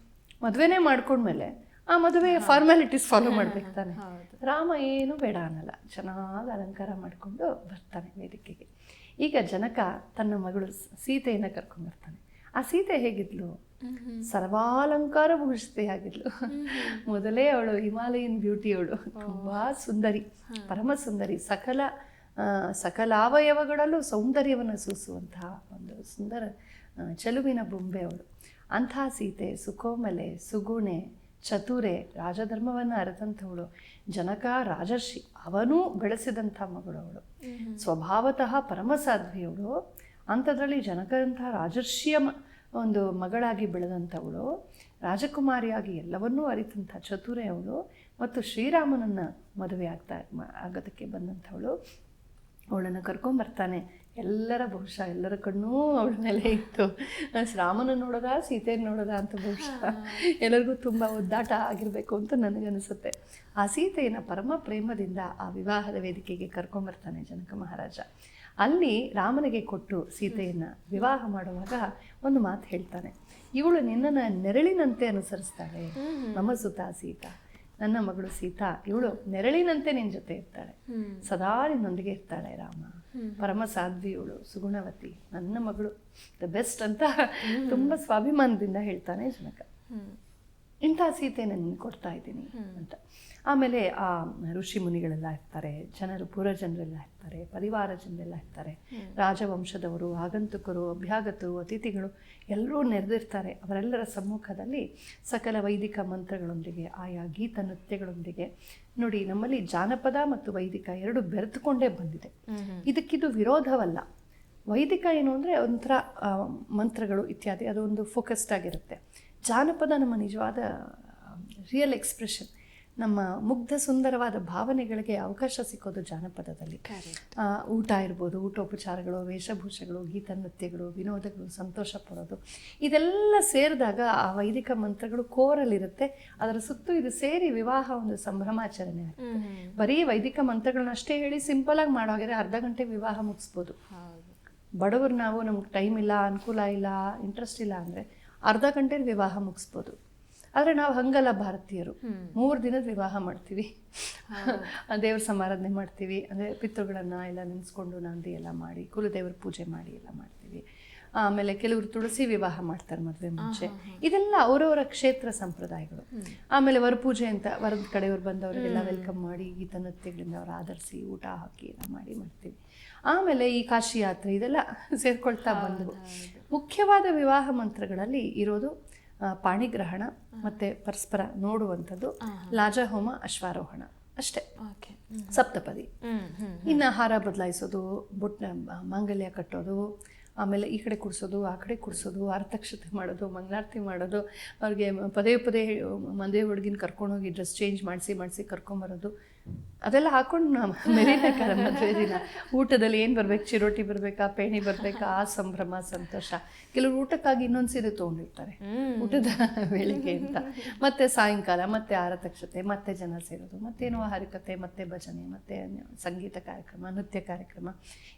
Speaker 2: ಮದುವೆನೇ ಮಾಡ್ಕೊಂಡ್ಮೇಲೆ ಆ ಮದುವೆಯ ಫಾರ್ಮ್ಯಾಲಿಟೀಸ್ ಫಾಲೋ ಮಾಡ್ಬೇಕು ತಾನೆ. ರಾಮ ಏನು ಬೇಡ ಅನ್ನಲ್ಲ, ಚೆನ್ನಾಗಿ ಅಲಂಕಾರ ಮಾಡಿಕೊಂಡು ಬರ್ತಾನೆ ವೇದಿಕೆಗೆ. ಈಗ ಜನಕ ತನ್ನ ಮಗಳು ಸೀತೆಯನ್ನು ಕರ್ಕೊಂಡ್ಬರ್ತಾನೆ. ಆ ಸೀತೆ ಹೇಗಿದ್ಲು? ಸರ್ವಾಲಂಕಾರ ಭೂಷಿತೆಯಾಗಿದ್ಲು. ಮೊದಲೇ ಅವಳು ಹಿಮಾಲಯನ್ ಬ್ಯೂಟಿ. ಅವಳು ತುಂಬಾ ಸುಂದರಿ, ಪರಮ ಸುಂದರಿ, ಸಕಲಾವಯವಗಳಲ್ಲೂ ಸೌಂದರ್ಯವನ್ನು ಸೂಸುವಂತಹ ಒಂದು ಸುಂದರ ಚೆಲುವಿನ ಬೊಂಬೆ ಅವಳು. ಅಂತಹ ಸೀತೆ ಸುಕೋಮಲೆ, ಸುಗುಣೆ, ಚತುರೆ, ರಾಜಧರ್ಮವನ್ನು ಅರಿತಂಥವಳು. ಜನಕ ರಾಜರ್ಷಿ, ಅವನೂ ಬೆಳೆಸಿದಂಥ ಮಗಳು ಅವಳು. ಸ್ವಭಾವತಃ ಪರಮಸಾಧ್ವಿಯವಳು. ಅಂಥದ್ರಲ್ಲಿ ಜನಕರಂತಹ ರಾಜರ್ಷಿಯ ಒಂದು ಮಗಳಾಗಿ ಬೆಳೆದಂಥವಳು, ರಾಜಕುಮಾರಿಯಾಗಿ ಎಲ್ಲವನ್ನೂ ಅರಿತಂಥ ಚತುರೆ ಅವಳು, ಮತ್ತು ಶ್ರೀರಾಮನನ್ನು ಮದುವೆ ಆಗೋದಕ್ಕೆ ಬಂದಂಥವಳು. ಅವಳನ್ನು ಕರ್ಕೊಂಬರ್ತಾನೆ. ಬಹುಶಃ ಎಲ್ಲರ ಕಣ್ಣೂ ಅವಳ ಮೇಲೆ ಇತ್ತು. ರಾಮನ ನೋಡೋದ ಸೀತೆಯನ್ನು ನೋಡೋದ ಅಂತ ಬಹುಶಃ ಎಲ್ಲರಿಗೂ ತುಂಬ ಒದ್ದಾಟ ಆಗಿರಬೇಕು ಅಂತ ನನಗನ್ನಿಸುತ್ತೆ. ಆ ಸೀತೆಯನ್ನು ಪರಮ ಪ್ರೇಮದಿಂದ ಆ ವಿವಾಹದ ವೇದಿಕೆಗೆ ಕರ್ಕೊಂಬರ್ತಾನೆ ಜನಕ ಮಹಾರಾಜ. ಅಲ್ಲಿ ರಾಮನಿಗೆ ಕೊಟ್ಟು ಸೀತೆಯನ್ನು ವಿವಾಹ ಮಾಡುವಾಗ ಒಂದು ಮಾತು ಹೇಳ್ತಾನೆ. ಇವಳು ನಿನ್ನನ್ನು ನೆರಳಿನಂತೆ ಅನುಸರಿಸ್ತಾಳೆ. ನಮ್ಮ ಸುತ ಸೀತಾ, ನನ್ನ ಮಗಳು ಸೀತಾ, ಇವಳು ನೆರಳಿನಂತೆ ನಿನ್ನ ಜೊತೆ ಇರ್ತಾಳೆ, ಸದಾ ನಿನ್ನೊಂದಿಗೆ ಇರ್ತಾಳೆ. ರಾಮ ಪರಮ ಸಾಧ್ವಿ, ಇವಳು ಸುಗುಣವತಿ, ನನ್ನ ಮಗಳು, ದ ಬೆಸ್ಟ್ ಅಂತ ತುಂಬ ಸ್ವಾಭಿಮಾನದಿಂದ ಹೇಳ್ತಾನೆ ಜನಕ. ಇಂಥ ಸೀತೆಯನ್ನು ನಿನ್ಗೆ ಕೊಡ್ತಾ ಇದ್ದೀನಿ ಅಂತ. ಆಮೇಲೆ ಆ ಋಷಿ ಮುನಿಗಳೆಲ್ಲ ಇರ್ತಾರೆ, ಪೂರ್ವ ಜನರೆಲ್ಲ ಇರ್ತಾರೆ, ಪರಿವಾರ ಜನರೆಲ್ಲ ಇರ್ತಾರೆ, ರಾಜವಂಶದವರು, ಆಗಂತುಕರು, ಅಭ್ಯಾಗತರು, ಅತಿಥಿಗಳು ಎಲ್ಲರೂ ನೆರೆದಿರ್ತಾರೆ. ಅವರೆಲ್ಲರ ಸಮ್ಮುಖದಲ್ಲಿ ಸಕಲ ವೈದಿಕ ಮಂತ್ರಗಳೊಂದಿಗೆ, ಆಯಾ ಗೀತ ನೃತ್ಯಗಳೊಂದಿಗೆ. ನೋಡಿ, ನಮ್ಮಲ್ಲಿ ಜಾನಪದ ಮತ್ತು ವೈದಿಕ ಎರಡು ಬೆರೆತುಕೊಂಡೇ ಬಂದಿದೆ. ಇದಕ್ಕಿದು ವಿರೋಧವಲ್ಲ. ವೈದಿಕ ಏನು ಅಂದರೆ ಒಂಥರ ಮಂತ್ರಗಳು ಇತ್ಯಾದಿ, ಅದು ಒಂದು ಫೋಕಸ್ಡ್ ಆಗಿರುತ್ತೆ. ಜಾನಪದ ನಮ್ಮ ನಿಜವಾದ ರಿಯಲ್ ಎಕ್ಸ್ಪ್ರೆಷನ್, ನಮ್ಮ ಮುಗ್ಧ ಸುಂದರವಾದ ಭಾವನೆಗಳಿಗೆ ಅವಕಾಶ ಸಿಕ್ಕೋದು ಜಾನಪದದಲ್ಲಿ. ಊಟ ಇರ್ಬೋದು, ಊಟೋಪಚಾರಗಳು, ವೇಷಭೂಷಗಳು, ಗೀತ ನೃತ್ಯಗಳು, ವಿನೋದಗಳು, ಸಂತೋಷ ಪಡೋದು, ಇದೆಲ್ಲ ಸೇರಿದಾಗ ಆ ವೈದಿಕ ಮಂತ್ರಗಳು ಕೋರಲ್ಲಿರುತ್ತೆ. ಅದರ ಸುತ್ತು ಇದು ಸೇರಿ ವಿವಾಹ ಒಂದು ಸಂಭ್ರಮಾಚರಣೆ ಆಗುತ್ತೆ. ಬರೀ ವೈದಿಕ ಮಂತ್ರಗಳನ್ನ ಅಷ್ಟೇ ಹೇಳಿ ಸಿಂಪಲಾಗಿ ಮಾಡೋಗಿದ್ರೆ ಅರ್ಧ ಗಂಟೆಗೆ ವಿವಾಹ ಮುಗಿಸ್ಬೋದು. ಬಡವರು ನಾವು, ನಮ್ಗೆ ಟೈಮ್ ಇಲ್ಲ, ಅನುಕೂಲ ಇಲ್ಲ, ಇಂಟ್ರೆಸ್ಟ್ ಇಲ್ಲ ಅಂದರೆ ಅರ್ಧ ಗಂಟೆಲಿ ವಿವಾಹ ಮುಗಿಸ್ಬೋದು. ಆದರೆ ನಾವು ಹಂಗಲ್ಲ ಭಾರತೀಯರು. 3 ದಿನದ ವಿವಾಹ ಮಾಡ್ತೀವಿ, ದೇವ್ರ ಸಮಾರಾಧನೆ ಮಾಡ್ತೀವಿ. ಅಂದರೆ ಪಿತೃಗಳನ್ನು ಎಲ್ಲ ನೆನೆಸ್ಕೊಂಡು ನಾಂದಿ ಎಲ್ಲ ಮಾಡಿ, ಕುಲದೇವ್ರ ಪೂಜೆ ಮಾಡಿ ಎಲ್ಲ ಮಾಡ್ತೀವಿ. ಆಮೇಲೆ ಕೆಲವರು ತುಳಸಿ ವಿವಾಹ ಮಾಡ್ತಾರೆ ಮದುವೆ ಮುಂಚೆ. ಇದೆಲ್ಲ ಅವರವರ ಕ್ಷೇತ್ರ ಸಂಪ್ರದಾಯಗಳು. ಆಮೇಲೆ ವರಪೂಜೆ ಅಂತ ವರದ ಕಡೆಯವ್ರು ಬಂದವರಿಗೆಲ್ಲ ವೆಲ್ಕಮ್ ಮಾಡಿ, ಗೀತ ನೃತ್ಯಗಳಿಂದ ಅವ್ರು ಆಧರಿಸಿ ಊಟ ಹಾಕಿ ಎಲ್ಲ ಮಾಡ್ತೀವಿ. ಆಮೇಲೆ ಈ ಕಾಶಿ ಯಾತ್ರೆ ಇದೆಲ್ಲ ಸೇರ್ಕೊಳ್ತಾ ಬಂದವು. ಮುಖ್ಯವಾದ ವಿವಾಹ ಮಂತ್ರಗಳಲ್ಲಿ ಇರೋದು ಪಾಣಿಗ್ರಹಣ ಮತ್ತು ಪರಸ್ಪರ ನೋಡುವಂಥದ್ದು, ಲಾಜಹೋಮ, ಅಶ್ವಾರೋಹಣ ಅಷ್ಟೇ. ಸಪ್ತಪದಿ. ಇನ್ನು ಹಾರ ಬದಲಾಯಿಸೋದು, ಮಾಂಗಲ್ಯ ಕಟ್ಟೋದು, ಆಮೇಲೆ ಈ ಕಡೆ ಕುಡಿಸೋದು, ಆ ಕಡೆ ಕುಡಿಸೋದು, ಆರತಕ್ಷತೆ ಮಾಡೋದು, ಮಂಗಳಾರತಿ ಮಾಡೋದು, ಅವ್ರಿಗೆ ಪದೇ ಮದುವೆ ಹುಡುಗಿನ ಕರ್ಕೊಂಡೋಗಿ ಡ್ರೆಸ್ ಚೇಂಜ್ ಮಾಡಿಸಿ ಕರ್ಕೊಂಬರೋದು, ಅದೆಲ್ಲ ಹಾಕೊಂಡು ಮೆರೀಬೇಕಾರೆ ಮದುವೆ ದಿನ ಊಟದಲ್ಲಿ ಏನು ಬರಬೇಕು, ಚಿರೋಟಿ ಬರಬೇಕಾ, ಪೇಣಿ ಬರಬೇಕಾ, ಆ ಸಂಭ್ರಮ ಸಂತೋಷ. ಕೆಲವರು ಊಟಕ್ಕಾಗಿ ಇನ್ನೊಂದು ಸೀರೆ ತೊಗೊಂಡಿರ್ತಾರೆ ಊಟದ ವೇಳೆಗೆ ಅಂತ. ಮತ್ತೆ ಸಾಯಂಕಾಲ ಮತ್ತೆ ಆರತಕ್ಷತೆ, ಮತ್ತೆ ಜನ ಸೇರೋದು, ಮತ್ತೇನೋ ಹರಿಕತೆ, ಮತ್ತೆ ಭಜನೆ, ಮತ್ತೆ ಸಂಗೀತ ಕಾರ್ಯಕ್ರಮ, ನೃತ್ಯ ಕಾರ್ಯಕ್ರಮ.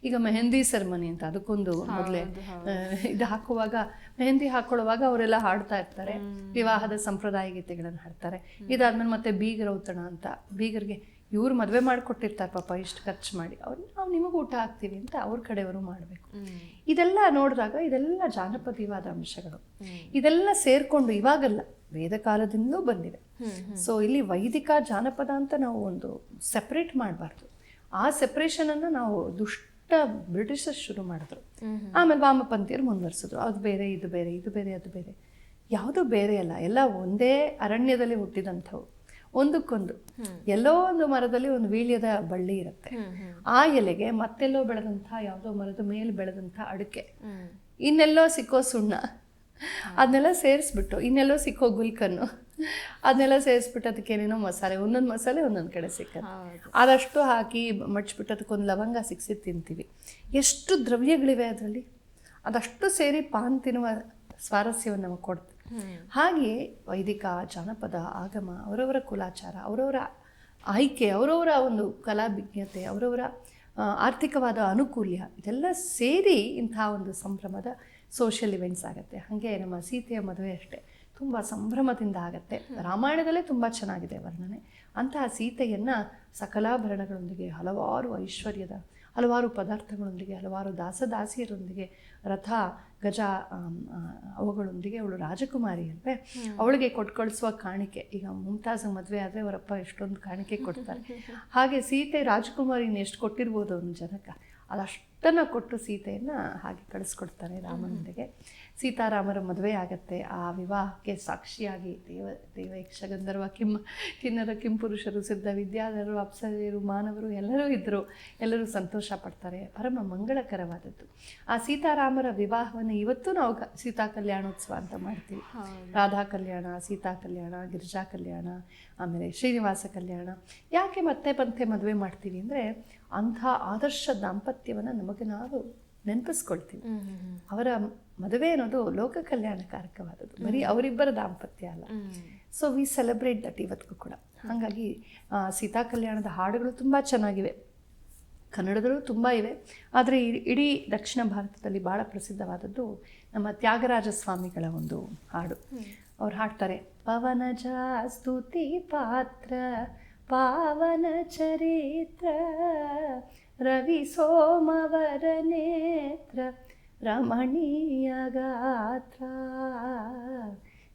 Speaker 2: ಈಗ ಮೆಹಂದಿ ಸೆರೆಮನಿ ಅಂತ, ಅದಕ್ಕೊಂದು ಮೊದಲೇ ಇದು ಹಾಕುವಾಗ, ಮೆಹಂದಿ ಹಾಕೊಳ್ಳುವಾಗ ಅವರೆಲ್ಲ ಹಾಡ್ತಾ ಇರ್ತಾರೆ, ವಿವಾಹದ ಸಂಪ್ರದಾಯ ಗೀತೆಗಳನ್ನು ಹಾಡ್ತಾರೆ. ಇದಾದ್ಮೇಲೆ ಮತ್ತೆ ಬೀಗರ ಔತಣ ಅಂತ, ಬೀಗರಿಗೆ ಇವ್ರು ಮದುವೆ ಮಾಡಿಕೊಟ್ಟಿರ್ತಾರೆ ಪಾಪ, ಇಷ್ಟು ಖರ್ಚು ಮಾಡಿ, ನಾವು ನಿಮಗೆ ಊಟ ಹಾಕ್ತೀವಿ ಅಂತ ಅವ್ರ ಕಡೆಯವರು ಮಾಡಬೇಕು. ಇದೆಲ್ಲ ನೋಡಿದಾಗ ಇದೆಲ್ಲ ಜಾನಪದೀಯವಾದ ಅಂಶಗಳು. ಇದೆಲ್ಲ ಸೇರ್ಕೊಂಡು ಇವಾಗಲ್ಲ, ವೇದ ಕಾಲದಿಂದಲೂ ಬಂದಿದೆ. ಸೊ ಇಲ್ಲಿ ವೈದಿಕ ಜಾನಪದ ಅಂತ ನಾವು ಒಂದು ಸೆಪ್ರೇಟ್ ಮಾಡಬಾರ್ದು. ಆ ಸೆಪ್ರೇಷನನ್ನು ನಾವು ಬ್ರಿಟಿಷರ್ಸ್ ಶುರು ಮಾಡಿದ್ರು. ಆಮೇಲೆ ವಾಮಪಂಥೀಯರು ಮುಂದುವರಿಸಿದ್ರು. ಅದು ಬೇರೆ, ಇದು ಬೇರೆ, ಇದು ಬೇರೆ, ಅದು ಬೇರೆ. ಯಾವುದೂ ಬೇರೆ ಅಲ್ಲ, ಎಲ್ಲ ಒಂದೇ ಅರಣ್ಯದಲ್ಲಿ ಹುಟ್ಟಿದಂಥವು. ಒಂದಕ್ಕೊಂದು ಎಲ್ಲೋ ಒಂದು ಮರದಲ್ಲಿ ಒಂದು ವೀಳ್ಯದ ಬಳ್ಳಿ ಇರುತ್ತೆ, ಆ ಎಲೆಗೆ ಮತ್ತೆಲ್ಲೋ ಬೆಳೆದಂಥ ಯಾವುದೋ ಮರದ ಮೇಲೆ ಬೆಳೆದಂಥ ಅಡಿಕೆ, ಇನ್ನೆಲ್ಲೋ ಸಿಕ್ಕೋ ಸುಣ್ಣ, ಅದನ್ನೆಲ್ಲ ಸೇರಿಸ್ಬಿಟ್ಟು, ಇನ್ನೆಲ್ಲೋ ಸಿಕ್ಕೋ ಗುಲ್ಕನ್ನು, ಅದನ್ನೆಲ್ಲ ಸೇರಿಸ್ಬಿಟ್ಟು ಅದಕ್ಕೆ ಏನೇನೋ ಮಸಾಲೆ, ಒಂದೊಂದು ಮಸಾಲೆ ಒಂದೊಂದು ಕಡೆ ಸಿಕ್ಕತ್ತೆ, ಅದಷ್ಟು ಹಾಕಿ ಮಡ್ಚ್ಬಿಟ್ಟು ಅದಕ್ಕೊಂದು ಲವಂಗ ಸಿಕ್ಸಿ ತಿಂತೀವಿ. ಎಷ್ಟು ದ್ರವ್ಯಗಳಿವೆ ಅದರಲ್ಲಿ. ಅದಷ್ಟು ಸೇರಿ ಪಾನ್ ತಿನ್ನುವ ಸ್ವಾರಸ್ಯವನ್ನು ನಮಗೆ ಕೊಡ್ತು. ಹಾಗೆಯೇ ವೈದಿಕ, ಜಾನಪದ, ಆಗಮ, ಅವರವರ ಕುಲಾಚಾರ, ಅವರವರ ಆಯ್ಕೆ, ಅವರವರ ಒಂದು ಕಲಾಭಿಜ್ಞತೆ, ಅವರವರ ಆರ್ಥಿಕವಾದ ಅನುಕೂಲ್ಯ, ಇದೆಲ್ಲ ಸೇರಿ ಇಂಥ ಒಂದು ಸಂಭ್ರಮದ ಸೋಷಿಯಲ್ ಇವೆಂಟ್ಸ್ ಆಗುತ್ತೆ. ಹಾಗೆ ನಮ್ಮ ಸೀತೆಯ ಮದುವೆ ಅಷ್ಟೇ ತುಂಬ ಸಂಭ್ರಮದಿಂದ ಆಗುತ್ತೆ. ರಾಮಾಯಣದಲ್ಲೇ ತುಂಬ ಚೆನ್ನಾಗಿದೆ ವರ್ಣನೆ. ಅಂತಹ ಸೀತೆಯನ್ನು ಸಕಲಾಭರಣಗಳೊಂದಿಗೆ, ಹಲವಾರು ಐಶ್ವರ್ಯದ ಹಲವಾರು ಪದಾರ್ಥಗಳೊಂದಿಗೆ, ಹಲವಾರು ದಾಸದಾಸಿಯರೊಂದಿಗೆ, ರಥ ಗಜ ಅವುಗಳೊಂದಿಗೆ ಅವಳು ರಾಜಕುಮಾರಿ ಅಲ್ವೇ, ಅವಳಿಗೆ ಕಳಿಸುವ ಕಾಣಿಕೆ. ಈಗ ಮುಮ್ತಾಜ್ ಮದುವೆ ಆದರೆ ಅವರಪ್ಪ ಎಷ್ಟೊಂದು ಕಾಣಿಕೆ ಕೊಡ್ತಾರೆ. ಹಾಗೆ ಸೀತೆ ರಾಜಕುಮಾರಿನ ಎಷ್ಟು ಕೊಟ್ಟಿರ್ಬೋದು ಅವನು ಜನಕ, ಅದಷ್ಟನ್ನು ಕೊಟ್ಟು ಸೀತೆಯನ್ನು ಹಾಗೆ ಕಳಿಸ್ಕೊಡ್ತಾನೆ ರಾಮನೊಂದಿಗೆ. ಸೀತಾರಾಮರ ಮದುವೆ ಆಗತ್ತೆ. ಆ ವಿವಾಹಕ್ಕೆ ಸಾಕ್ಷಿಯಾಗಿ ದೇವ ಯಕ್ಷಗಂಧರ್ವ ಕಿನ್ನರ ಕಿಂಪುರುಷರು, ಸಿದ್ಧ ವಿದ್ಯಾಧರರು, ಅಪ್ಸರೆಯರು, ಮಾನವರು ಎಲ್ಲರೂ ಇದ್ದರು. ಎಲ್ಲರೂ ಸಂತೋಷ ಪಡ್ತಾರೆ. ಪರಮ ಮಂಗಳಕರವಾದದ್ದು ಆ ಸೀತಾರಾಮರ ವಿವಾಹವನ್ನು ಇವತ್ತು ನಾವು ಸೀತಾ ಕಲ್ಯಾಣೋತ್ಸವ ಅಂತ ಮಾಡ್ತೀವಿ. ರಾಧಾ ಕಲ್ಯಾಣ, ಸೀತಾ ಕಲ್ಯಾಣ, ಗಿರಿಜಾ ಕಲ್ಯಾಣ, ಆಮೇಲೆ ಶ್ರೀನಿವಾಸ ಕಲ್ಯಾಣ. ಯಾಕೆ ಮತ್ತೆ ಮದುವೆ ಮಾಡ್ತೀವಿ ಅಂದರೆ ಅಂಥ ಆದರ್ಶ ದಾಂಪತ್ಯವನ್ನು ನಮಗೆ ನಾವು ನೆನಪಿಸ್ಕೊಳ್ತೀವಿ. ಅವರ ಮದುವೆ ಅನ್ನೋದು ಲೋಕ ಕಲ್ಯಾಣಕಾರಕವಾದದ್ದು, ಬರೀ ಅವರಿಬ್ಬರ ದಾಂಪತ್ಯ ಅಲ್ಲ. ಸೊ ವಿ ಸೆಲೆಬ್ರೇಟ್ ದಟ್ ಇವತ್ತಿಗೂ ಕೂಡ. ಹಾಗಾಗಿ ಸೀತಾ ಕಲ್ಯಾಣದ ಹಾಡುಗಳು ತುಂಬ ಚೆನ್ನಾಗಿವೆ, ಕನ್ನಡದಲ್ಲೂ ತುಂಬ ಇವೆ. ಆದರೆ ಇಡೀ ದಕ್ಷಿಣ ಭಾರತದಲ್ಲಿ ಭಾಳ ಪ್ರಸಿದ್ಧವಾದದ್ದು ನಮ್ಮ ತ್ಯಾಗರಾಜ ಸ್ವಾಮಿಗಳ ಒಂದು ಹಾಡು. ಅವ್ರು ಹಾಡ್ತಾರೆ, ಪವನಜ ಸ್ತುತಿ ಪಾತ್ರ ಪಾವನ ಚರಿತ್ರ ರವಿ ಸೋಮವರ ನೇತ್ರ ರಮಣೀಯ ಗಾತ್ರ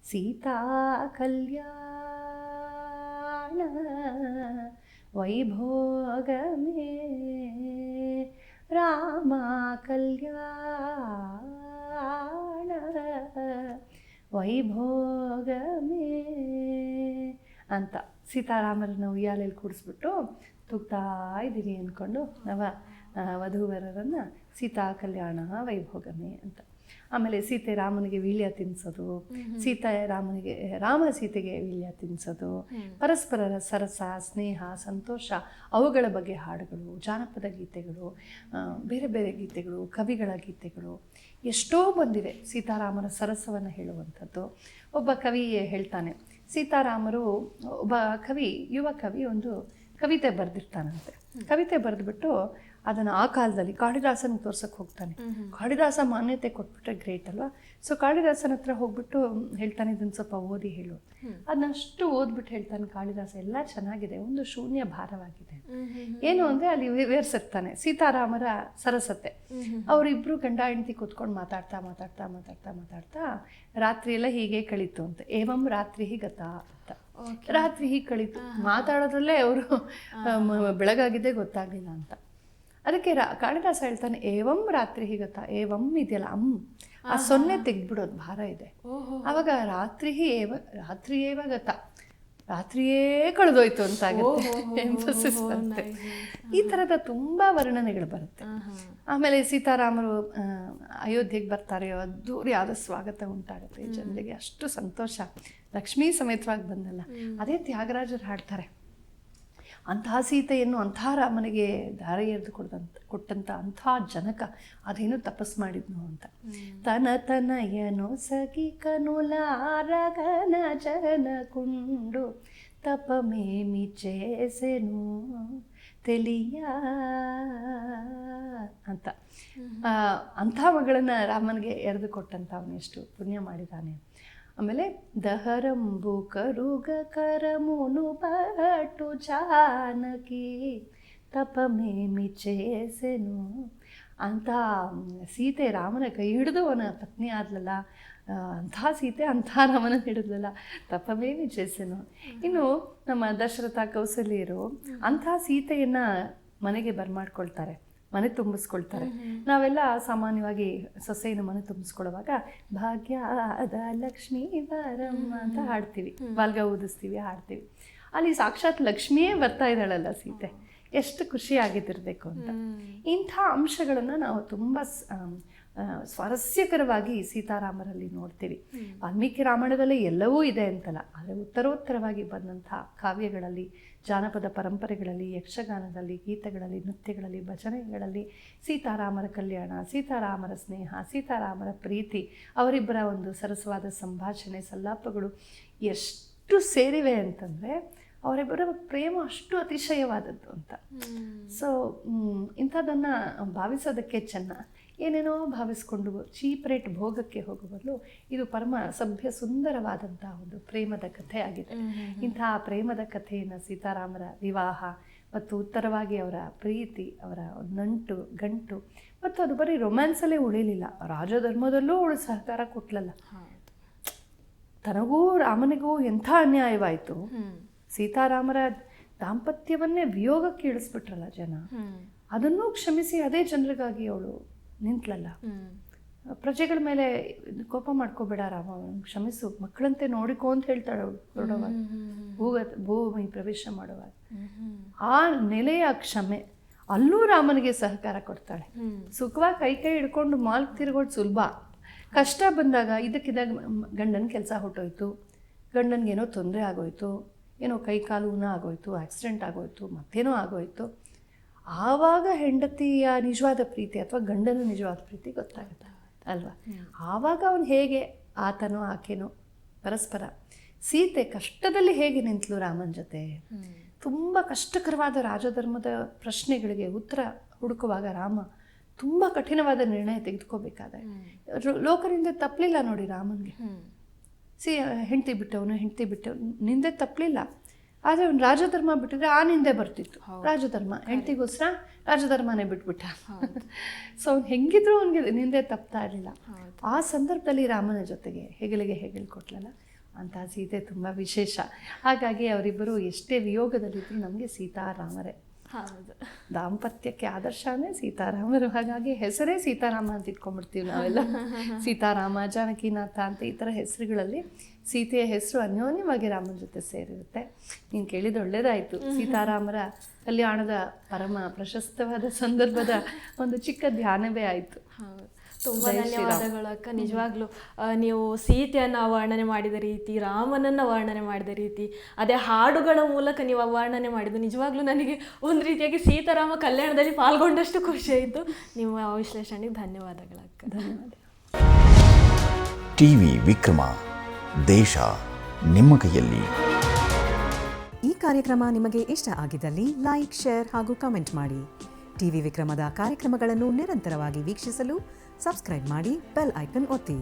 Speaker 2: ಸೀತಾ ಕಲ್ಯಾಣ ವೈಭೋಗಮೇ ರಾಮ ಕಲ್ಯಾಣ ವೈಭೋಗಮೇ ಅಂತ ಸೀತಾರಾಮರನ್ನ ಉಯ್ಯಾಲೆಯಲ್ಲಿ ಕೂಡಿಸ್ಬಿಟ್ಟು ತೂಗ್ತಾ ಇದ್ದೀನಿ ಅಂದ್ಕೊಂಡು ವಧೂವರರನ್ನು ಸೀತಾ ಕಲ್ಯಾಣ ವೈಭೋಗಮೇ ಅಂತ. ಆಮೇಲೆ ಸೀತೆ ರಾಮನಿಗೆ ವೀಳ್ಯ ತಿನ್ನಿಸೋದು, ರಾಮ ಸೀತೆಗೆ ವೀಳ್ಯ ತಿನ್ನಿಸೋದು, ಪರಸ್ಪರರ ಸರಸ, ಸ್ನೇಹ, ಸಂತೋಷ, ಅವುಗಳ ಬಗ್ಗೆ ಹಾಡುಗಳು, ಜಾನಪದ ಗೀತೆಗಳು, ಬೇರೆ ಬೇರೆ ಗೀತೆಗಳು, ಕವಿಗಳ ಗೀತೆಗಳು ಎಷ್ಟೋ ಬಂದಿವೆ ಸೀತಾರಾಮರ ಸರಸವನ್ನು ಹೇಳುವಂಥದ್ದು. ಒಬ್ಬ ಕವಿ ಹೇಳ್ತಾನೆ, ಸೀತಾರಾಮರು ಒಬ್ಬ ಯುವ ಕವಿ ಒಂದು ಕವಿತೆ ಬರೆದಿರ್ತಾನಂತೆ. ಕವಿತೆ ಬರೆದ್ಬಿಟ್ಟು ಅದನ್ನು ಆ ಕಾಲದಲ್ಲಿ ಕಾಳಿದಾಸನಿಗೆ ತೋರ್ಸಕ್ಕೆ ಹೋಗ್ತಾನೆ. ಕಾಳಿದಾಸ ಮಾನ್ಯತೆ ಕೊಟ್ಬಿಟ್ರೆ ಗ್ರೇಟ್ ಅಲ್ವಾ. ಸೊ ಕಾಳಿದಾಸನ ಹತ್ರ ಹೋಗ್ಬಿಟ್ಟು ಹೇಳ್ತಾನೆ, ಇದನ್ನು ಸ್ವಲ್ಪ ಓದಿ ಹೇಳು. ಅದನ್ನಷ್ಟು ಓದ್ಬಿಟ್ಟು ಹೇಳ್ತಾನೆ, ಕಾಳಿದಾಸ ಎಲ್ಲ ಚೆನ್ನಾಗಿದೆ, ಒಂದು ಶೂನ್ಯ ಭಾರವಾಗಿದೆ. ಏನು ಅಂದರೆ ಅಲ್ಲಿ ವಿವರಿಸಿರ್ತಾನೆ ಸೀತಾರಾಮರ ಸರಸತೆ. ಅವರಿಬ್ಬರು ಗಂಡ ಹೆಂಡತಿ ಕೂತ್ಕೊಂಡು ಮಾತಾಡ್ತಾ ರಾತ್ರಿಯೆಲ್ಲ ಹೀಗೆ ಕಳೀತು ಅಂತ. ಏವಂ ರಾತ್ರಿ ಗತ ಅಂತ, ರಾತ್ರಿ ಹೀಗೆ ಕಳೀತು. ಮಾತಾಡೋದ್ರಲ್ಲೇ ಅವರು ಬೆಳಗಾಗಿದ್ದೇ ಗೊತ್ತಾಗಲಿಲ್ಲ ಅಂತ. ಅದಕ್ಕೆ ಕಾಳಿದಾಸ ಹೇಳ್ತಾನೆ, ಏವಂ ರಾತ್ರಿ ಹೀಗತ್ತ. ಏವಂ ಇದೆಯಲ್ಲ ಆ ಸೊನ್ನೆ ತೆಗ್ಬಿಡೋದು ಭಾರ ಇದೆ. ಆವಾಗ ರಾತ್ರಿಯೇ ಗತ, ರಾತ್ರಿಯೇ ಕಳೆದೋಯ್ತು ಅಂತ ಆಗುತ್ತೆ, ಎಂಫಸಿಸ್ ಬರುತ್ತೆ. ಈ ಥರದ ತುಂಬ ವರ್ಣನೆಗಳು ಬರುತ್ತೆ. ಆಮೇಲೆ ಸೀತಾರಾಮರು ಅಯೋಧ್ಯೆಗೆ ಬರ್ತಾರೆ, ಅದ್ದೂರಿಯಾದ ಸ್ವಾಗತ ಉಂಟಾಗುತ್ತೆ ಜನರಿಗೆ, ಅಷ್ಟು ಸಂತೋಷ. ಲಕ್ಷ್ಮೀ ಸಮೇತವಾಗಿ ಬಂದಲ್ಲ. ಅದೇ ತ್ಯಾಗರಾಜರು ಹಾಡ್ತಾರೆ, ಅಂತಹ ಸೀತೆಯನ್ನು ಅಂಥ ರಾಮನಿಗೆ ದಾರಿ ಎರೆದು ಕೊಟ್ಟಂಥ ಅಂಥ ಜನಕ ಅದೇನು ತಪಸ್ ಮಾಡಿದ್ನು ಅಂತ. ತನಯನು ಸಗಿ ಕನುಲಾರಗನ ಜನ ಕುಂಡು ತಪಮೇಮಿ ಚೇಸೆನು ತಿಳಿಯ ಅಂತ. ಅಂಥ ಮಗಳನ್ನು ರಾಮನಿಗೆ ಎರೆದು ಕೊಟ್ಟಂಥ ಅವನು ಎಷ್ಟು ಪುಣ್ಯ ಮಾಡಿದ್ದಾನೆ. ಆಮೇಲೆ ದಹರಂಬು ಕರುಗ ಕರಮುನು ಬಟು ಜಾನಕಿ ತಪಮೇಮಿ ಚೇಸೆನು ಅಂತ. ಸೀತೆ ರಾಮನ ಕೈ ಹಿಡಿದು ಅವನ ಪತ್ನಿ ಆದ್ಲಲ್ಲ, ಅಂಥ ಸೀತೆ ಅಂಥ ರಾಮನ ಹಿಡಿದ್ಲಲ್ಲ, ತಪಮೇಮಿ ಚೇಸೆನು. ಇನ್ನು ನಮ್ಮ ದಶರಥ ಕೌಸಲ್ಯರು ಅಂಥ ಸೀತೆಯನ್ನು ಮನೆಗೆ ಬರ್ಮಾಡ್ಕೊಳ್ತಾರೆ, ಮನೆ ತುಂಬಿಸ್ಕೊಳ್ತಾರೆ. ನಾವೆಲ್ಲ ಸಾಮಾನ್ಯವಾಗಿ ಸೊಸೆಯನ್ನು ಮನೆ ತುಂಬಿಸ್ಕೊಳ್ಳುವಾಗ ಭಾಗ್ಯದ ಲಕ್ಷ್ಮೀ ವರಮ್ಮ ಅಂತ ಹಾಡ್ತೀವಿ, ಬಾಲ್ಗ ಊದಿಸ್ತೀವಿ, ಹಾಡ್ತೀವಿ. ಅಲ್ಲಿ ಸಾಕ್ಷಾತ್ ಲಕ್ಷ್ಮಿಯೇ ಬರ್ತಾ ಇದ್ದಾಳಲ್ಲ ಸೀತೆ, ಎಷ್ಟು ಖುಷಿಯಾಗಿದ್ದಿರಬೇಕು ಅಂತ. ಇಂಥ ಅಂಶಗಳನ್ನು ನಾವು ತುಂಬ ಸ್ವಾರಸ್ಯಕರವಾಗಿ ಸೀತಾರಾಮರಲ್ಲಿ ನೋಡ್ತೀವಿ. ವಾಲ್ಮೀಕಿ ರಾಮಾಯಣದಲ್ಲಿ ಎಲ್ಲವೂ ಇದೆ ಅಂತಲ್ಲ, ಆದರೆ ಉತ್ತರೋತ್ತರವಾಗಿ ಬಂದಂಥ ಕಾವ್ಯಗಳಲ್ಲಿ, ಜಾನಪದ ಪರಂಪರೆಗಳಲ್ಲಿ, ಯಕ್ಷಗಾನದಲ್ಲಿ, ಗೀತೆಗಳಲ್ಲಿ, ನೃತ್ಯಗಳಲ್ಲಿ, ಭಜನೆಗಳಲ್ಲಿ ಸೀತಾರಾಮರ ಕಲ್ಯಾಣ, ಸೀತಾರಾಮರ ಸ್ನೇಹ, ಸೀತಾರಾಮರ ಪ್ರೀತಿ, ಅವರಿಬ್ಬರ ಒಂದು ಸರಸವಾದ ಸಂಭಾಷಣೆ, ಸಲ್ಲಾಪಗಳು ಎಷ್ಟು ಸೇರಿವೆ ಅಂತಂದರೆ ಅವರಿಬ್ಬರ ಪ್ರೇಮ ಅಷ್ಟು ಅತಿಶಯವಾದದ್ದು ಅಂತ. ಸೊ ಇಂಥದ್ದನ್ನು ಭಾವಿಸೋದಕ್ಕೆ ಚೆನ್ನ. ಏನೇನೋ ಭಾವಿಸ್ಕೊಂಡು ಚೀಪ್ ರೇಟ್ ಭೋಗಕ್ಕೆ ಹೋಗೋ ಬದಲು ಇದು ಪರಮ ಸಭ್ಯ ಸುಂದರವಾದಂಥ ಒಂದು ಪ್ರೇಮದ ಕಥೆ ಆಗಿದೆ. ಇಂತಹ ಪ್ರೇಮದ ಕಥೆಯನ್ನು ಸೀತಾರಾಮರ ವಿವಾಹ ಮತ್ತು ಉತ್ತರವಾಗಿ ಅವರ ಪ್ರೀತಿ, ಅವರ ನಂಟು ಗಂಟು, ಮತ್ತು ಅದು ಬರೀ ರೊಮ್ಯಾನ್ಸಲ್ಲೇ ಉಳಿಲಿಲ್ಲ, ರಾಜಧರ್ಮದಲ್ಲೂ ಅವಳು ಸಹಕಾರ ಕೊಟ್ಲಲ್ಲ. ತನಗೂ ರಾಮನಿಗೂ ಎಂಥ ಅನ್ಯಾಯವಾಯಿತು, ಸೀತಾರಾಮರ ದಾಂಪತ್ಯವನ್ನೇ ವಿಯೋಗಕ್ಕೆ ಇಳಿಸ್ಬಿಟ್ರಲ್ಲ ಜನ, ಅದನ್ನೂ ಕ್ಷಮಿಸಿ ಅದೇ ಜನರಿಗಾಗಿ ಅವಳು ನಿಂತ್ಲಲ್ಲ. ಪ್ರಜೆಗಳ ಮೇಲೆ ಕೋಪ ಮಾಡ್ಕೋಬೇಡ ರಾಮ, ಕ್ಷಮಿಸು, ಮಕ್ಕಳಂತೆ ನೋಡಿಕೋ ಅಂತ ಹೇಳ್ತಾಳೆ ಅವಳು ಹೊರಡುವಾಗ, ಭೂಮಿ ಪ್ರವೇಶ ಮಾಡುವಾಗ. ಆ ನೆಲೆಯ ಕ್ಷಮೆ ಅಲ್ಲೂ ರಾಮನಿಗೆ ಸಹಕಾರ ಕೊಡ್ತಾಳೆ. ಸುಖವಾಗಿ ಕೈ ಹಿಡ್ಕೊಂಡು ಮಾಲ್ಗೆ ತಿರ್ಗೋದು ಸುಲಭ, ಕಷ್ಟ ಬಂದಾಗ ಇದಕ್ಕಿದ್ದಾಗ ಗಂಡನ ಕೆಲಸ ಹೊಟ್ಟೋಯ್ತು, ಗಂಡನಿಗೇನೋ ತೊಂದರೆ ಆಗೋಯ್ತು, ಏನೋ ಕೈ ಕಾಲು ಊನ ಆಗೋಯ್ತು, ಆಕ್ಸಿಡೆಂಟ್ ಆಗೋಯ್ತು, ಮತ್ತೇನೋ ಆಗೋಯ್ತು, ಆವಾಗ ಹೆಂಡತಿಯ ನಿಜವಾದ ಪ್ರೀತಿ ಅಥವಾ ಗಂಡನ ನಿಜವಾದ ಪ್ರೀತಿ ಗೊತ್ತಾಗುತ್ತೆ ಅಲ್ವಾ. ಆವಾಗ ಅವನು ಹೇಗೆ ಆತನೋ ಆಕೆನೋ ಪರಸ್ಪರ. ಸೀತೆ ಕಷ್ಟದಲ್ಲಿ ಹೇಗೆ ನಿಂತಲು ರಾಮನ ಜೊತೆ, ತುಂಬ ಕಷ್ಟಕರವಾದ ರಾಜಧರ್ಮದ ಪ್ರಶ್ನೆಗಳಿಗೆ ಉತ್ತರ ಹುಡುಕುವಾಗ ರಾಮ ತುಂಬ ಕಠಿಣವಾದ ನಿರ್ಣಯ ತೆಗೆದುಕೋಬೇಕಾದ್ರೆ ಲೋಕರಿಂದ ತಪ್ಪಲಿಲ್ಲ ನೋಡಿ ರಾಮನಿಗೆ. ಹೆಂಡತಿ ಬಿಟ್ಟವನು ನಿಂದೆ ತಪ್ಪಲಿಲ್ಲ, ಆದರೆ ಅವ್ನು ರಾಜಧರ್ಮ ಬಿಟ್ಟಿದ್ರೆ ಆ ನಿಂದೆ ಬರ್ತಿತ್ತು. ರಾಜಧರ್ಮ ಹೆಂಡತಿಗೋಸ್ಕರ ರಾಜಧರ್ಮನೇ ಬಿಟ್ಬಿಟ್ಟ. ಸೊ ಅವ್ನು ಹೆಂಗಿದ್ರು ಅವನಿಗೆ ನಿಂದೆ ತಪ್ತಾ ಇರಲಿಲ್ಲ. ಆ ಸಂದರ್ಭದಲ್ಲಿ ರಾಮನ ಜೊತೆಗೆ ಹೆಗಲಿಗೆ ಕೊಟ್ಲಲ್ಲ, ಅಂತಹ ಸೀತೆ ತುಂಬ ವಿಶೇಷ. ಹಾಗಾಗಿ ಅವರಿಬ್ಬರು ಎಷ್ಟೇ ವಿಯೋಗದಲ್ಲಿದ್ದರೂ ನಮಗೆ ಸೀತಾರಾಮರೇ. ದಾಂಪತ್ಯಕ್ಕೆ ಆದರ್ಶನೇ ಸೀತಾರಾಮರು. ಹಾಗಾಗಿ ಹೆಸರೇ ಸೀತಾರಾಮ ಅಂತ ಇಟ್ಕೊಂಡ್ಬಿಡ್ತೀವಿ ನಾವೆಲ್ಲ. ಸೀತಾರಾಮ, ಜಾನಕಿನಾಥ ಅಂತ ಈ ಥರ ಹೆಸರುಗಳಲ್ಲಿ ಸೀತೆಯ ಹೆಸರು ಅನ್ಯೋನ್ಯವಾಗಿ ರಾಮನ ಜೊತೆ ಸೇರಿರುತ್ತೆ. ನೀನು ಕೇಳಿದ ಒಳ್ಳೇದಾಯಿತು. ಸೀತಾರಾಮರ ಕಲ್ಯಾಣದ ಪರಮ ಪ್ರಶಸ್ತವಾದ ಸಂದರ್ಭದ ಒಂದು ಚಿಕ್ಕ ಧ್ಯಾನವೇ ಆಯಿತು.
Speaker 1: ತುಂಬ ಧನ್ಯವಾದಗಳು ಅಕ್ಕ. ನಿಜವಾಗ್ಲೂ ನೀವು ಸೀತೆಯನ್ನು ವರ್ಣನೆ ಮಾಡಿದ ರೀತಿ, ರಾಮನನ್ನು ವರ್ಣನೆ ಮಾಡಿದ ರೀತಿ, ಅದೇ ಹಾಡುಗಳ ಮೂಲಕ ನೀವು ವರ್ಣನೆ ಮಾಡಿದ್ದು ನಿಜವಾಗ್ಲೂ ನನಗೆ ಒಂದು ರೀತಿಯಾಗಿ ಸೀತಾರಾಮ ಕಲ್ಯಾಣದಲ್ಲಿ ಪಾಲ್ಗೊಂಡಷ್ಟು ಖುಷಿ ಆಯಿತು. ನಿಮ್ಮ ವಿಶ್ಲೇಷಣೆಗೆ ಧನ್ಯವಾದಗಳು ಅಕ್ಕ.
Speaker 2: ಧನ್ಯವಾದ.
Speaker 3: ಟಿವಿ ವಿಕ್ರಮ, ದೇಶ ನಿಮ್ಮ ಕೈಯಲ್ಲಿ.
Speaker 4: ಈ ಕಾರ್ಯಕ್ರಮ ನಿಮಗೆ ಇಷ್ಟ ಆಗಿದ್ದಲ್ಲಿ ಲೈಕ್, ಶೇರ್ ಹಾಗೂ ಕಮೆಂಟ್ ಮಾಡಿ. ಟಿವಿ ವಿಕ್ರಮದ ಕಾರ್ಯಕ್ರಮಗಳನ್ನು ನಿರಂತರವಾಗಿ ವೀಕ್ಷಿಸಲು ಸಬ್ಸ್ಕ್ರೈಬ್ ಮಾಡಿ, ಬೆಲ್ ಐಕನ್ ಒತ್ತಿ.